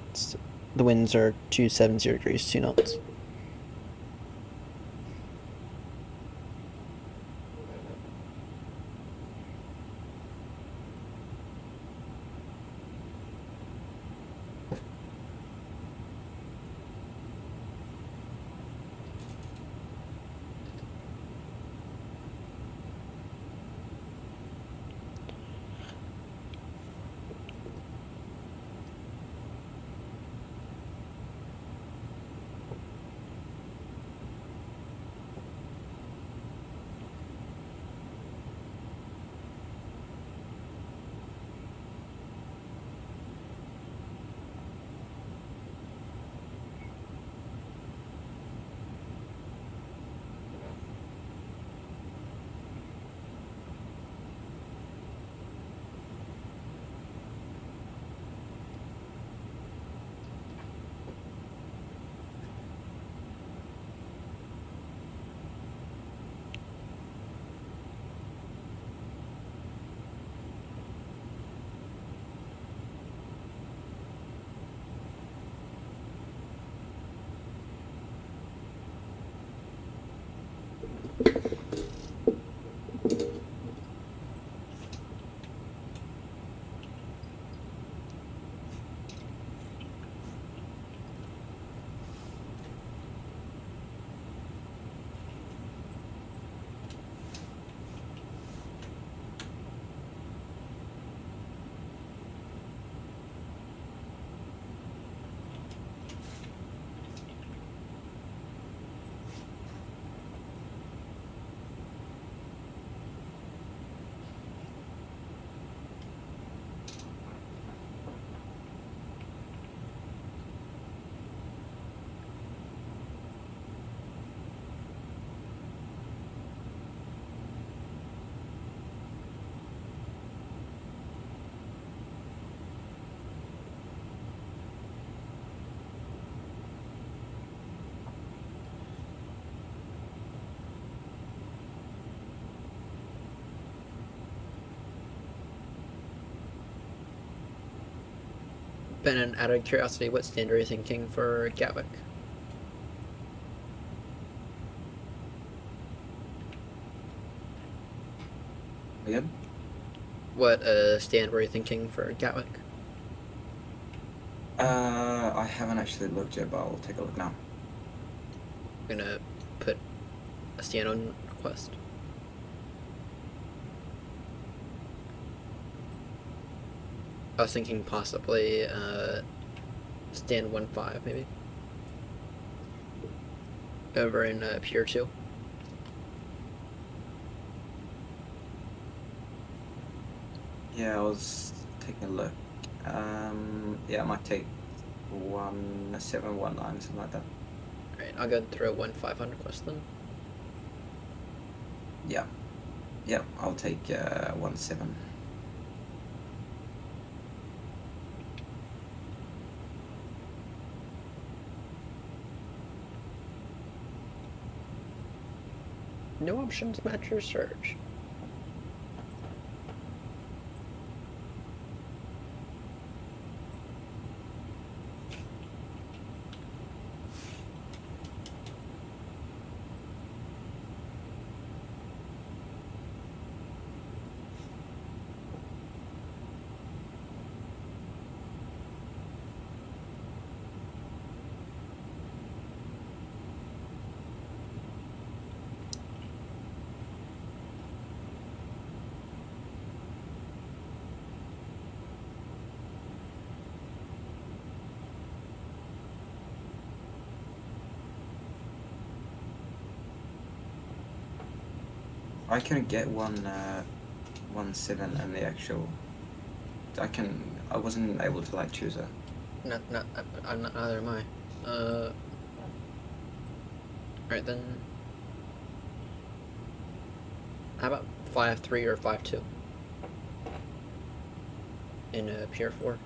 The winds are 270 degrees, 2 knots. Ben, and out of curiosity, what stand are you thinking for Gatwick? Again? What stand were you thinking for Gatwick? I haven't actually looked yet, but I'll take a look now. I'm gonna put a stand on request. I was thinking possibly stand 1-5 maybe. Over in Pier 2. Yeah, I was taking a look. Yeah, I might take 1719, something like that. Alright, I'll go and throw 1-5 on request then. Yeah. Yeah, I'll take 17. No options match your search. I couldn't get 17 in the actual. I wasn't able to like choose a I'm not. Neither am I. Right then. How about 5-3 or 5-2? In Pier 4.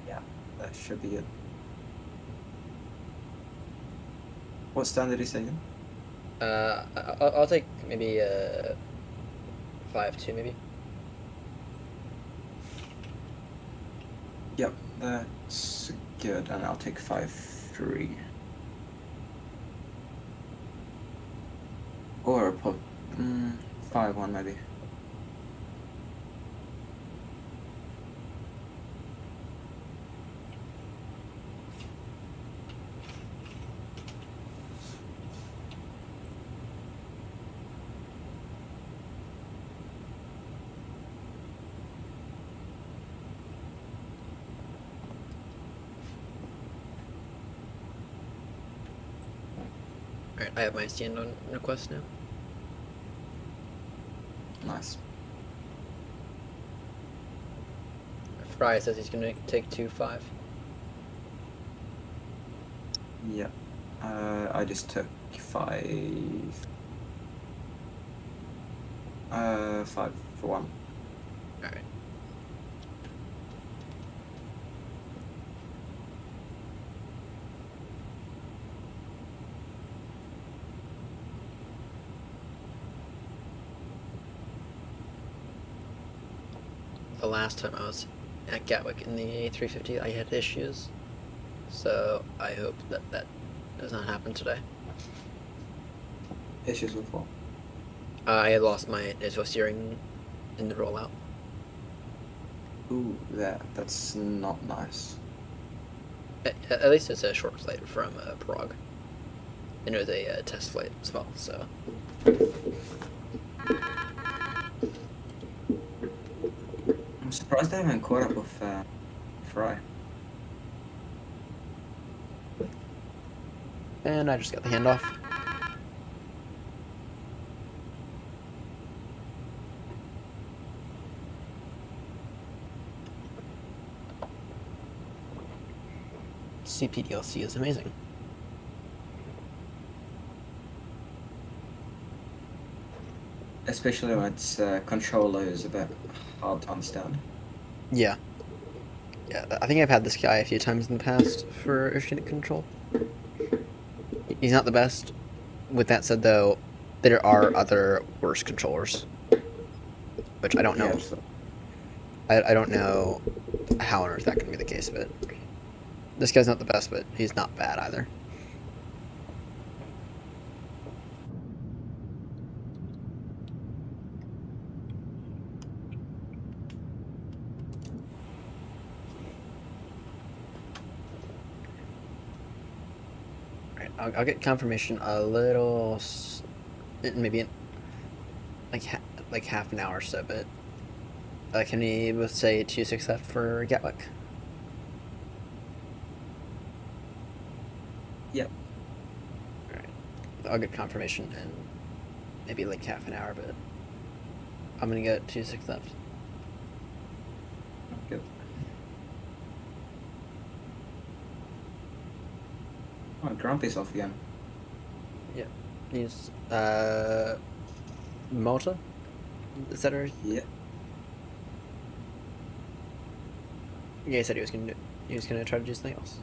Yeah, that should be good. What stand did he say again? I'll take maybe 5-2 maybe. Yep, that's good, and I'll take 5-3. Or 5-1 maybe. Alright, I have my stand on request now. Nice. Fry says he's gonna take 2-5. Yeah. I just took 5. 5-1. Alright. The last time I was at Gatwick in the A350, I had issues. So I hope that that does not happen today. Issues with what? I had lost my ISO steering in the rollout. Ooh, that's not nice. At least it's a short flight from Prague. And it was a test flight as well, so. I'm surprised I haven't caught up with Fry. And I just got the handoff. CPDLC is amazing. Especially when its controller is a bit hard to understand. Yeah. Yeah, I think I've had this guy a few times in the past for oceanic control. He's not the best. With that said, though, there are other worse controllers. Which I don't know. Yeah, I don't know how on earth that can be the case, but this guy's not the best, but he's not bad either. Alright, I'll get confirmation a little, maybe in, like half an hour or so, but can we both say 2-6 left for Gatwick? Yep. Alright. I'll get confirmation in maybe like half an hour, but I'm gonna get 2-6 left. Good. Oh, Grumpy's off again. Yeah. He's Malta? Is that right? Yeah. Yeah, he said he was gonna try to do something else.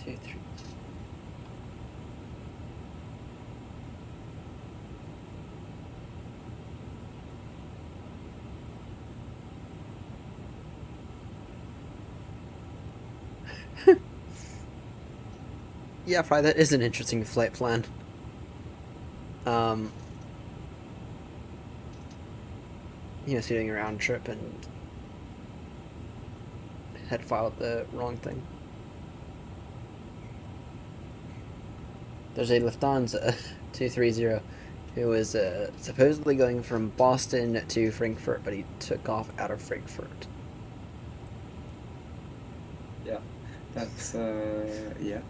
Two, three. Yeah, Fry, that is an interesting flight plan. You know, sitting a round trip and had filed the wrong thing. There's a Lufthansa 230 who was supposedly going from Boston to Frankfurt, but he took off out of Frankfurt. Yeah, that's yeah.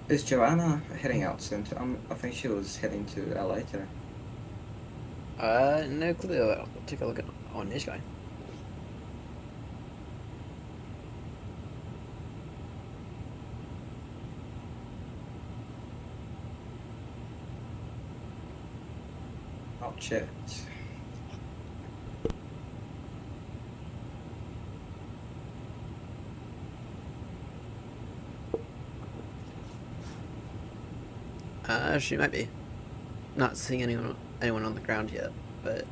Is Joanna heading out soon? I think she was heading to LA today. No clue. I'll take a look on this guy. Oh shit. She might be. Not seeing anyone on the ground yet, but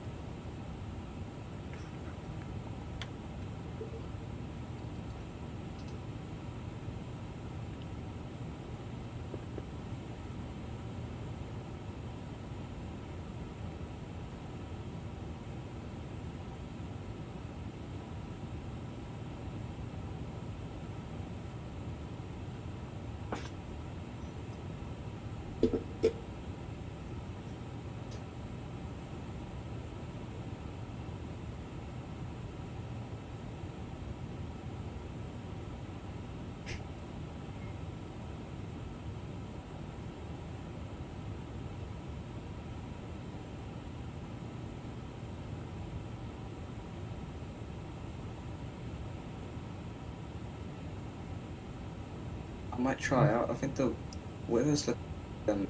I might try out. I think the weather's looking.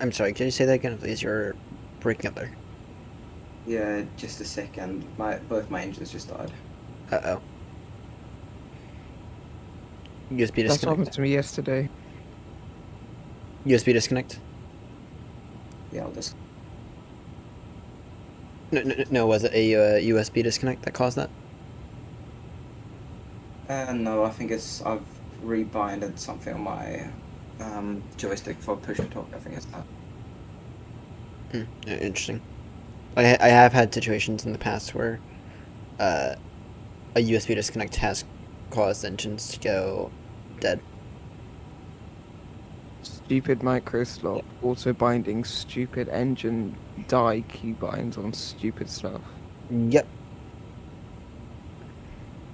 I'm sorry. Can you say that again, please? You're breaking up there. Yeah, just a second. Both my engines just died. Uh-oh. USB That's what happened disconnect. to me yesterday. USB disconnect. Yeah, I'll just. No, was it a USB disconnect that caused that? No, I think I've rebinded something on my joystick for push to talk. I think it's that. Interesting. I have had situations in the past where a USB disconnect has caused engines to go dead. Stupid micro slot, auto binding, stupid engine die keybinds on stupid stuff. Yep.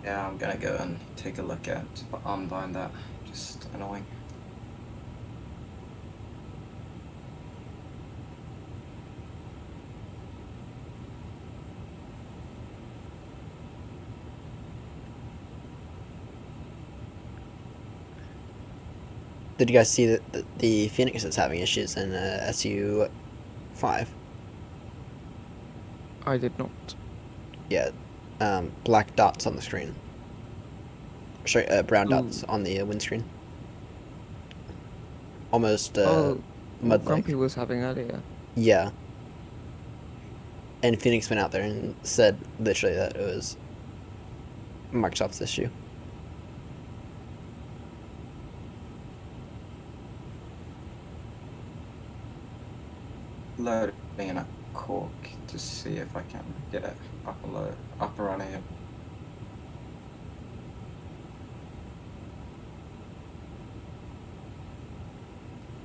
Yeah, I'm gonna go and take a look at unbind that. Just annoying. Did you guys see that the Phoenix is having issues in SU5? I did not. Yeah, black dots on the screen. Sorry, brown dots on the windscreen. Almost what mud-like. Grumpy was having earlier. Yeah. And Phoenix went out there and said literally that it was Microsoft's issue. Loading in a cork to see if I can get it up and running.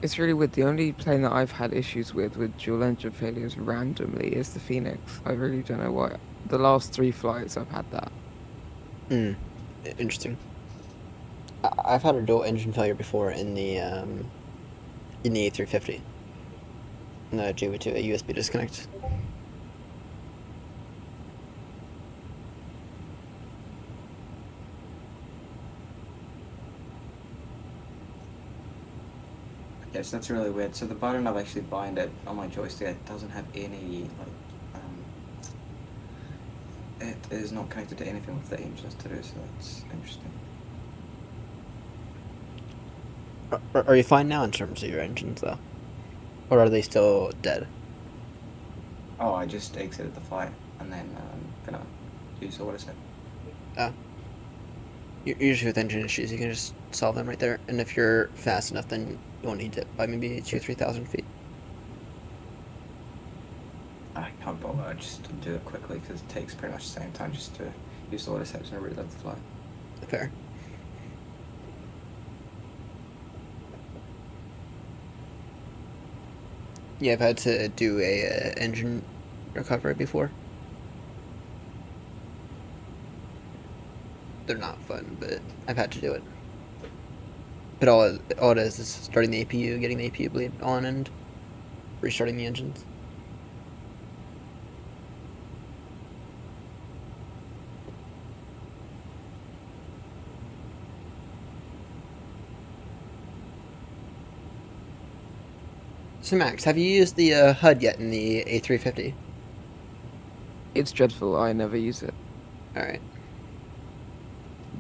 It's really weird. The only plane that I've had issues with dual engine failures randomly is the Phoenix. I really don't know why. The last 3 flights I've had that. Interesting. I've had a dual engine failure before in the A350. No, due to a USB disconnect. Yes, that's really weird. So the button I've actually binded on my joystick, it doesn't have any it is not connected to anything with the engines to do, so that's interesting. Are you fine now in terms of your engines though? Or are they still dead? Oh, I just exited the flight. and then gonna use order set. Usually with engine issues, you can just solve them right there. And if you're fast enough, then you won't need it by maybe 2,000-3,000 feet. I can't bother just to do it quickly because it takes pretty much the same time just to use the order sets and reload the flight. Fair. Yeah, I've had to do a engine recovery before. They're not fun, but I've had to do it. But all it is starting the APU, getting the APU bleed on, and restarting the engines. So Max, have you used the HUD yet in the A350? It's dreadful. I never use it. Alright.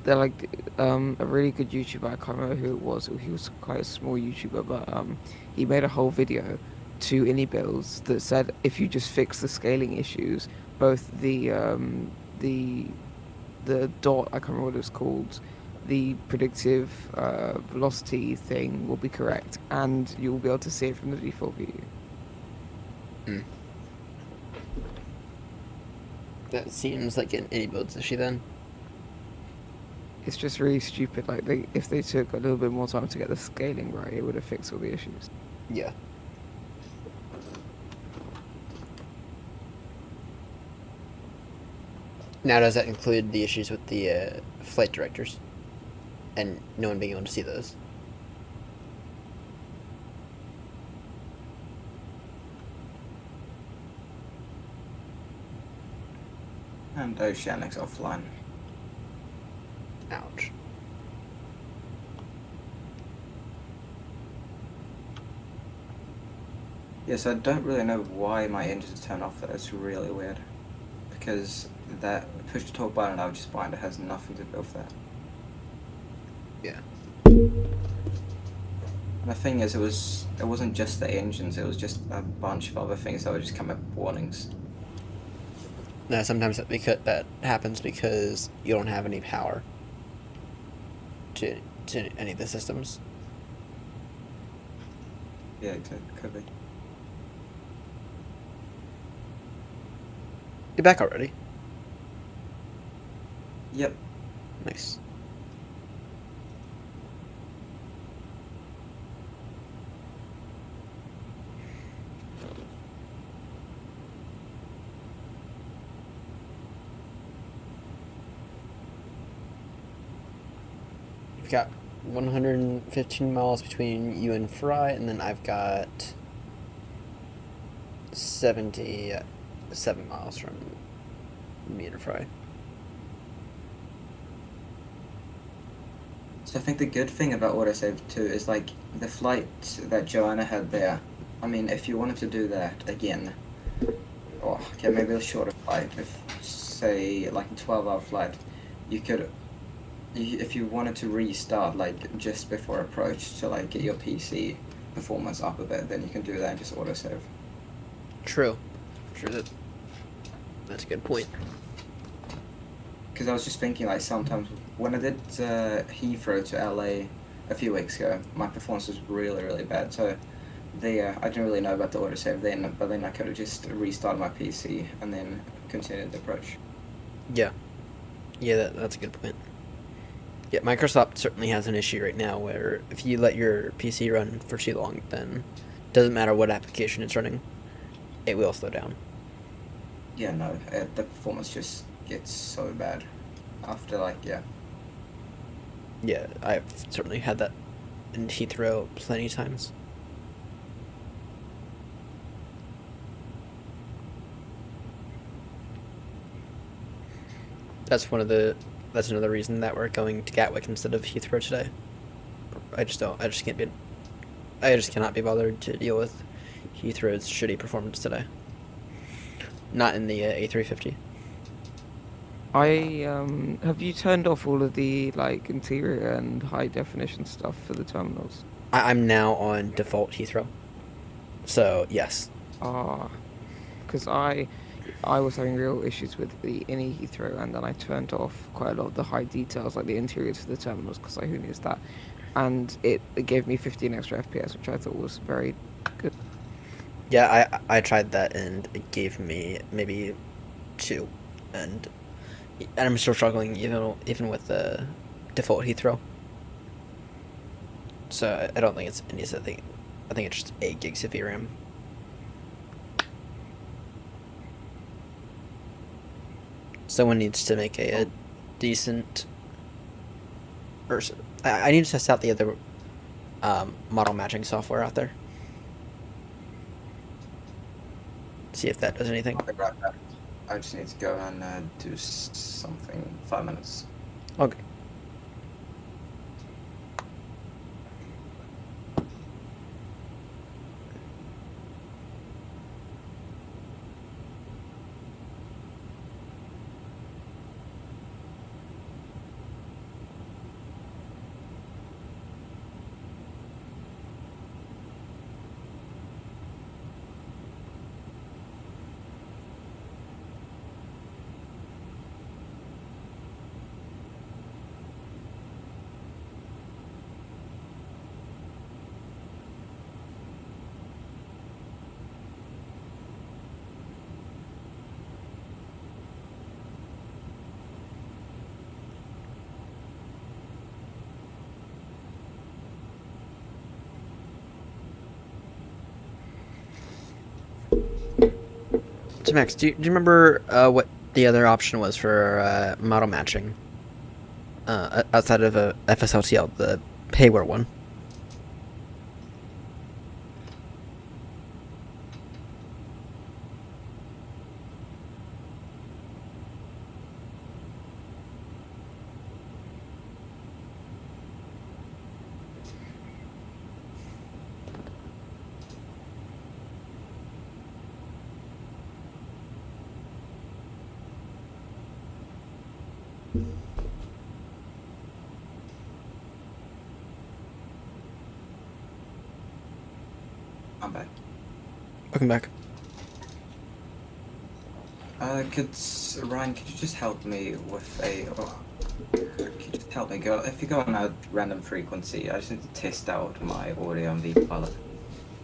They're like a really good YouTuber. I can't remember who it was. He was quite a small YouTuber, but he made a whole video to Innie Builds that said if you just fix the scaling issues, both the dot, I can't remember what it's called, the predictive velocity thing will be correct, and you'll be able to see it from the default view. That seems like an Innie Builds issue then. It's just really stupid. Like if they took a little bit more time to get the scaling right, it would have fixed all the issues. Yeah. Now, does that include the issues with the flight directors? And no one being able to see those? And Oceanics offline. Ouch. Yes, I don't really know why my engines turn off. That's really weird. Because that push to talk button I was just behind, it has nothing to do with that. Yeah. And the thing is, it wasn't just the engines, it was just a bunch of other things that would just come up with warnings. No, sometimes that happens because you don't have any power to any of the systems. Yeah, it could be. You're back already? Yep. Nice. You've got 115 miles between you and Fry, and then I've got 77 miles from me and Fry. So I think the good thing about autosave too is like the flight that Joanna had there. I mean, if you wanted to do that again, or okay, maybe a shorter flight, if say like a 12-hour flight, you could, if you wanted to restart like just before approach to like get your PC performance up a bit, then you can do that and just autosave. True. That's a good point. Because I was just thinking, like, sometimes when I did Heathrow to LA a few weeks ago, my performance was really, really bad. So there, I didn't really know about the autosave then, but then I could have just restarted my PC and then continued the approach. Yeah. Yeah, that's a good point. Yeah, Microsoft certainly has an issue right now where if you let your PC run for too long, then it doesn't matter what application it's running, it will slow down. Yeah, no, the performance just gets so bad after, like, yeah. Yeah, I've certainly had that in Heathrow plenty of times. That's another reason that we're going to Gatwick instead of Heathrow today. I just cannot be bothered to deal with Heathrow's shitty performance today. Not in the A350. Have you turned off all of the like interior and high definition stuff for the terminals? I'm now on default Heathrow. So yes. Because I was having real issues with the inner Heathrow, and then I turned off quite a lot of the high details, like the interiors of the terminals, because who needs that? And it gave me 15 extra FPS, which I thought was very good. Yeah, I tried that and it gave me maybe 2, and I'm still struggling even with the default Heathrow. So I don't think it's any. I think it's just 8 gigs of VRAM. Someone needs to make a decent. Or I need to test out the other model matching software out there. See if that does anything. I'll be right back. I just need to go and do something. 5 minutes. Okay. So Max, do you remember what the other option was for model matching? Outside of a FSLTL, the payware one. I'm back. Welcome back. Ryan, could you just help me with could you just help me go, if you go on a random frequency, I just need to test out my audio on vPilot.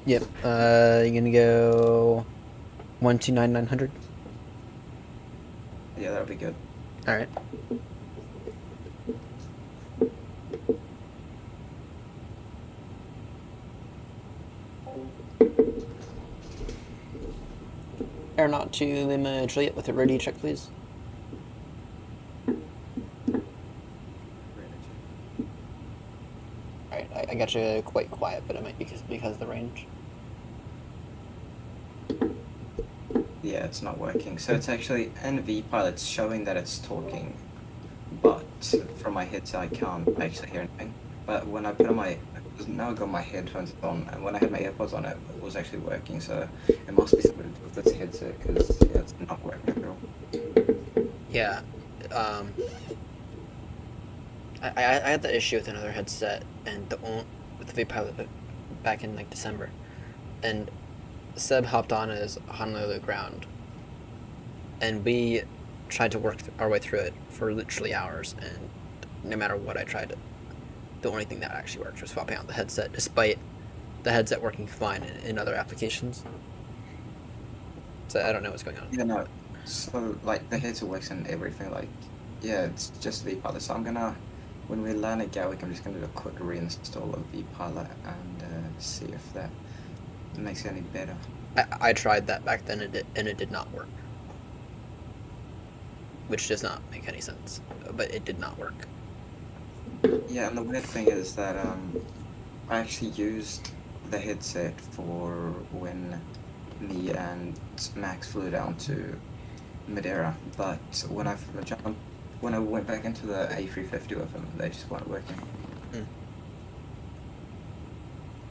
Yep. You're gonna go 129,900. Yeah, that'll be good. All right. Aeronaut to Lima Juliet with a ready check, please. Alright, I got you quite quiet, but it might be because of the range. Yeah, it's not working. So it's actually in vPilot's showing that it's talking, but from my headset I can't actually hear anything. But when I put on now I got my headphones on, and when I had my AirPods on, it was actually working. So it must be something to do with this headset, because yeah, it's not working at all. Yeah. I had that issue with another headset, and with the vPilot back in like December, and Seb hopped on as Honolulu ground, and we tried to work our way through it for literally hours, and no matter what I tried, the only thing that actually worked was swapping out the headset, despite the headset working fine in other applications. So I don't know what's going on. Yeah, no. So like the headset works and everything. Like, yeah, it's just vPilot. So I'm gonna, when we learn at GATWICK, I'm just gonna do a quick reinstall of vPilot and see if that makes it any better. I tried that back then, and it did not work, which does not make any sense, but it did not work. Yeah, and the weird thing is that I actually used the headset for when me and Max flew down to Madeira, but when I went back into the A350 with them, they just weren't working.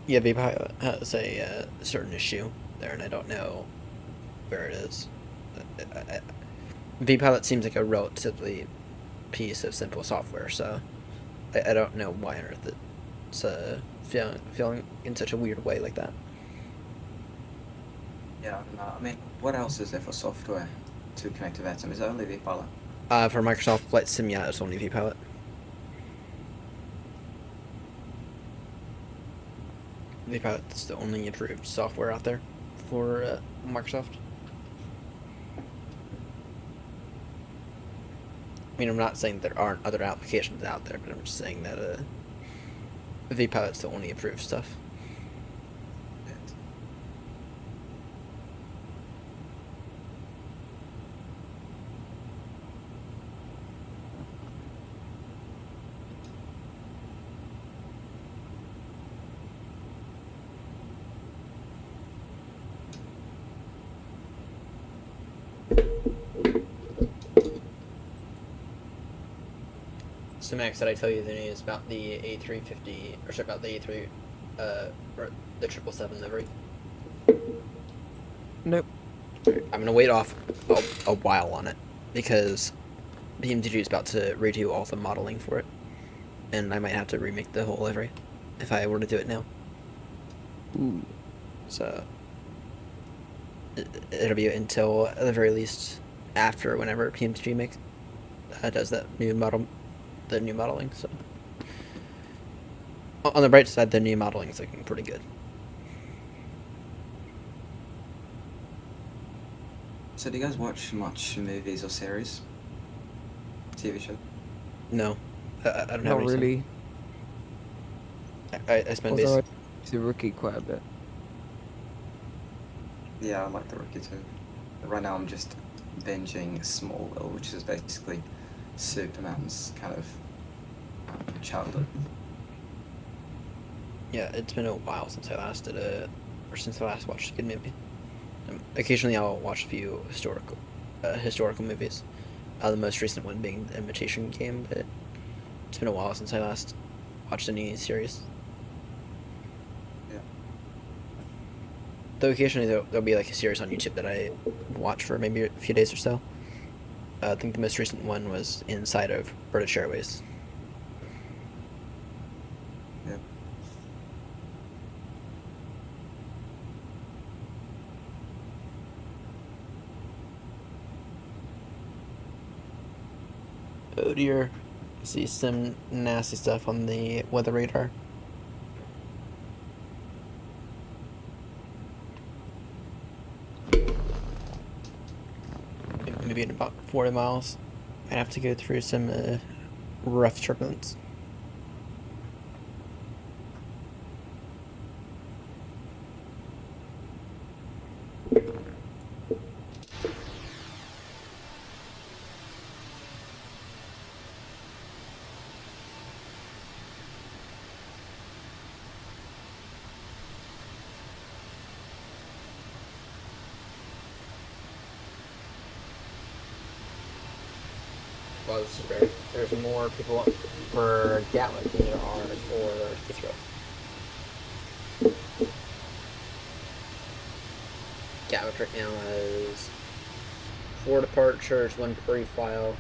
Yeah, vPilot has a certain issue there, and I don't know where it is. vPilot seems like a relatively piece of simple software, so I don't know why on earth it's feeling in such a weird way like that. Yeah, no, I mean, what else is there for software? to connect to that sim? Is it only vPilot? For Microsoft Flight Sim, yeah, it's only vPilot. vPilot's the only approved software out there for Microsoft. I mean, I'm not saying there aren't other applications out there, but I'm just saying that vPilot's the only approved stuff. So Max, did I tell you the news about the A350, or sorry, about the A3, or the 777 livery? Nope. I'm gonna wait off a while on it, because BMTG is about to redo all the modeling for it, and I might have to remake the whole livery if I were to do it now. Ooh. So it'll be until at the very least after whenever PMTG makes does that new model. The new modeling, so on the bright side, the new modeling is looking pretty good. So do you guys watch much movies or series? TV show? No, I don't Not have really. I spend Although I the Rookie quite a bit. Yeah, I like The Rookie too. Right now I'm just binging Smallville, which is basically Superman's kind of childhood. Yeah, it's been a while since I last did or since I last watched a good movie. Occasionally I'll watch a few historical movies. The most recent one being The Imitation Game, but it's been a while since I last watched any series. Yeah. Though occasionally there'll be like a series on YouTube that I watch for maybe a few days or so. I think the most recent one was Inside of British Airways. Yeah. Oh dear. I see some nasty stuff on the weather radar. Maybe in about 40 miles. I have to go through some rough turbulence. Well, this is great. There's more people for Gatwick than there are for Heathrow. Gatwick right now has 4 departures, 1 pre-file,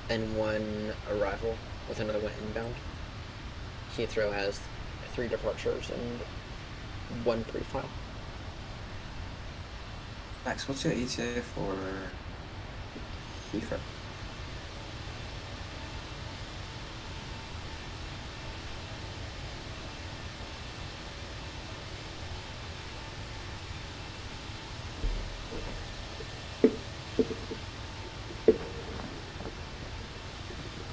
and 1 arrival, with another 1 inbound. Heathrow has 3 departures and 1 pre-file. Max, what's your ETA for Heathrow?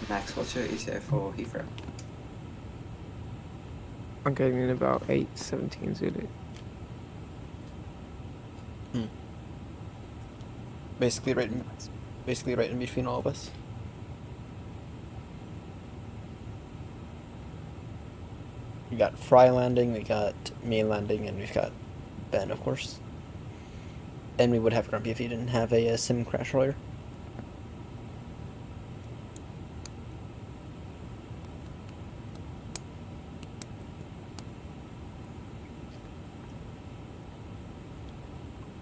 Max, what's your ETA for Heathrow? I'm getting in about 8:17 Zulu. Basically right in between all of us. We got Fry landing, we got me landing, and we've got Ben, of course. And we would have Grumpy if he didn't have a sim crash earlier.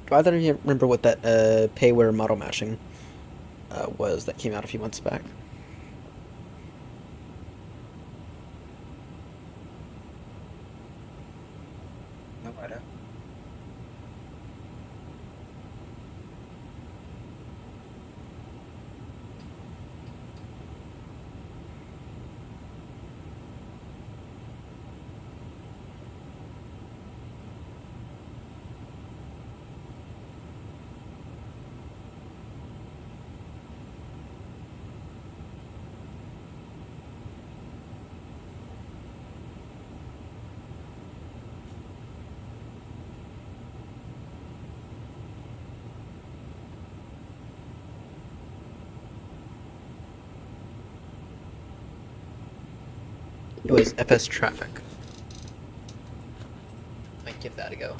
Do either of you remember what that payware model matching was that came out a few months back? No, I don't. It was FS traffic. Might give that a go.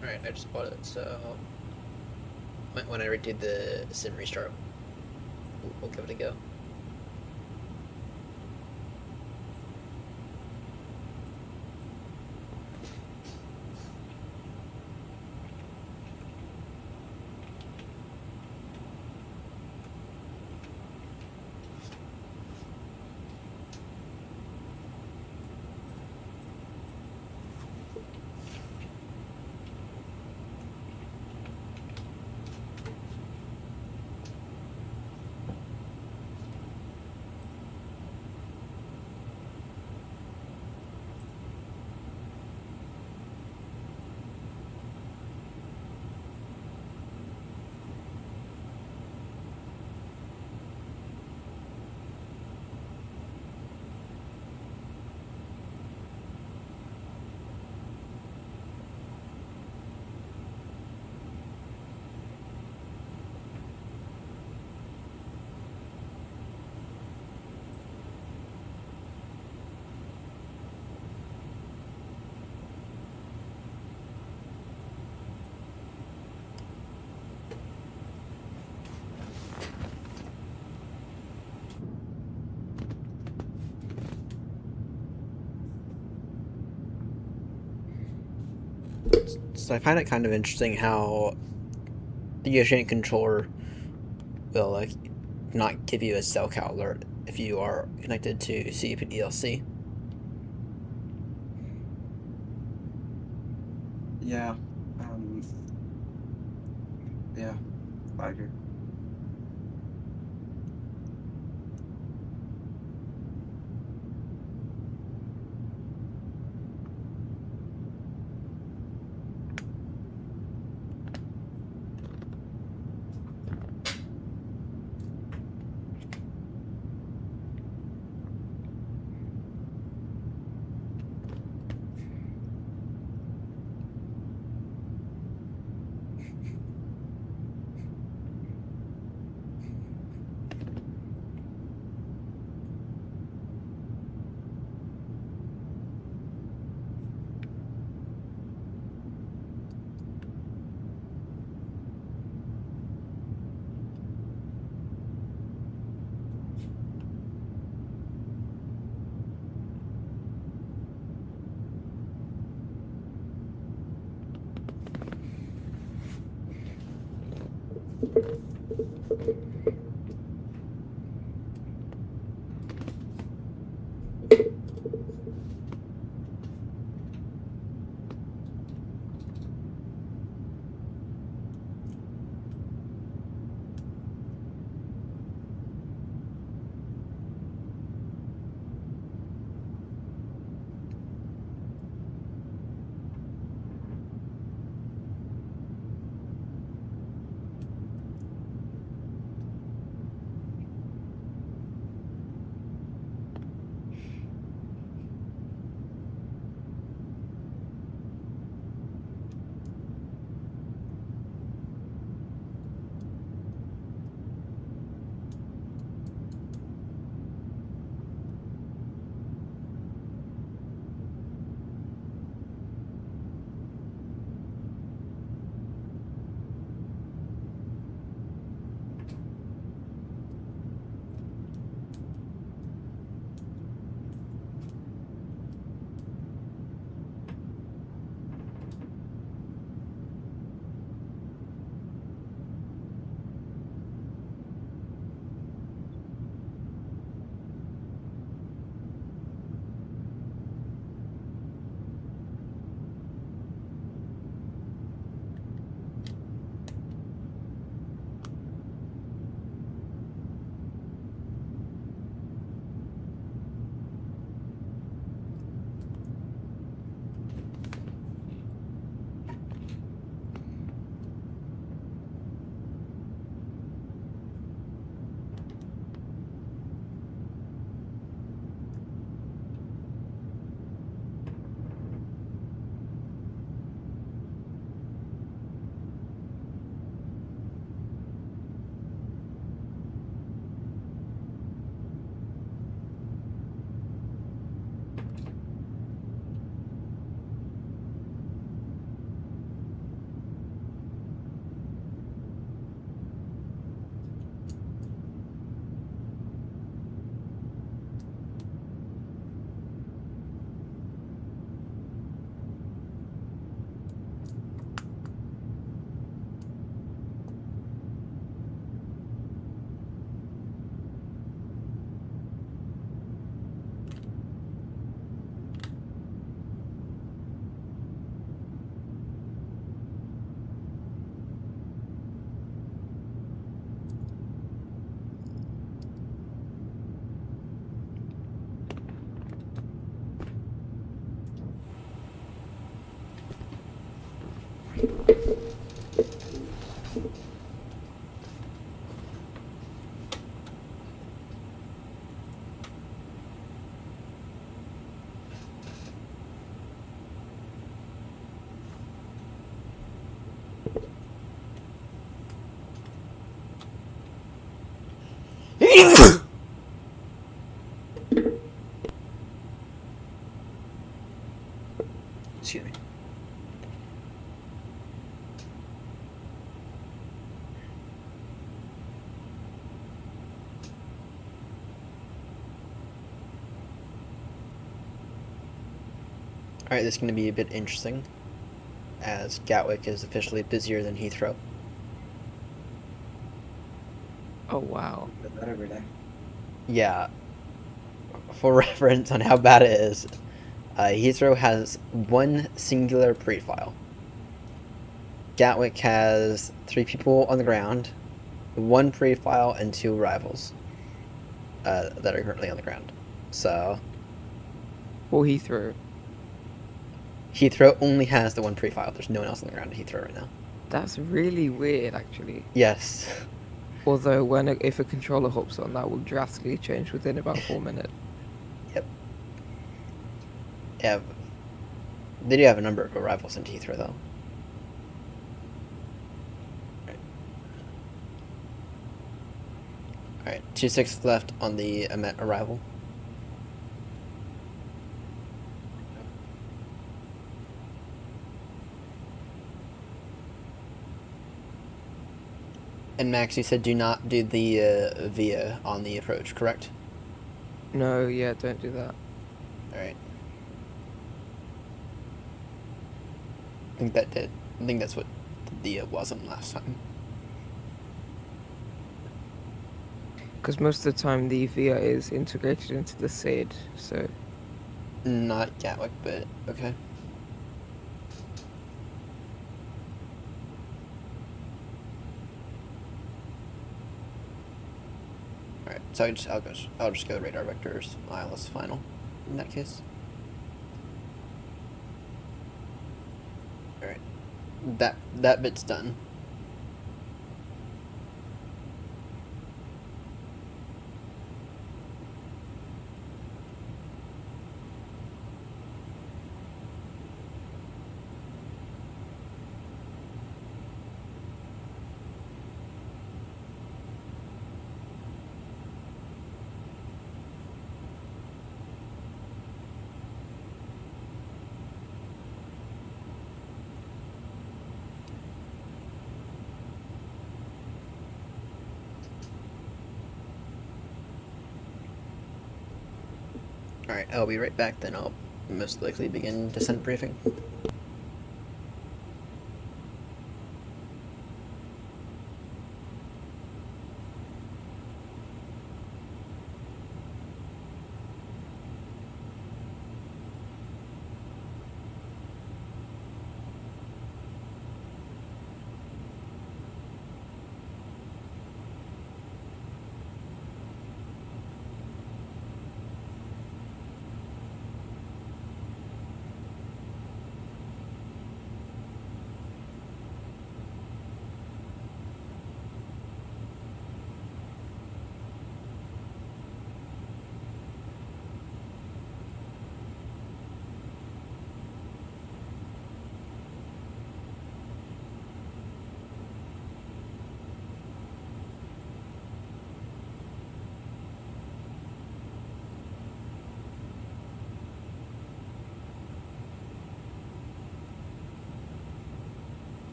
Alright, I just bought it, so when I redid the sim restart, we'll give it a go. So I find it kind of interesting how the Oceanic controller will not give you a SoCal alert if you are connected to CUPDLC. Yeah. Yeah, I agree. Excuse me. Alright, this is going to be a bit interesting, as Gatwick is officially busier than Heathrow. Oh, wow. That every day. Yeah. For reference on how bad it is, Heathrow has one singular pre-file. Gatwick has 3 people on the ground, 1 pre-file, and 2 arrivals that are currently on the ground. So... Or Heathrow. Heathrow only has the 1 pre-file. There's no one else on the ground at Heathrow right now. That's really weird, actually. Yes. Although, if a controller hops on, that will drastically change within about 4 minutes. Yep. Yeah. They do have a number of arrivals into Heathrow, though. Alright, 2-6 left on the Met arrival. And Max, you said do not do the via on the approach, correct? No, yeah, don't do that. Alright. I think that did. I think that's what the wasn't last time. Because most of the time the VIA is integrated into the SID, so... Not Gatwick, but okay. Alright, so I'll just go radar vectors ILS final in that case. Alright. That bit's done. Alright, I'll be right back then. I'll most likely begin descent briefing.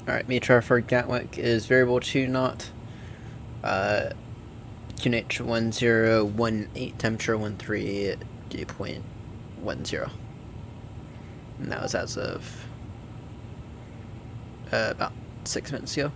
Alright, METR for Gatwick is variable 2 knot. QNH 1018, temperature 13, dew point 10. And that was as of about 6 minutes ago.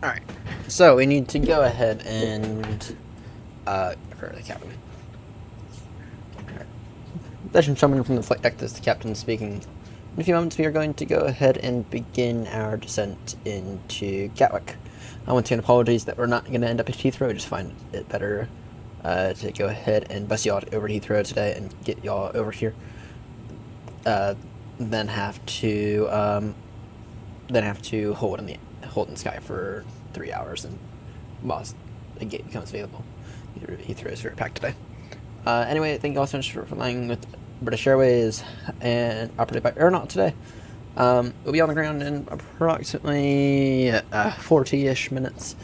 Alright, so we need to go ahead and for the captain. Attention, gentlemen from the flight deck, this is the captain speaking. In a few moments we are going to go ahead and begin our descent into Gatwick. I want to say apologies that we're not going to end up at Heathrow. I just find it better to go ahead and bus y'all over to Heathrow today and get y'all over here. Then have to hold in the sky for 3 hours and whilst the gate becomes available. Heathrow is very packed today. Anyway, thank you all so much for flying with British Airways and operated by Aeronaut today. We'll be on the ground in approximately 40-ish minutes.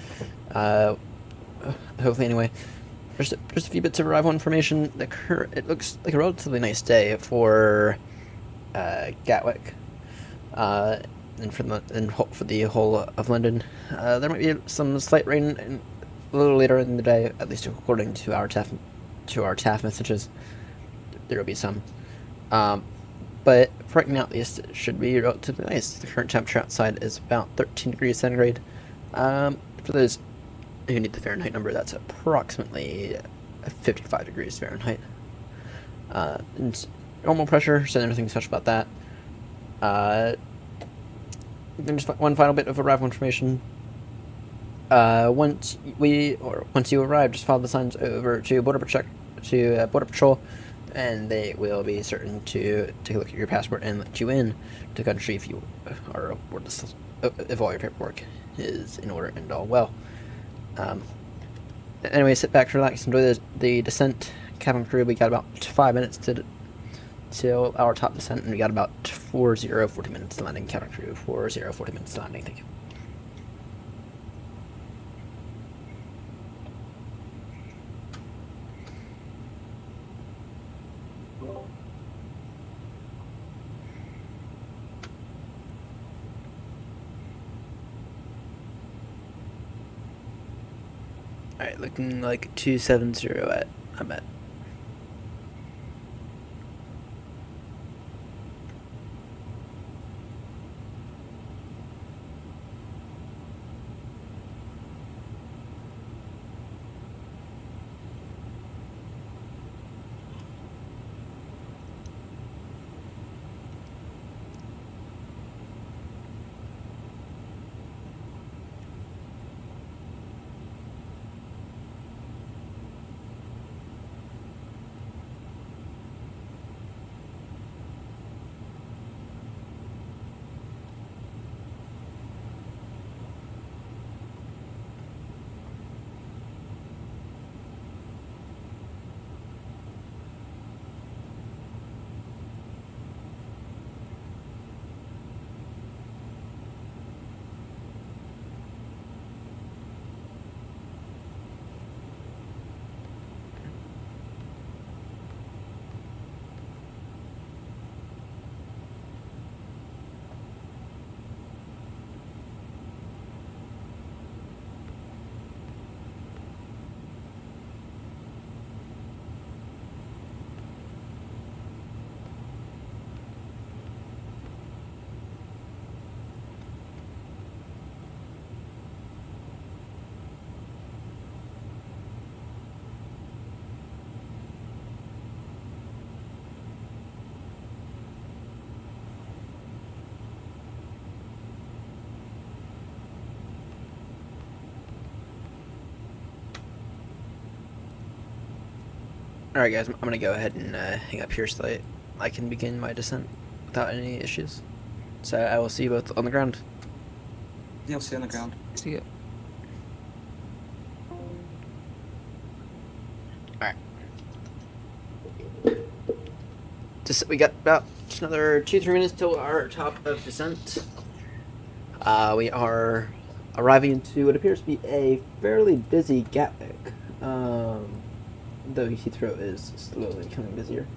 Hopefully, anyway. Just a few bits of arrival information. It looks like a relatively nice day for Gatwick. And for the whole of London. There might be some slight rain a little later in the day, at least according to our TAF messages. There will be some, but for right now at least it should be relatively nice. The current temperature outside is about 13 degrees centigrade. For those who need the Fahrenheit number, that's approximately 55 degrees Fahrenheit. And normal pressure, so nothing special about that. Then just one final bit of arrival information. Once you arrive, just follow the signs over to Border Patrol, and they will be certain to take a look at your passport and let you in to the country if you are aboard if all your paperwork is in order and all well. Anyway, sit back, relax, enjoy the descent. Cabin crew, we got about 5 minutes till our top descent, and we got about 40 minutes to landing. Cabin crew, 40 minutes to landing. Thank you. Alright, looking like 270 I'm at. Alright guys, I'm gonna go ahead and hang up here so that I can begin my descent without any issues. So I will see you both on the ground. You'll see you on the ground. See you. Alright. We got about another 2-3 minutes till our top of descent. We are arriving into what appears to be a fairly busy Gatwick. Though Heathrow is slowly becoming busier.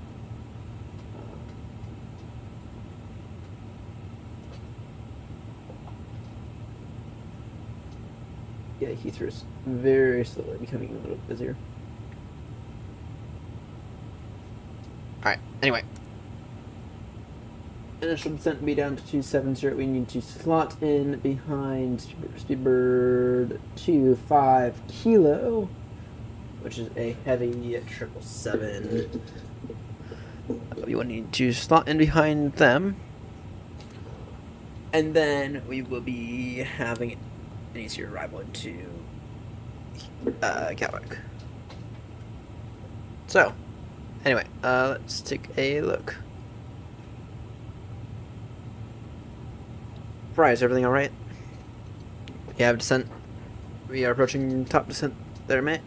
Yeah, Heathrow's very slowly becoming a little busier. Alright, anyway. Initial descent will be down to 270. We need to slot in behind Speedbird 25 Kilo, which is a heavy 777. We will need to slot in behind them. And then we will be having an easier arrival into Gatwick. So, anyway, let's take a look. Fry, is everything alright? You have descent. We are approaching top descent there, mate.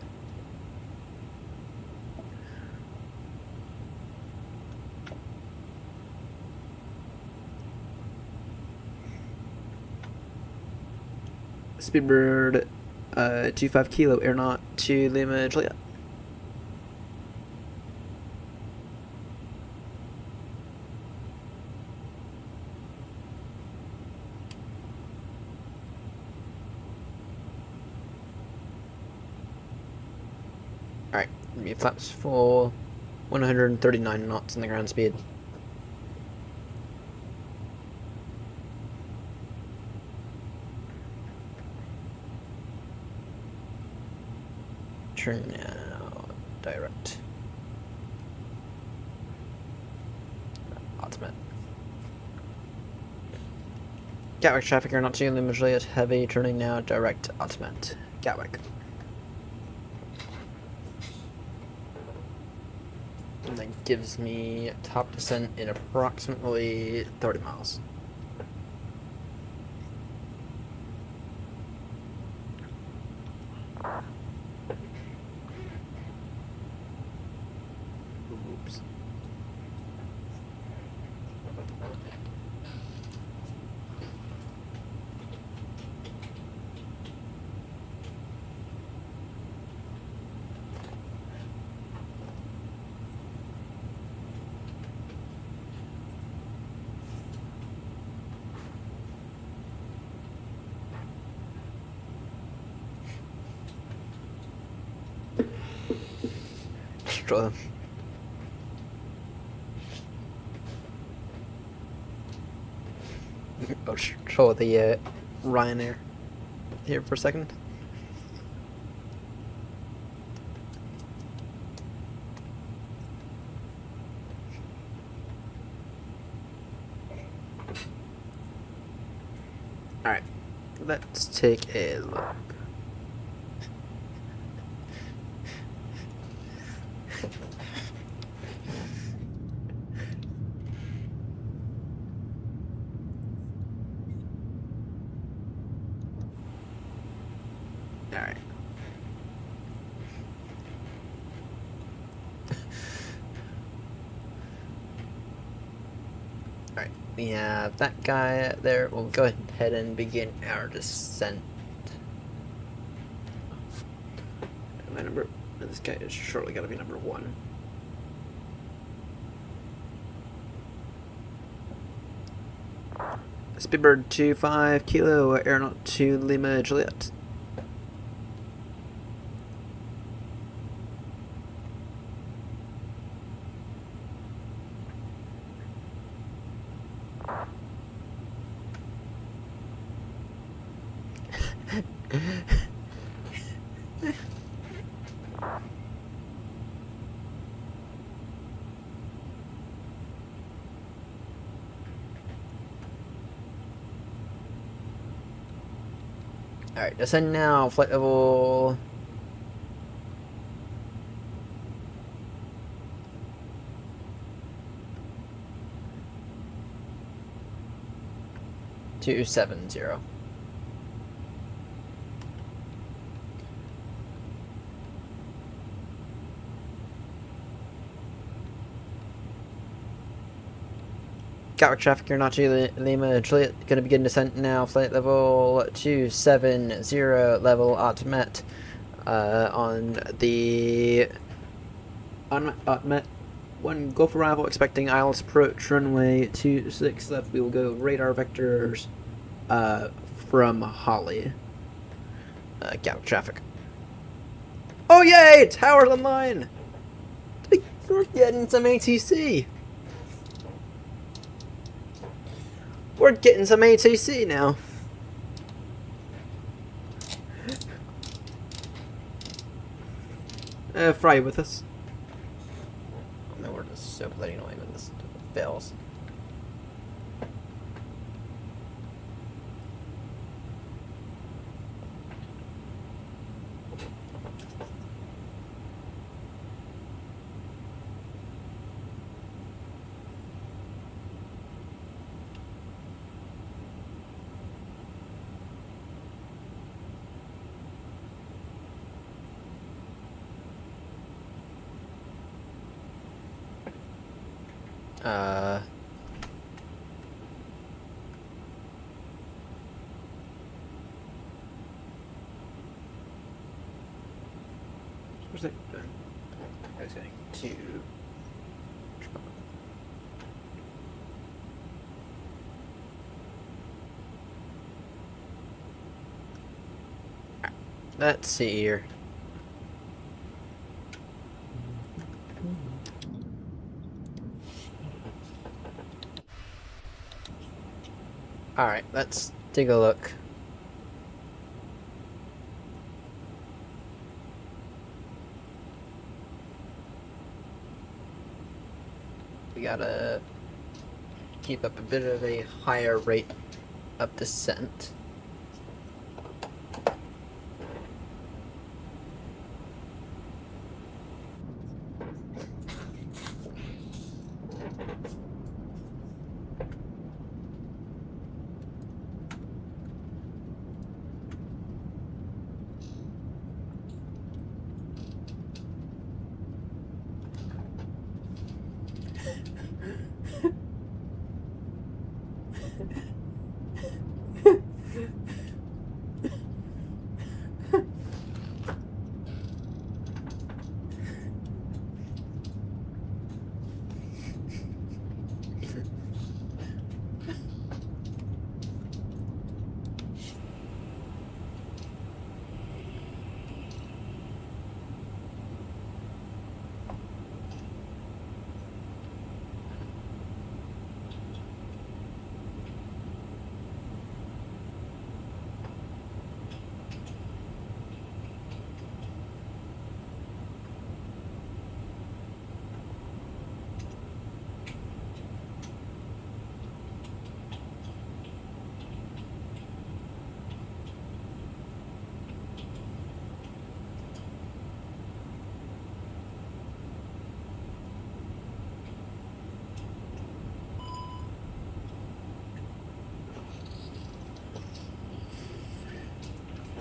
Speedbird 25 Kilo Aeronaut to Lima Juliet. Alright, be flaps full 139 knots in the ground speed. Turn now, direct. Ultimate. Gatwick traffic are not too Lima Juliet heavy, turning now, direct, ultimate. Gatwick. And that gives me top descent in approximately 30 miles. Oops. Destroy them. I'll show the Ryanair here for a second. Alright, let's take a look. Alright. Alright, we have that guy there. We'll go ahead and begin our descent. My number. This guy is surely got to be number 1. Speedbird 25 Kilo Aeronaut to Lima Juliet. Alright, descend now, flight level 270. Gatwick traffic, you're not to Lima Juliet. Gonna begin descent now. Flight level 270, level ultimate. on the unmet 1 Gulf arrival, expecting ILS approach runway 26 left. We will go radar vectors from Holly. Gatwick traffic. Oh yay! Tower's online! We're getting some ATC! We're getting some ATC now! Fry with us. Oh man, we're just so bloody annoying when this fails. Where's that going? I was going to... Let's see here. Alright, let's take a look. We gotta keep up a bit of a higher rate of descent.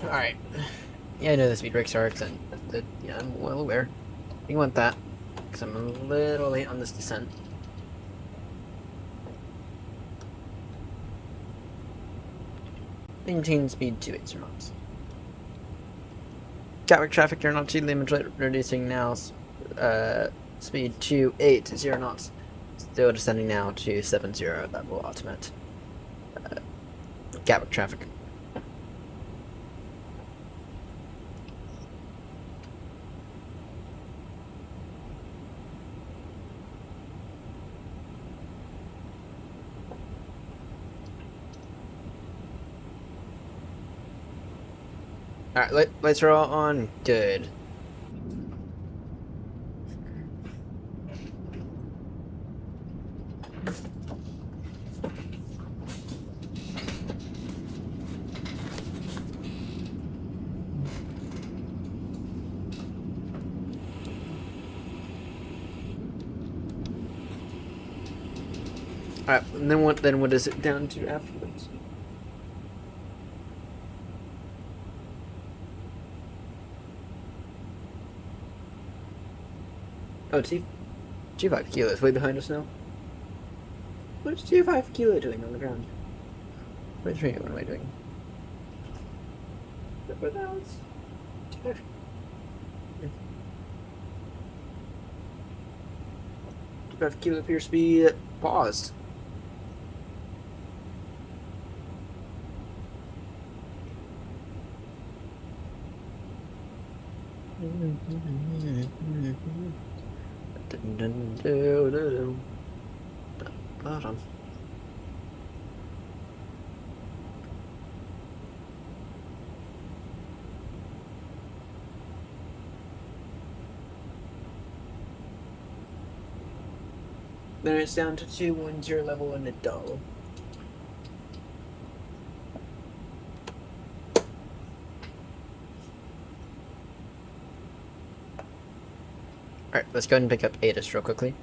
Alright. Yeah, I know the speed brakes are extended. Yeah, I'm well aware. You want that, because I'm a little late on this descent. Maintain speed 28 knots. Gatwick traffic, you're not too limited, reducing now. Speed to 80 knots. Still descending now to 70. That will ultimate. Gatwick traffic. Alright, lights are all on. Good. Alright, and then what is it down to afterwards? Oh, G5 Kilo is way behind us now. What is G5 Kilo doing on the ground? What am I doing? What else? 55 kilo appears to be paused. Bottom. Then it's down to 210 level in the dull. Alright, let's go ahead and pick up Adis real quickly.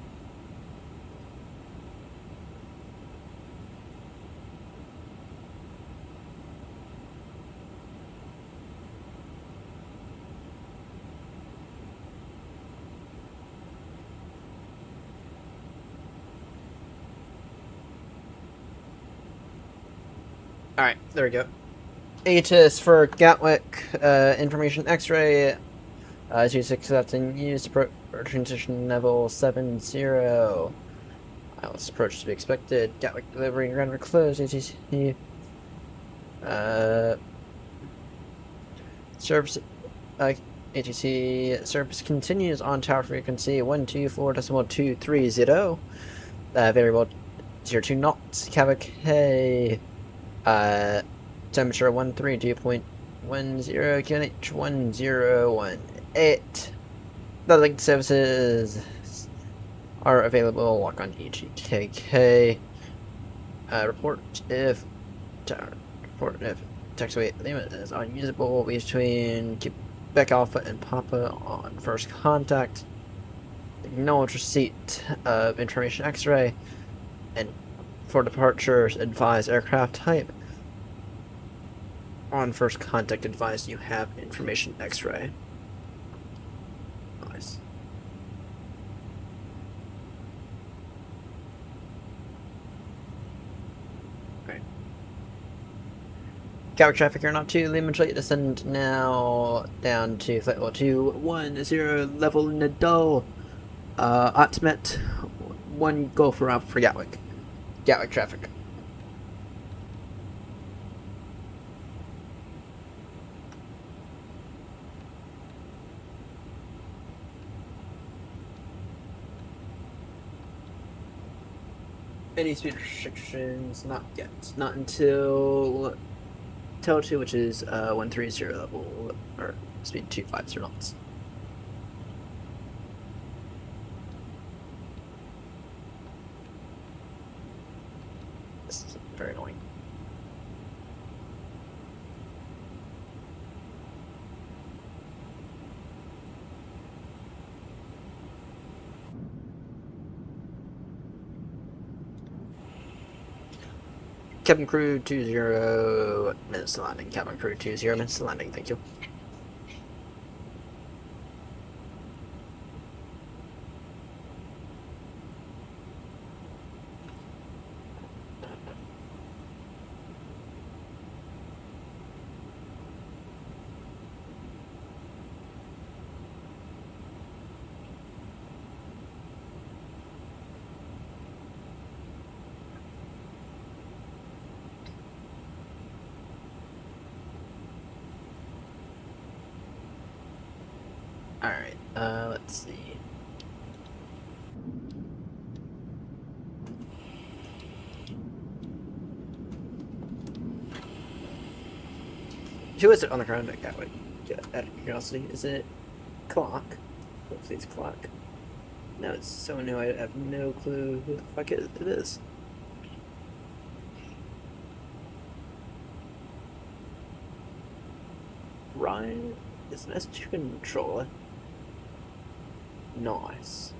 Alright, there we go. ATIS for Gatwick, information X-ray, 26 that's in use, transition level 70. ILS approach to be expected. Gatwick delivering ground close, ATC. Service, ATC service continues on tower frequency 124.230. Variable 02 knots, Gatwick, hey. Temperature 132.10, QNH 1018. The linked services are available. Walk on EGKK. Report if taxiway limit is unusable between Quebec Alpha and Papa on first contact. Acknowledge receipt of information X-ray, and for departures advise aircraft type. On first contact advise you have information X-ray. Nice. Okay. Gatwick traffic are not to limit descend now down to flight level 210 level Nadal. Ultimate 1 go for Alpha for Gatwick. Gatwick traffic. Any speed restrictions? Not yet. Not until Tel 2, which is 130 level, or speed 250 knots. This is very annoying. Cabin crew 20 minutes to landing. Cabin crew 20 minutes to landing. Thank you. Alright, let's see. Who is it on the ground at Gatwick? Out of curiosity, is it Clark? Hopefully it's Clark. No, it's someone who I have no clue who the fuck it is. Ryan is an S2 controller. Nice.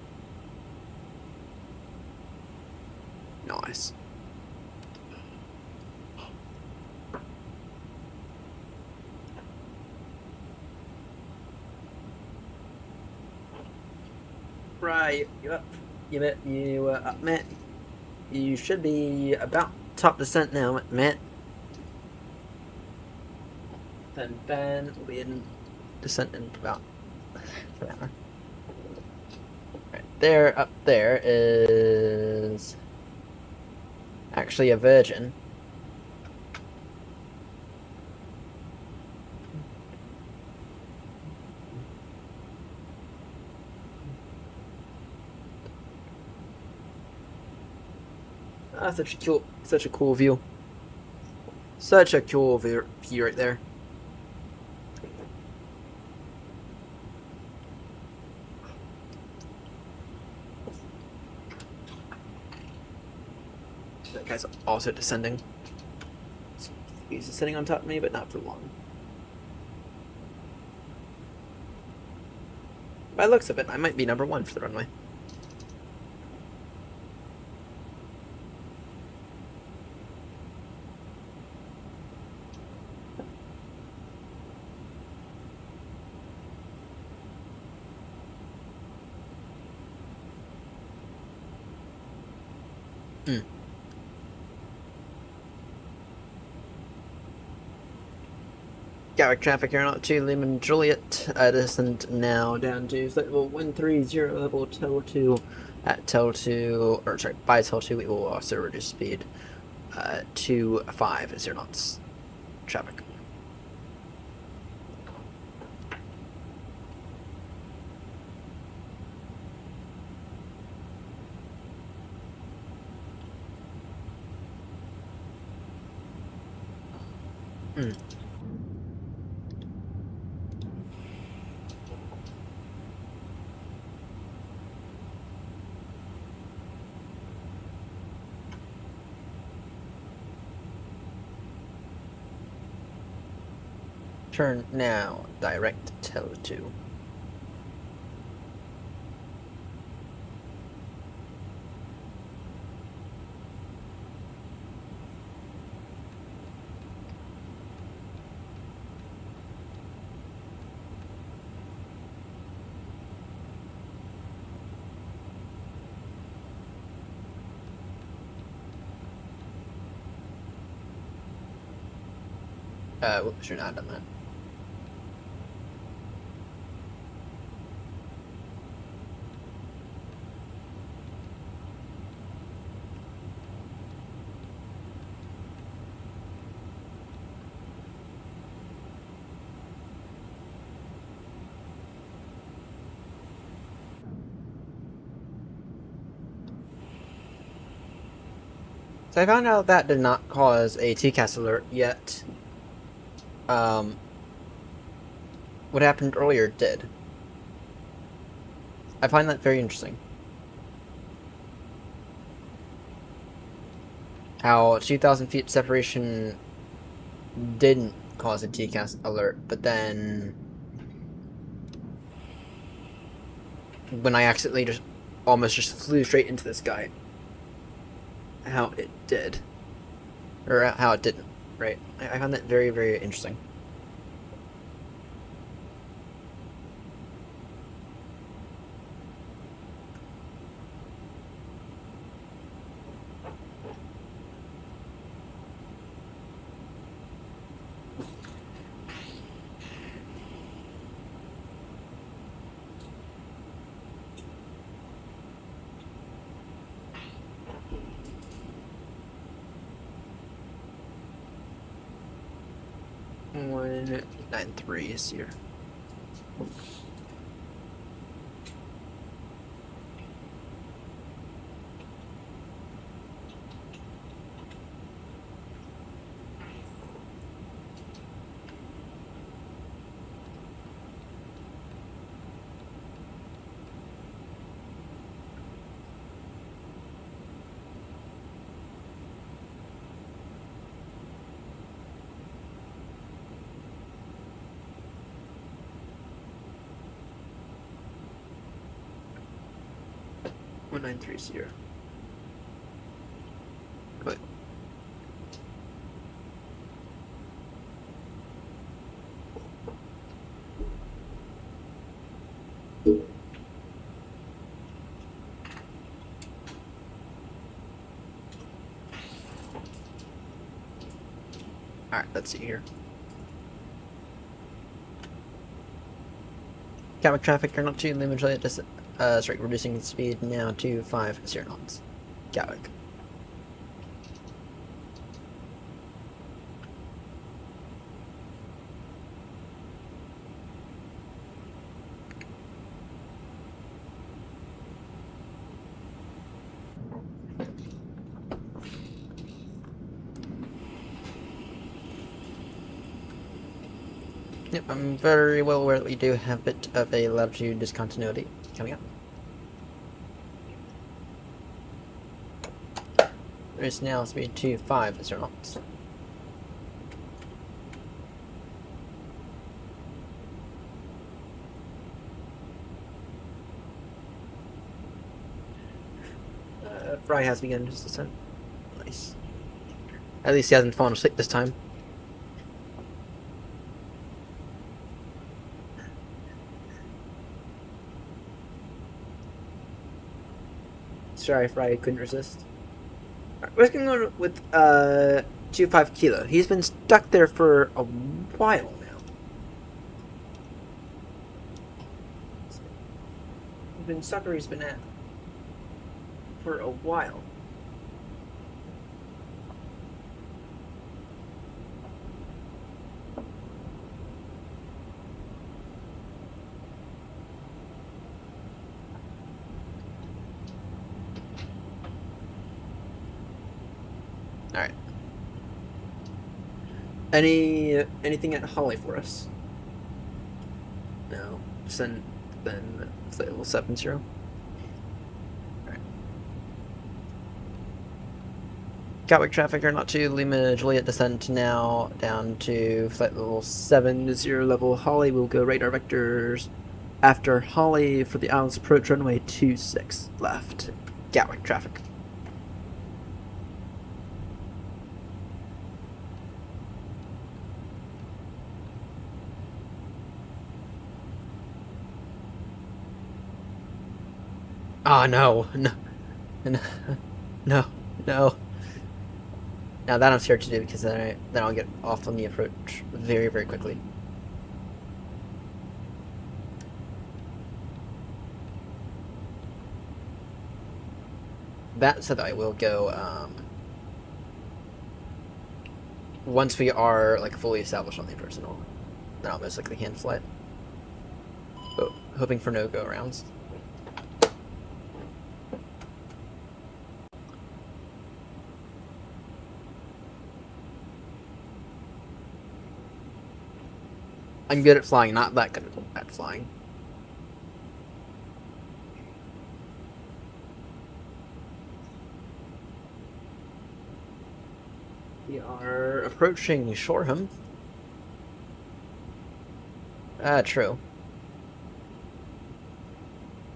Nice. Right, you up? You up, Matt? You should be about top descent now, Matt. Then Ben will be in descent in about an hour. Right. there, up there, is actually a Virgin. Ah, such a cool view. Such a cool view right there. That guy's also descending. He's sitting on top of me, but not for long. By the looks of it, I might be number 1 for the runway. Gatwick traffic aeronaut 2, Lehman Juliet, descent now down to flight level 130, level TEL 2. At TEL 2, or sorry, by TEL 2 we will also reduce speed to 5 knots traffic. Turn now, direct TEL 2. Whoops, you're not done that. So I found out that did not cause a TCAS alert yet. What happened earlier did. I find that very interesting. How 2,000 feet separation didn't cause a TCAS alert, but then when I accidentally just almost just flew straight into this guy, how it did. Or how it didn't, right? I found that very, very interesting. One 93 is here. One 93 is here. But alright, let's see here. Gatwick traffic, turn up to Lehman Juliet, sorry, reducing speed now to 50 knots. Gatwick. Yep, I'm very well aware that we do have a bit of a latitude discontinuity coming up. There's now speed to 50 knots. Fry has begun his descent. Nice. At least he hasn't fallen asleep this time. Sorry, Fry couldn't resist. Right, what's going on with 25 Kilo? He's been stuck there for a while now. He's been stuck where he's been at for a while. Alright. Anything at Holly for us? No. Then level 70. Alright. Gatwick traffic are not to Lima Juliet descent now down to flight level 70 level Holly. We'll go radar vectors after Holly for the Islands approach runway 26 left. Gatwick traffic. Oh no, no, no, no, no. Now that I'm scared to do because then I'll get off on the approach very, very quickly. That said, I will go once we are like fully established on the approach, then I'll most likely hand flight. But hoping for no go rounds. I'm good at flying, not that good at flying. We are approaching Shoreham. True.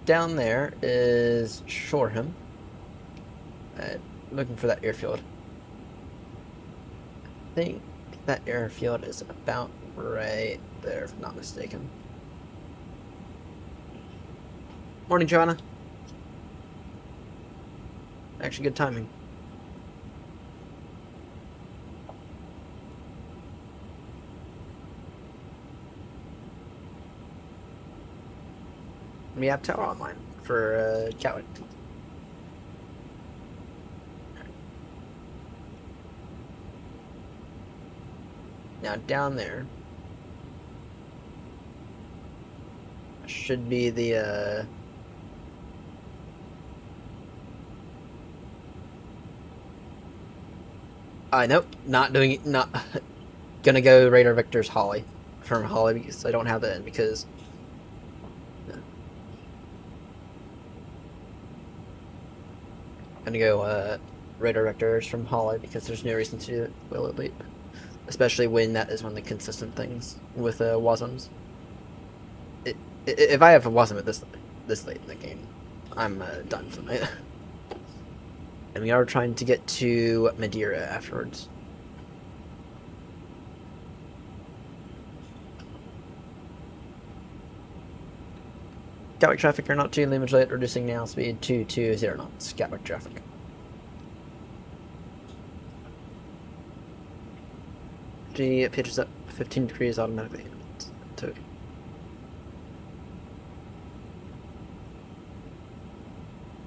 Down there is Shoreham. Looking for that airfield. I think that airfield is about right there, if I'm not mistaken. Morning, Joanna. Actually, good timing. We have tower online for Gatwick. Now down there should be the nope, not doing it. Not gonna go radar vectors Holly from Holly because I don't have that in because gonna go radar vectors from Holly because there's no reason to do it willingly, especially when that is one of the consistent things with WASMs. If I have a WASM at this late in the game, I'm done for the night. And we are trying to get to Madeira afterwards. Gatwick traffic are not too limited, reducing now speed to 20 knots. Gatwick traffic. G pitches up 15 degrees automatically.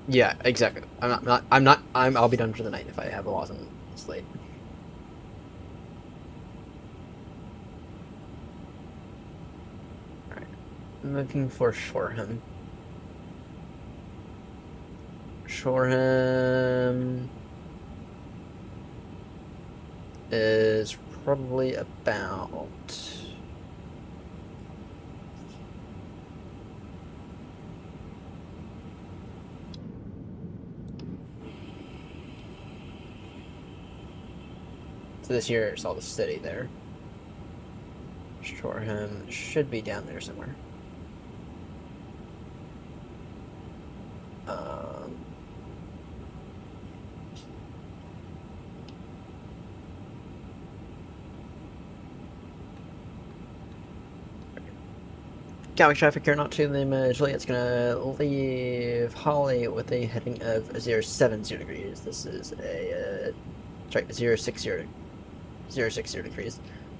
Yeah, exactly. I'll be done for the night if I have a loss on slate. Alright. I'm looking for Shoreham. Shoreham is probably about... So this year it's all the city there. Shoreham should be down there somewhere. Gatwick traffic here, not to the Juliet's gonna leave Holly with a heading of 070 degrees. This is a, sorry, 060 degrees.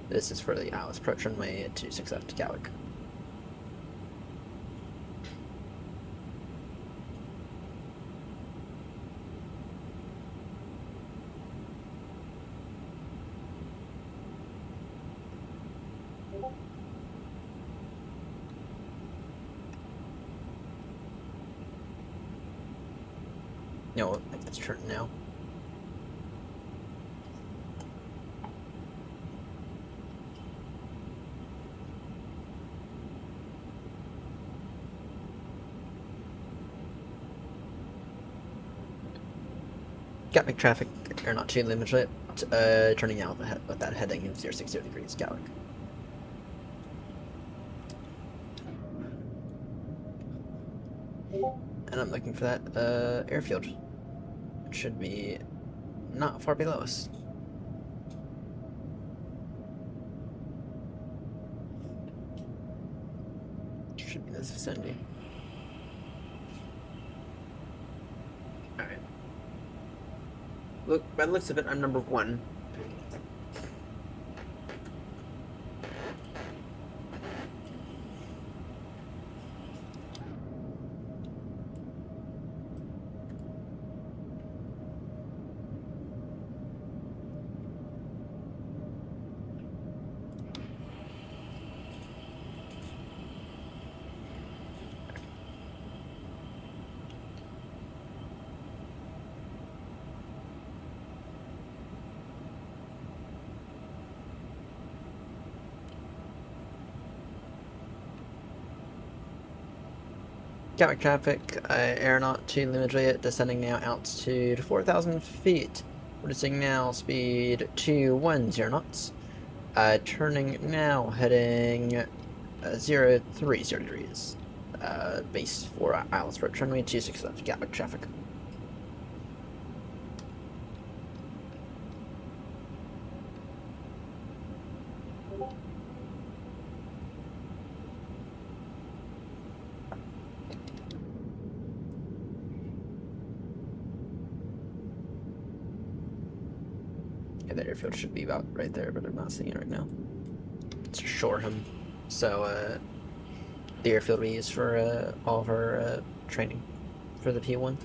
This is for the Alice approach runway 26F to Gatwick. No, I think it's turning now. Gatwick traffic are not too limited, turning out with that heading of 060 degrees Gatwick. And I'm looking for that airfield. It should be not far below us. Should be in this vicinity. Alright. Look, by the looks of it, I'm number 1. Gatwick traffic, aeronaut to Limited, descending now altitude 4,000 feet. Reducing now speed to 10 knots. Turning now, heading 030 degrees. Base for Isles Road, runway 26 left, Gatwick traffic. Yeah, the airfield should be about right there, but I'm not seeing it right now. It's Shoreham. So, the airfield we use for all of our training for the P1.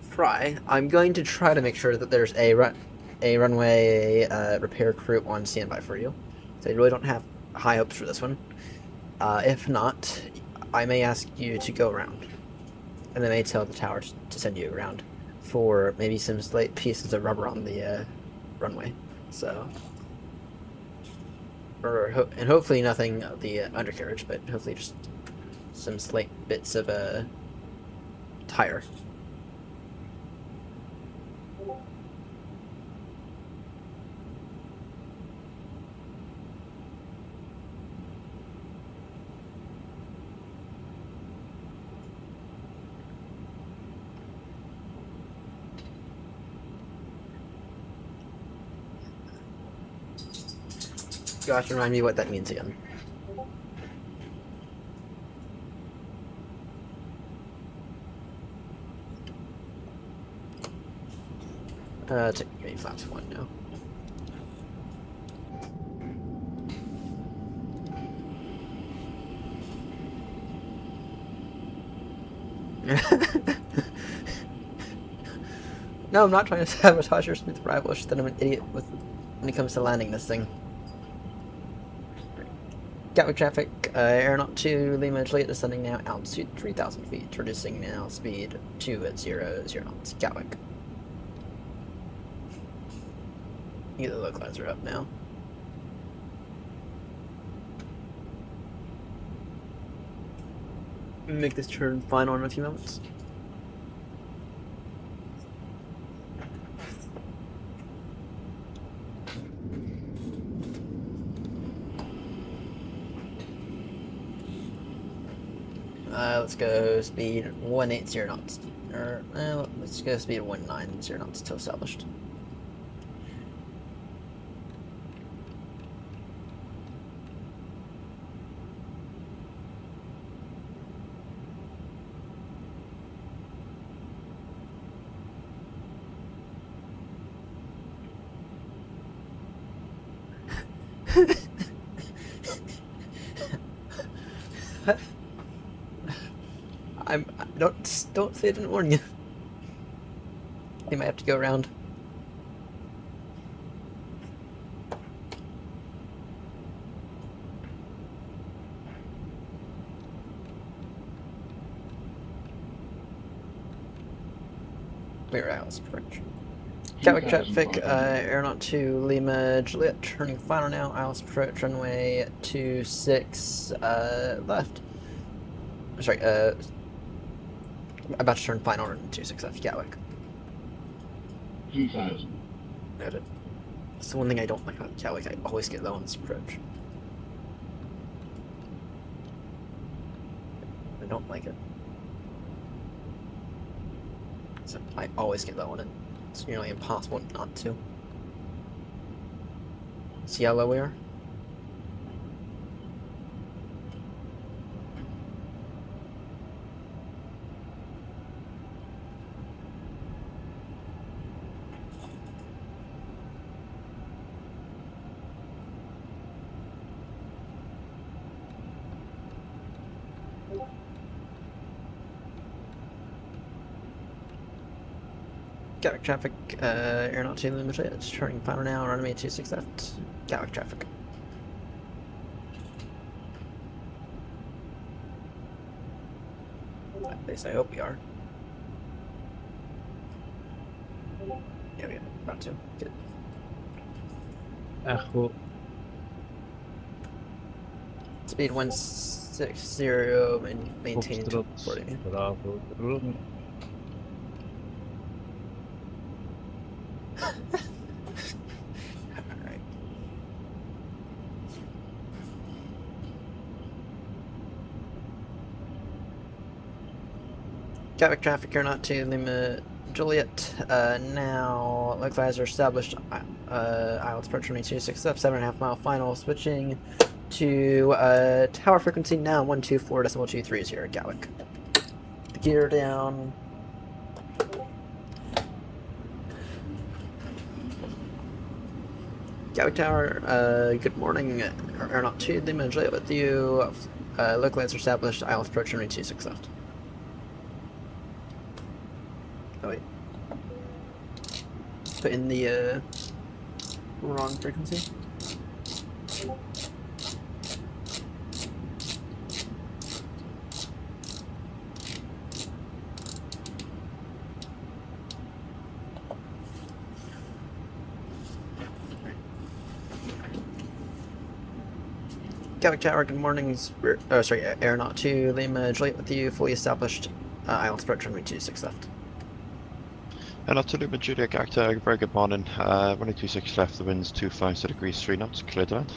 Fry, I'm going to try to make sure that there's a runway repair crew on standby for you. So I really don't have high hopes for this one. If not, I may ask you to go around. And I may tell the tower to send you around for maybe some slight pieces of rubber on the runway. So, and hopefully nothing of the undercarriage, but hopefully just some slight bits of tire. Gosh, remind me what that means again. Take maybe flaps 1 now. No, I'm not trying to sabotage your smooth arrival. It's just that I'm an idiot when it comes to landing this thing. Gatwick traffic, aeronaut 2, Lima Juliet descending now, altitude 3,000 feet, reducing now, speed 2 at 0 knots. Gatwick. Either localizer up now. Make this turn final in a few moments. Let's go speed 180 knots. Or, let's go speed 190 knots till established. Don't say I didn't warn you. They might have to go around. Warehouse approach. Gatwick traffic, aeronaut 2, Lima Juliet, turning final now, ILS approach, runway 26, left. Sorry, about to turn final on 26 left, Gatwick. 2,000. Noted. That's the one thing I don't like about Gatwick, I always get low on this approach. I don't like it. So I always get low on it. It's nearly impossible not to. See how low we are? Gatwick traffic, aeronaut 2 Limited, it's turning final now, runway 26 left. Gatwick traffic. At least I hope we are. Yeah, we are about to. Good. Echo. Speed 160 and maintain 40. Bravo. Alright. Gatwick traffic, aeronaut 2 Lima Juliet, now localizer established, IELTS approach 22.6 up, 7.5 mile final, switching to tower frequency now 124.230 Gatwick. The gear down. Gatwick Tower, good morning, aeronaut 2 Lima Juliet with you, localizer established, IELTS approach 22.6 left. Oh wait. Put in the wrong frequency. Gatwick Tower, good morning. Sorry, aeronaut 2 Lima Juliet with you, fully established, IELTS approach runway 26 left. Not to Lima Juliet, Gatwick, very good morning. Runway 26 left, the wind's 250 degrees 3 knots, clear to land.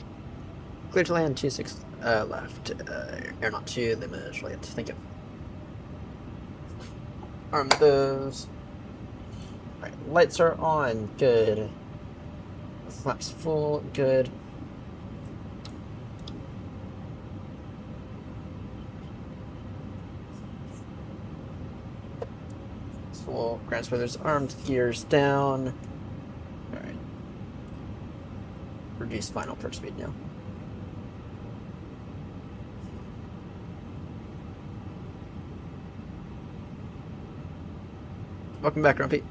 Clear to land 26 left, aeronaut 2 Lima Juliet, thank you. Arm those. Alright, lights are on, good. Flaps full, good. Full ground spoilers armed, gears down. Alright. Reduce final approach speed now. Welcome back, Grumpy.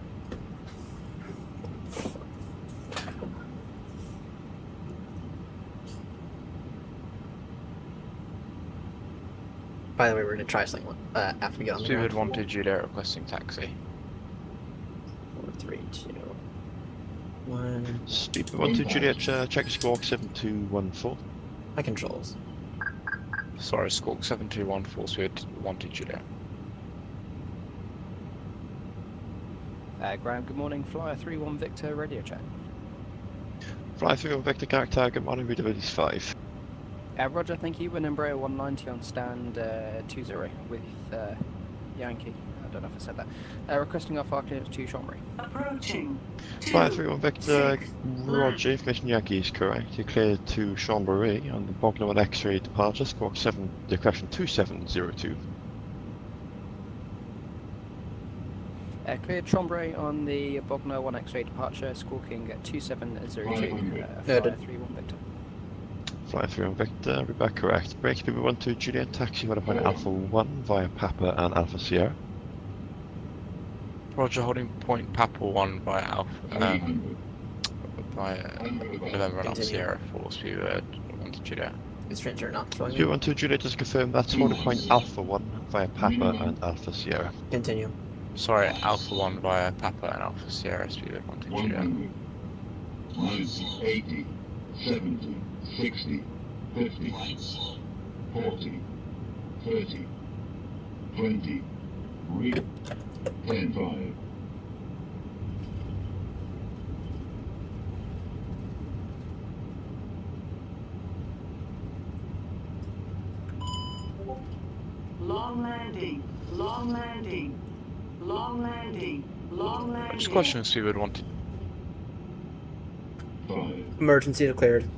By the way, we're gonna try something after we get on the ground. Speedbird 1-2 Juliet requesting taxi. 4, 3, 2, 1. Speedbird 1-2 Juliet, check squawk 7214. My controls. Sorry, squawk 7214, Speedbird 1-2 Juliet. Graham, good morning. Flyer 3-1 Victor, radio check. Fly 3-1 Victor, character, good morning, readability 5. Roger, thank you. Wind Embraer 190 on stand 20 with Yankee. I don't know if I said that. Requesting off our clearance to Chambéry. Approaching. Fly 3-1 Victor, Roger, information Yankee is correct. You're cleared to Chambéry on the Bogner 1 X-ray departure, squawk 7, correction 2702. Cleared Chambéry on the Bogner 1 X-ray departure, squawking at 2702. Flyer 3-1 Victor. Fly 3-1 Victor, be back correct. Break speed 1-2 Juliet, taxi 1 Alpha 1 via Papa and Alpha Sierra. Roger, holding point Papa 1 via Alpha, via November and Alpha Sierra for Speedbird 1-2 Juliet. Is Stranger not showing me? Speedbird 1-2 Juliet, just confirm that's holding point Alpha 1 via Papa and Alpha Sierra. Continue. Sorry, Alpha 1 via Papa and Alpha Sierra, Speedbird 1-2 Juliet. 80, 70, 60, 50, 40, 30, 20, 10, 5. Long landing. Long landing. Long landing. Long landing. Just questioning Speedbird 1-2. Emergency declared.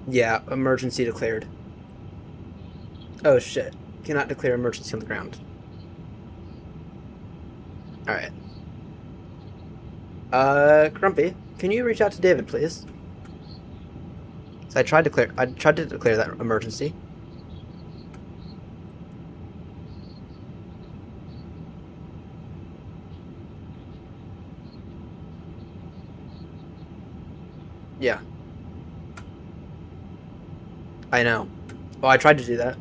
Yeah, emergency declared. Oh shit. Cannot declare emergency on the ground. Alright. Grumpy, can you reach out to David, please? So I tried to declare that emergency. Yeah. I know. Oh, I tried to do that.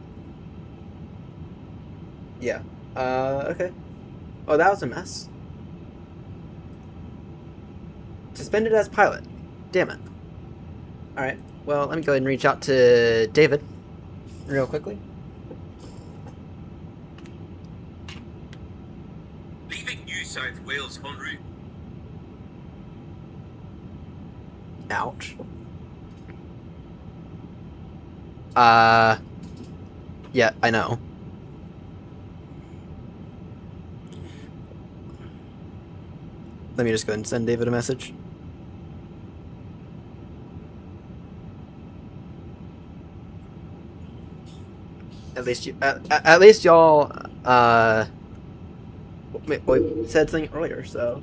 Yeah. Okay. Oh, that was a mess. Suspended as pilot. Damn it. Alright. Well, let me go ahead and reach out to David real quickly. Leaving New South Wales en route. Ouch. Yeah, I know. Let me just go ahead and send David a message. At least y'all, we said something earlier, so.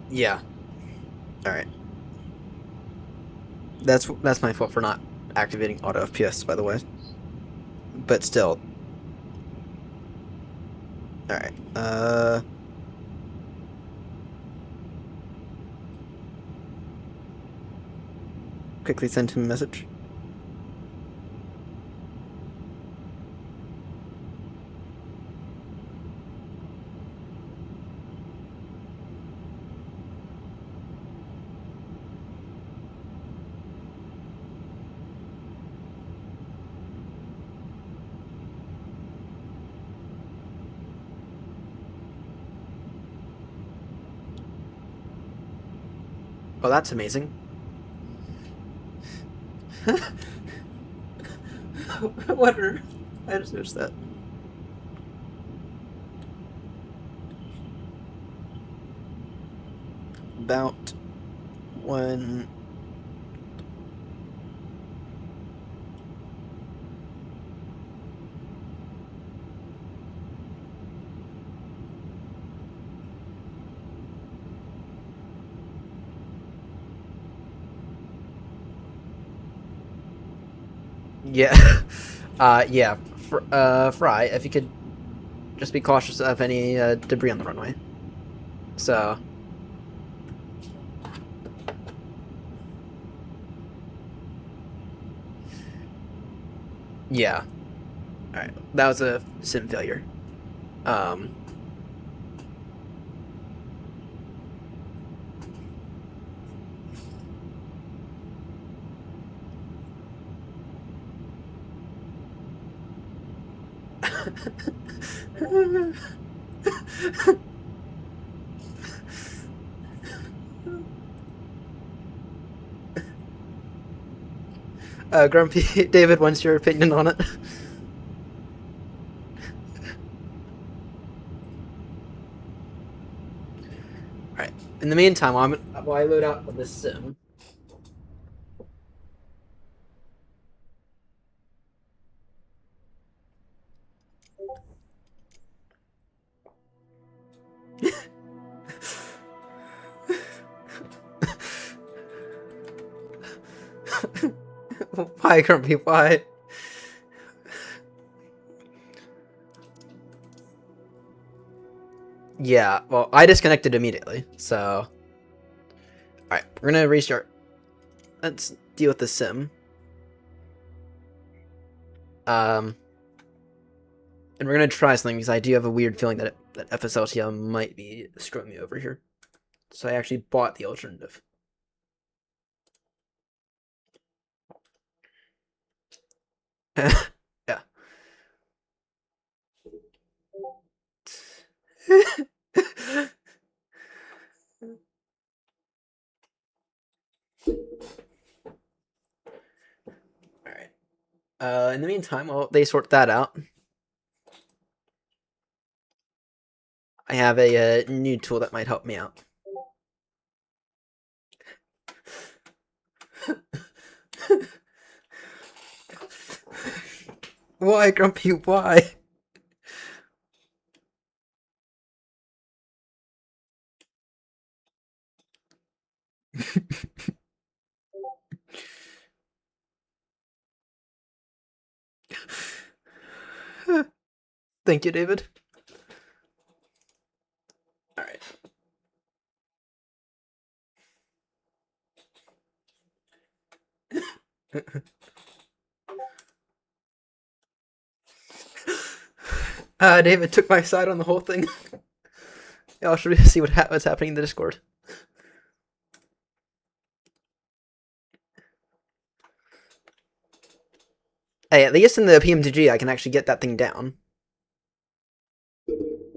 Yeah. Alright. That's my fault for not activating auto FPS, by the way. But still. Alright. Quickly send him a message. Oh, that's amazing. Whatever. I just noticed that. About when... Yeah. Yeah. Fry, if you could just be cautious of any debris on the runway. So. Yeah. Alright. That was a sim failure. Grumpy David, what's your opinion on it? Alright. In the meantime, while I load out this sim. Why, Grumpy? Why? Yeah, well, I disconnected immediately, so... Alright, we're gonna restart. Let's deal with the sim. And we're gonna try something, because I do have a weird feeling that that FSLTL might be screwing me over here. So I actually bought the alternative. Yeah. Alright. In the meantime, while they sort that out, I have a new tool that might help me out. Why, Grumpy? Why? Thank you, David. Alright. David took my side on the whole thing. Y'all should see what's happening in the Discord. Hey, at least in the PMTG, I can actually get that thing down.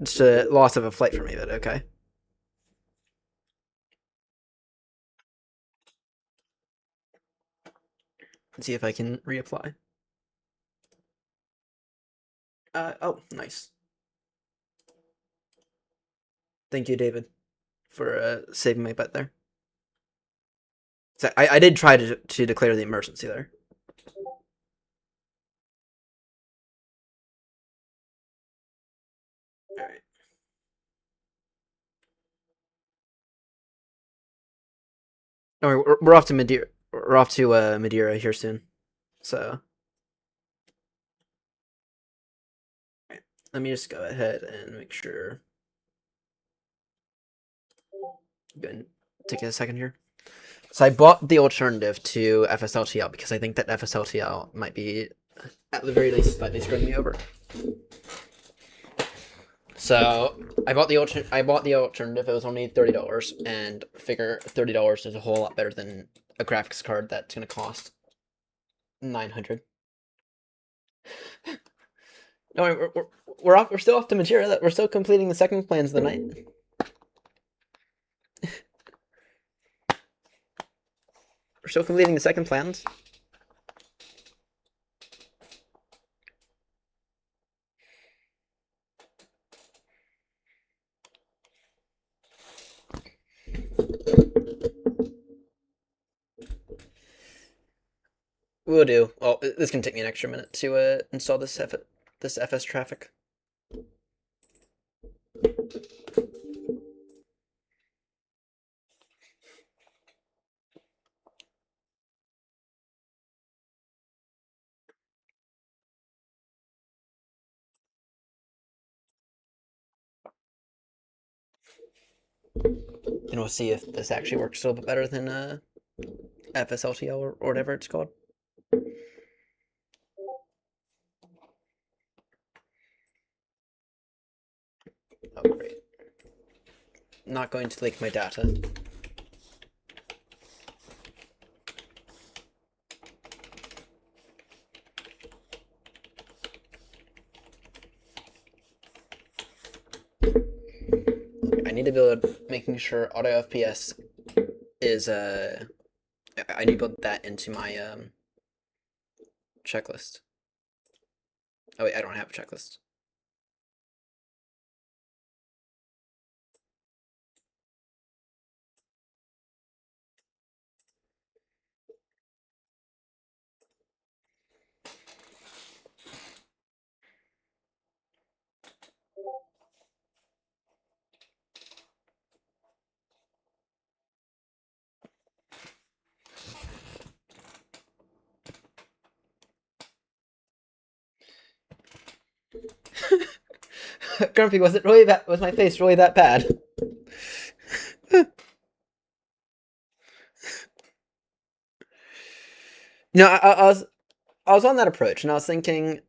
It's a loss of a flight for me, but okay. Let's see if I can reapply. Oh, nice. Thank you, David, for saving my butt there. So I did try to declare the emergency there. Alright. Oh, we're off to Madeira. We're off to Madeira here soon. So let me just go ahead and make sure. Go and take a second here. So I bought the alternative to FSLTL because I think that FSLTL might be, at the very least, slightly screwing me over. So I bought the alternative. It was only $30, and figure $30 is a whole lot better than a graphics card that's gonna cost $900. No, we're off. We're still off to Madeira. We're still completing the second plans of the night. We're still completing the second plans. Will do. Well, this can take me an extra minute to install this FS traffic. And we'll see if this actually works a little bit better than FSLTL or whatever it's called. Oh, great. Not going to leak my data. I need to build making sure auto FPS is I need to build that into my checklist. Oh wait, I don't have a checklist. Grumpy, was it really that? Was my face really that bad? No, I was on that approach, and I was thinking,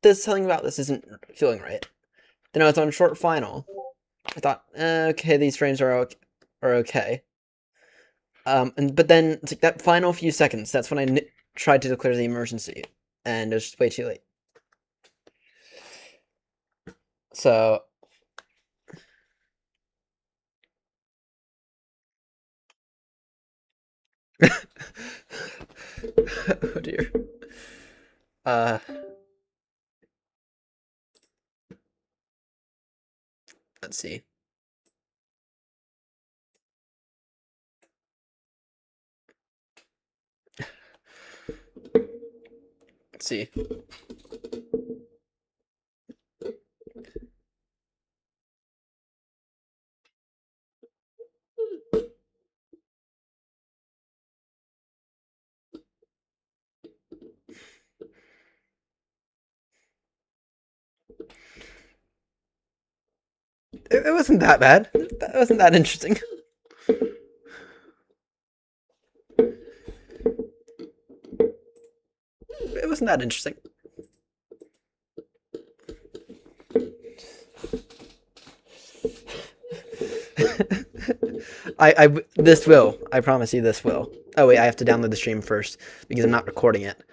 there's something about this isn't feeling right. Then I was on short final. I thought, okay, these frames are okay. But then it's like that final few seconds. That's when I tried to declare the emergency, and it was just way too late. So. Oh dear. Let's see. Let's see. It wasn't that bad. That wasn't that interesting. It wasn't that interesting. This will. I promise you this will. Oh wait, I have to download the stream first because I'm not recording it.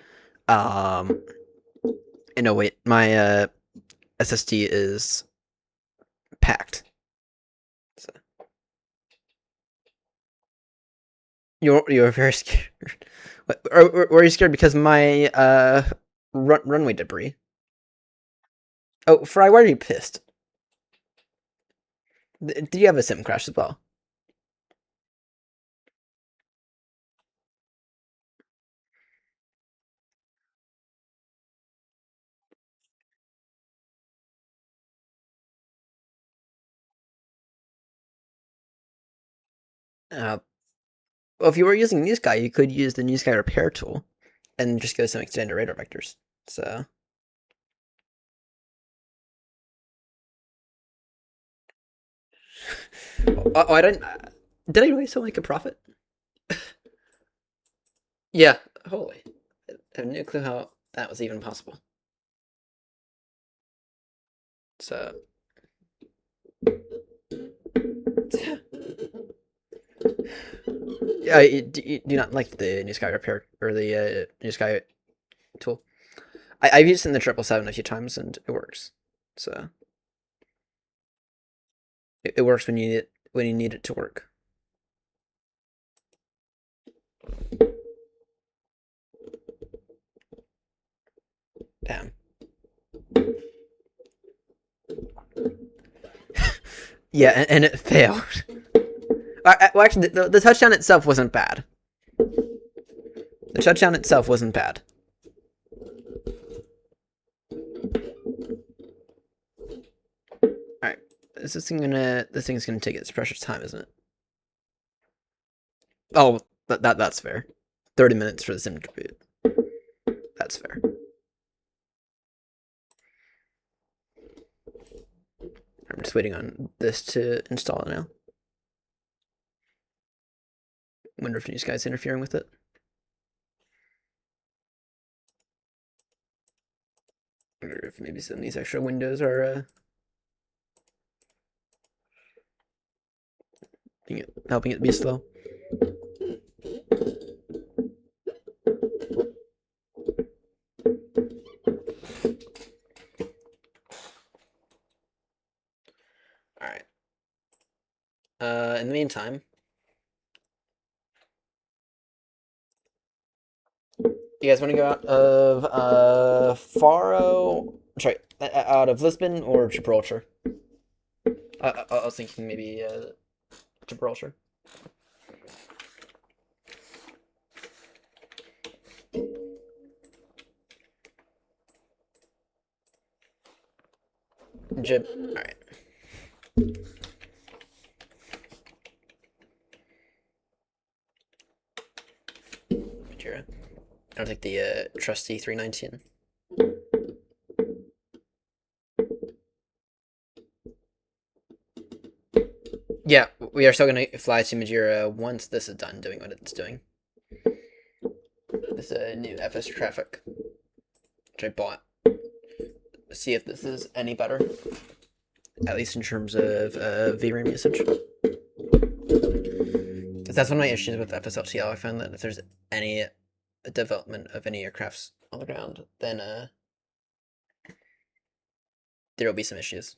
And no wait, my SSD is packed. So. You're very scared. Were you scared because my runway debris? Oh, Fry, why are you pissed? Did you have a sim crash as well? Well, if you were using NewSky, you could use the NewSky repair tool and just go some extended radar vectors. So. Oh, I didn't. Did I really still make a profit? Yeah. Holy. I have no clue how that was even possible. So. Yeah, do not like the NewSky repair or the NewSky tool. I've used it in the 777 a few times and it works. So it works when you need it to work. Damn. Yeah, and it failed. Well, actually, the touchdown itself wasn't bad. The touchdown itself wasn't bad. Alright. This thing's gonna take its precious time, isn't it? Oh, that's fair. 30 minutes for the sim to boot. That's fair. I'm just waiting on this to install it now. Wonder if these guys interfering with it. Wonder if maybe some of these extra windows are helping it be slow. All right. In the meantime, you guys want to go out of Faro? Sorry, out of Lisbon or Gibraltar? I was thinking maybe Gibraltar. Jib. All right. Madeira. I'll take the trusty 319. Yeah, we are still going to fly to Madeira once this is done doing what it's doing. This new FS traffic, which I bought. See if this is any better, at least in terms of VRAM usage. Because that's one of my issues with FSLTL. I found that if there's any development of any aircrafts on the ground, then there will be some issues.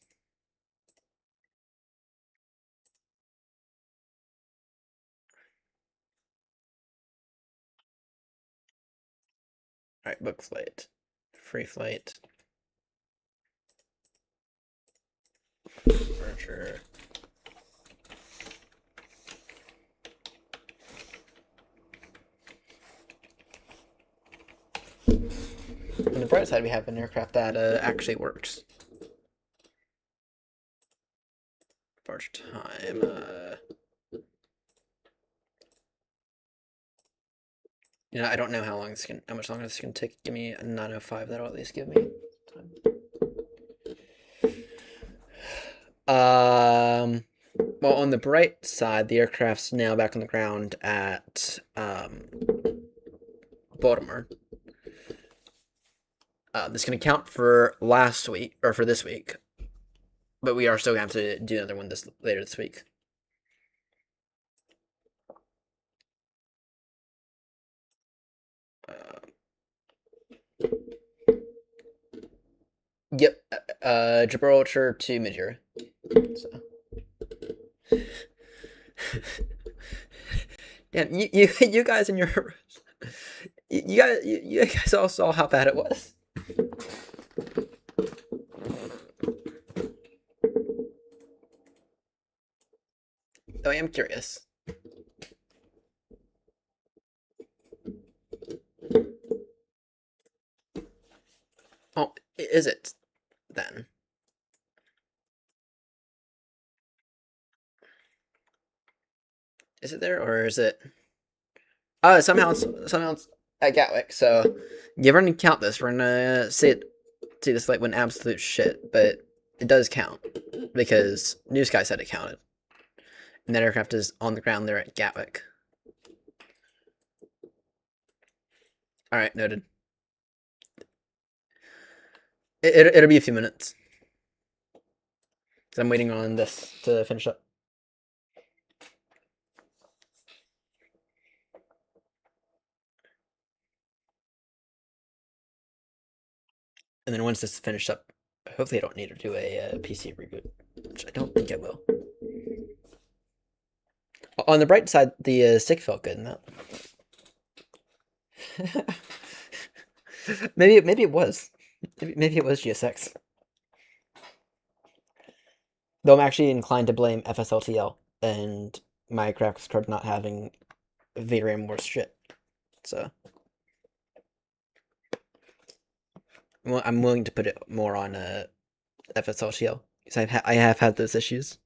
Alright, book flight. Free flight. Departure. On the bright side, we have an aircraft that actually works. Departure time. You know, I don't know how much longer this is gonna take. Give me a 9:05. That'll at least give me time. Well, on the bright side, the aircraft's now back on the ground at Baltimore. This can account for last week or for this week, but we are still gonna have to do another one later this week. Yep, Gibraltar to Madeira. So. Yeah, you guys in your you guys all saw how bad it was. Though I am curious. Oh, is it then? Is it there or is it? Oh, somehow it's at Gatwick. So yeah, we're gonna count this. We're gonna see this like when absolute shit, but it does count because New Sky said it counted, and that aircraft is on the ground there at Gatwick. All right, noted. It'll be a few minutes. So I'm waiting on this to finish up. And then once this is finished up, hopefully I don't need to do a PC reboot, which I don't think I will. On the bright side, the stick felt good in that. maybe it was. Maybe it was GSX. Though I'm actually inclined to blame FSLTL and my graphics card not having VRAM worse shit. So I'm willing to put it more on FSLTL because I have had those issues.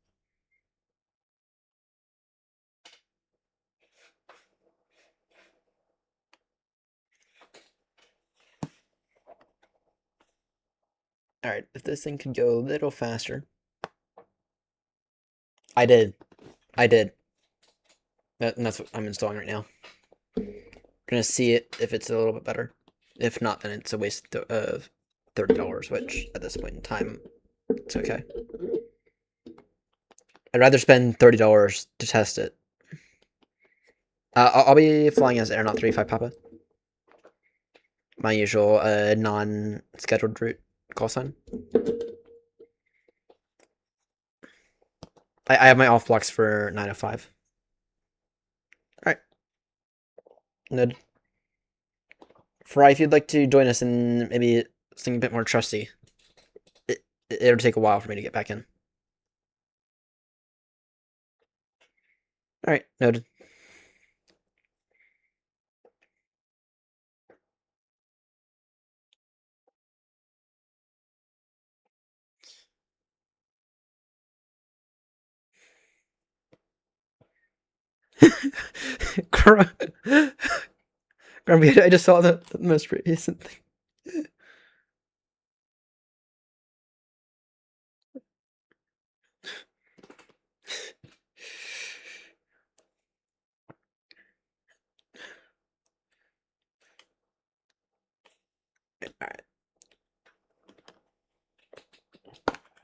Alright, if this thing could go a little faster. I did. And that's what I'm installing right now. Gonna see it if it's a little bit better. If not, then it's a waste of $30, which at this point in time, it's okay. I'd rather spend $30 to test it. I'll be flying as Aeronaut 35 Papa. My usual non-scheduled route call sign. I have my off blocks for 905. Alright. Ned. Fry, if you'd like to join us in maybe something a bit more trusty, it'll take a while for me to get back in. Alright, noted. Grumpy, I just saw the most recent thing. Alright.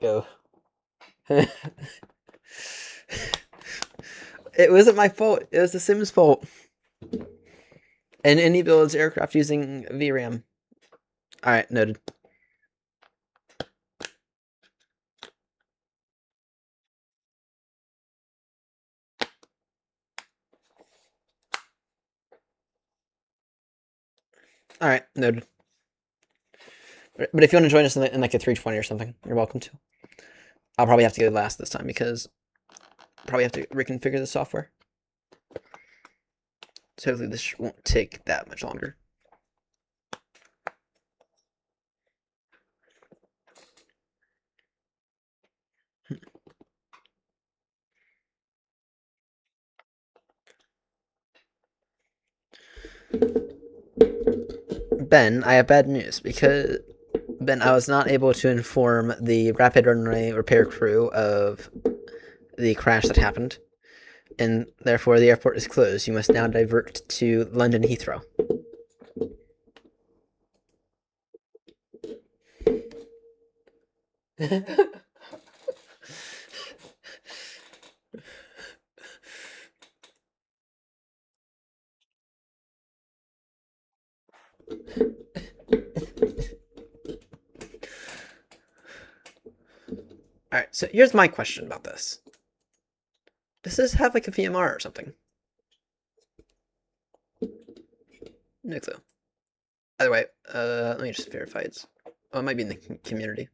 Go. It wasn't my fault. It was the Sim's fault. And any builds aircraft using VRAM. Alright, noted. Alright, noted. But if you want to join us in like a 320 or something, you're welcome to. I'll probably have to go last this time because I'll probably have to reconfigure the software. So hopefully this won't take that much longer. Ben, I have bad news because Ben, I was not able to inform the rapid runway repair crew of the crash that happened, and therefore the airport is closed. You must now divert to London Heathrow. Alright, so here's my question about this. Does this have like a VMR or something? No clue. Either way, let me just verify it's... Oh, it might be in the community.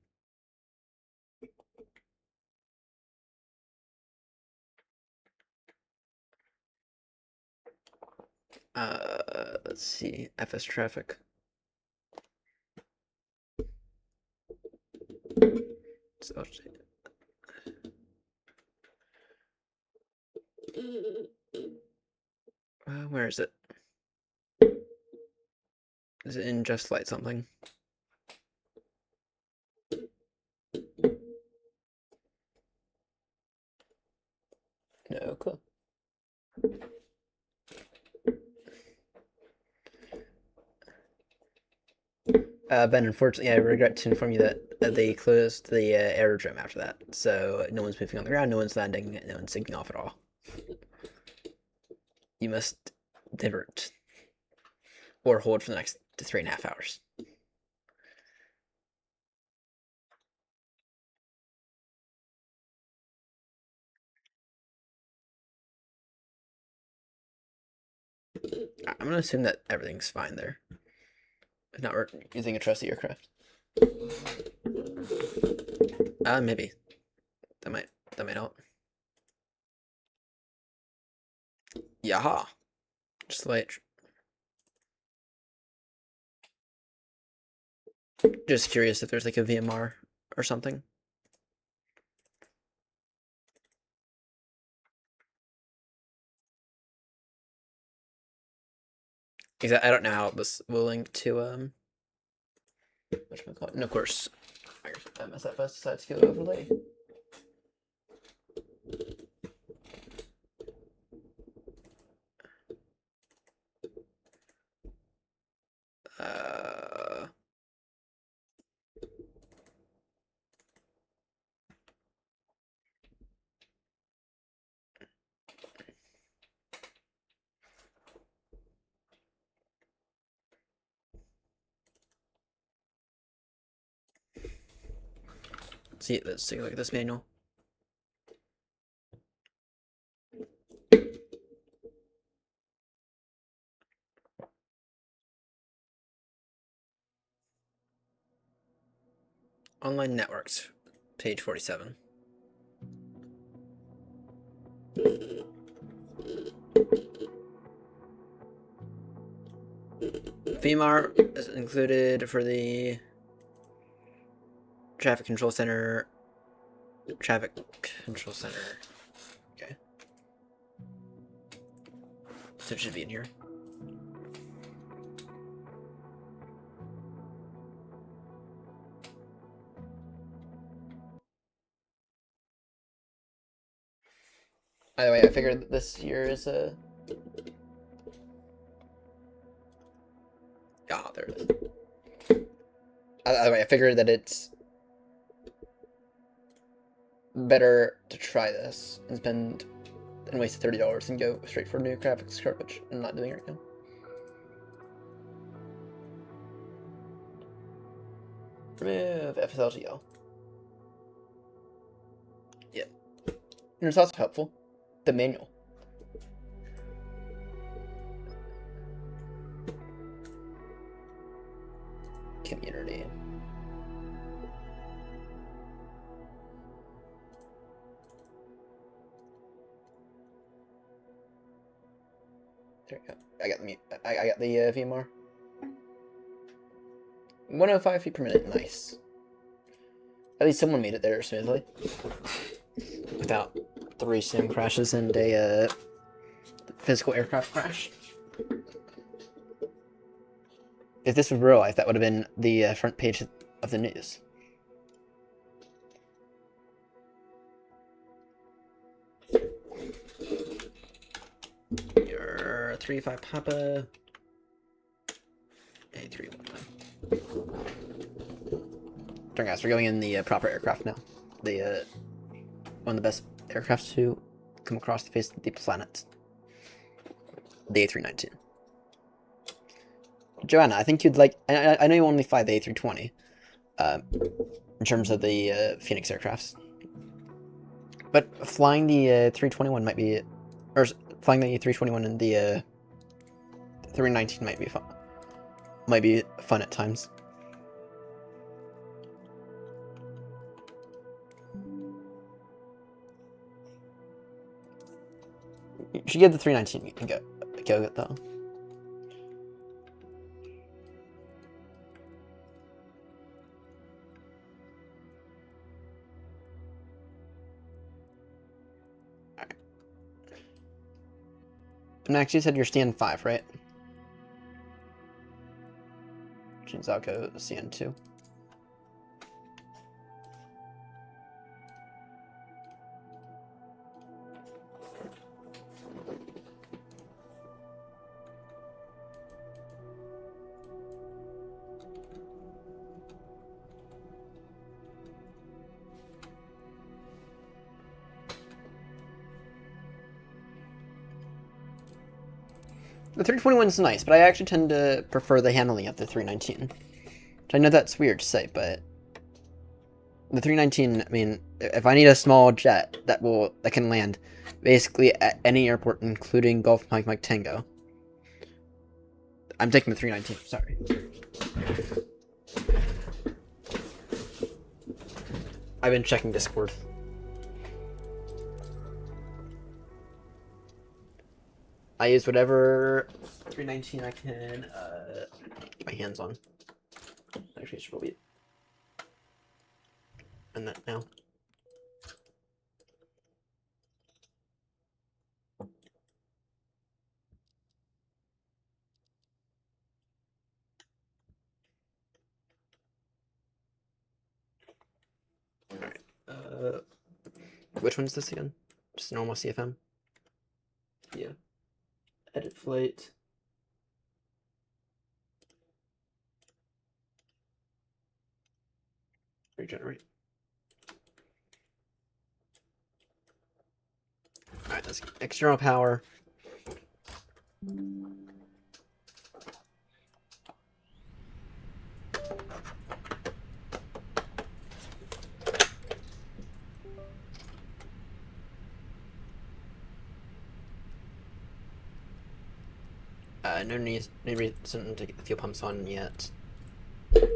Let's see. FS traffic. So, where is it? Is it in Just Flight something? No clue. Ben, unfortunately, I regret to inform you that they closed the aerodrome after that. So no one's moving on the ground, no one's landing, no one's taking off at all. You must divert. Or hold for the next 3.5 hours. I'm going to assume that everything's fine there. If not, we're using a trusty aircraft. Maybe. That might help. Yaha. Just like... Just curious if there's like a VMR or something. Exactly. I don't know how it was will link to whatchamacallit. And of course, MSFS decides to go overlay. See, let's take a look at this manual. Online networks, page 47. VMAR is included for the traffic control center. Traffic control center. Okay. So it should be in here. By the way, I figured that this here is a... Ah, there it is. By the way, I figured that it's better to try this and spend and waste $30 and go straight for new graphics card, which I'm not doing right now. Remove FSLGL. Yep. And it's also helpful. The manual. Community. There we go. I got the VMR. 105 feet per minute. Nice. At least someone made it there smoothly, without 3 sim crashes and a physical aircraft crash. If this was real life, that would have been the front page of the news. Your 3-5 Papa. A319. Darn guys, we're going in the proper aircraft now. The one of the best aircraft to come across the face of the planet. The A319. Joanna, I think you'd like... I know you only fly the A320. In terms of the Phoenix aircrafts. But flying the 321 might be... Or flying the 321 and the 319 might be fun. Might be fun at times. You should give the 319 a go though. Alright. Max, you said you're stand 5, right? Which means I'll go CN2. The 321 is nice, but I actually tend to prefer the handling of the 319. Which I know that's weird to say, but the 319, I mean, if I need a small jet that can land basically at any airport, including Gulf Mike Tango, I'm taking the 319. Sorry. I've been checking Discord. I use whatever 319 I can get my hands on. Actually, it should probably end that now. Alright. Which one's this again? Just normal CFM? Yeah. Edit flight. Regenerate. Alright, that's external power. No reason to get the fuel pumps on yet. Did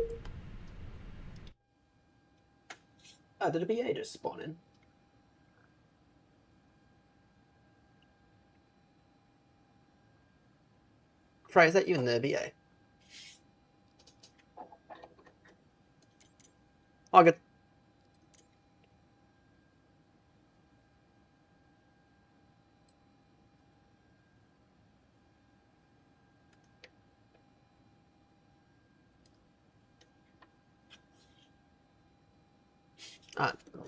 a BA just spawn in? Fry, is that you in the BA? All good.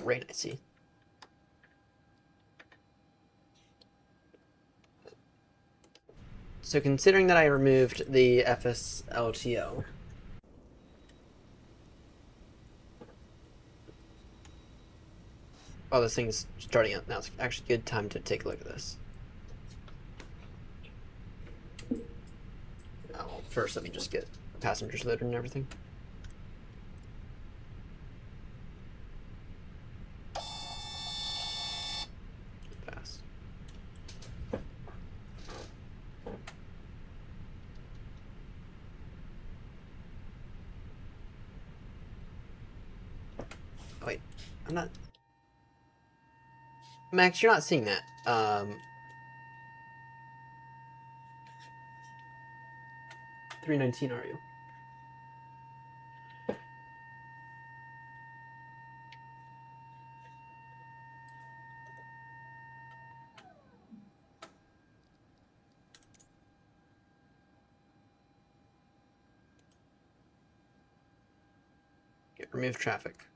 Great, I see. So considering that I removed the FSLTO, while this thing's starting up now, it's actually a good time to take a look at this. Well, first let me just get passengers loaded and everything. Fast. Oh, wait, I'm not... Max, you're not seeing that. 319, are you? Okay, remove traffic.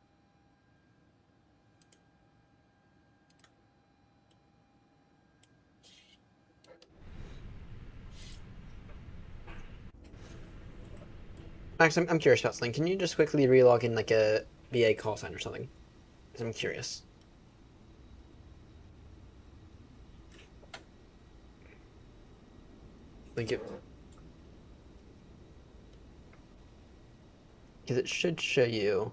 Max, I'm curious about something. Can you just quickly relog in like a BA call sign or something? Because I'm curious. Thank you. Because it should show you...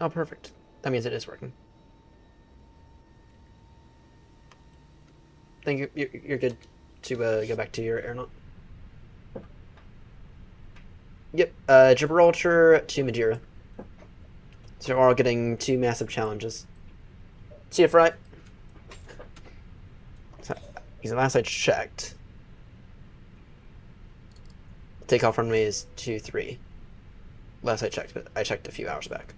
Oh, perfect. That means it is working. Thank you. You're good to go back to your aeronaut. Yep, Gibraltar to Madeira. So we're all getting 2 massive challenges. See you, Fry. So, because last I checked, takeoff runway is 23. Last I checked, but I checked a few hours back.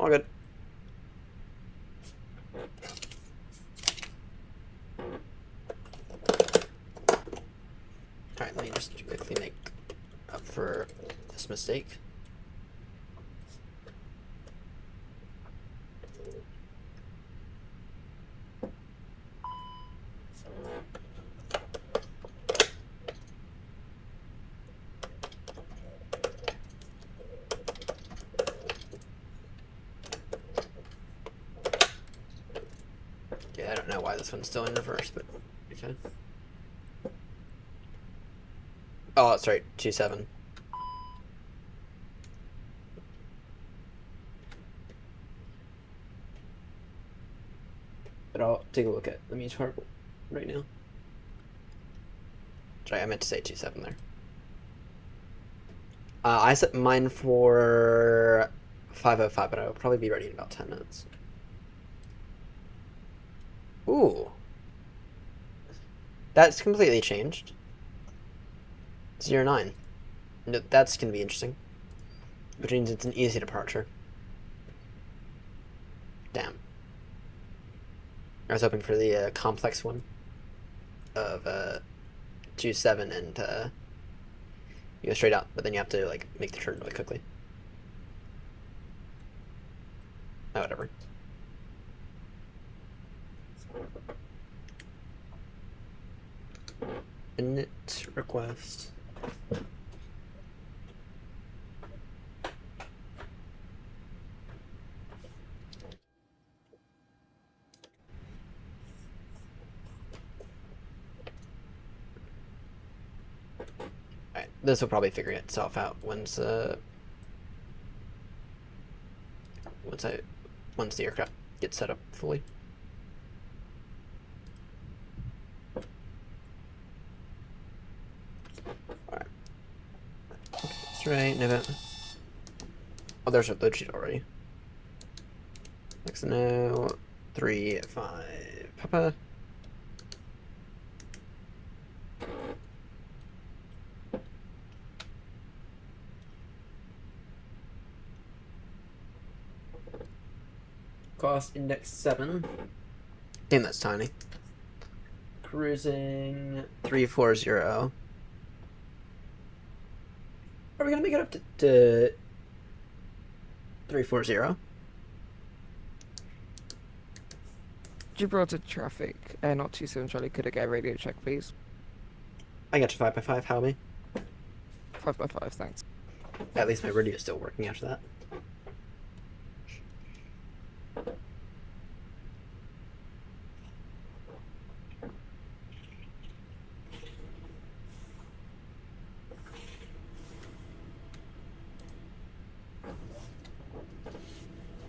All good. Alright, let me just quickly make up for this mistake. Yeah, I don't know why this one's still in reverse, but okay. Oh, that's right, 27. But I'll take a look at the meet chart right now. Sorry, I meant to say 27 there. I set mine for 5:05, but I'll probably be ready in about 10 minutes. Ooh. That's completely changed. 09. No, that's going to be interesting. Which means it's an easy departure. Damn. I was hoping for the complex one of 27 and you go straight out, but then you have to like make the turn really quickly. Oh, whatever. Init request. Alright, this will probably figure itself out once the aircraft get set up fully. Alright. That's right, Nivet. Oh, there's our load sheet already. Next no 3, 5, Papa. Cost index 7. Damn, that's tiny. Cruising 340. Are we gonna make it up to 340? Gibraltar traffic, not 27 Charlie, could I get a radio check, please? I got you 5x5, how me? 5x5, thanks. At least my radio is still working after that.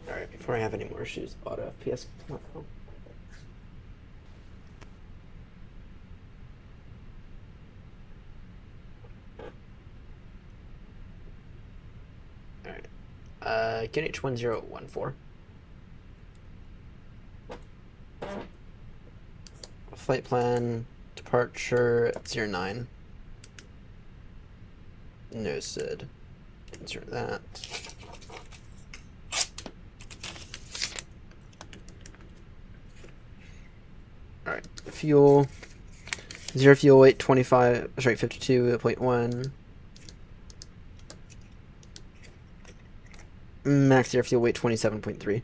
Alright, before I have any more issues, auto FPS. Alright. QNH 1014. Flight plan, departure 09. No SID. Insert that. Alright, fuel. 0 fuel weight 25, sorry, 52.1. Max air fuel weight 27.3.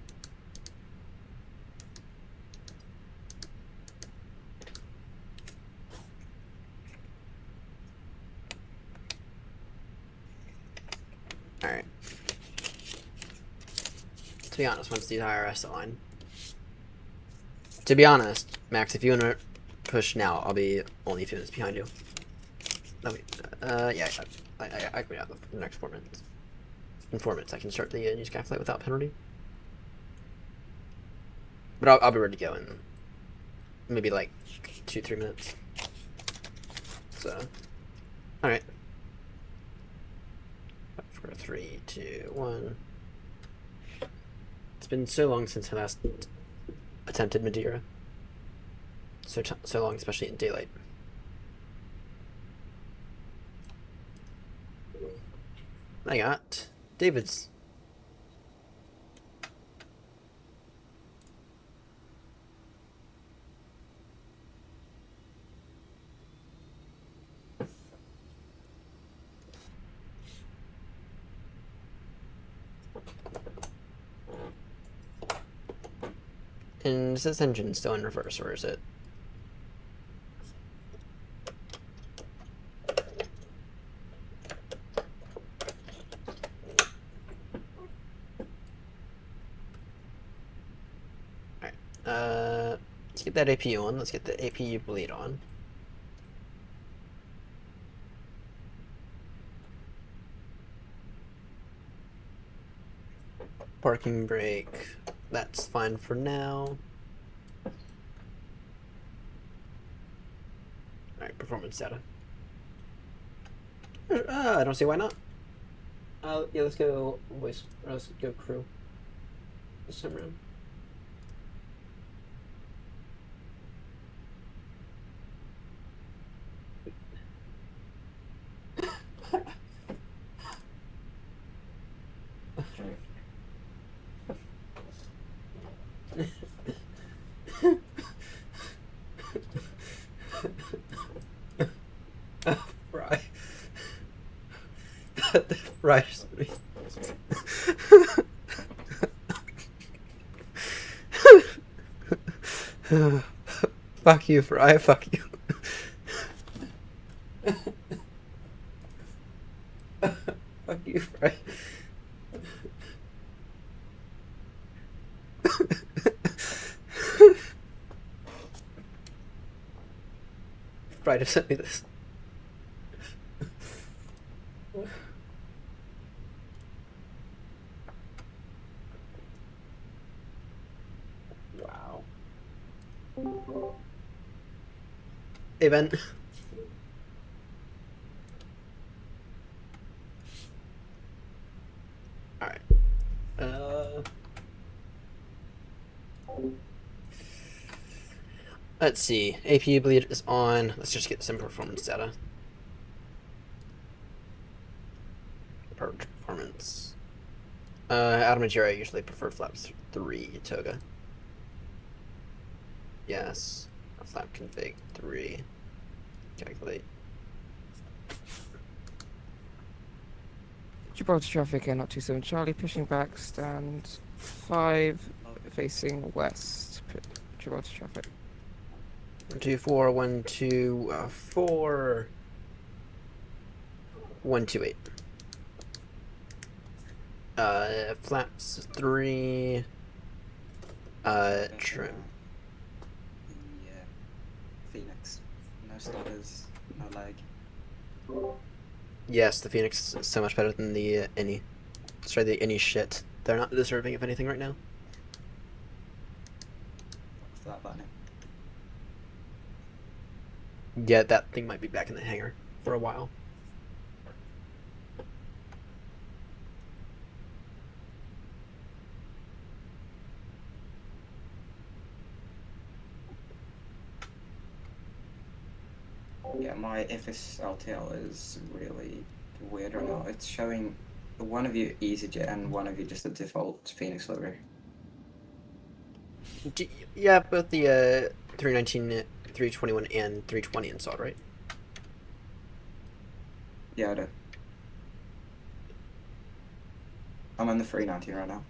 Alright. To be honest, once the IRS line. To be honest, Max, if you want to push now, I'll be only a few minutes behind you. No, wait. Yeah, I can out the next 4 minutes. In 4 minutes, I can start the new sky flight without penalty. But I'll be ready to go in maybe like 2-3 minutes. So, alright. 4, 3, 2, 1. It's been so long since I last attempted Madeira. So long, especially in daylight. I got David's. And is this engine still in reverse, or is it? Alright, let's get that APU on. Let's get the APU bleed on. Parking brake. That's fine for now. Alright, performance data. I don't see why not. Yeah, let's go voice. Or let's go crew. This time around. Right. Right. Fuck you, Fry. Fuck you. Fuck you, Fry. Fry just sent me this. Hey, Ben. Alright. Let's see. APU bleed is on. Let's just get some performance data. Performance. Adam and Jerry usually prefer flaps 3, Toga. Yes. Flap config 3. Calculate. Gibraltar traffic in 27 Charlie, pushing back, stand 5, facing west. Gibraltar traffic. 124, 124, 128. Flaps 3. Trim. Yeah. Phoenix. No stutters, no lag. Yes, the Phoenix is so much better than the any. Sorry, the any shit. They're not deserving of anything right now. What's that button? Yeah, that thing might be back in the hangar for a while. Yeah, my FSLTL is really weird right now. It's showing one of you EasyJet and one of you just a default Phoenix livery. Yeah, both the 319, 321, and 320 installed, right? Yeah, I do. I'm on the 390 right now.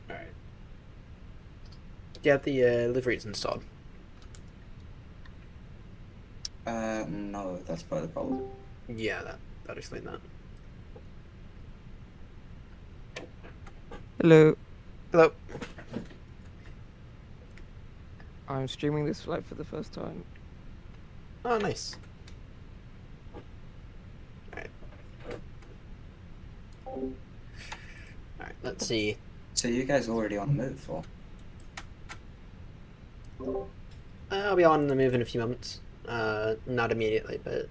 Alright. Yeah, the liveries installed. No, that's part of the problem. Yeah, that explained that. Hello. Hello. I'm streaming this flight for the first time. Oh, nice. Alright, let's see. So you guys already on the move, or? I'll be on the move in a few moments. Not immediately, but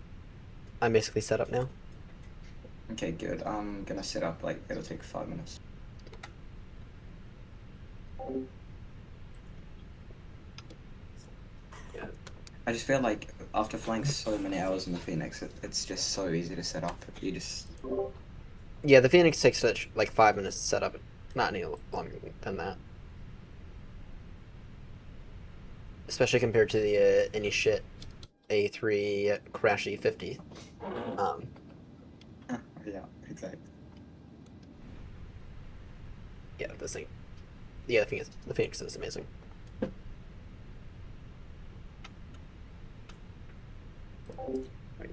I'm basically set up now. Okay, good. I'm gonna set up, like, it'll take 5 minutes. Yeah. I just feel like after flying so many hours in the Phoenix, it's just so easy to set up. You just... Yeah, the Phoenix takes like 5 minutes to set up, not any longer than that. Especially compared to the any shit A3 Crashy 50. Yeah, exactly. Yeah, this thing. Yeah, the Phoenix is amazing. Right.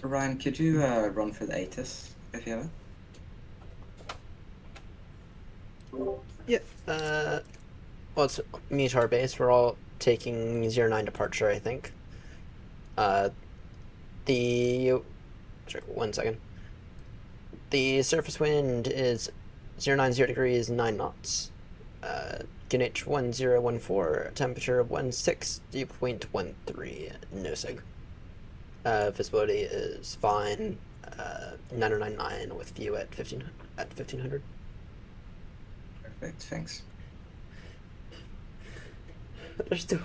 Ryan, could you run for the ATIS if you have it? Yeah, well, it's METAR base. We're all taking 09 departure, I think. Sorry, 1 second. The surface wind is 090 degrees, 9 knots. QNH 1014, temperature 16, dew point 13, no sig. Visibility is fine. 9099 with view at 1500. Perfect, thanks. They're still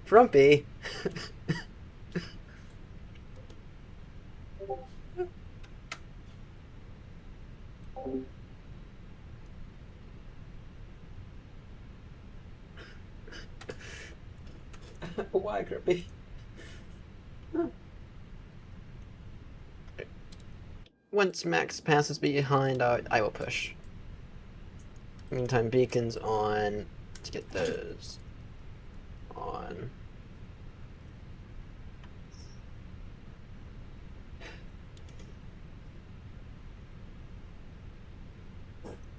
frumpy. Why, Kirby? Once Max passes behind, I will push. Meantime, beacons on. Let's get those on.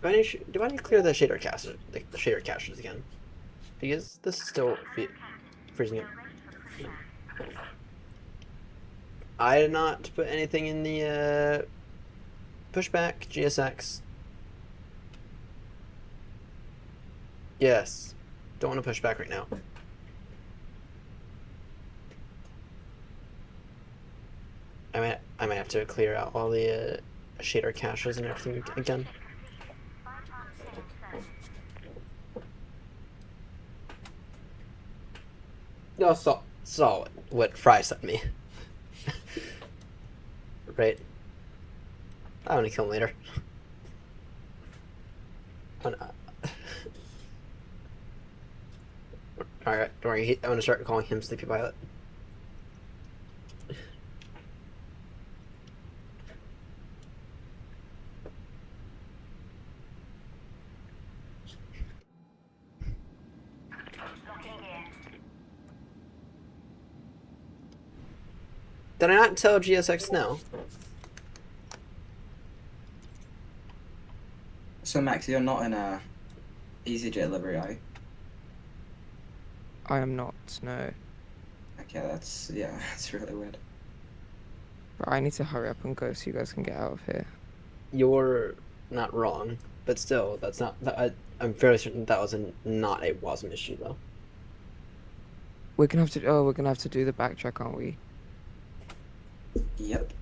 Do I need to clear the shader caches, the shader caches again? Because this is still freezing up. I did not put anything in the Push back, GSX. Yes. Don't want to push back right now. I might have to clear out all the shader caches and everything again. You saw what Fry sent me. Right. I want to kill him later. Alright, don't worry. I'm going to start calling him Sleepy Pilot. Did I not tell GSX no? So Max, you're not in a EasyJet livery, are you? I am not, no. Okay, that's really weird. But I need to hurry up and go so you guys can get out of here. You're not wrong, but still, that's not. I'm fairly certain that was not a WASM issue, though. We're gonna have to. Oh, we're gonna have to do the backtrack, aren't we? Yep.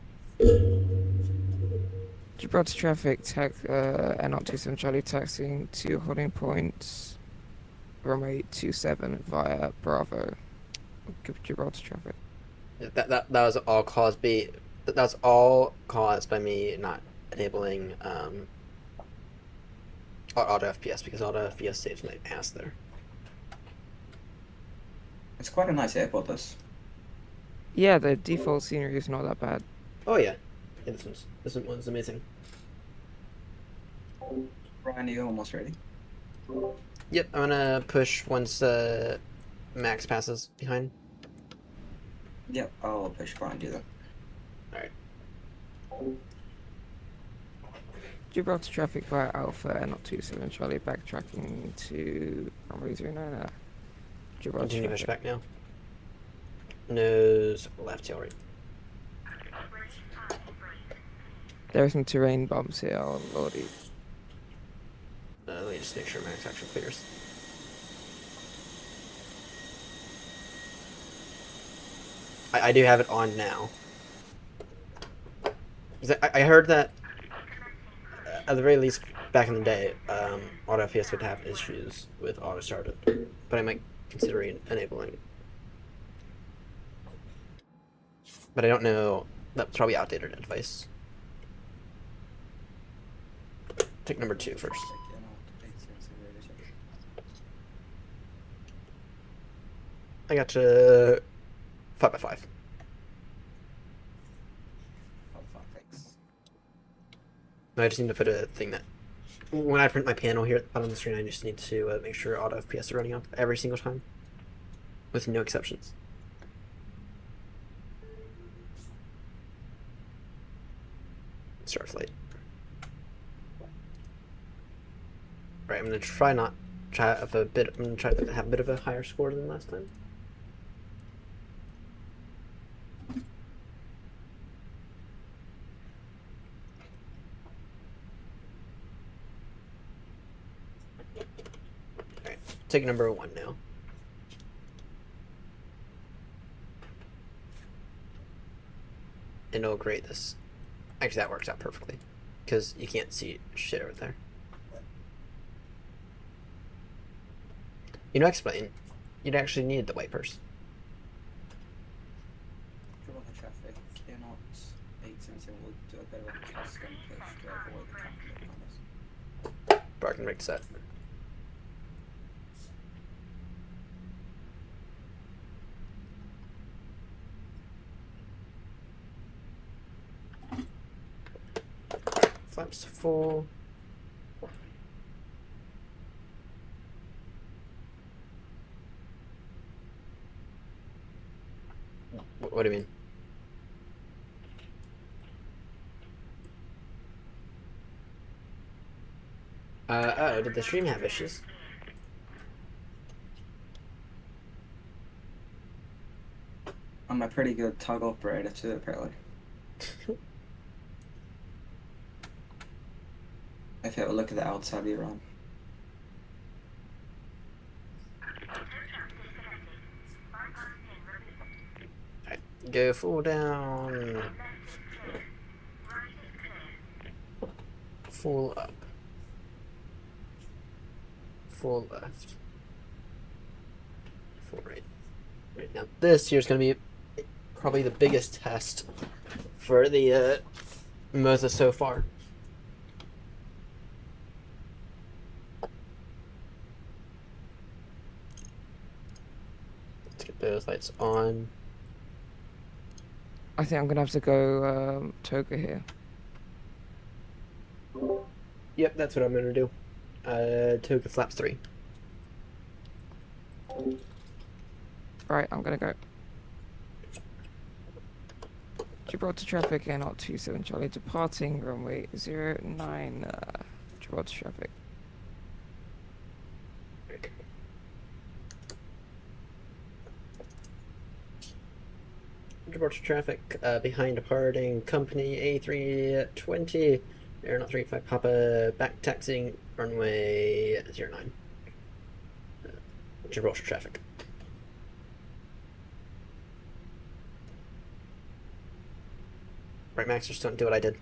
Gibraltar traffic, N27 Charlie taxiing to holding point, runway 27 via Bravo. Gibraltar traffic. That was all caused by that's all caused by me not enabling auto FPS, because auto FPS saves my ass there. It's quite a nice airport, this. Yeah, the default scenery is not that bad. Oh yeah, this one's amazing. Ryan, are you almost ready? Yep, I'm gonna push once Max passes behind. Yep, I'll push behind you then. Alright. Gibraltar traffic via Alpha, N27 Charlie backtracking to runway 09. Gibraltar Continue traffic. push back now. Nose left, tail right. There are some terrain bumps here, oh lordy. Let me just make sure Max actually clears. I do have it on now. I heard that at the very least back in the day, auto FPS would have issues with auto startup, but I might consider enabling. But I don't know. That's probably outdated advice. Take number 2 first. I got to 5x5. No, I just need to put a thing that when I print my panel here at the bottom of the screen, I just need to make sure auto FPS are running up every single time, with no exceptions. Start flight. Right, I'm gonna try I'm gonna try to have a bit of a higher score than last time. Alright, take number 1 now. And oh great, this actually that works out perfectly, because you can't see shit over there. You know, explain. You'd actually need the wipers. Gibraltar traffic, you're not 877 will do a bit of a custom push to avoid the traffic on us. Barking right set. Flaps full. What do you mean? Oh, did the stream have issues? I'm a pretty good tug operator too, apparently. If you have a look at the outside, you're on. Go full down. Full up. Full left. Full right. Right now, this here's going to be probably the biggest test for the Moza so far. Let's get those lights on. I think I'm gonna have to go Toga here. Yep, that's what I'm gonna do. Toga flaps 3. Right, I'm gonna go. Gibraltar traffic and not 27 Charlie departing runway 09 Gibraltar traffic. Gibraltar traffic behind departing company A320 Aeronaut 35 Papa back taxiing runway 09. Gibraltar traffic. Right, Max, just don't do what I did.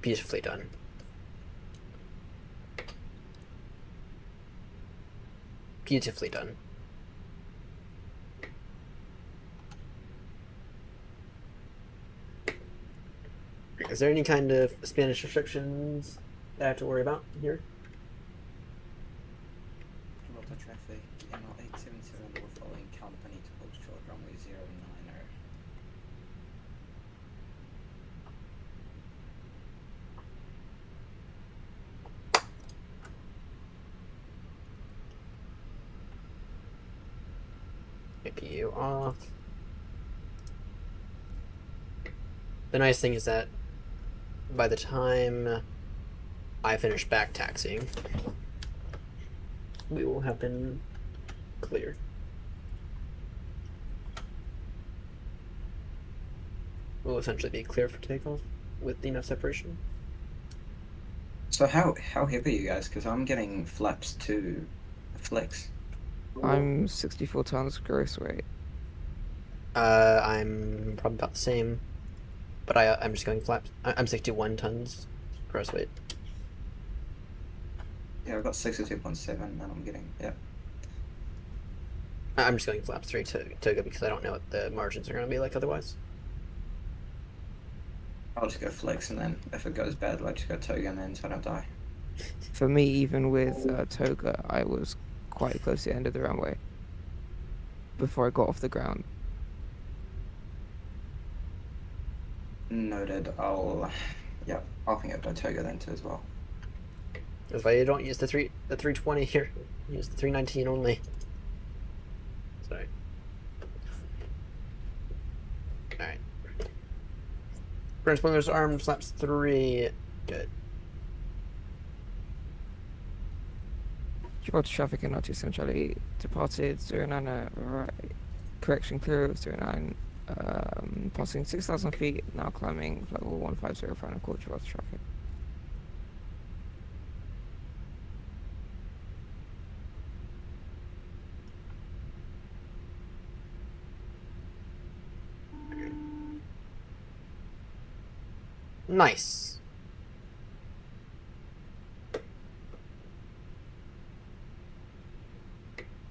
Beautifully done. Beautifully done. Is there any kind of Spanish restrictions that I have to worry about here? Gibraltar traffic, ML 877, we're following company to hold short runway 09er. APU off. The nice thing is that by the time I finish back taxiing, we will have been clear. We'll essentially be clear for takeoff with enough separation. So how heavy are you guys? Because I'm getting flaps to flex. I'm 64 tons gross weight. I'm probably about the same, but I'm just going flaps. I'm 61 tons gross weight. Yeah, I've got 62.7 and I'm getting, yeah. I'm just going flaps 3 to go because I don't know what the margins are going to be like otherwise. I'll just go flex and then if it goes bad, I'll just go Toga and then so I don't die. For me, even with Toga, I was quite close to the end of the runway before I got off the ground. Noted. I think I've done Toga then too as well. That's why you don't use the 320 here. Use the 319 only. Sorry. Alright. Transponders arm flaps 3. Good. Gibraltar traffic and not too centrally departed 09 right. Correction clear of 09. Passing 6,000 feet, now climbing level 150 final quarter Gibraltar traffic. Nice.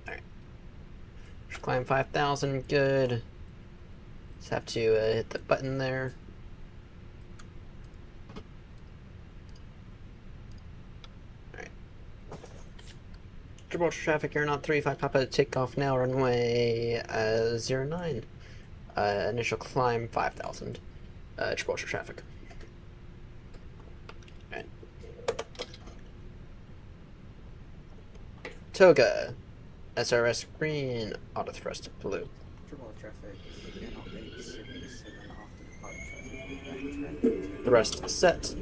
Alright. Climb 5,000, good. Just have to hit the button there. Alright. Gibraltar traffic, Aeronaut 35 Papa, takeoff now, runway 09. Initial climb 5,000. Gibraltar traffic. Alright. Toga. SRS green, auto thrust blue. Gibraltar traffic, ML 877 after departing traffic, back traffic. Thrust set.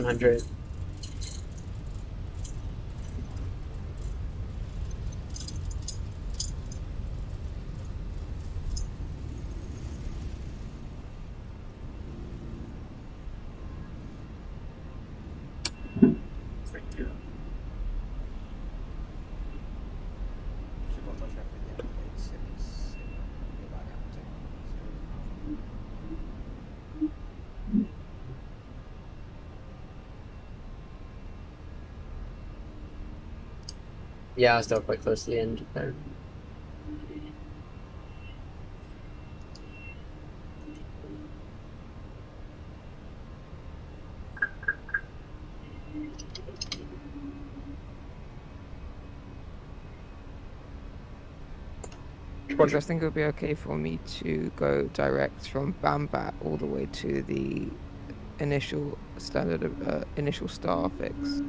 100. Yeah, I was still quite close to the end there. George, I think it would be okay for me to go direct from Bambat all the way to the initial initial star fix.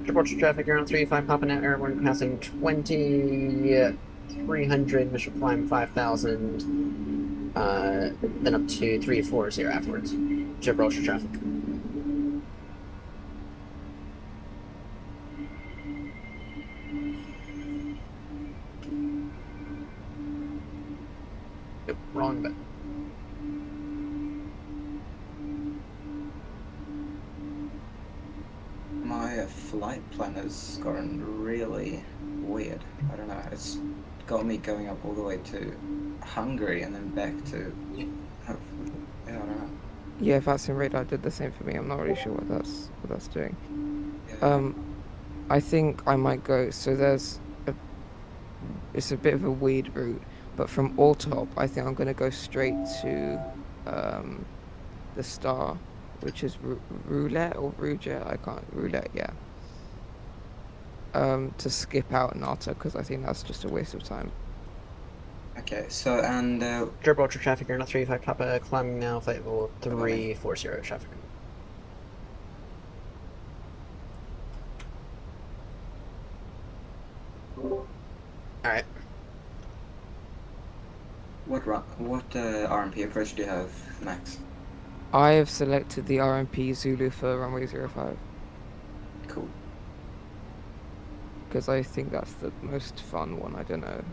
Departure traffic around 35, popping out airborne, passing 2300, mission climb 5000, then up to 340 afterwards. Gibraltar traffic. Yep, wrong button. My flight planner's gotten really weird. I don't know. It's got me going up all the way to Hungary and then back to. I don't know. Yeah, if that's in radar, did the same for me. I'm not really sure what that's doing. Yeah. I think I might go. So it's a bit of a weird route, but from Ortop, I think I'm gonna go straight to the star, which is Roulette or Rouget. I can't Roulette. Yeah. To skip out Nata because I think that's just a waste of time. Okay, so and Gibraltar traffic, you're not 35, Papa, climbing now, flight level 340 traffic. Alright. what RMP approach do you have, Max? I have selected the RMP Zulu for runway 05. Cool. Because I think that's the most fun one. I don't know.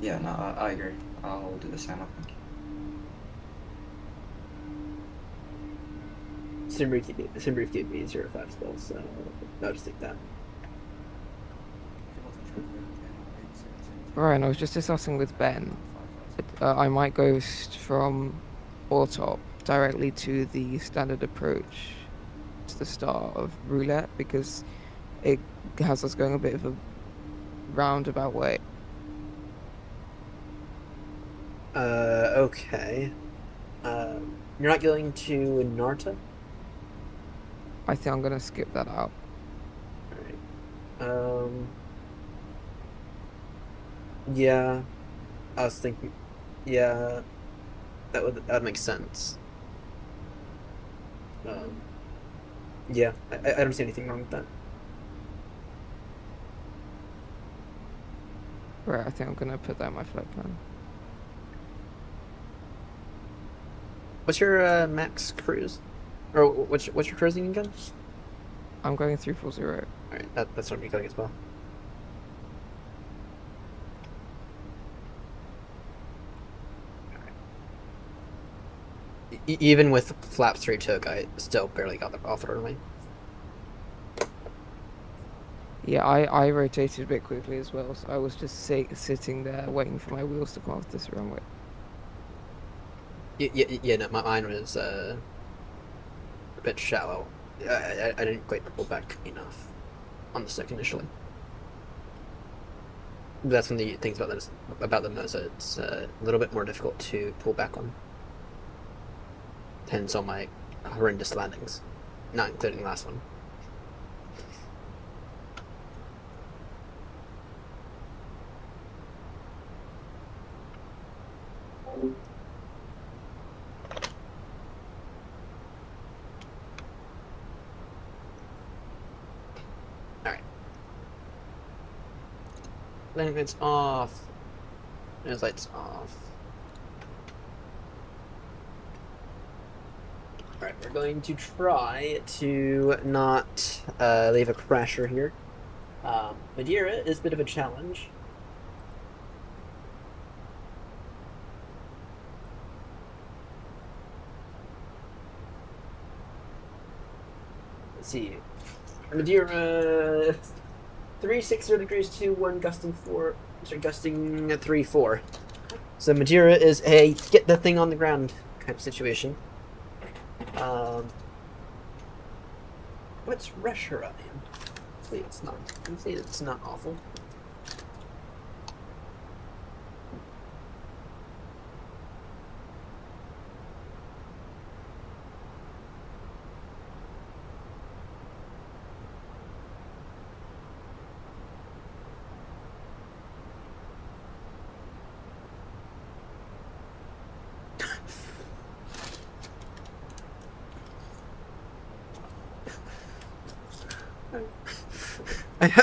Yeah, no, I agree. I'll do the same, I think. Simbrief gave me 05 spells, so I'll just take that. Right, and I was just discussing with Ben. I might go from Ortop directly to the standard approach to the start of Roulette because it has us going a bit of a roundabout way. Okay. You're not going to Narta? I think I'm gonna skip that out. Alright. Yeah. I was thinking, yeah, that would make sense. Yeah, I don't see anything wrong with that. Right, I think I'm gonna put that in my flight plan. What's your max cruise? Or what's your cruising again? I'm going 340. Alright, that's what I'm going as well. Even with flaps 3 took, I still barely got off the runway. Yeah, I rotated a bit quickly as well, so I was just sitting there waiting for my wheels to come off this runway. Yeah, no, mine was a bit shallow. I didn't quite pull back enough on the stick initially. That's one of the things about them is that it's a little bit more difficult to pull back on. Hence all my horrendous landings, not including the last one. Alright. Landing lights off. Nose lights off. We're going to try to not leave a crasher here. Madeira is a bit of a challenge. Let's see. Madeira 360 degrees 2-1 gusting 4. Sorry, gusting 3-4. So Madeira is a get the thing on the ground kind of situation. What's Russia in? Hopefully it's not awful.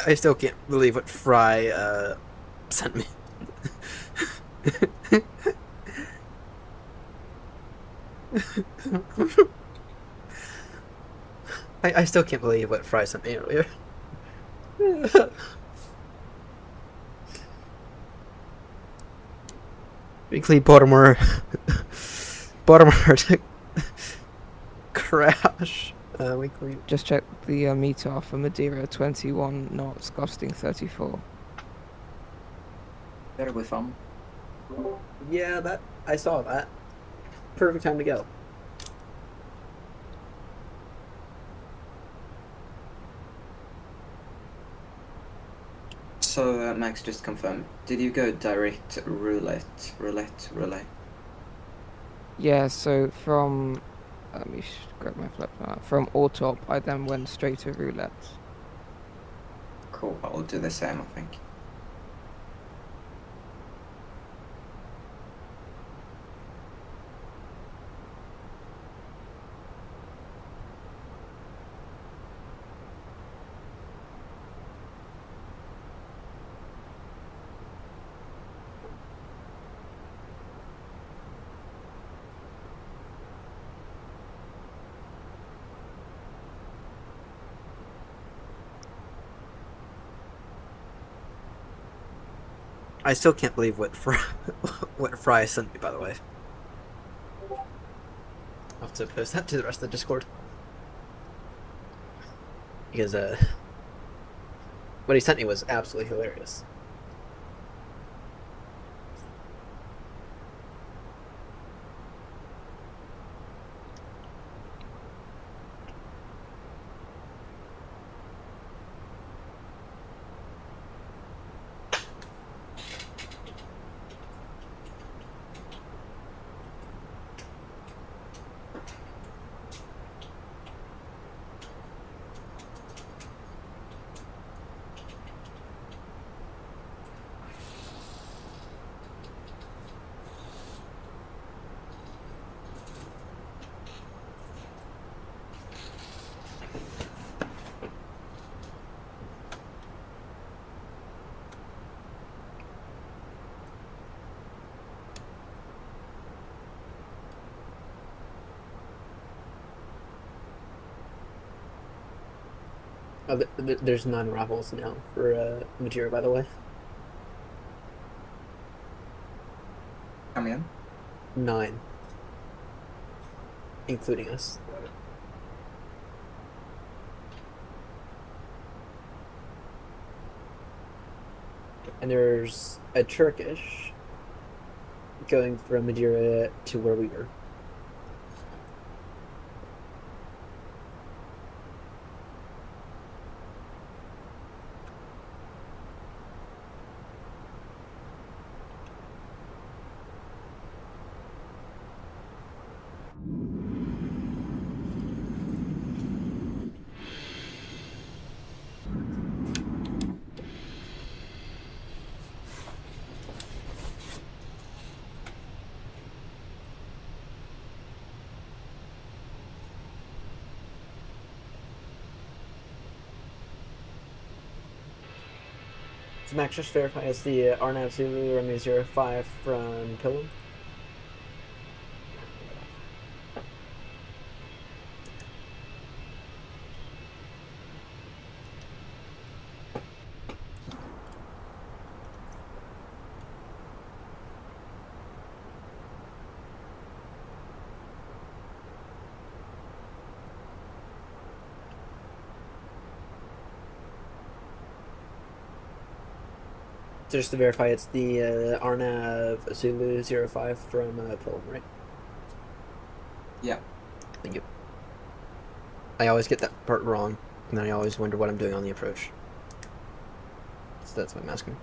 I still can't believe what Fry sent me. I still can't believe what Fry sent me earlier. Weekly Baltimore to crash. Weekly. Just check the meter for Madeira, 21 knots, gusting 34. Better with them. Yeah, I saw that. Perfect time to go. So, Max, just confirm. Did you go direct roulette? Yeah, so from... Let me grab my flip now. From Autop, I then went straight to roulette. Cool, I'll do the same, I think. I still can't believe what Fry sent me, by the way. I'll have to post that to the rest of the Discord. Because, what he sent me was absolutely hilarious. Oh, there's 9 raffles now for Madeira, by the way. Come in. 9. Including us. And there's a Turkish going from Madeira to where we were. So Max, just verify it's the Arnav Zulu Romeo 05 from Pillow. Just to verify, it's the RNAV Zulu 05 from Pilgrim, right? Yeah. Thank you. I always get that part wrong, and then I always wonder what I'm doing on the approach. So that's why I'm asking.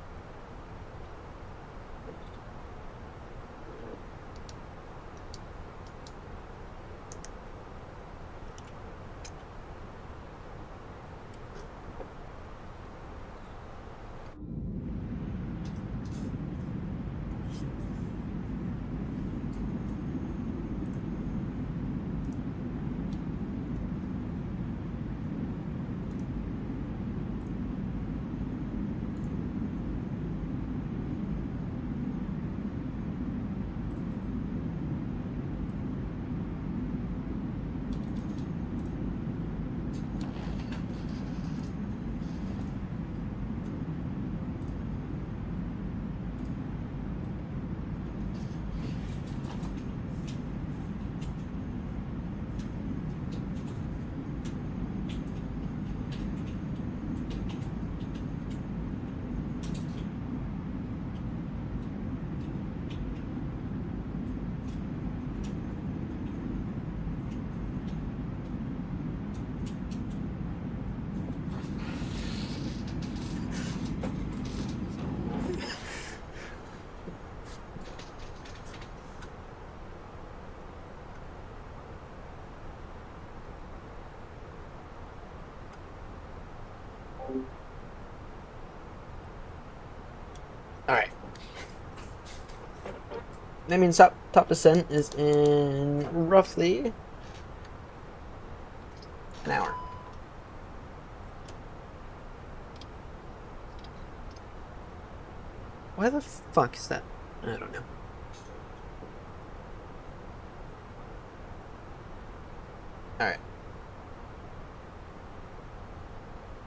Alright. That means top descent is in roughly an hour. Why the fuck is that? I don't know. Alright.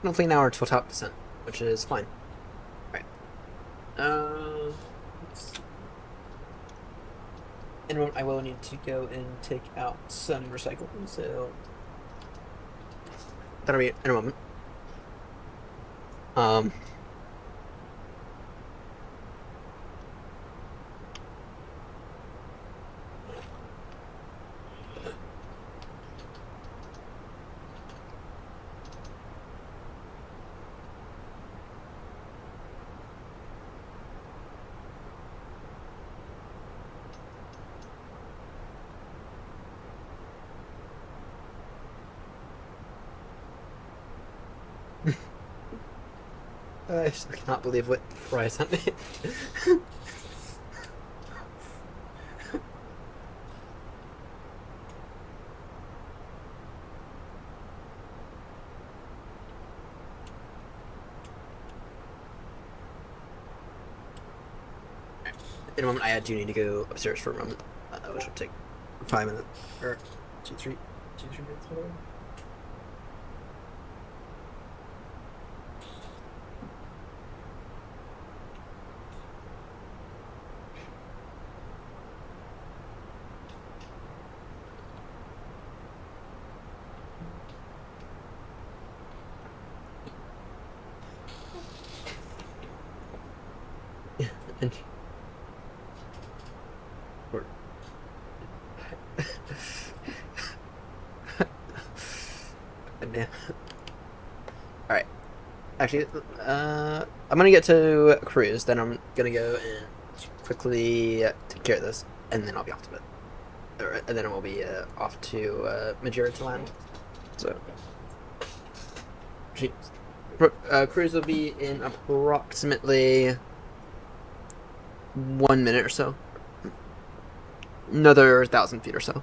Roughly an hour till top descent, which is fine. Alright. Let's see. And I will need to go and take out some recycling, so that'll be in a moment. I still cannot believe what Fry sent me. In a moment, I do need to go upstairs for a moment, which will take 5 minutes, or 3 minutes, whatever. And Alright. Actually, I'm gonna get to cruise, then I'm gonna go and quickly take care of this, and then I'll be off to bed. And then we'll be off to Majura to land. So, cruise will be in approximately 1 minute or so. Another 1,000 feet or so.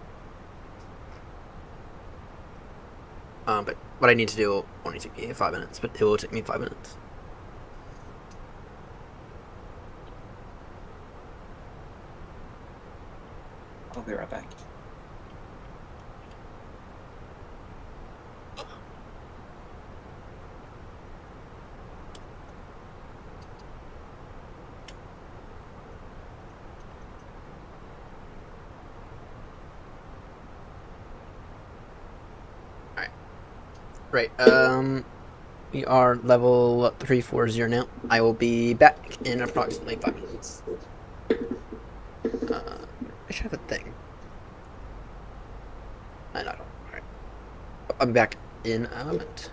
But what I need to do will only take me 5 minutes, but it will take me 5 minutes. I'll be right back. Right. We are level 340 now. I will be back in approximately 5 minutes. I should have a thing. I don't. Alright. I'll be back in a moment.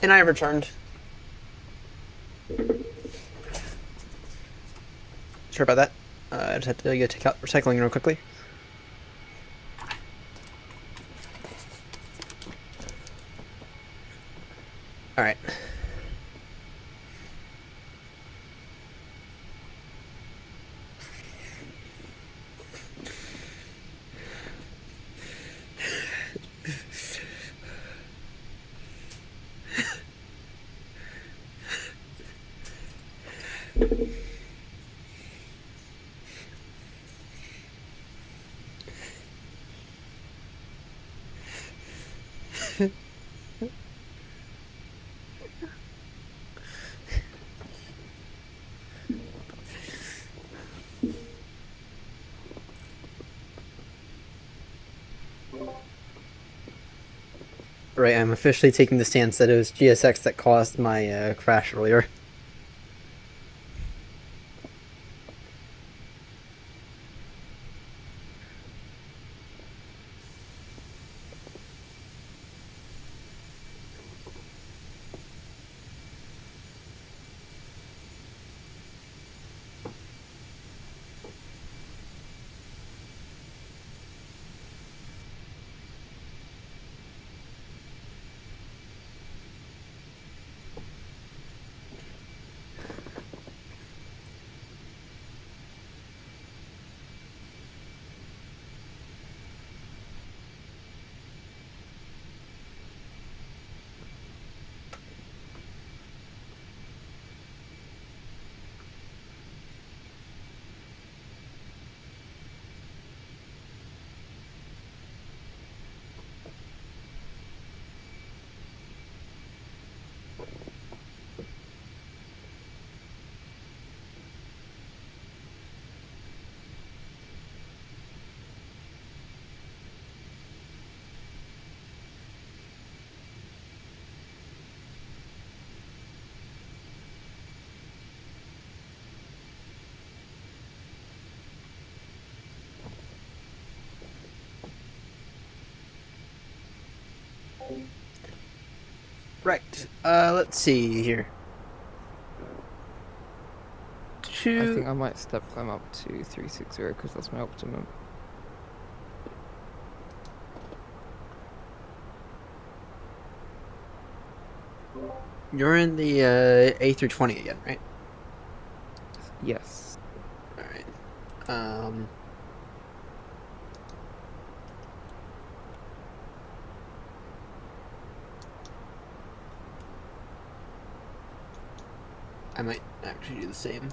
And I have returned. Sorry about that. I just had to go take out recycling real quickly. Alright. Right, I'm officially taking the stance that it was GSX that caused my crash earlier. Right. Let's see here. I think I might step climb up to 360 because that's my optimum. You're in the A through 20 again, right? Yes. All right. I might actually do the same.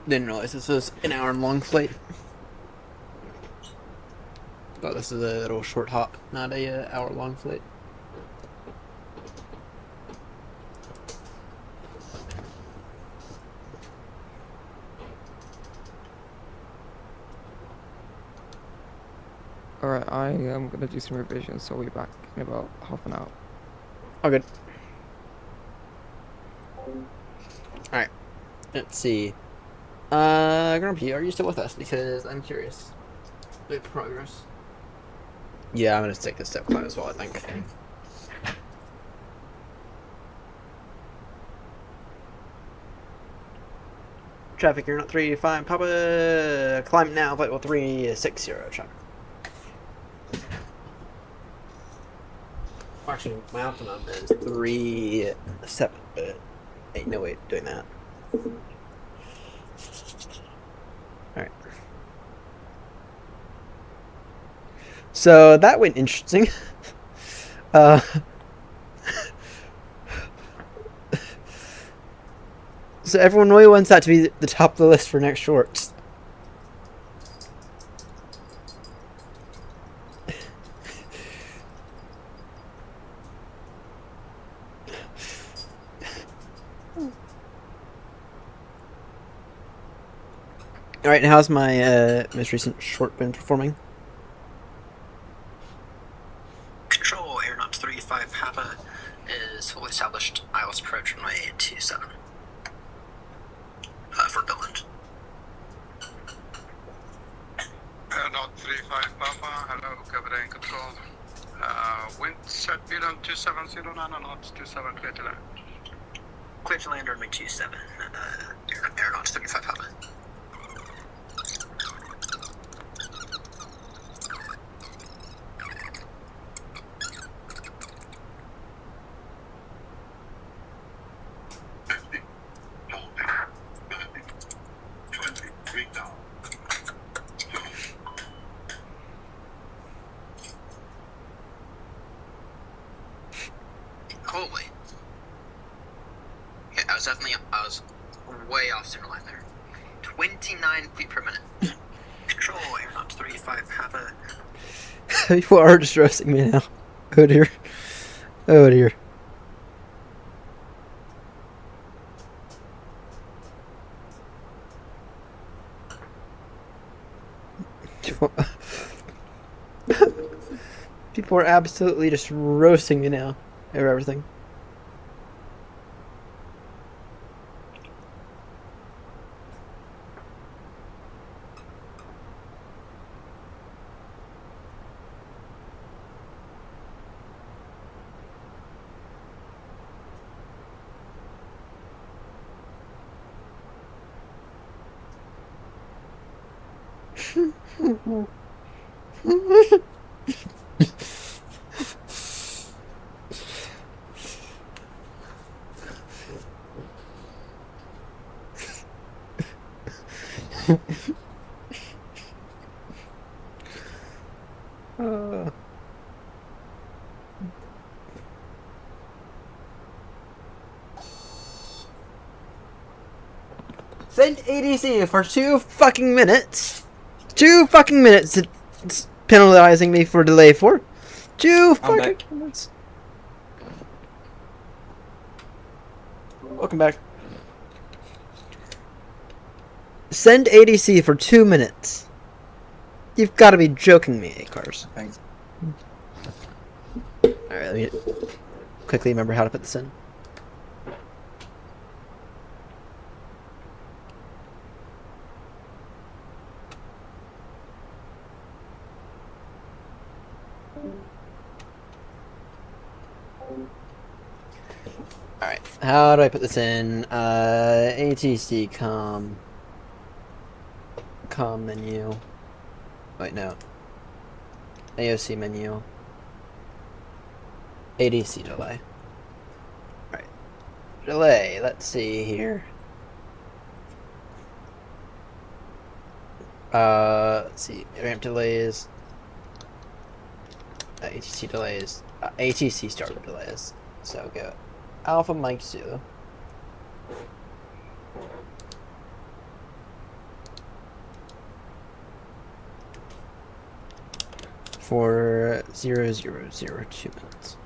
Didn't realize this was an hour-long flight. Thought this is a little short hop, not a hour-long flight. Alright, I am gonna do some revisions, so I'll be back in about half an hour. Oh, good. Alright. Let's see. Grumpy, are you still with us? Because I'm curious. Make progress. Yeah, I'm gonna take this step climb as well, I think. Traffic, you're not 385. Papa, climb now, flight level 360, traffic. Actually, my optimum is 37, but ain't no way of doing that. Alright. So that went interesting. So everyone really wants that to be the top of the list for next shorts. Alright, how's my most recent short been performing? Control Aeronaut 35 Papa is fully established. ILS approach runway 27 for Billund. Aeronaut 35 Papa, hello, cover and control. Wind set Billund 2709 knots, 27 clear to land. Clear to land runway 27, Aeronaut 35 Papa. Holy. Yeah, I was way off center line there. 29 feet per minute. Control Aeronaut 35 Papa. People are just roasting me now. Oh dear. Oh dear. People are absolutely just roasting me now over everything. Send ADC for 2 fucking minutes. 2 fucking minutes. It's penalizing me for delay for 2 fucking minutes. Welcome back. Send ADC for 2 minutes. You've got to be joking me, Cars. Thanks. Alright, let me quickly remember how to put this in. How do I put this in? ATC com menu. Wait, no. AOC menu. ADC delay. Alright. Delay, let's see here. Let's see. Ramp delays. ATC delays. ATC starter delays. So go Alpha Mike Zulu. For 0002 minutes.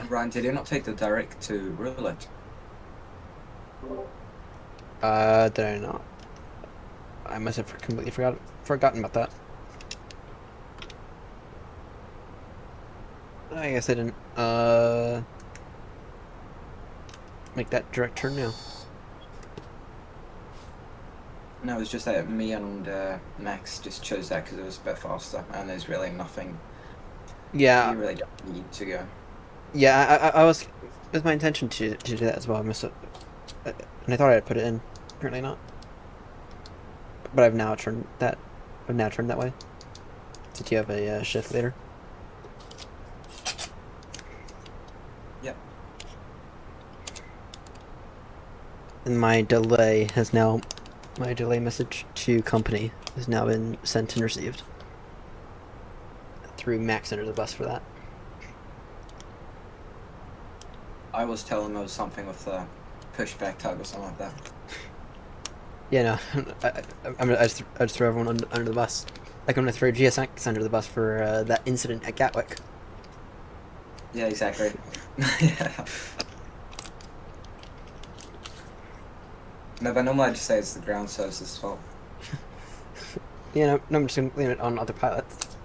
Ryan, did you not take the direct to roulette? Did I not? I must have completely forgotten about that. I guess I didn't, make that direct turn now. No, it was just that me and Max just chose that because it was a bit faster, and there's really nothing. Yeah. You really don't need to go. Yeah, I was. It was my intention to do that as well. I missed it, and I thought I'd put it in. Apparently not. But I've now turned that. I've now turned that way. Since you have a shift later. Yep. And my delay has now. My delay message to company has now been sent and received. Through Max under the bus for that. I was telling them it was something with the pushback tug or something like that. Yeah, no, I just throw everyone under the bus. Like I'm gonna throw GSX under the bus for that incident at Gatwick. Yeah, exactly. Yeah. No, but normally I just say it's the ground service's fault. Yeah, no, I'm just gonna blame it on other pilots.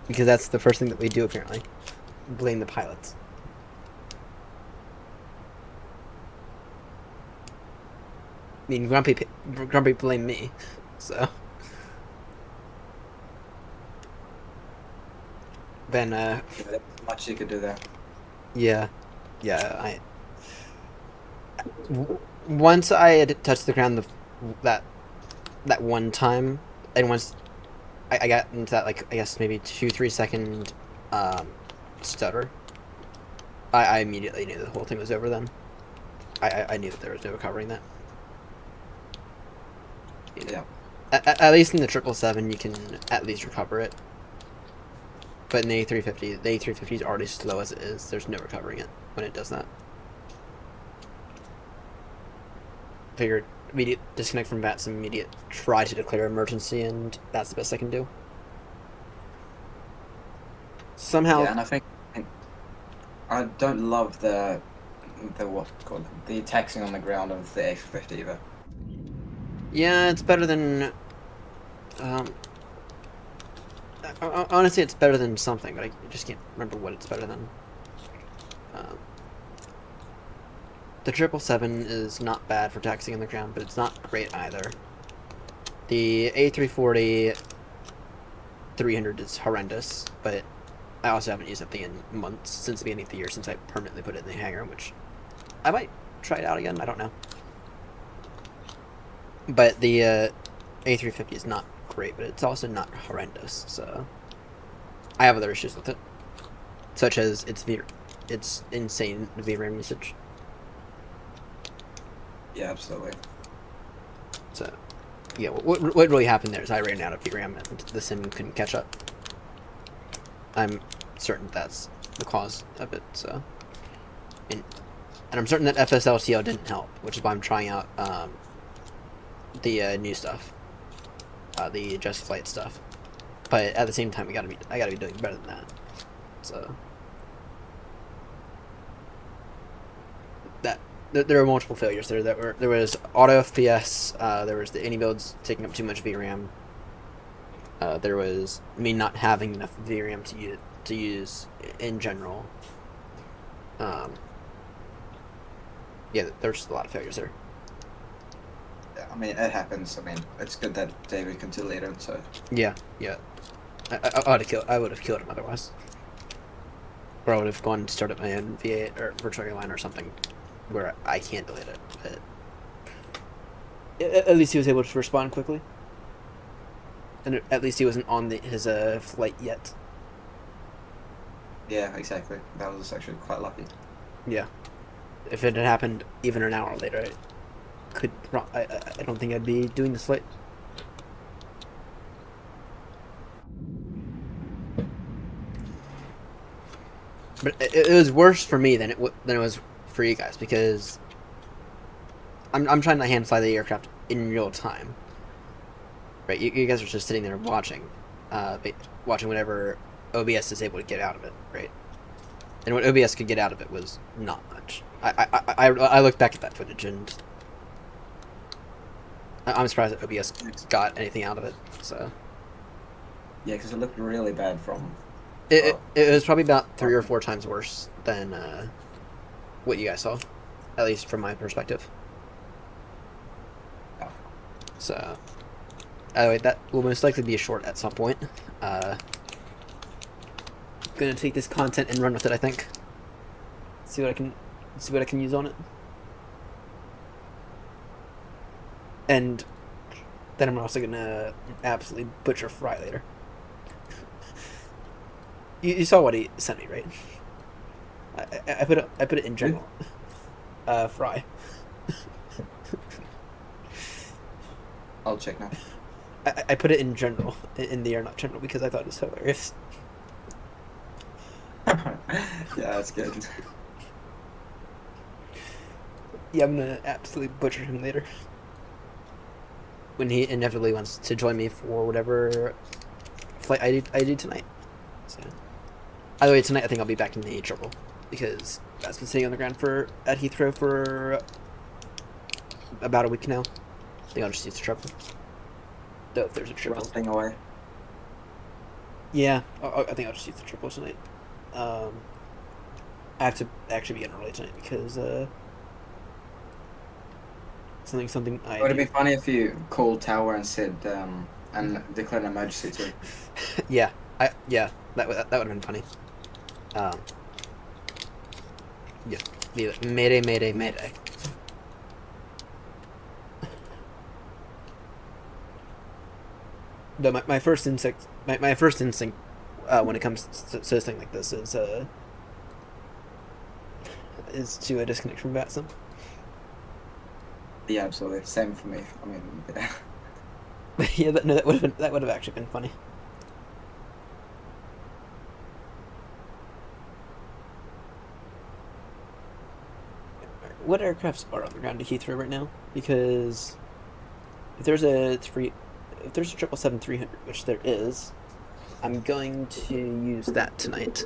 Because that's the first thing that we do apparently. Blame the pilots. I mean, Grumpy blamed me, so. Then, Yeah, there's much you could do there. Yeah. Once I had touched the ground that one time, and once I got into that, like, I guess maybe 2-3 second stutter, I immediately knew the whole thing was over then. I knew that there was no recovering that. Yeah. At least in the 777, you can at least recover it. But in the A350, the A350 is already slow as it is. There's no recovering it when it does that. Figured immediate disconnect from VATS, immediate try to declare emergency, and that's the best I can do. Somehow. Yeah, and I think I don't love the what's it called, the taxing on the ground of the A350 either. Yeah, it's better than. Honestly, it's better than something, but I just can't remember what it's better than. The 777 is not bad for taxiing on the ground, but it's not great either. The A340 300 is horrendous, but I also haven't used that thing in months, since the beginning of the year, since I permanently put it in the hangar, which I might try it out again, I don't know. But the A350 is not great, but it's also not horrendous, so I have other issues with it, such as its insane VRAM usage. Yeah, absolutely. So, yeah, what really happened there is I ran out of VRAM and the sim couldn't catch up. I'm certain that's the cause of it, so. And I'm certain that FSLTL didn't help, which is why I'm trying out the new stuff. The Just Flight stuff. But at the same time, I gotta be doing better than that. So. There were multiple failures there. There was auto FPS. There was the any builds taking up too much VRAM. There was me not having enough VRAM to use in general. Yeah, there's just a lot of failures there. Yeah, I mean, it happens. I mean, it's good that David can delete it, so. Yeah. I would have killed him otherwise. or I would have gone and started my own V8 or virtual airline or something where I can't delete it. But at least he was able to respond quickly, and at least he wasn't on his flight yet. Yeah, exactly. That was actually quite lucky. Yeah. If it had happened even an hour later, I don't think I'd be doing this flight. But it was worse for me than it was for you guys, because I'm trying to hand fly the aircraft in real time. Right, you guys are just sitting there watching, watching whatever OBS is able to get out of it, right? And what OBS could get out of it was not much. I looked back at that footage and I'm surprised that OBS got anything out of it. So yeah, because it looked really bad from. It was probably about 3 or 4 times worse than what you guys saw, at least from my perspective. So, anyway, that will most likely be a short at some point. Gonna take this content and run with it, I think. See what I can use on it. And then I'm also gonna absolutely butcher Fry later. You saw what he sent me, right? I put it in general. Fry. I'll check now. I put it in general, in the air, not general, because I thought it was hilarious. Yeah, that's good. Yeah, I'm gonna absolutely butcher him later. When he inevitably wants to join me for whatever flight I do tonight. So, either way, tonight I think I'll be back in the triple, because that's been sitting on the ground at Heathrow for about a week now. I think I'll just use the triple. Though if there's a triple. Rusting away. Yeah, I think I'll just use the triple tonight. I have to actually be in early tonight because something I. Would it be funny if you called Tower and said and declared an emergency too? Yeah, that would have been funny. Yeah, be like, Mayday, Mayday, Mayday. Though my first instinct when it comes to a thing like this is to disconnect from VATSIM. Yeah, absolutely. Same for me. I mean, yeah. Yeah, that would have actually been funny. What aircrafts are on the ground to Heathrow right now? Because if there's a 777-300, which there is, I'm going to use that tonight.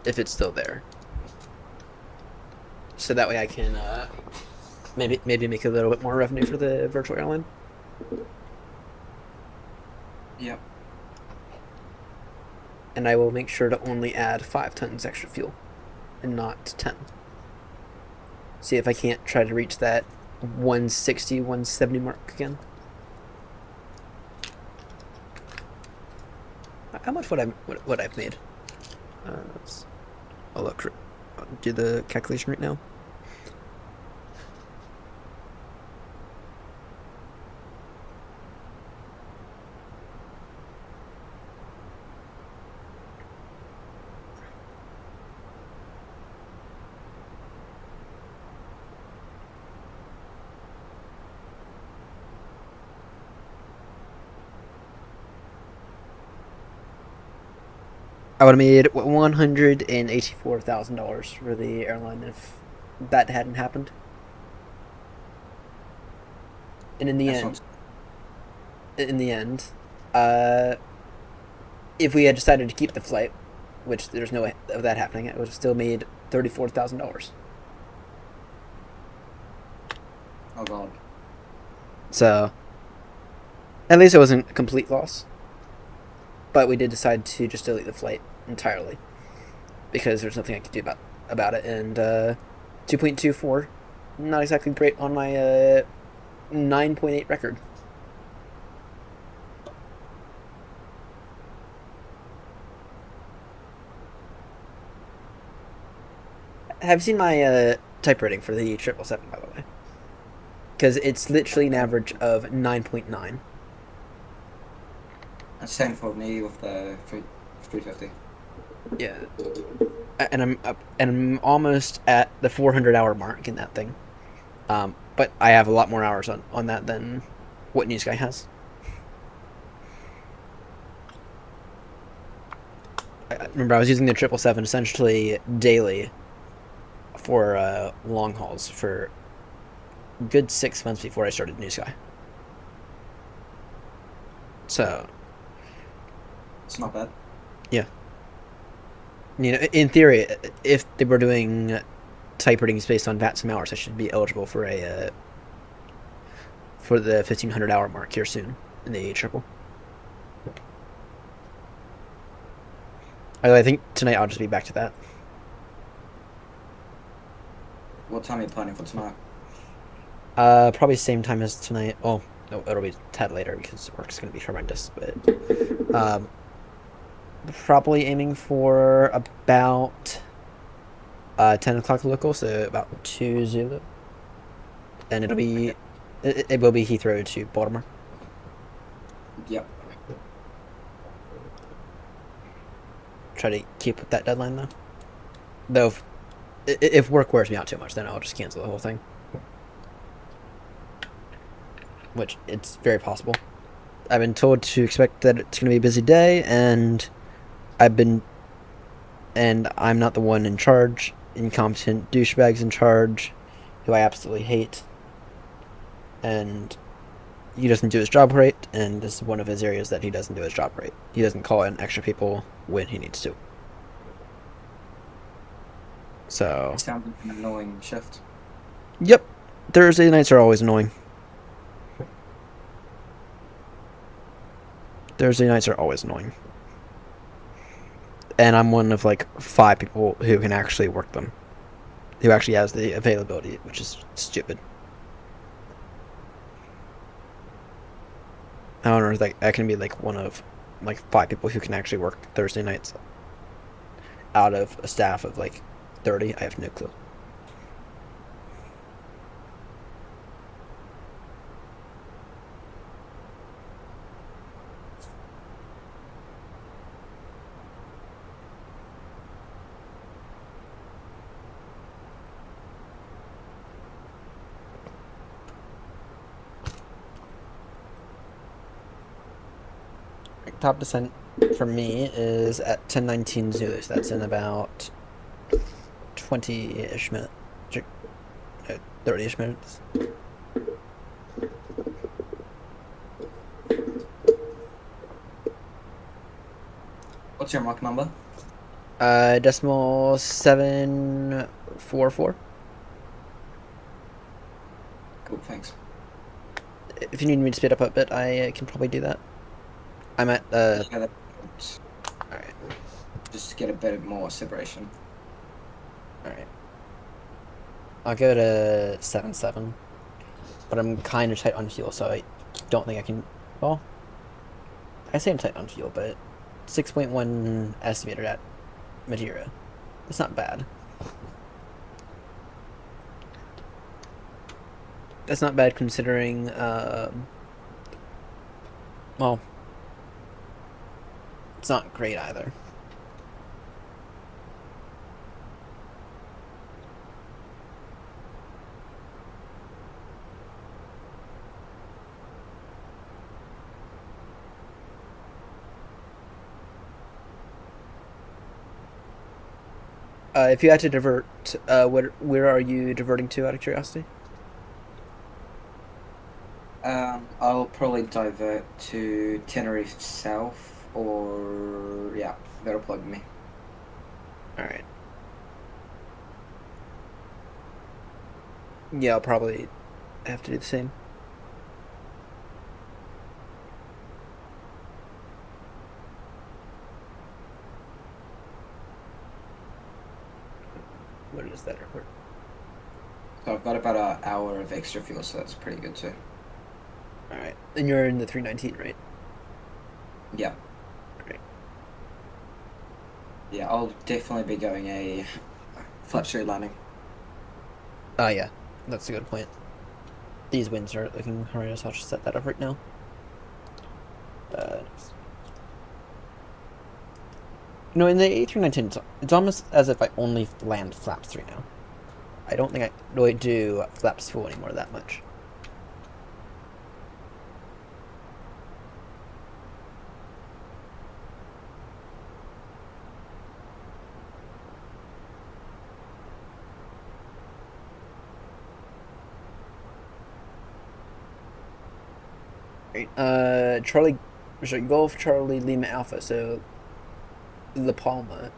If it's still there. So that way I can maybe make a little bit more revenue for the virtual airline. Yep. And I will make sure to only add 5 tons extra fuel and not 10. See if I can't try to reach that 160, 170 mark again. How much would I've made? I'll do the calculation right now. I would have made $184,000 for the airline if that hadn't happened. And in the end, if we had decided to keep the flight, which there's no way of that happening, it would have still made $34,000. Oh god. So, at least it wasn't a complete loss. But we did decide to just delete the flight entirely because there's nothing I could do about it. And 2.24, not exactly great on my 9.8 record. have seen my type rating for the 777, by the way. Because it's literally an average of 9.9. Same for me with the 350. Yeah. And I'm almost at the 400-hour mark in that thing. But I have a lot more hours on that than what New Sky has. Remember, I was using the 777 essentially daily for long hauls for a good 6 months before I started New Sky. So it's not bad. Yeah. You know, in theory, if they were doing type ratings based on VATSIM hours, I should be eligible for a for the 1,500-hour mark here soon in the triple. Although I think tonight I'll just be back to that. What time are you planning for tonight? Probably same time as tonight. Oh, no, it'll be a tad later because work's going to be horrendous. But probably aiming for about 10 o'clock local, so about 2 Zulu. And it'll be it will be Heathrow to Baltimore. Yep. Try to keep with that deadline though. Though if work wears me out too much, then I'll just cancel the whole thing. Which it's very possible. I've been told to expect that it's going to be a busy day, and I'm not the one in charge. Incompetent douchebags in charge, who I absolutely hate. And he doesn't do his job right, and this is one of his areas that he doesn't do his job right. He doesn't call in extra people when he needs to. So. It sounds like an annoying shift. Yep. Thursday nights are always annoying. Thursday nights are always annoying. And I'm one of like 5 people who can actually work them. Who actually has the availability, which is stupid. I don't know, like I can be like one of like 5 people who can actually work Thursday nights out of a staff of like 30. I have no clue. Top descent for me is at 10:19 Zulu, so that's in about 20-ish minutes, 30-ish minutes. What's your Mach number? Decimal 744. Cool, thanks. If you need me to speed up a bit, I can probably do that. I'm at Alright. Just to get a bit more separation. Alright. I'll go to 7.7. But I'm kind of tight on fuel, so I don't think I can... Well, I say I'm tight on fuel, but 6.1 estimated at Madeira. That's not bad. That's not bad considering, well, it's not great either. If you had to divert, where are you diverting to, out of curiosity? I'll probably divert to Tenerife South, or yeah, that'll plug me. Alright. Yeah, I'll probably have to do the same. What is that airport? So I've got about an hour of extra fuel, so that's pretty good too. Alright. And you're in the 319, right? Yeah. Great. Yeah, I'll definitely be going a Flat straight landing. Oh yeah, that's a good point. These winds are looking horrendous. I'll just set that up right now. You know, in the A319, it's almost as if I only land flaps 3 now. I don't think I really do flaps 4 anymore that much. Right, Charlie, sorry, Golf Charlie Lima Alpha, so La Palma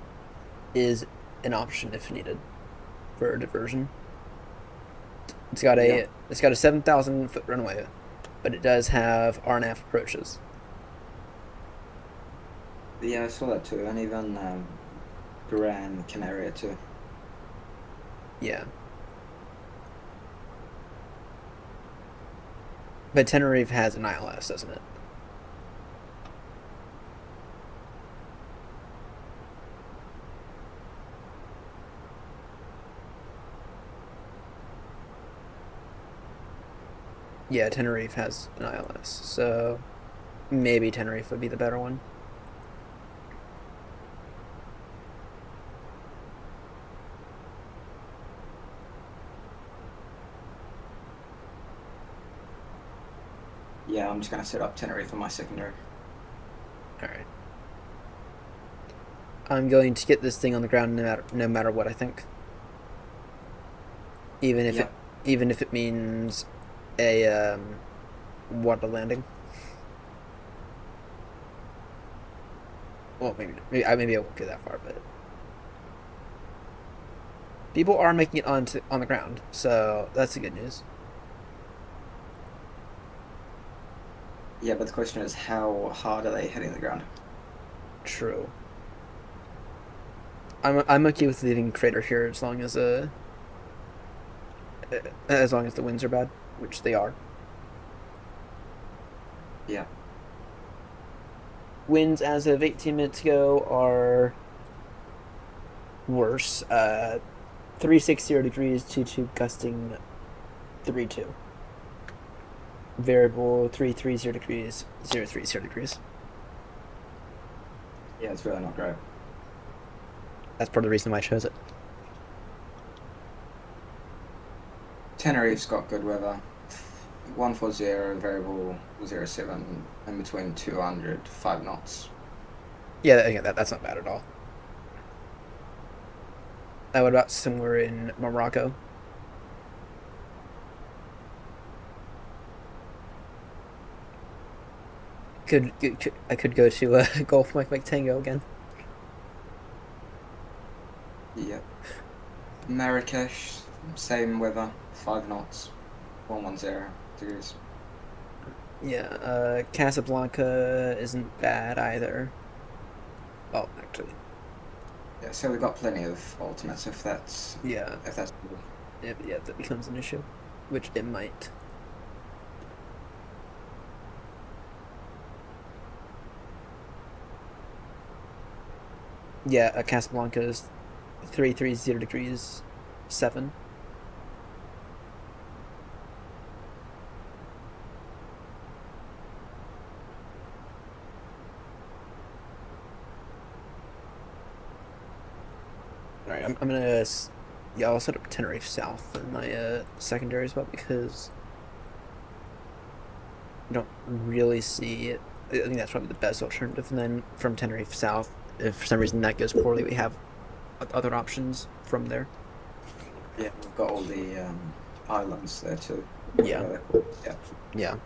is an option if needed for a diversion. It's got a 7,000 foot runway, but it does have RNAV approaches. Yeah, I saw that too, and even Gran Canaria too. Yeah. But Tenerife has an ILS, doesn't it? Yeah, Tenerife has an ILS, so maybe Tenerife would be the better one. Yeah, I'm just gonna set up Tenerife for my secondary. Alright. I'm going to get this thing on the ground no matter what, I think. Even if it means a water landing. Well, maybe I won't get that far, but people are making it on the ground, so that's the good news. Yeah, but the question is, how hard are they hitting the ground? True. I'm okay with leaving crater here as long as the winds are bad, which they are. Yeah. Winds as of 18 minutes ago are worse. 360 degrees, 22 gusting 32. Variable 330 degrees, 030 degrees. Yeah, it's really not great. That's part of the reason why I chose it. Tenerife's got good weather. 140, variable 07, in between 200, 5 knots. Yeah, that's not bad at all. What about somewhere in Morocco? I could go to Gulf Mike Tango again. Yep. Marrakesh, same weather, 5 knots, 110 degrees. Yeah, Casablanca isn't bad either. Oh, actually. Yeah, so we've got plenty of alternates if that's... Yeah. If that's... Yeah, that becomes an issue. Which it might. Yeah, Casablanca is 330 degrees 7. Alright, I'm gonna... Yeah, I'll set up Tenerife South in my secondary as well, because I don't really see it. I think that's probably the best alternative. And then from Tenerife South, if for some reason that goes poorly, we have other options from there. Yeah, we've got all the islands there too. Yeah. Yeah. Yeah.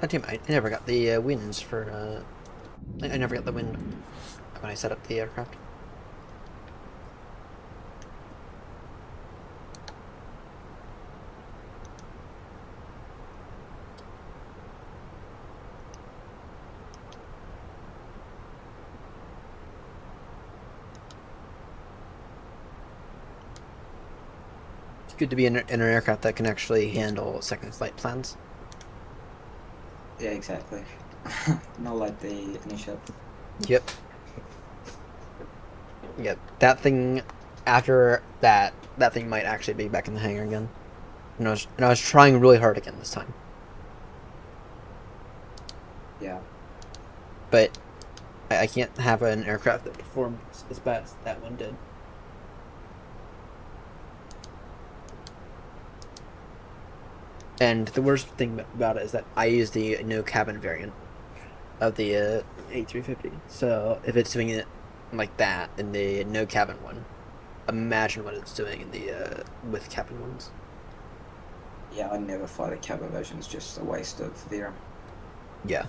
I never got the winds for. I never got the wind when I set up the aircraft. It's good to be in an aircraft that can actually handle second flight plans. Yeah, exactly. Not like the initial. Yep. Yep. That thing, after that thing might actually be back in the hangar again. And I was trying really hard again this time. Yeah. But I can't have an aircraft that performs as bad as that one did. And the worst thing about it is that I use the no cabin variant of the A350. So if it's doing it like that in the no cabin one, imagine what it's doing in the with cabin ones. Yeah, I never fly the cabin version. It's just a waste of VRAM. Yeah.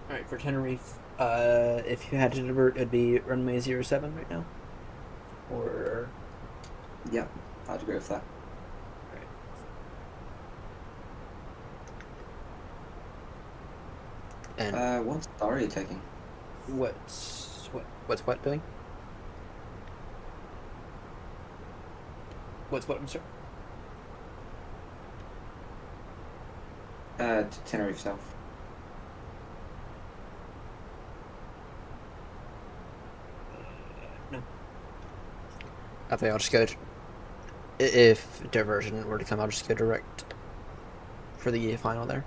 Alright, for Tenerife, if you had to divert, it'd be runway 07 right now? Or... Yeah, I'd agree with that. And what star are you taking? What's what doing? What's what, sir? To Tenerife South. No. I think I'll just go. If diversion were to come, I'll just go direct for the final there.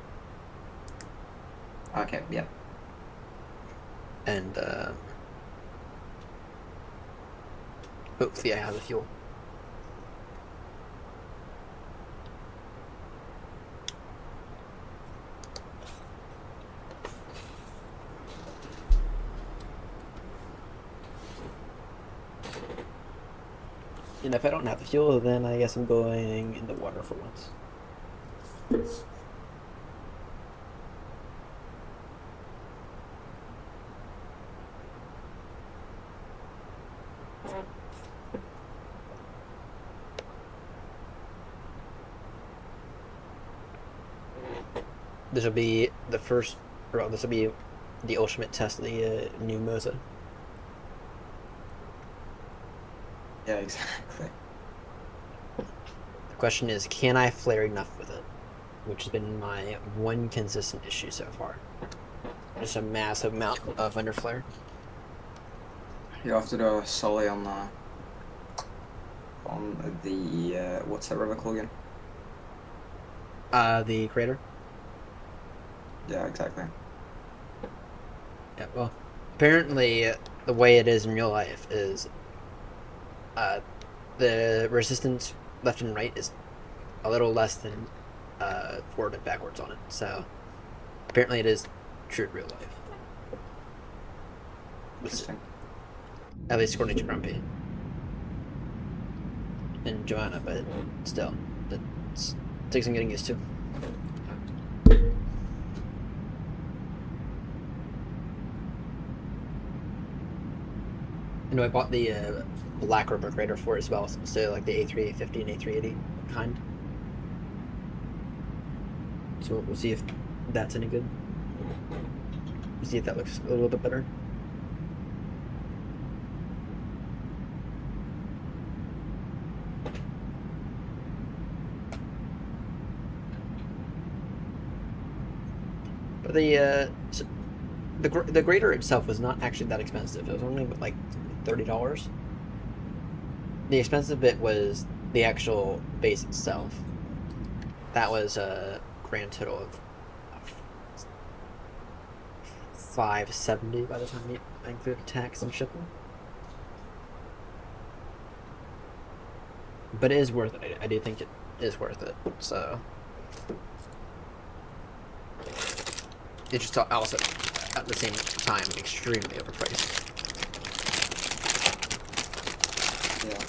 Okay, yeah. And hopefully I have the fuel. And if I don't have the fuel, then I guess I'm going in the water for once. This will be the first, or this will be the ultimate test of the new Moza. Yeah, exactly. The question is, can I flare enough with it? Which has been my one consistent issue so far. Just a massive amount of underflare. You have to do a solely on the what's that river called again? The crater. Yeah, exactly. Yeah, well, apparently the way it is in real life is the resistance left and right is a little less than forward and backwards on it. So apparently it is true in real life. Interesting. At least according to Grumpy and Joanna, but still, it takes some getting used to. I know I bought the black rubber grader for it as well, so like the A350 and A380 kind. So we'll see if that's any good. We'll see if that looks a little bit better. But the grader itself was not actually that expensive. It was only like $30. The expensive bit was the actual base itself. That was a grand total of $570 by the time you include tax and shipping. But it is worth it. I do think it is worth it. So it's just also at the same time extremely overpriced. Yeah.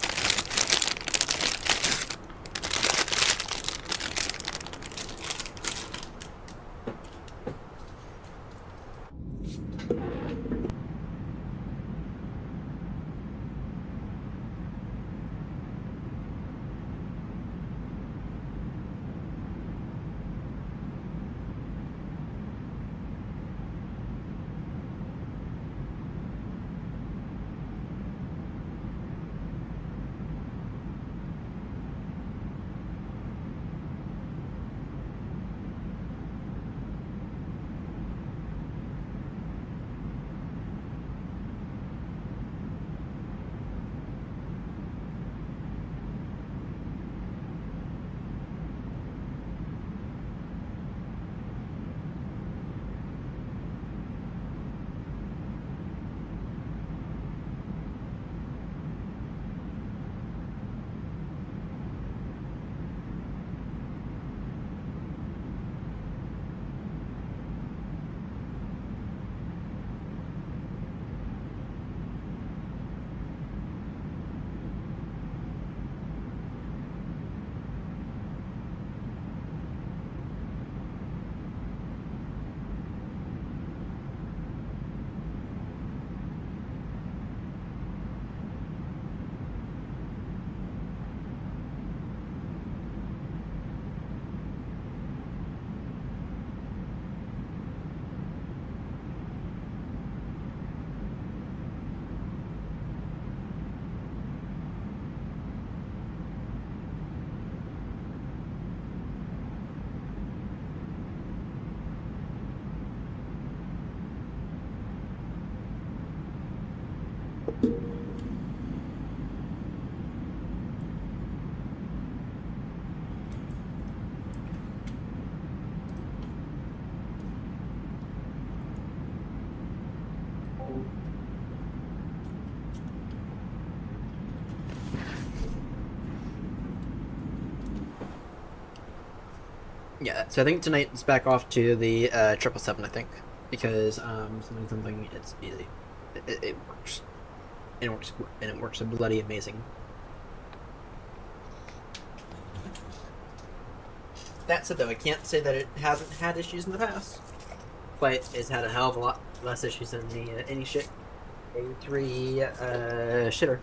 Yeah, so I think tonight it's back off to the 777, I think, because something it's easy. It works. And it works bloody amazing. That said, though, I can't say that it hasn't had issues in the past, but it's had a hell of a lot less issues than the any shit A3 shitter.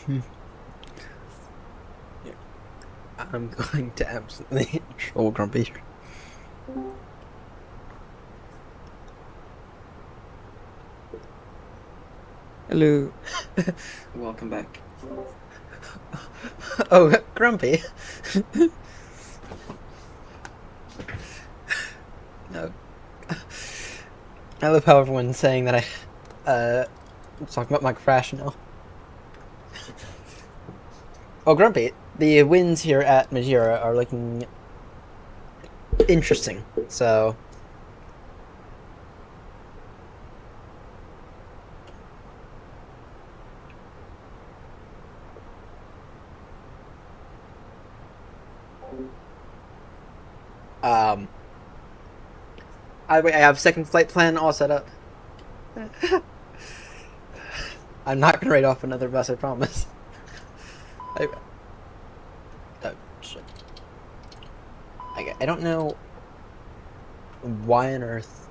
Yeah. I'm going to absolutely troll Grumpy. Hello. Welcome back. Oh, Grumpy. No. I love how everyone's saying that I'm talking about my crash now. Oh, Grumpy, the winds here at Madeira are looking interesting, so I have second flight plan all set up. I'm not gonna write off another bus, I promise. Oh, shit. I don't know why on earth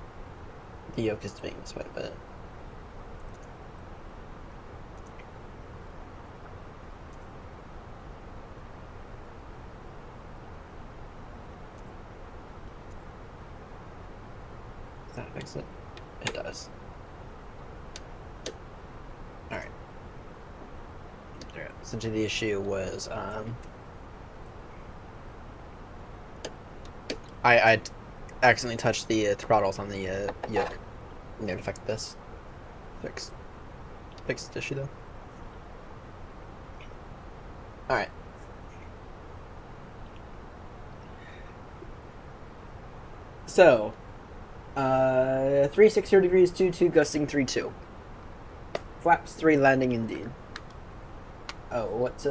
the yoke is doing this way, but... Does that fix it? It does. Alright. Essentially the issue was, I accidentally touched the throttles on the yoke. And it affected this. Fixed the issue though. Alright. So, 360 degrees 22, gusting 32. Flaps 3, landing indeed. Oh, what's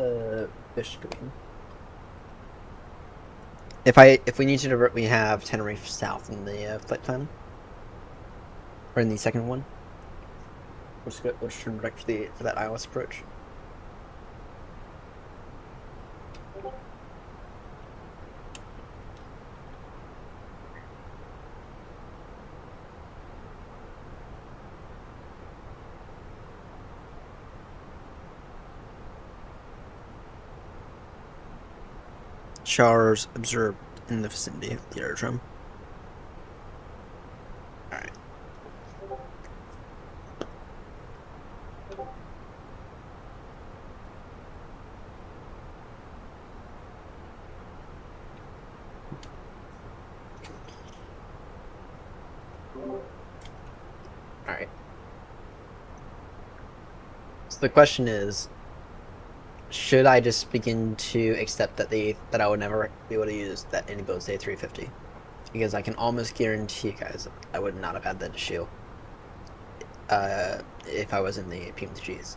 fish doing? If we need to divert, we have Tenerife South in the flight plan, or in the second one. We'll just turn direct for that ILS approach. Showers observed in the vicinity of the aerodrome. Alright. Alright. So the question is, should I just begin to accept that I would never be able to use that any Boats A350? Because I can almost guarantee you guys I would not have had that issue if I was in the PMTGs.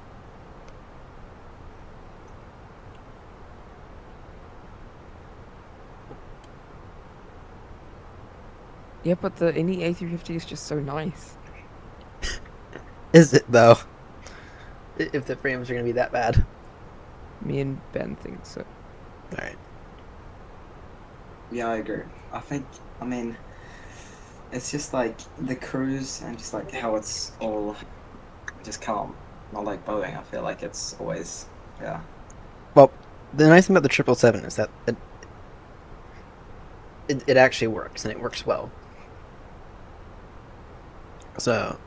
Yeah, but the any A350 is just so nice. Is it though? If the frames are gonna be that bad. Me and Ben think so. Alright. Yeah, I agree. I mean, it's just like the cruise and just like how it's all just calm. Not like Boeing, I feel like it's always, yeah. Well, the nice thing about the 777 is that it actually works, and it works well. So...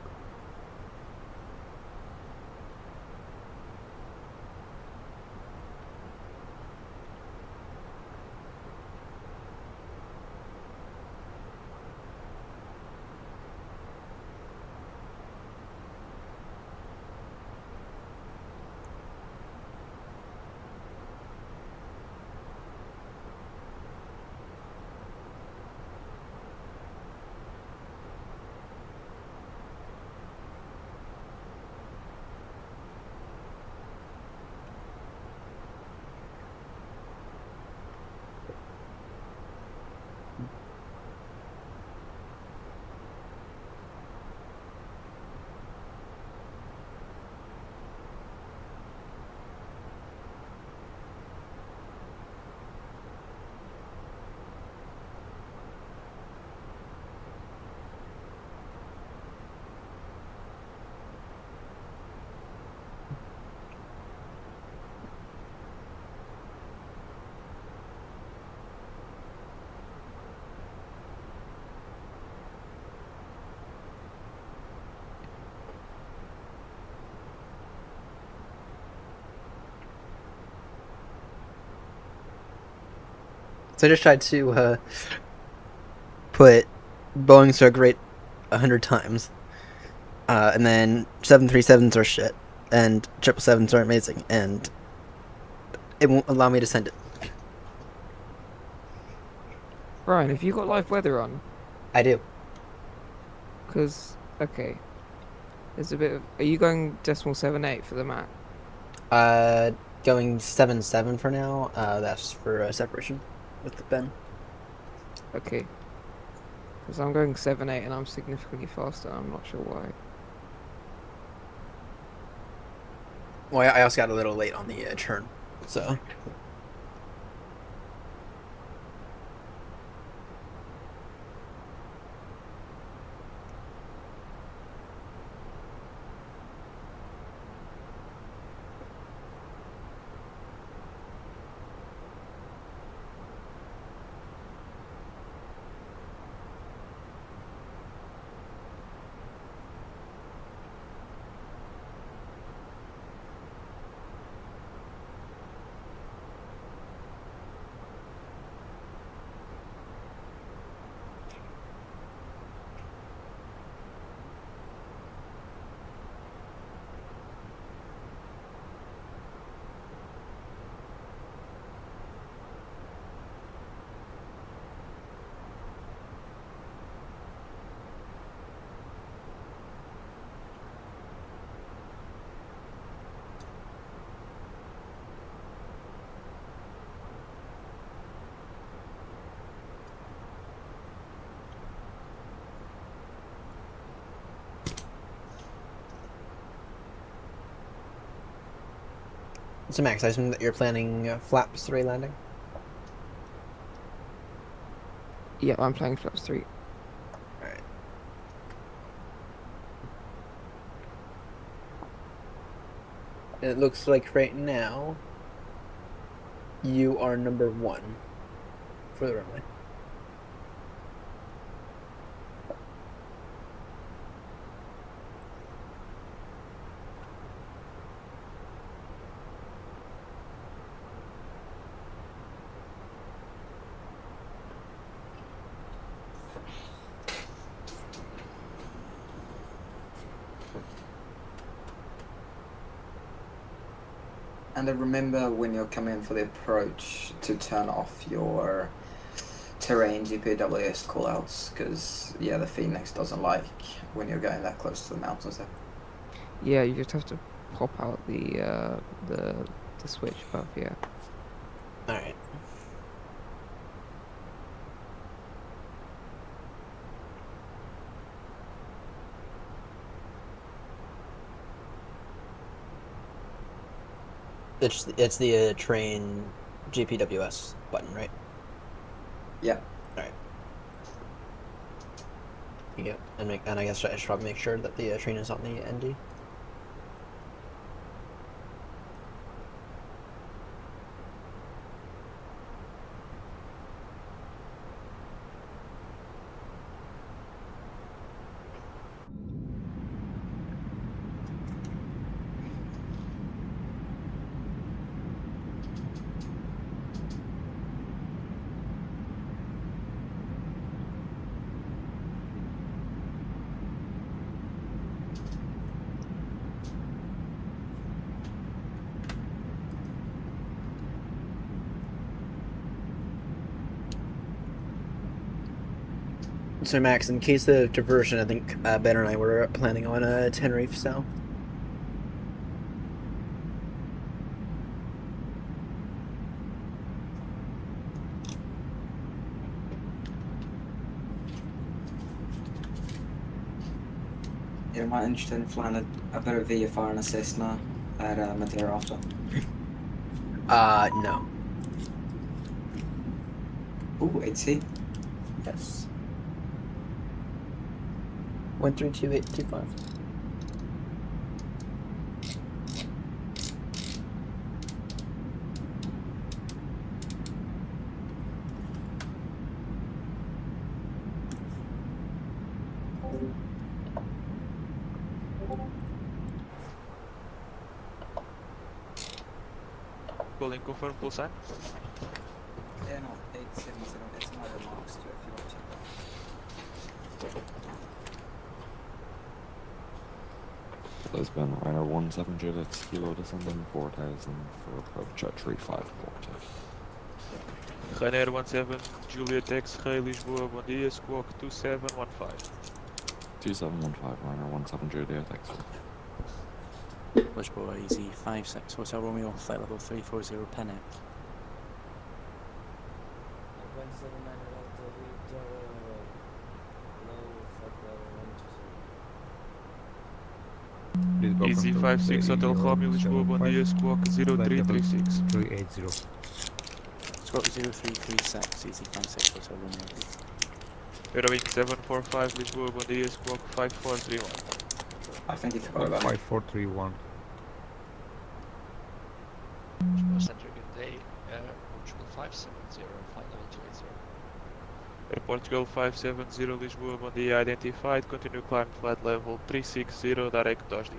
So I just tried to put Boeing so great 100 times, and then 737s are shit, and 777s are amazing, and it won't allow me to send it. Brian, have you got live weather on? I do. Because, okay, there's a bit of... Are you going decimal 7.8 for the Mac? Going 7.7 for now. That's for separation with the pen. Okay. Because I'm going 7-8 and I'm significantly faster. I'm not sure why. Well, I also got a little late on the turn, so. So Max, I assume that you're planning flaps 3 landing? Yeah, I'm playing flaps 3. Alright. It looks like right now you are number 1 for the runway. And then remember when you're coming in for the approach to turn off your terrain GPWS callouts, because yeah, the Phoenix doesn't like when you're going that close to the mountains there. Yeah, you just have to pop out the switch above, yeah. Alright. It's the train GPWS button, right? Yeah. Alright. Yeah, and I guess I should probably make sure that the train is on the ND. So Max, in case of diversion, I think Ben and I were planning on Tenerife South. Yeah, I'm not interested in flying a bit of VFR and a Cessna at Madeira after. No. Ooh, 8C. Yes. 132825. Calling confirm full sign. Yeah, no, 870. It's my remarks too, if you want to check that. Lisbon, Ryanair 17 Juliet, Kilo descending 4000 for approach at 3540. Ryanair 17 Juliet X-Ray Lisboa, bom dia, squawk 2715. 2715, Ryanair 17 Juliet, X-Ray. Lisboa Easy 56 Hotel Romeo, flight level 340 Penix. 179 Delta, Easy 56 Hotel Romeo Lisboa, bom dia, squawk 0336. 380. Squawk 0336, easy 56 Hotel Romeo, please. Eurowing 745 Lisboa, bom dia, squawk 5431. I think you forgot about me. 5431. Center, good day. Portugal 570, flight level 280. Air Portugal 570 Lisboa, bom dia, identified, continue climb flight level 360, direct Dosdi.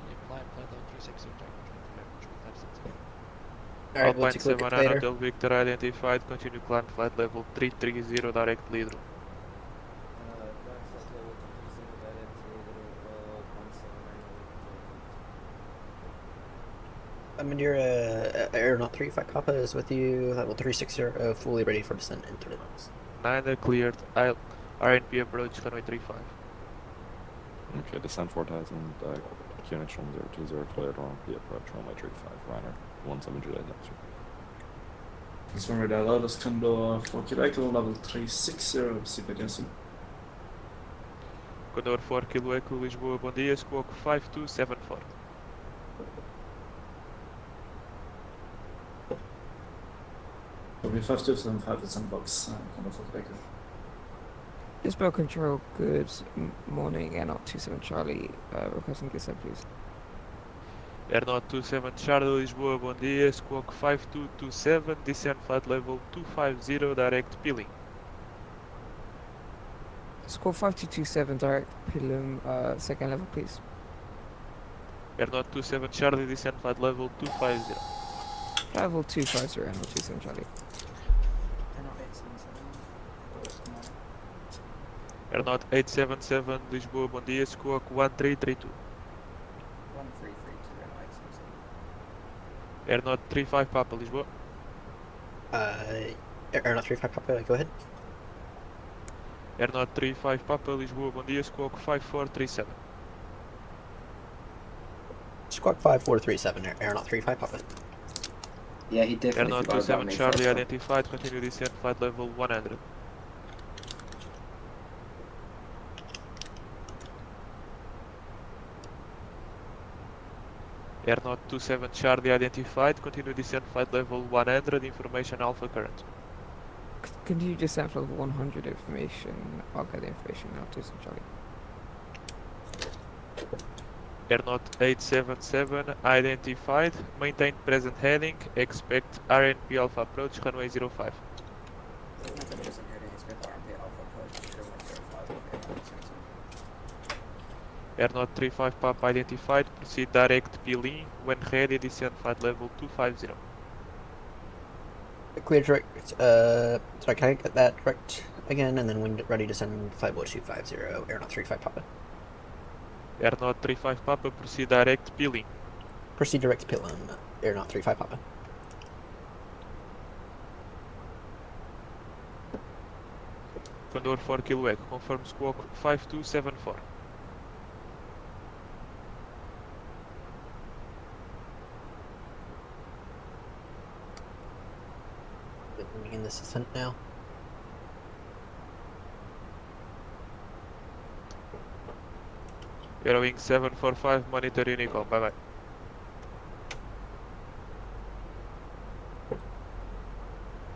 Continue climb flight level 360, direct Portugal 570. Alright, we'll Alpine take a look at 79 later. Hotel Victor identified, continue climb flight level 330, direct Lidro. Aeronaut 35 Papa is with you, level 360, fully ready for descent into the levels. 9 cleared, RNP approach, runway 35. Okay, descent 4000, QNH 1020 cleared, RMP approach, runway 35, Ryanair 17 Juliet X-ray. This one radar allowed kan då få Quebec level 360 CPDC. Condor 4 Kilo Echo Lisboa, bom dia, squawk 5274. So we 5005 box kan då få Quebec. Disbel Control, good morning, Airnaut 27 Charlie, requesting descent please. Airnaut 27 Charlie Lisboa, bom dia, squawk 5227, descent flight level 250, direct Peeling. Squawk 5227, direct Pilum, second level please. Airnaut 27 Charlie, descent flight level 250. Level 250, Airnaut 27 Charlie. Airnaut 877 Lisboa, bom dia, squawk 1332. 1332, Airnaut 35 Papa Lisboa. Aeronaut 35 Papa, go ahead. Airnaut 35 Papa Lisboa, bom dia, squawk 5437. Squawk 5437, Aeronaut 35 Papa. Yeah, he definitely Airnaut forgot about 27 me. Charlie identified, continue descent flight level 100. Airnaut 27 Charlie identified, continue descent flight level 100, information Alpha current. Can you descent for level 100 information? I'll get the information now, 27 Charlie. Airnaut 877 identified, maintain present heading, expect RNP Alpha approach, runway 05. Airnaut 35 Papa identified, proceed direct Peeling, when ready descent flight level 250. Clear direct, sorry, can I get that direct again, and then when ready to send flight level 250, Aeronaut 35 Papa. Airnaut 35 Papa, proceed direct Peeling. Proceed direct Pilum, Aeronaut 35 Papa. Condor 4 Kilo Echo, confirm squawk 5274. Begin this ascent now. Eurowing 745, monitor Unicom, bye bye.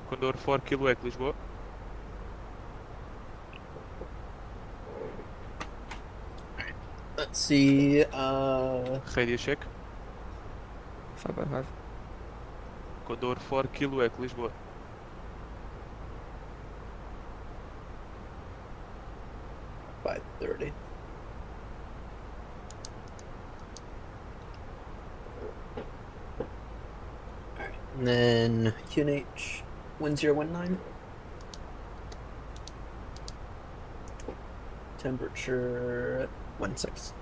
Condor 4 Kilo Echo Lisboa. Let's see, Radio check. 5x5. Condor 4 Kilo Echo Lisboa. by 30. Alright, and then QNH 1019. Temperature 16.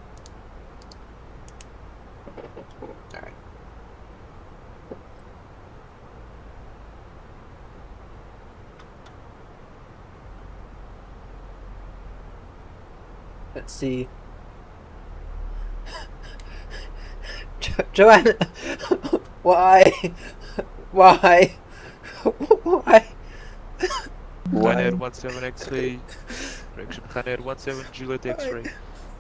Alright. Let's see. Joanna, why? Why? Ryanair 17 X-ray, correction, Ryanair 17 Juliet X-ray,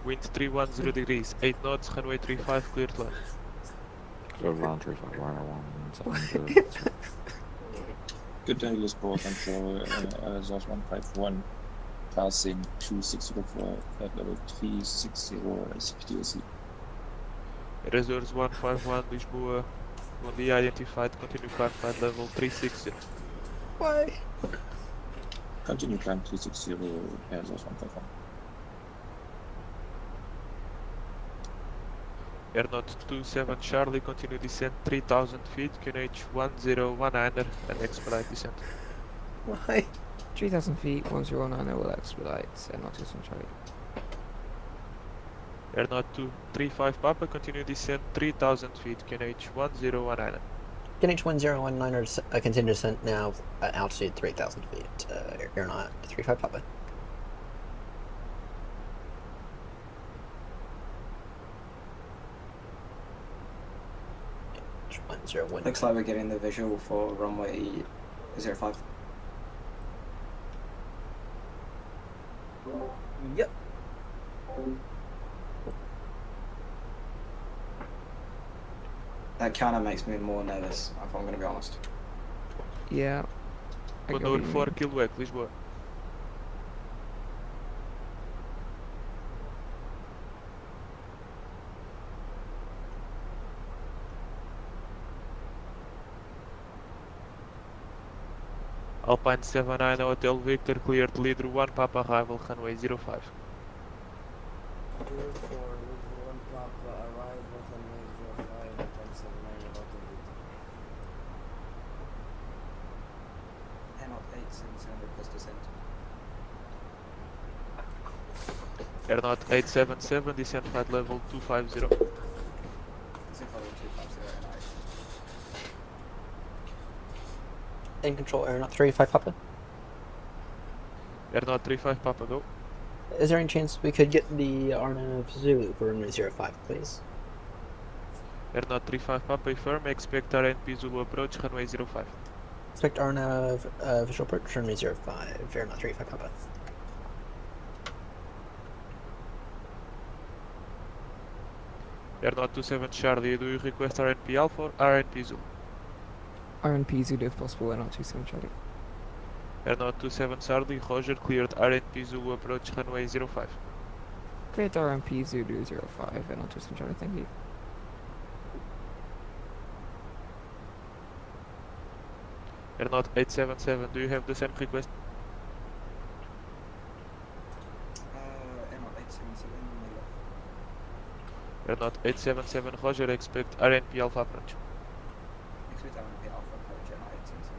wind 310 degrees, 8 knots, runway 35, cleared land. Cleared land 35, Ryanair 17 Juliet X-ray. Good day, Lisboa Control, Zos 151, passing 2604 at level 360 CPTLC. Resource 151 Lisboa, will be identified, continue climb flight level 360. Why? Continue climb 360, Zos 151. Airnaut 27 Charlie, continue descent 3000 feet, QNH 1019er and expedite descent. Why? 3,000 feet, 1019 will expedite, Airnaut 27 Charlie. Airnaut 235 Papa, continue descent 3000 feet, QNH 1019er. QNH 1019 continue descent now at altitude 3,000 feet. Aeronaut 35 Papa. Looks like we're getting the visual for runway 05. Yep. That counter makes me more nervous, if I'm going to be honest. Yeah. Condor 4 GATWICK, Lisboa. Alpine 79 Hotel Victor, cleared leader 1 Papa, arrival runway 05. Cleared for leader 1 Papa, arrival runway 05, Alpine 79 Hotel Victor. Airnaut 877 request descent. Airnaut 877, descent flight level 250. Descent level 250, Airnaut 8. In control, Aeronaut 35 Papa. Airnaut 35 Papa, go. Is there any chance we could get the Arnav Zulu for runway 05, please? Airnaut 35 Papa, firm, expect RNP Zulu approach, runway 05. Expect Arnav visual approach, runway 05, Aeronaut 35 Papa. Airnaut 27 Charlie, do you request RNP Alpha or RNP Zulu? RNP Zulu if possible, Airnaut 27 Charlie. Airnaut 27 Charlie, Roger, cleared RNP Zulu approach, runway 05. Cleared RNP Zulu 05, Airnaut 27 Charlie, thank you. Airnaut 877, do you have the same request? Airnaut 877, Airnaut 877, Roger, expect RNP Alpha approach. expect RNP Alpha approach, Airnaut 877.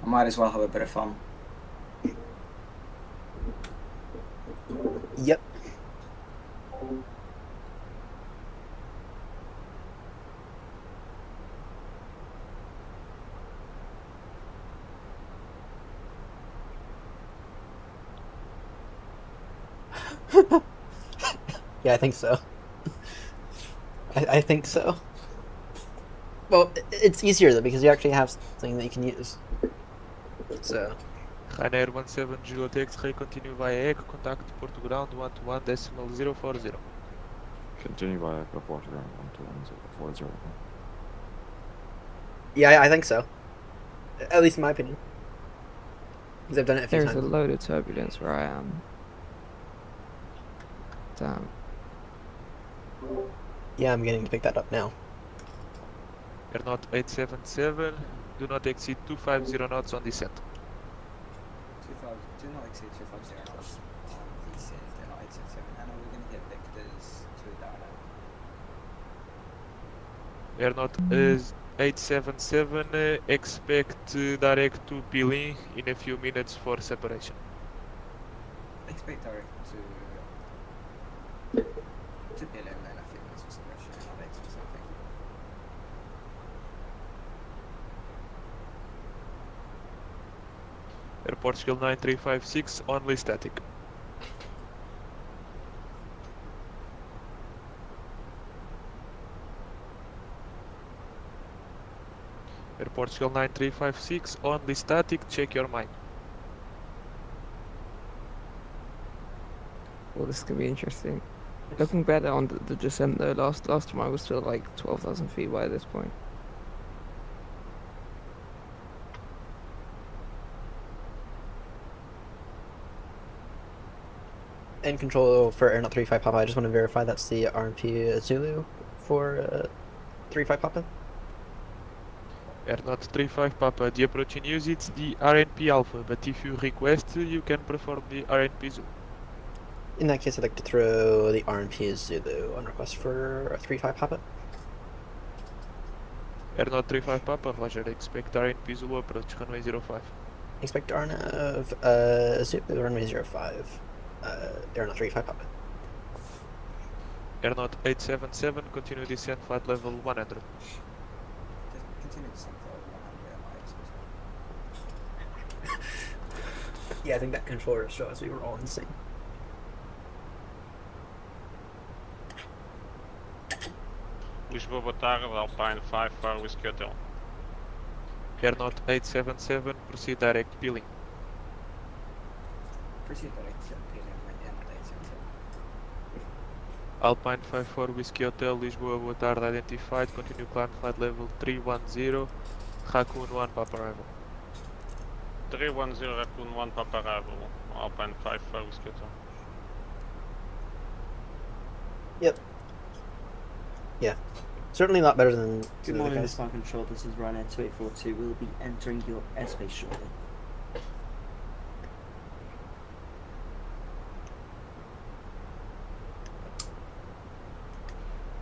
I might as well have a bit of fun. Yep. Yeah, I think so. I think so. Well, it's easier though because you actually have something that you can use. So. Ryanair 17 Juliet X-ray, continue via EC, contact port ground 121.040. Continue via Echo port ground 121.040. Yeah, I think so. At least in my opinion. Because I've done it a few There's times. a load of turbulence where I am. Damn. Yeah, I'm getting to pick that up now. Airnaut 877, do not exceed 250 knots on descent. Do not exceed 250 knots on descent, Airnaut 877, and we're going to get vectors to Darnell. Airnaut is 877, expect direct to Pilin in a few minutes for separation. Expect direct to Pilin in a few minutes for separation, Airnaut 877, thank you. Air Portugal 9356, only static. Air Portugal 9356, only static, check your mind. Well, this is gonna be interesting. Looking better on the descent though. Last time I was still like 12,000 feet by this point. And control for Air 35 Papa. I just want to verify that's the RMP Zulu for 35 Papa. Air 35 Papa, the approach in use it's the RNP Alpha, but if you request, you can perform the RNP Zulu. In that case, I'd like to throw the RMP Zulu on request for 35 Papa. Air 35 Papa, Roger, expect RNP Zulu approach, runway 05. Expect RNAV Zulu, runway 05. Air 35 Papa. Air 877, continue descent, flight level 100. Continue descent level 100. Yeah, I think that controller shows we were all insane. Lisboa, boa tarde, Alpine 54 Whiskey Hotel. Air 877, proceed direct peeling. Proceed direct peeling, Air 877. Alpine 54 Whiskey Hotel, Lisboa, boa tarde, identified, continue climb flight level 310, Raccoon 1 Papa arrival. 310 Raccoon 1 Papa arrival, Alpine 54 Whiskey Hotel. Yep. Yeah. Certainly a lot better than Good the morning, guys. Mr. Control. This is Ryanair 2842. We'll be entering your airspace shortly.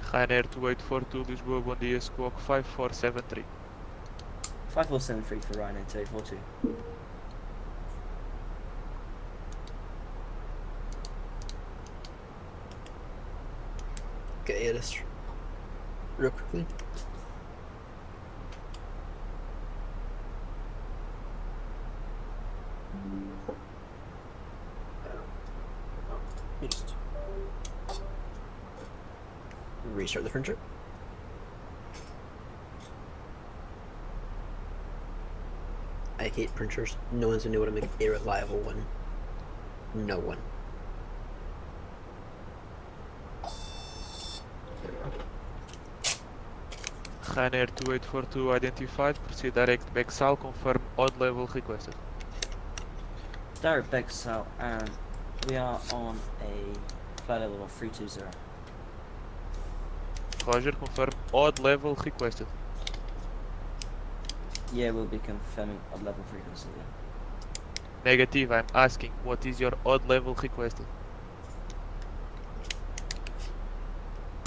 Ryanair 2842, Lisboa, bom dia, squawk 5473. 5473 for Ryanair 2842. Okay, it is real quickly. Just restart the printer. I hate printers. No one's gonna know how to make a reliable one. No one. Ryanair 2842 identified, proceed direct back sal, confirm odd level requested. Direct back south, and we are on a flight level of 320. Roger, confirm odd level requested. Yeah, we'll be confirming odd level frequency. Yeah. Negative, I'm asking, what is your odd level requested?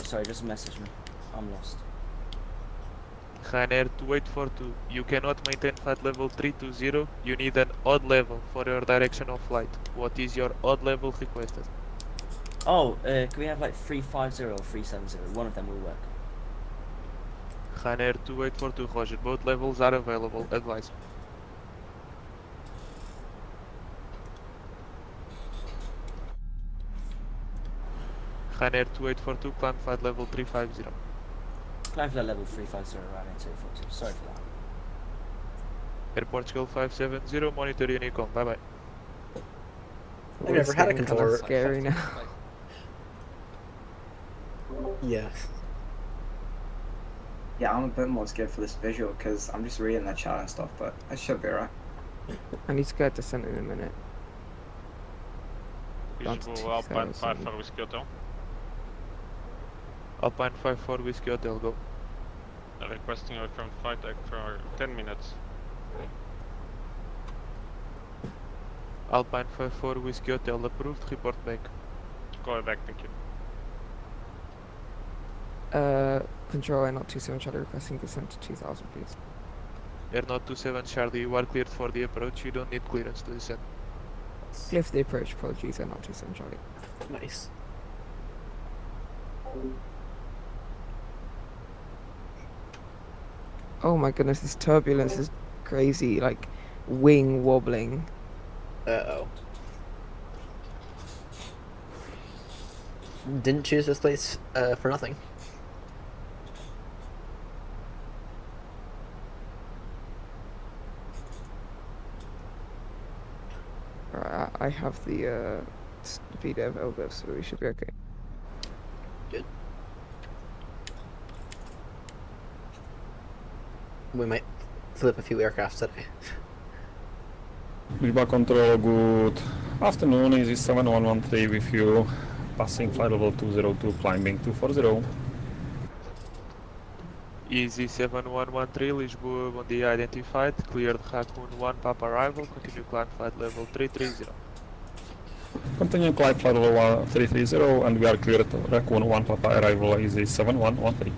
Sorry, just message me. I'm lost. Ryanair 2842, you cannot maintain flight level 320, you need an odd level for your direction of flight. What is your odd level requested? Oh, can we have like 350 or 370? One of them will work. Ryanair 2842, Roger, both levels are available, advise. Ryanair 2842, climb flight level 350. Climb flight level 350 Ryanair 2842. Sorry for that. Air Portugal 570, monitor Unicom, bye bye. I've never had a controller. Scary now. Yeah. Yeah, I'm a bit more scared for this visual because I'm just reading the chat and stuff, but it should be alright. I need to go to descent in a minute. Lisboa, Alpine 54 Whiskey Hotel. Alpine 54 Whiskey Hotel, go. Requesting a confirmed flight deck for 10 minutes. Alpine 54 Whiskey Hotel approved, report back. Call back, thank you. Control Air 27 Charlie requesting descent to 2000, please. Air 27 Charlie, you are cleared for the approach, you don't need clearance to descend. Clear for the approach, apologies, Air 27 Charlie. Nice. Oh my goodness, this turbulence is crazy, like wing wobbling. Uh-oh. Didn't choose this place for nothing. I have the VDev LBEV, so we should be okay. Good. We might flip a few aircraft today. Viva Control, good afternoon. Easy 7113 with you. Passing flight level 202, climbing 240. Easy 7113, Lisboa, bom dia, identified, cleared Raccoon 1 Papa arrival, continue climb flight level 330. Continue climb flight level 330 and we are cleared Raccoon 1 Papa arrival, Easy 7113.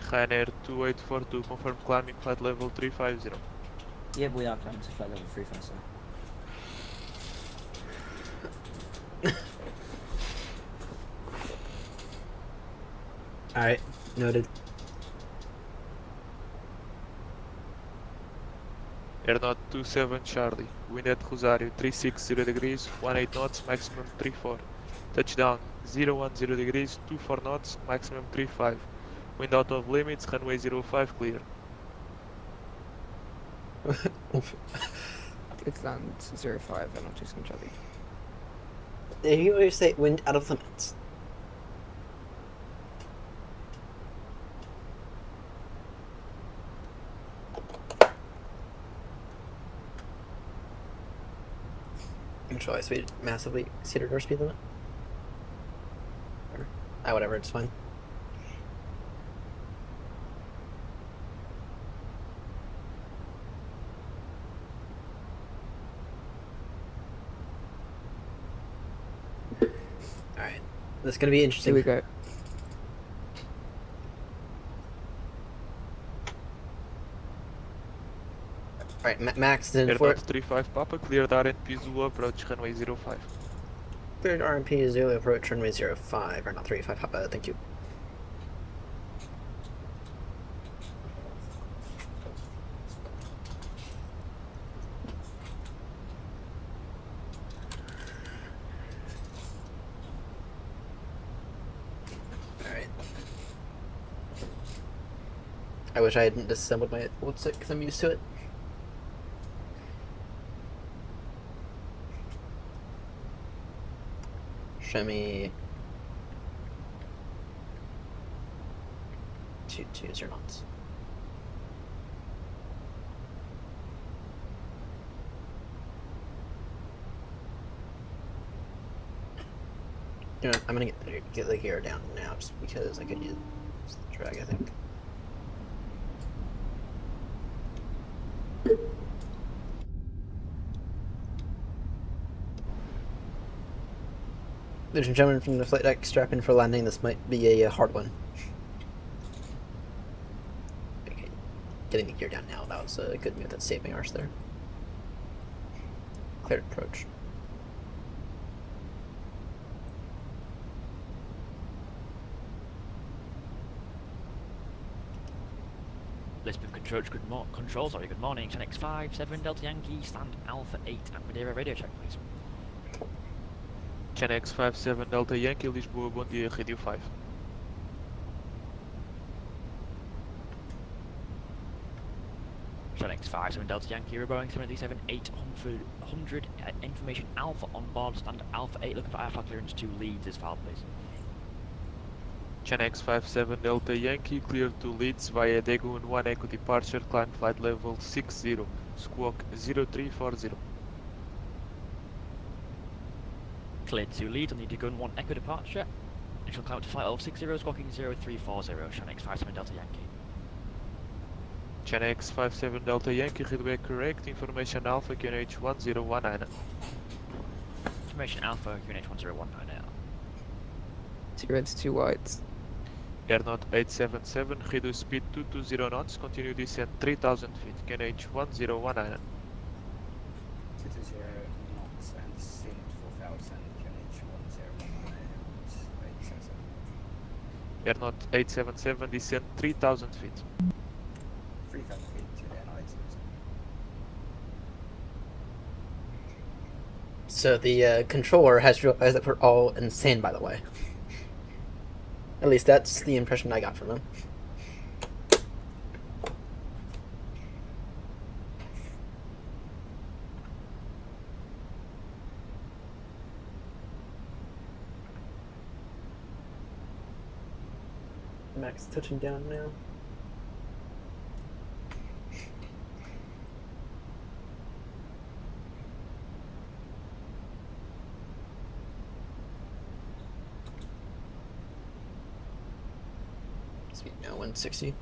Ryanair 2842, confirm climbing flight level 350. Yep, we are climbing to flight level 350. Alright, noted. Airnaut 27 Charlie, wind at Rosario 360 degrees, 18 knots, maximum 34. Touchdown 010 degrees, 24 knots, maximum 35. Wind out of limits, runway 05 clear. It's land 05 and not just Charlie. Did you always say wind out of limits? Control speed massively exceeded our speed limit. Or, whatever, it's fine. Alright, this is gonna be interesting. Here we go. Alright, Max in Airnaut for 35 Papa, cleared RNP Zulu, approach runway 05. Cleared RMP Zulu, approach runway 05, or not 35 Papa, thank you. Alright. I wish I hadn't disassembled my old stick because I'm used to it. Show me 220 knots. You know, I'm gonna get the gear down now just because I could use the drag, I think. Ladies and gentlemen from the flight deck, strap in for landing. This might be a hard one. Okay, getting the gear down now. That was a good move. That's saving ours there. Cleared approach. Lisbon good morning. Chenx 57 Delta Yankee, stand Alpha 8 at Madeira, radio check please. Chenx 57 Delta Yankee, Lisboa, bom dia, radio 5. Chenx 57 Delta Yankee, we're Boeing 737 800, information Alpha on board, stand Alpha 8, looking for airflow clearance to Leeds as far please. Chenx 57 Delta Yankee, clear to Leeds via Daegu 1 Echo departure, climb flight level 60, squawk 0340. Cleared to Leeds on the Daegu 1 Echo departure, initial climb to flight level 60, squawking 0340, Chenx 57 Delta Yankee. Chenx 57 Delta Yankee, headway correct, information Alpha, QNH 1019. Information Alpha, QNH 1019 now. 2 reds, 2 whites. Airnaut 877, reduce speed 220 knots, continue descent 3000 feet, QNH 1019. 220 knots and descent 4000, QNH 1019, 877. Airnaut 877, descent 3000 feet. 3000 feet to Airnaut 877. So the controller has realized that we're all insane, by the way. At least that's the impression I got from him. Max touching down now. Speed now 160.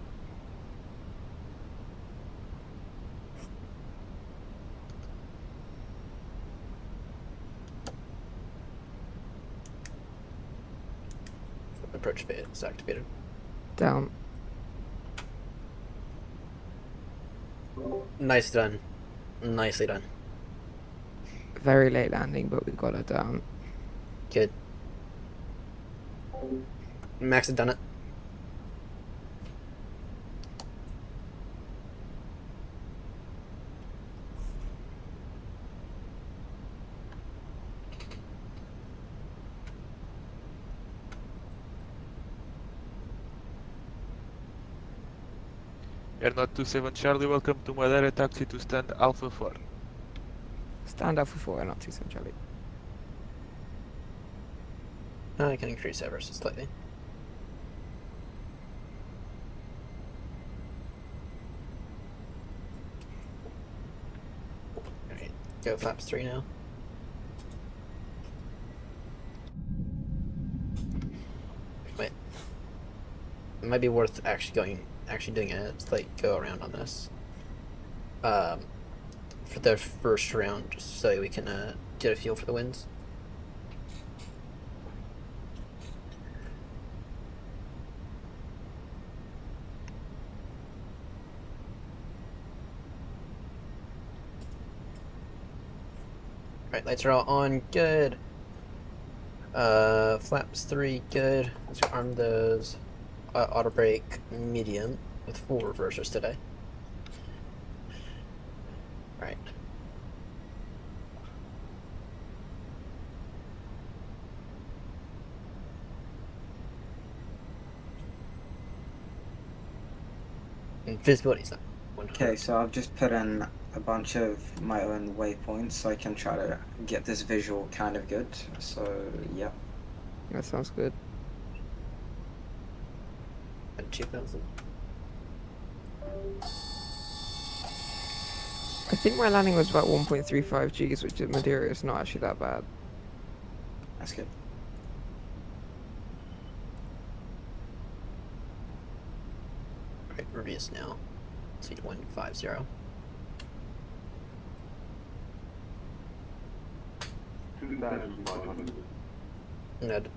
Approach phase is activated. Down. Nice done. Nicely done. Very late landing, but we got it down. Good. Max had done it. Air Not 27 Charlie, welcome to Madeira taxi to stand Alpha 4. Stand Alpha 4 and not 27 Charlie. I can increase ever so slightly. Alright, go flaps 3 now. Wait. It might be worth actually doing a slight go around on this. For the first round, just so we can get a feel for the winds. Right, lights are all on, good. Flaps 3, good. Let's arm those. Auto brake medium with 4 reversers today. Right. And visibility's not 100. Okay, so I've just put in a bunch of my own waypoints so I can try to get this visual kind of good. So, yeah. That sounds good. At 2,000. I think my landing was about 1.35 Gs, which in Madeira is not actually that bad. That's good. Right, reverse now. Speed 150. Ned.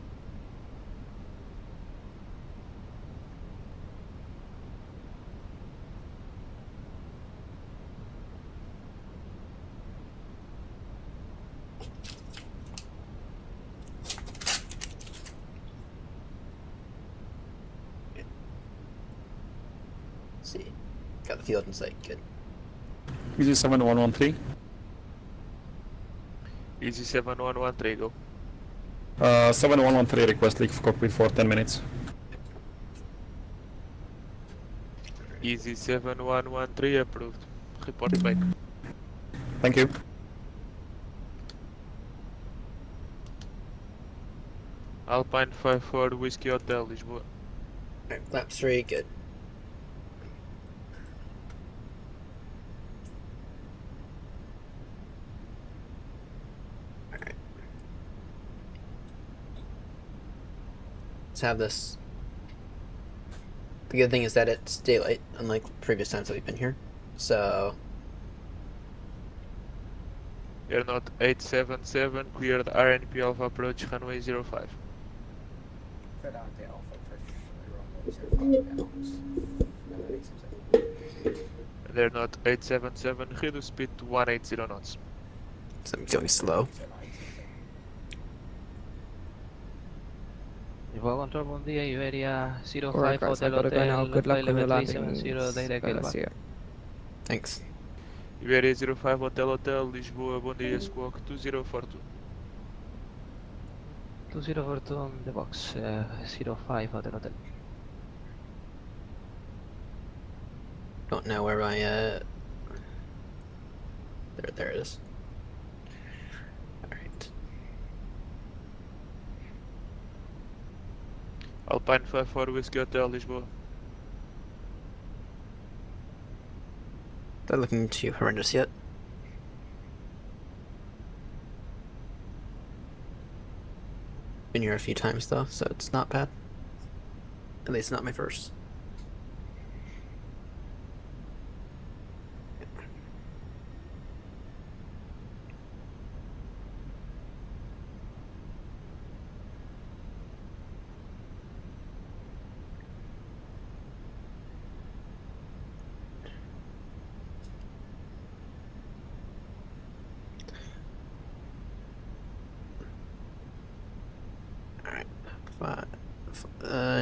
See, got the field in sight. Good. Easy 7113. Easy 7113, go. 7113 request leak cockpit for 10 minutes. Easy 7113 approved. Report back. Thank you. Alpine 54 Whiskey Hotel, Lisboa. Alright, lap 3, good. Alright. Let's have this. The good thing is that it's daylight, unlike previous times that we've been here. So Air Not 877, cleared RNP Alpha approach runway 05. And Air Not 877, reduce speed to 180 knots. So I'm going slow. Lisboa Control, bom dia. Iberia 05 Alright guys, I Hotel gotta go now. Hotel, Good luck flight on your level landings. 370, direct Let's see Elba. it. Thanks. Iberia 05 Hotel, Lisboa, bom dia, squawk 2042. 2042 on the box, 05 Hotel. Don't know where my there it is. Alright. Alpine 54 Whiskey Hotel, Lisboa. They're looking too horrendous yet. Been here a few times though, so it's not bad. At least not my first.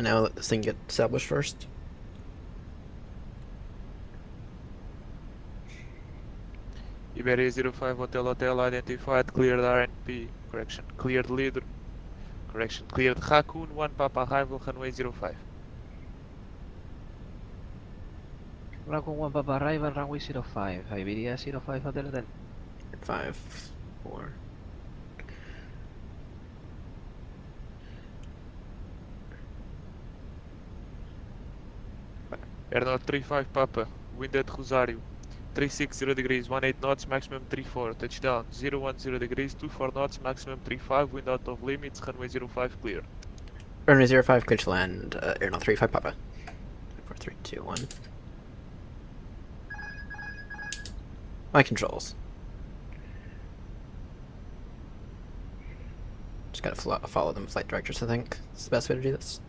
Now let this thing get established first. Iberia 05 Hotel identified, cleared RNP, correction, cleared leader, correction, cleared Raccoon 1 Papa arrival, runway 05. Raccoon 1 Papa arrival, runway 05. Iberia 05 Hotel. 5, 4. Air 35 Papa, wind at Rosario, 360 degrees, 18 knots, maximum 34, touchdown, 010 degrees, 24 knots, maximum 35, wind out of limits, runway 05 clear. Runway 05, clear to land, Air 35 Papa. 4, 3, 2, 1. My controls. Just gotta follow them flight directors, I think. It's the best way to do this.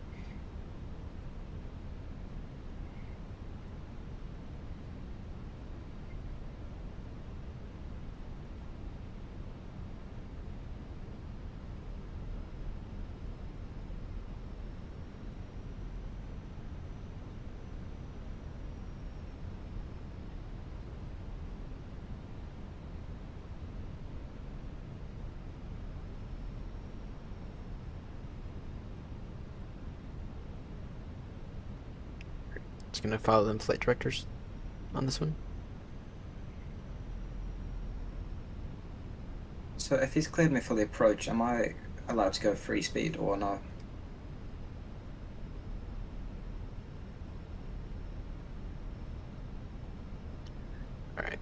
Just gonna follow them flight directors on this one. So if he's cleared me for the approach, am I allowed to go free speed or no? Alright.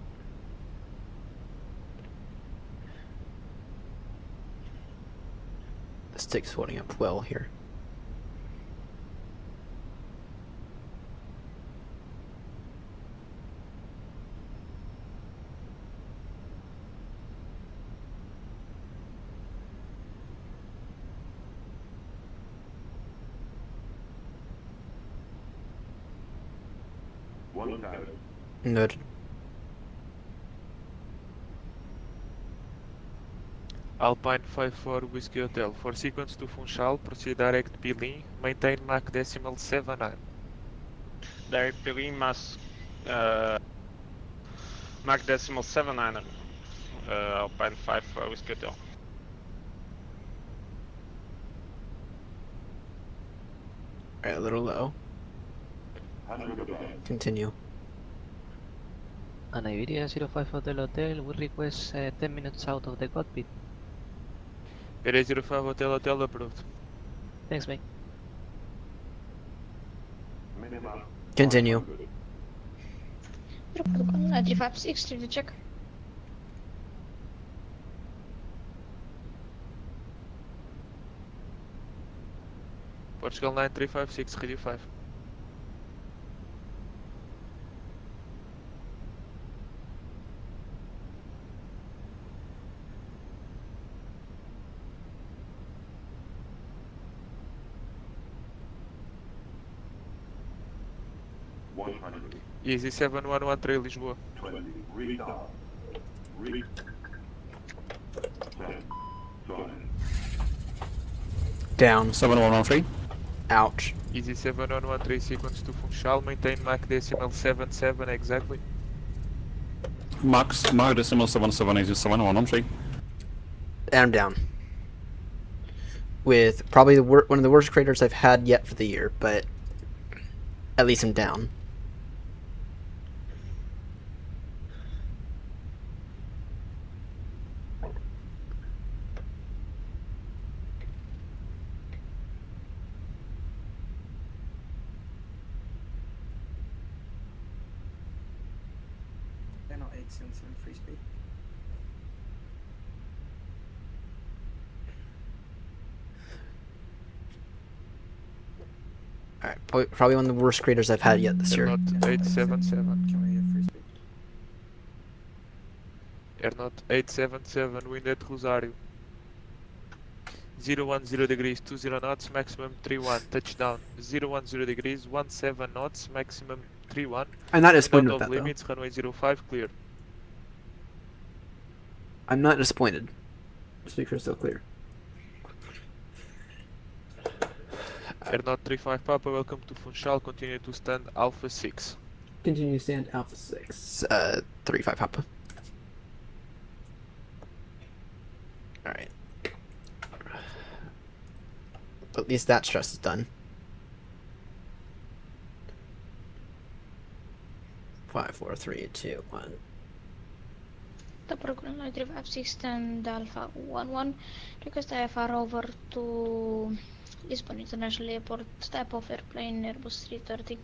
The stick's holding up well here. Noted. Alpine 54 Whiskey Hotel, for sequence to Funchal, proceed direct Pilin, maintain Mach decimal 79. Direct Pilin Mach decimal 79. Alpine 5 Whiskey Hotel. Alright, a little low. Continue. And Iberia 05 Hotel, we request 10 minutes out of the cockpit. Iberia 05 Hotel approved. Thanks, mate. Continue. 356, to the check. Portugal 9356, radio 5. Easy 7113 Lisboa. Down. 7113. Ouch. Easy 7113 sequence to Funchal, maintain Mach decimal 77 exactly. Mach decimal 77 is 7113. And I'm down. With probably one of the worst craters I've had yet for the year, but at least I'm down. 1877 free speed. Alright, probably one of the worst craters I've had yet this year. Air Not 877. Can we have free speed? Air Not 877, wind at Rosario. 010 degrees, 20 knots, maximum 31, touchdown. 010 degrees, 17 knots, maximum 31. I'm not disappointed Wind with out that, of limits, runway 05, clear. I'm not disappointed. Just make sure it's still clear. Air Not 35 Papa, welcome to Funchal, continue to stand Alpha 6. Continue to stand Alpha 6. 35 Papa. Alright. At least that stress is done. 5, 4, 3, 2, 1. Topper Green Line 356 and Alpha 11. Request IFR over to Lisbon International Airport. Type of airplane Airbus 330.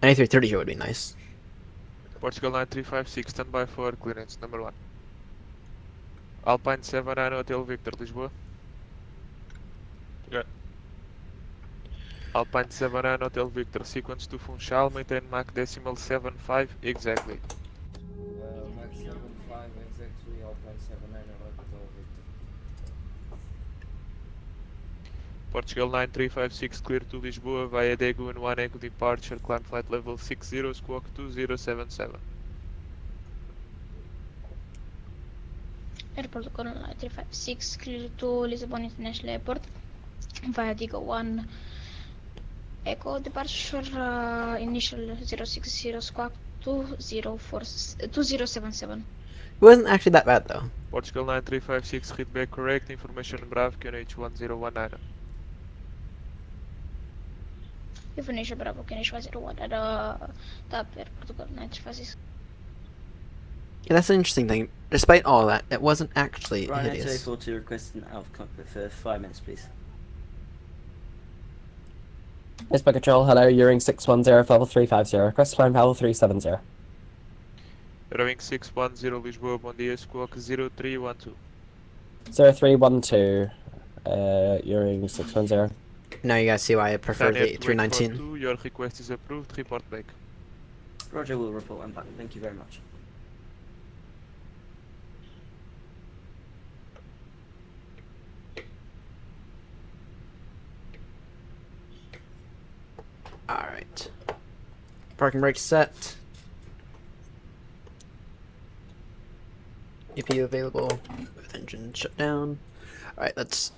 Any 330 would be nice. Portugal 9356, stand by for clearance, number 1. Alpine 79 Hotel Victor, Lisboa. Good. Alpine 79 Hotel Victor, sequence to Funchal, maintain Mach decimal 75 exactly. Mach 75 exactly, Alpine 79 Hotel Victor. Portugal 9356, clear to Lisboa via Daegu and 1 Echo departure, climb flight level 60, squawk 2077. Airport Colonel 356 clear to Lisbon International Airport via Digo 1 Echo departure initial 060 squawk 2077. It wasn't actually that bad though. Portugal 9356, feedback correct, information Bravo QNH 1019. Information Bravo QNH 101 top Airport Colonel 9356. Yeah, that's an interesting thing. Despite all that, it wasn't actually Ryanair hideous. 242 requesting out of cockpit for 5 minutes, please. Whisper Control, hello, Uring 610, level 350, request climb level 370. Rowing 610 Lisboa, bom dia, squawk 0312. 0312, Uring 610. Now you guys see why I prefer the 319. Your request is approved, report back. Roger, will report and back. Thank you very much. Alright. Parking brake set. EP available with engine shut down. Alright, let's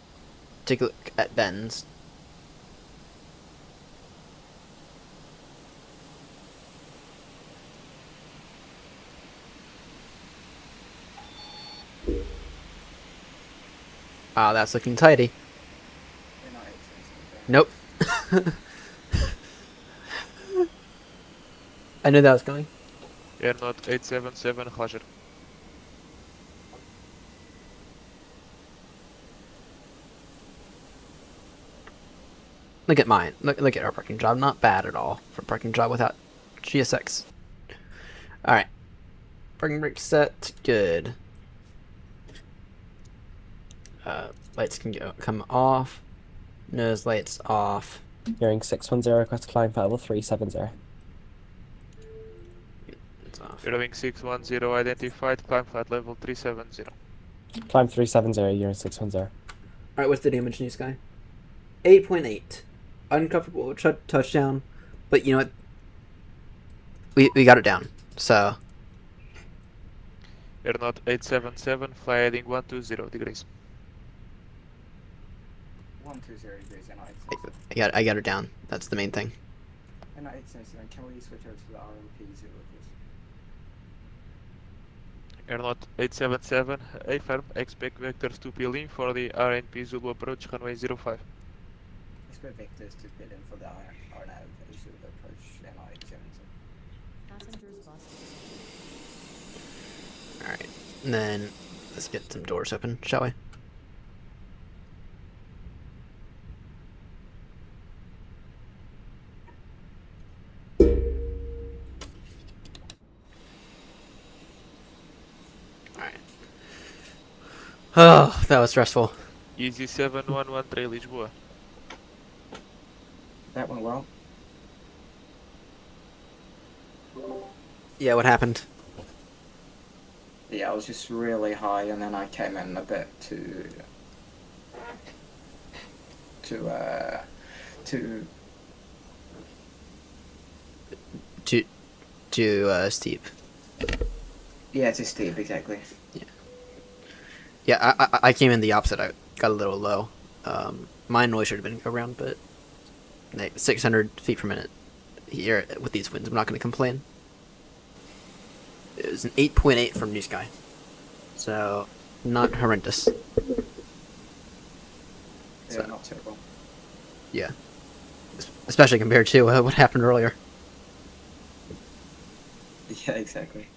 take a look at bends. Ah, that's looking tidy. Nope. I knew that was coming. Air Not 877, Roger. Look at mine. Look at our parking job. Not bad at all for a parking job without GSX. Alright. Parking brake set. Good. Lights can come off. Nose lights off. Hearing 610, request climb level 370. It's off. Rowing 610 identified, climb flight level 370. Climb 370, Hearing 610. Alright, what's the damage in the sky? 8.8. Uncomfortable touchdown. But you know what? We got it down. So. Air Not 877, fly heading 120 degrees. 120 degrees, and I got it down. That's the main thing. And 877, can we switch over to the RMP Zulu, please? Air Not 877, affirm, expect vectors to peel in for the RNP Zulu approach, runway 05. Expect vectors to peel in for the RNAV Zulu approach, and 877. Alright. And then let's get some doors open, shall we? Oh, that was stressful. Easy 713 Lisboa. That went well. Yeah, what happened? Yeah, I was just really high, and then I came in a bit too steep. Yeah, too steep, exactly. Yeah, I came in the opposite. I got a little low. My noise should have been around, but 600 feet per minute here with these winds. I'm not going to complain. It was an 8.8 from New Sky, so not horrendous. Yeah, not terrible. Yeah, especially compared to what happened earlier. Yeah, exactly.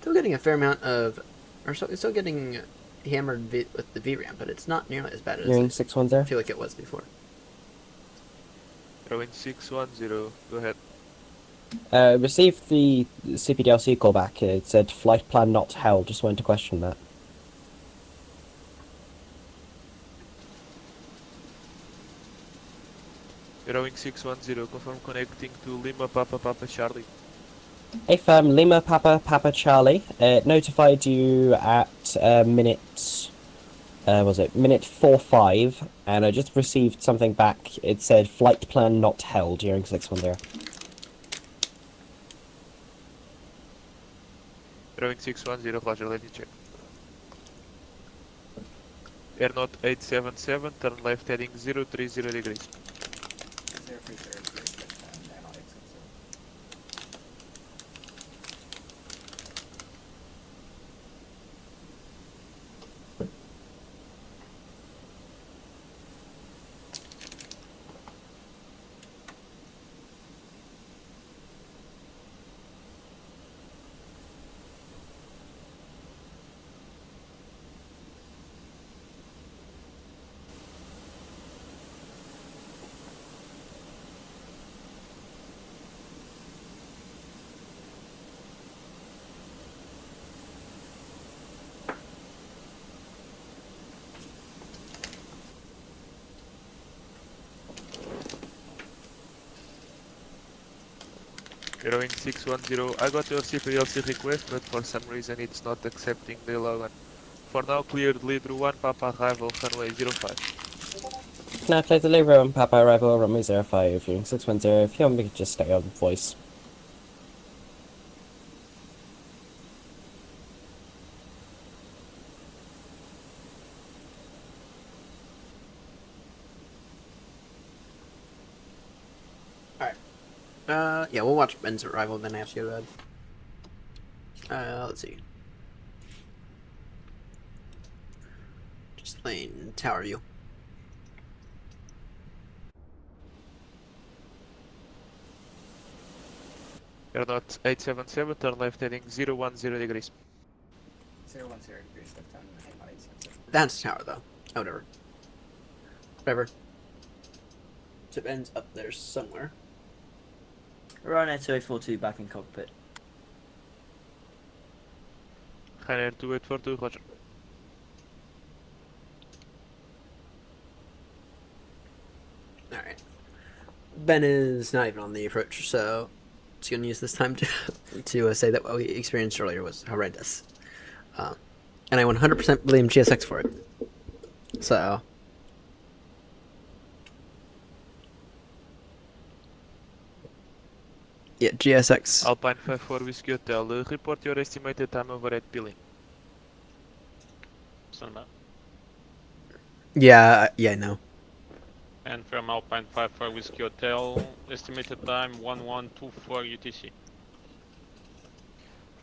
Still getting a fair amount of, still getting hammered with the VRAM, but it's not nearly as bad as Hearing 610. I feel like it was before. Rowing 610, go ahead. Received the CPDLC callback. It said flight plan not held. Just wanted to question that. Rowing 610, confirm connecting to Lima Papa Papa Charlie. AFM Lima Papa Papa Charlie notified you at minute minute 45, and I just received something back. It said flight plan not held during 610. Rowing 610, Roger, let me check. Air Not 877, turn left heading 030 degrees. Rowing 610, I got your CPLC request, but for some reason it's not accepting the login. For now, cleared lead through 1 Papa arrival, runway 05. Can I play the Libra and Papa arrival runway 05, viewing 610? If you want me to just stay on voice. Yeah, we'll watch Ben's arrival, then have to go to bed. Let's see. Just playing tower view. Air Not 877, turn left heading 010 degrees. 010 degrees, left turn, Air Not 877. That's tower, though. Oh, whatever. Whatever. Tip ends up there somewhere. Ryanair 2842 back in cockpit. Ryanair 2842, Roger. Alright. Ben is not even on the approach, so it's going to use this time to say that what we experienced earlier was horrendous. And I 100% blame GSX for it. So... yeah, GSX. Alpine 54 Whiskey Hotel, report your estimated time over at Billy. Stand by. Yeah, I know. And from Alpine 54 Whiskey Hotel, estimated time 1124 UTC.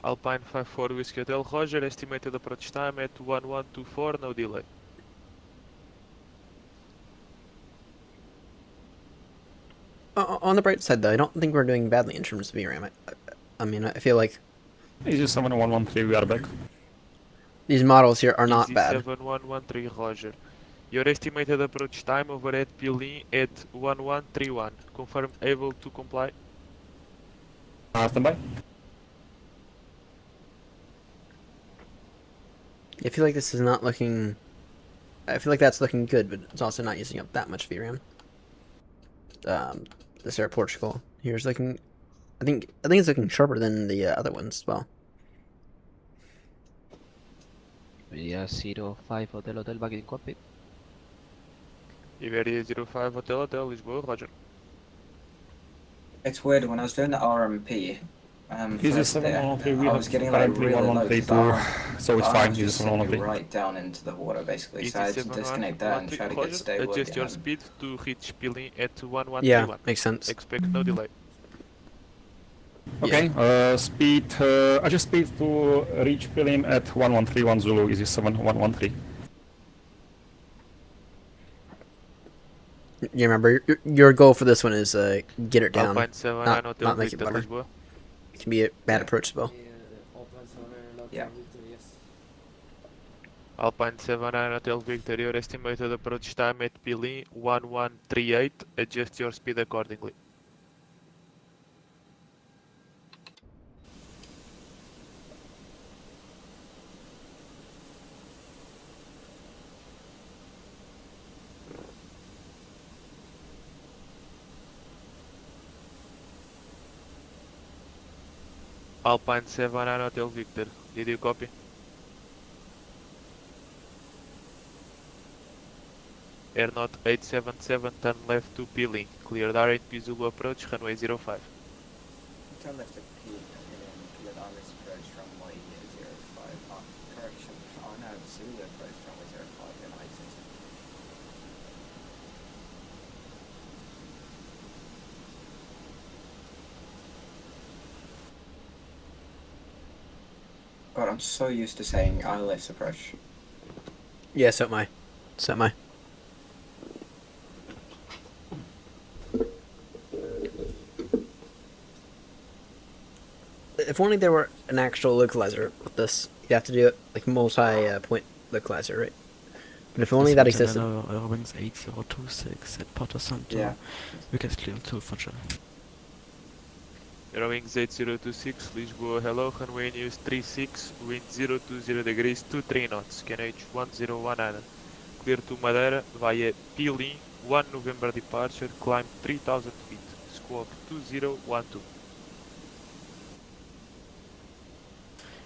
Alpine 54 Whiskey Hotel, Roger, estimated approach time at 1124, no delay. On the bright side, though, I don't think we're doing badly in terms of VRAM. I mean, I feel like... Easy 7113, we are back. These models here are not Easy bad. 7113, Roger. Your estimated approach time over at Pilin at 1131. Confirm able to comply. Standby. I feel like this is not looking... I feel like that's looking good, but it's also not using up that much VRAM. This air Portugal here's looking... I think it's looking sharper than the other ones as well. Iberia 05 Hotel back in cockpit. Iberia 05 Hotel, Lisboa, Roger. It's weird, when I was doing the RMP, He's a first there, 7113, we I have was getting like currently really low, 'cause the 1132, so it's the fine, RM's he's just a sent me 7113. right down into the water basically, so I had to Easy disconnect that and try to get Roger. stable Adjust again. your speed to reach Pilin at 1131. Yeah, makes sense. Expect no delay. Okay, speed, adjust speed to reach Pilim at 1131 Zulu, is 7113. You remember, your goal for this one is get it down, Alpine 79 Hotel not make it Victor, better. Lisboa. It can be a bad approach as well. Yeah. Alpine 79 Hotel Victor, your estimated approach time at Pilin 1138. Adjust your speed accordingly. Alpine 79 Hotel Victor, did you copy? Air Knot 877, turn left to Pilin. Cleared RNP Zulu approach, runway 05. Turn left to Pilin, cleared RS approach runway 05. Correction, no, Zulu approach runway 05 and ISIS. God, I'm so used to saying ILS approach. Yeah, so am I. So am I. If only there were an actual localizer with this. You'd have to do it like multi-point localizer, right? But if only that existed. Wings 8026 at Porto Santo. Yeah. We get clear to function. Wings 8026, Lisboa, hello, runway news 36, wind 020 degrees, 23 knots, QNH 1019. Clear to Madeira via Pilin, 1 November departure, climb 3000 feet, squawk 2012.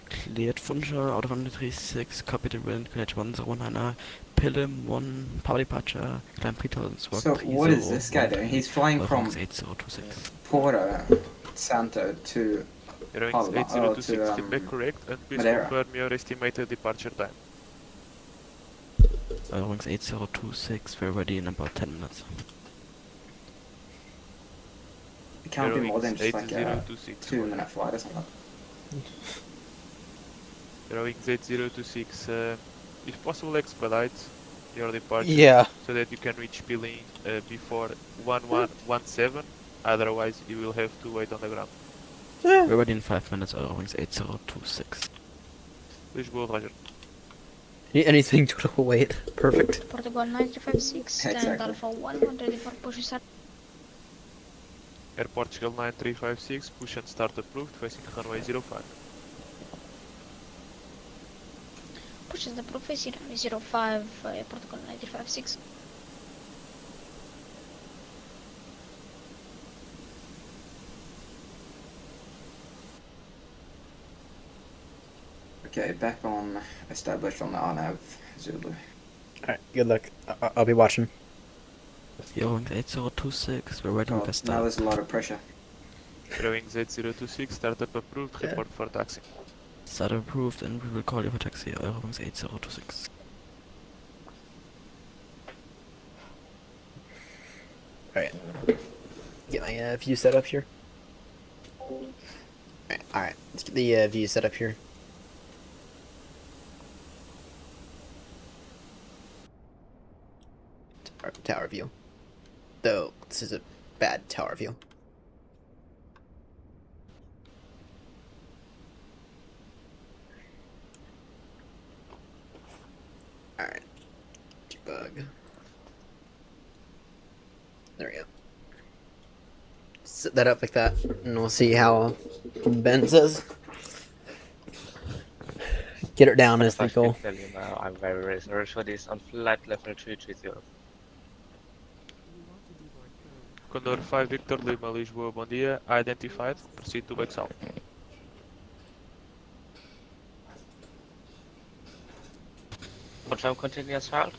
Cleared Funchal, out of 136, copy the wind, connect 109, Pillim 1, power departure, climb 3000, squawk So what is this guy doing? He's flying from 8026. Porto Santo to Wings Palma, 8026, feedback correct, and please Madeira. confirm your estimated departure time. Wings 8026, we're ready in about 10 minutes. It can't be more than just like a 8026, 2-minute flight or something. Wings 8026, if possible expedite your departure Yeah. so that you can reach Pilin before 1117, otherwise you will have to wait on the ground. We're ready in 5 minutes, Wings 8026. Lisboa, Roger. Anything total weight. Perfect. Portugal 9356, stand Exactly. Alpha 1, ready for push and start. Air Portugal 9356, push and start approved, facing runway 05. Push is the professor, 05, Portugal 956. Okay, back on established on the RNAV Zulu. Alright, good luck. I'll be watching. Wings 8026, we're ready with God, a now start. there's a lot of pressure. Wings 8026, startup approved, report for taxi. Start approved and we will call you for taxi, Wings 8026. Alright. Get my view set up here. Alright, let's get the view set up here. Tower view. Though, this is a bad tower view. Alright. Debug. There we go. Set that up like that, and we'll see how Ben says. Get it down is the goal. I'm very reserved for this on flight level 330. Condor 5 Victor Lima, Lisboa, bom dia. Identified. Proceed to Bexal. Confirm continuous route.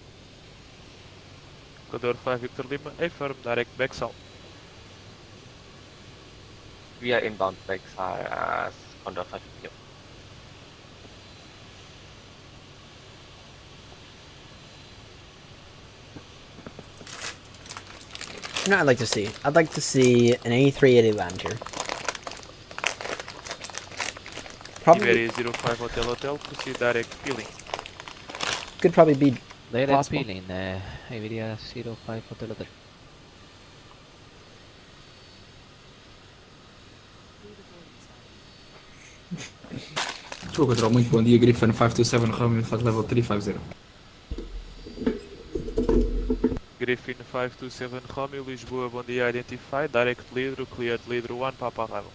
Condor 5 Victor Lima, affirm direct Bexal. We are inbound backside as Condor 5 Victor. You know what I'd like to see? I'd like to see an A380 land here. Probably Iberia 05 Hotel Hotel, proceed direct peeling. could probably be Direct possible. peeling, Iberia 05 Hotel Hotel. True control, muito bom dia, Griffin 527, Romeo, flight level 350. Griffin 527 Romeo, Lisboa, bom dia. Identified. Direct leader, cleared leader 1, Papa arrival.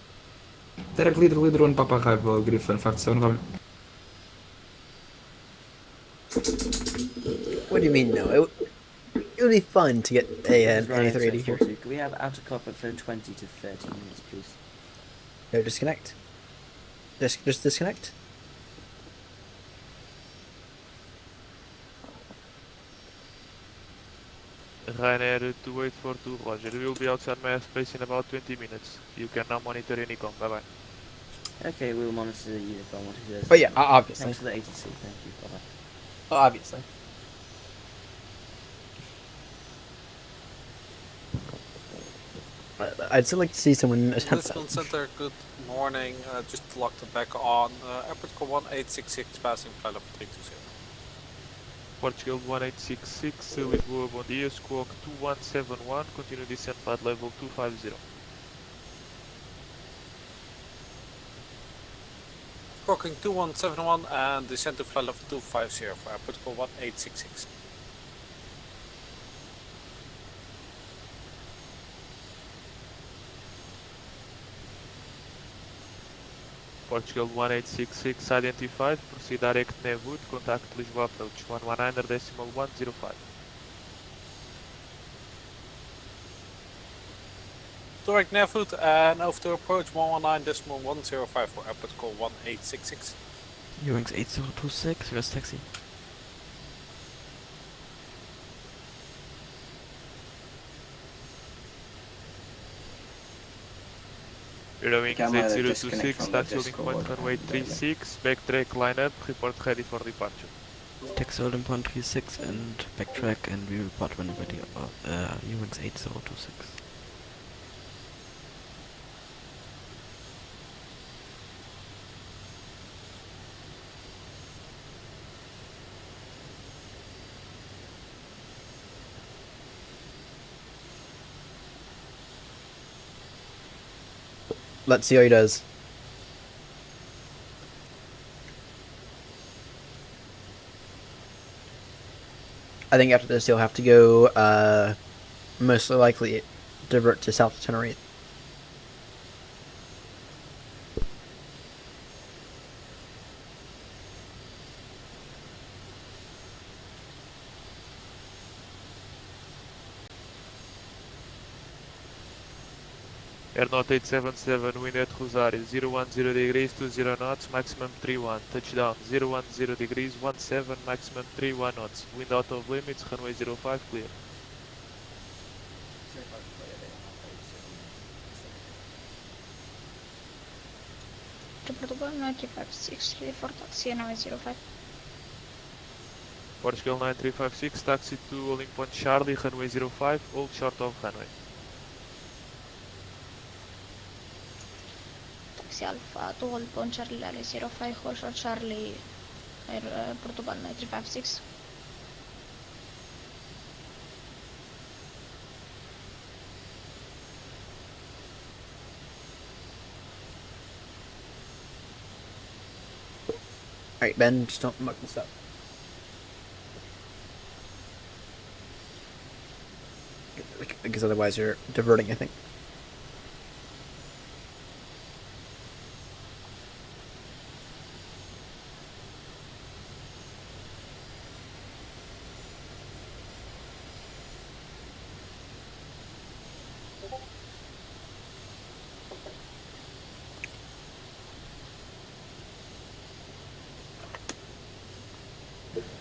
Direct leader 1, Papa arrival, Griffin 527, Romeo. What do you mean no? It would be fun to get an Ryanair A380 here. 40. Can we have outer copper for 20 to 30 minutes, please? No, disconnect. Just disconnect. Ryanair 2842 Roger. We will be outside my airspace in about 20 minutes. You can now monitor Unicom. Bye bye. Okay, we'll monitor the Unicom. What he does. Oh yeah, obviously. Thanks for the ATC. Thank you. Bye bye. Oh, obviously. I'd still like to see someone attempt that. Lisbon Center, good morning. Just locked it back on. Airport call 1866, passing flight of 320. Portugal 1866, Lisboa, bom dia. Squawk 2171, continue descent flight level 250. Squawking 2171 and descent to flight level 250 for airport call 1866. Portugal 1866 identified, proceed direct Nevud, contact Lisboa approach 119.105. Direct Nevut and over to approach 119.105 for airport call 1866. Ewings 8026, reverse taxi. Ewings Gamma 8026, disconnect from taxi the holding point Discord. runway 36, backtrack line up, report ready for departure. Taxi holding point 36 and backtrack, and we report when ready. Ewings 8026. Let's see how he does. I think after this he'll have to go, most likely divert to South Tenerife. Air Note 877, wind at Rosario, 010 degrees, 20 knots, maximum 31. Touchdown, 010 degrees, 17, maximum 31 knots. Wind out of limits, runway 05, clear. Portugal 9356, ready for taxi 905. Portugal 9356, taxi to holding point Charlie, runway 05, hold short of runway. Taxi Alpha to hold point Charlie 05, hold short Charlie, Portugal 9356. Alright, Ben, just don't muck this up. Get because otherwise you're diverting, I think.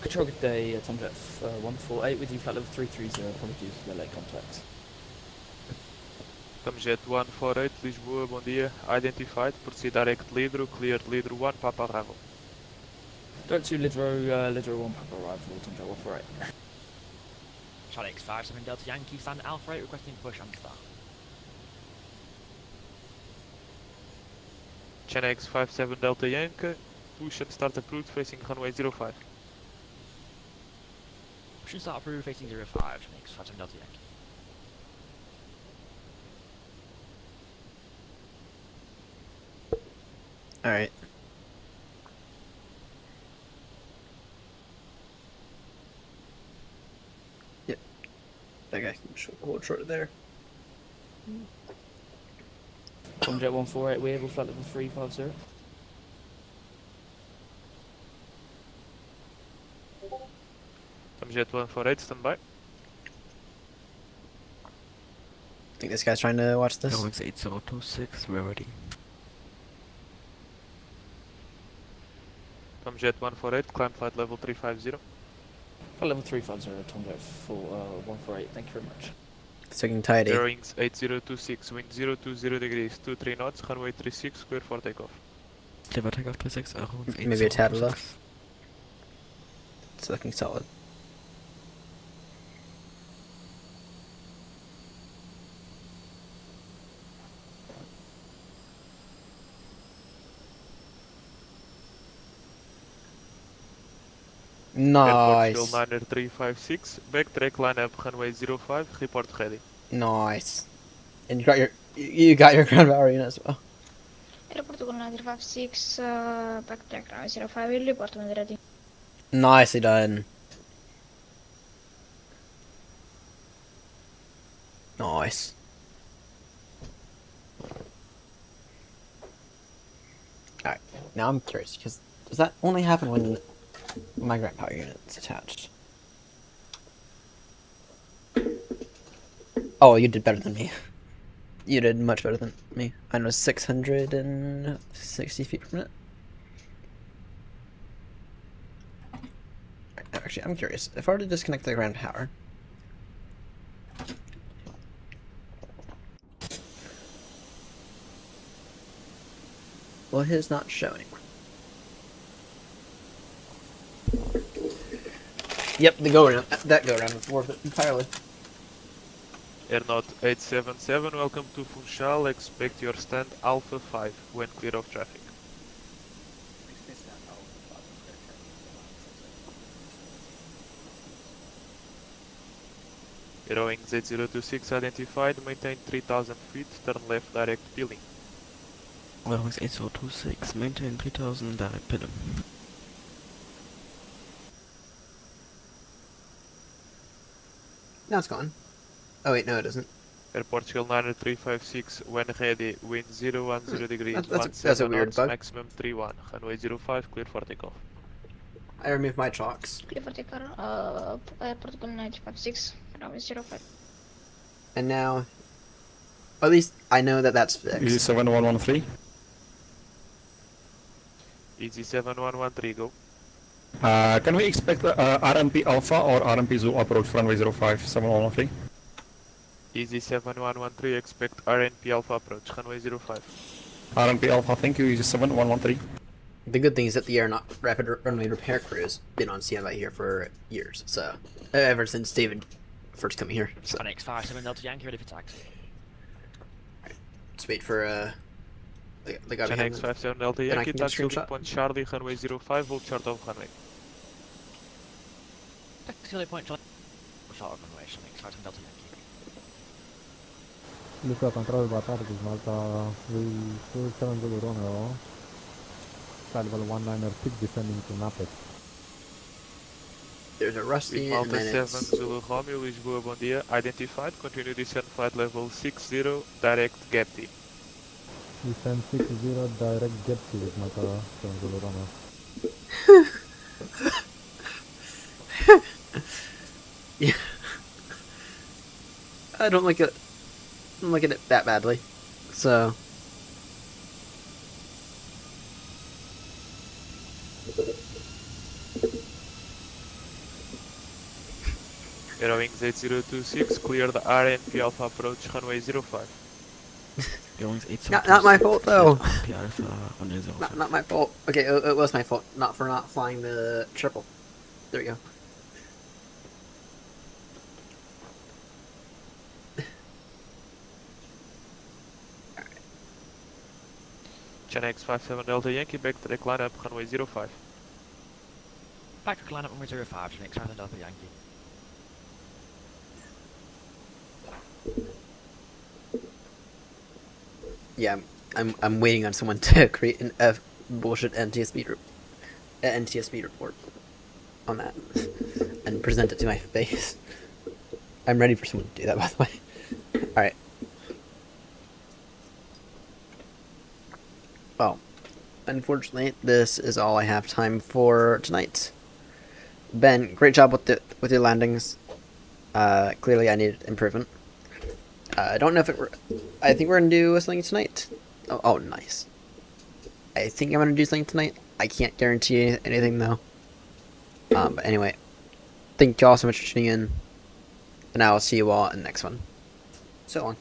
Control good day, Tomjet 148 with you, flight level 330, apologies for the late contact. Tomjet 148, Lisboa, bom dia. Identified, proceed direct Lidro, cleared Lidro 1, Papa arrival. Direct to Lidro 1, Papa arrival, Tomjet 148. Charlie X57 Delta Yankee, stand Alpha 8, requesting push and start. China X57 Delta Yankee, push and start approved facing runway 05. Push and start approved facing 05, Charlie X57 Delta Yankee. Alright. Yep. Okay, hold short there. Tomjet 148, we able flight level 350. Tomjet 148, stand by. Think this guy's trying to watch this? Airwings 8026, we're ready. Tomjet 148, climb flight level 350. Flight level 350, Tomjet 148, thank you very much. It's looking tidy. Airwings 8026, wind 020 degrees, 23 knots, runway 36, clear for takeoff. Clear takeoff 36, Airwings 8026. Maybe a tad low. It's looking solid. Nice. Airport fuel 90356, backtrack line up runway 05, report ready. Nice. And you got your ground power unit as well. Airport 956, backtrack runway 05, report when ready. Nicely done. Nice. Alright, now I'm curious, because does that only happen when my ground power unit's attached? Oh, you did better than me. You did much better than me. I know 660 feet per minute. Actually, I'm curious. If I were to disconnect the ground power, well, his not showing. Yep, the go round. That go round was worth it entirely. Airnaut 877, welcome to Funchal, expect your stand Alpha 5 when clear of traffic. Airwings 8026 identified, maintain 3000 feet, turn left direct peeling. Airwings 8026, maintain 3000, direct pillar. Now it's gone. Oh wait, no it isn't. Airport fuel 90356, when ready, wind 010 degrees, That's a weird knots, bug. maximum 31, runway 05, clear for takeoff. I removed my chalks. Clear for takeoff, airport 956, runway 05. And now, at least I know that that's fixed. Easy 7113. Easy 7113, go. Can we expect RMP Alpha or RMP Zoo approach runway 05, 7113? Easy 7113, expect RNP Alpha approach, runway 05. RMP Alpha, thank you, Easy 7113. The good thing is that the Rapid Runway Repair Crew has been on standby here for years, so ever since David first coming here. So. An X57 Delta Yankee ready for taxi. Let's wait for the guy China behind X57 Delta then I Yankee, can get a touch building screenshot. point Charlie, runway 05, hold short of runway. Taxi point Charlie. Short of runway, Charlie X57 Delta Yankee. Luca control, boa tarde, Malta 370 Romeo, flight level 196 descending to Naples. There's a Rusty With and Malta 7 minutes. Zulu Romeo, Lisboa, bom dia. Identified, continue descent flight level 60, direct GATWICK. Descend 60 direct GATWICK Malta 7 Zulu Romeo. Yeah. I don't like it. I'm looking at it that badly. So. Airwings 8026, clear the RNP Alpha approach, runway 05. Not my fault though. Not Not my fault. Okay, it was my fault. Not for not flying the triple. There we go. China X57 Delta Yankee, back to the line up, runway 05. Back to line up runway 05 to next Southern Delta Yankee. Yeah, I'm waiting on someone to create a bullshit NTSB report on that and present it to my face. I'm ready for someone to do that, by the way. All right. Well, unfortunately, this is all I have time for tonight. Ben, great job with your landings. Clearly, I needed improvement. I don't know if it were. I think we're gonna do something tonight. Oh, nice. I think I'm gonna do something tonight. I can't guarantee anything though. But anyway, thank you all so much for tuning in, and I will see you all in the next one. So long.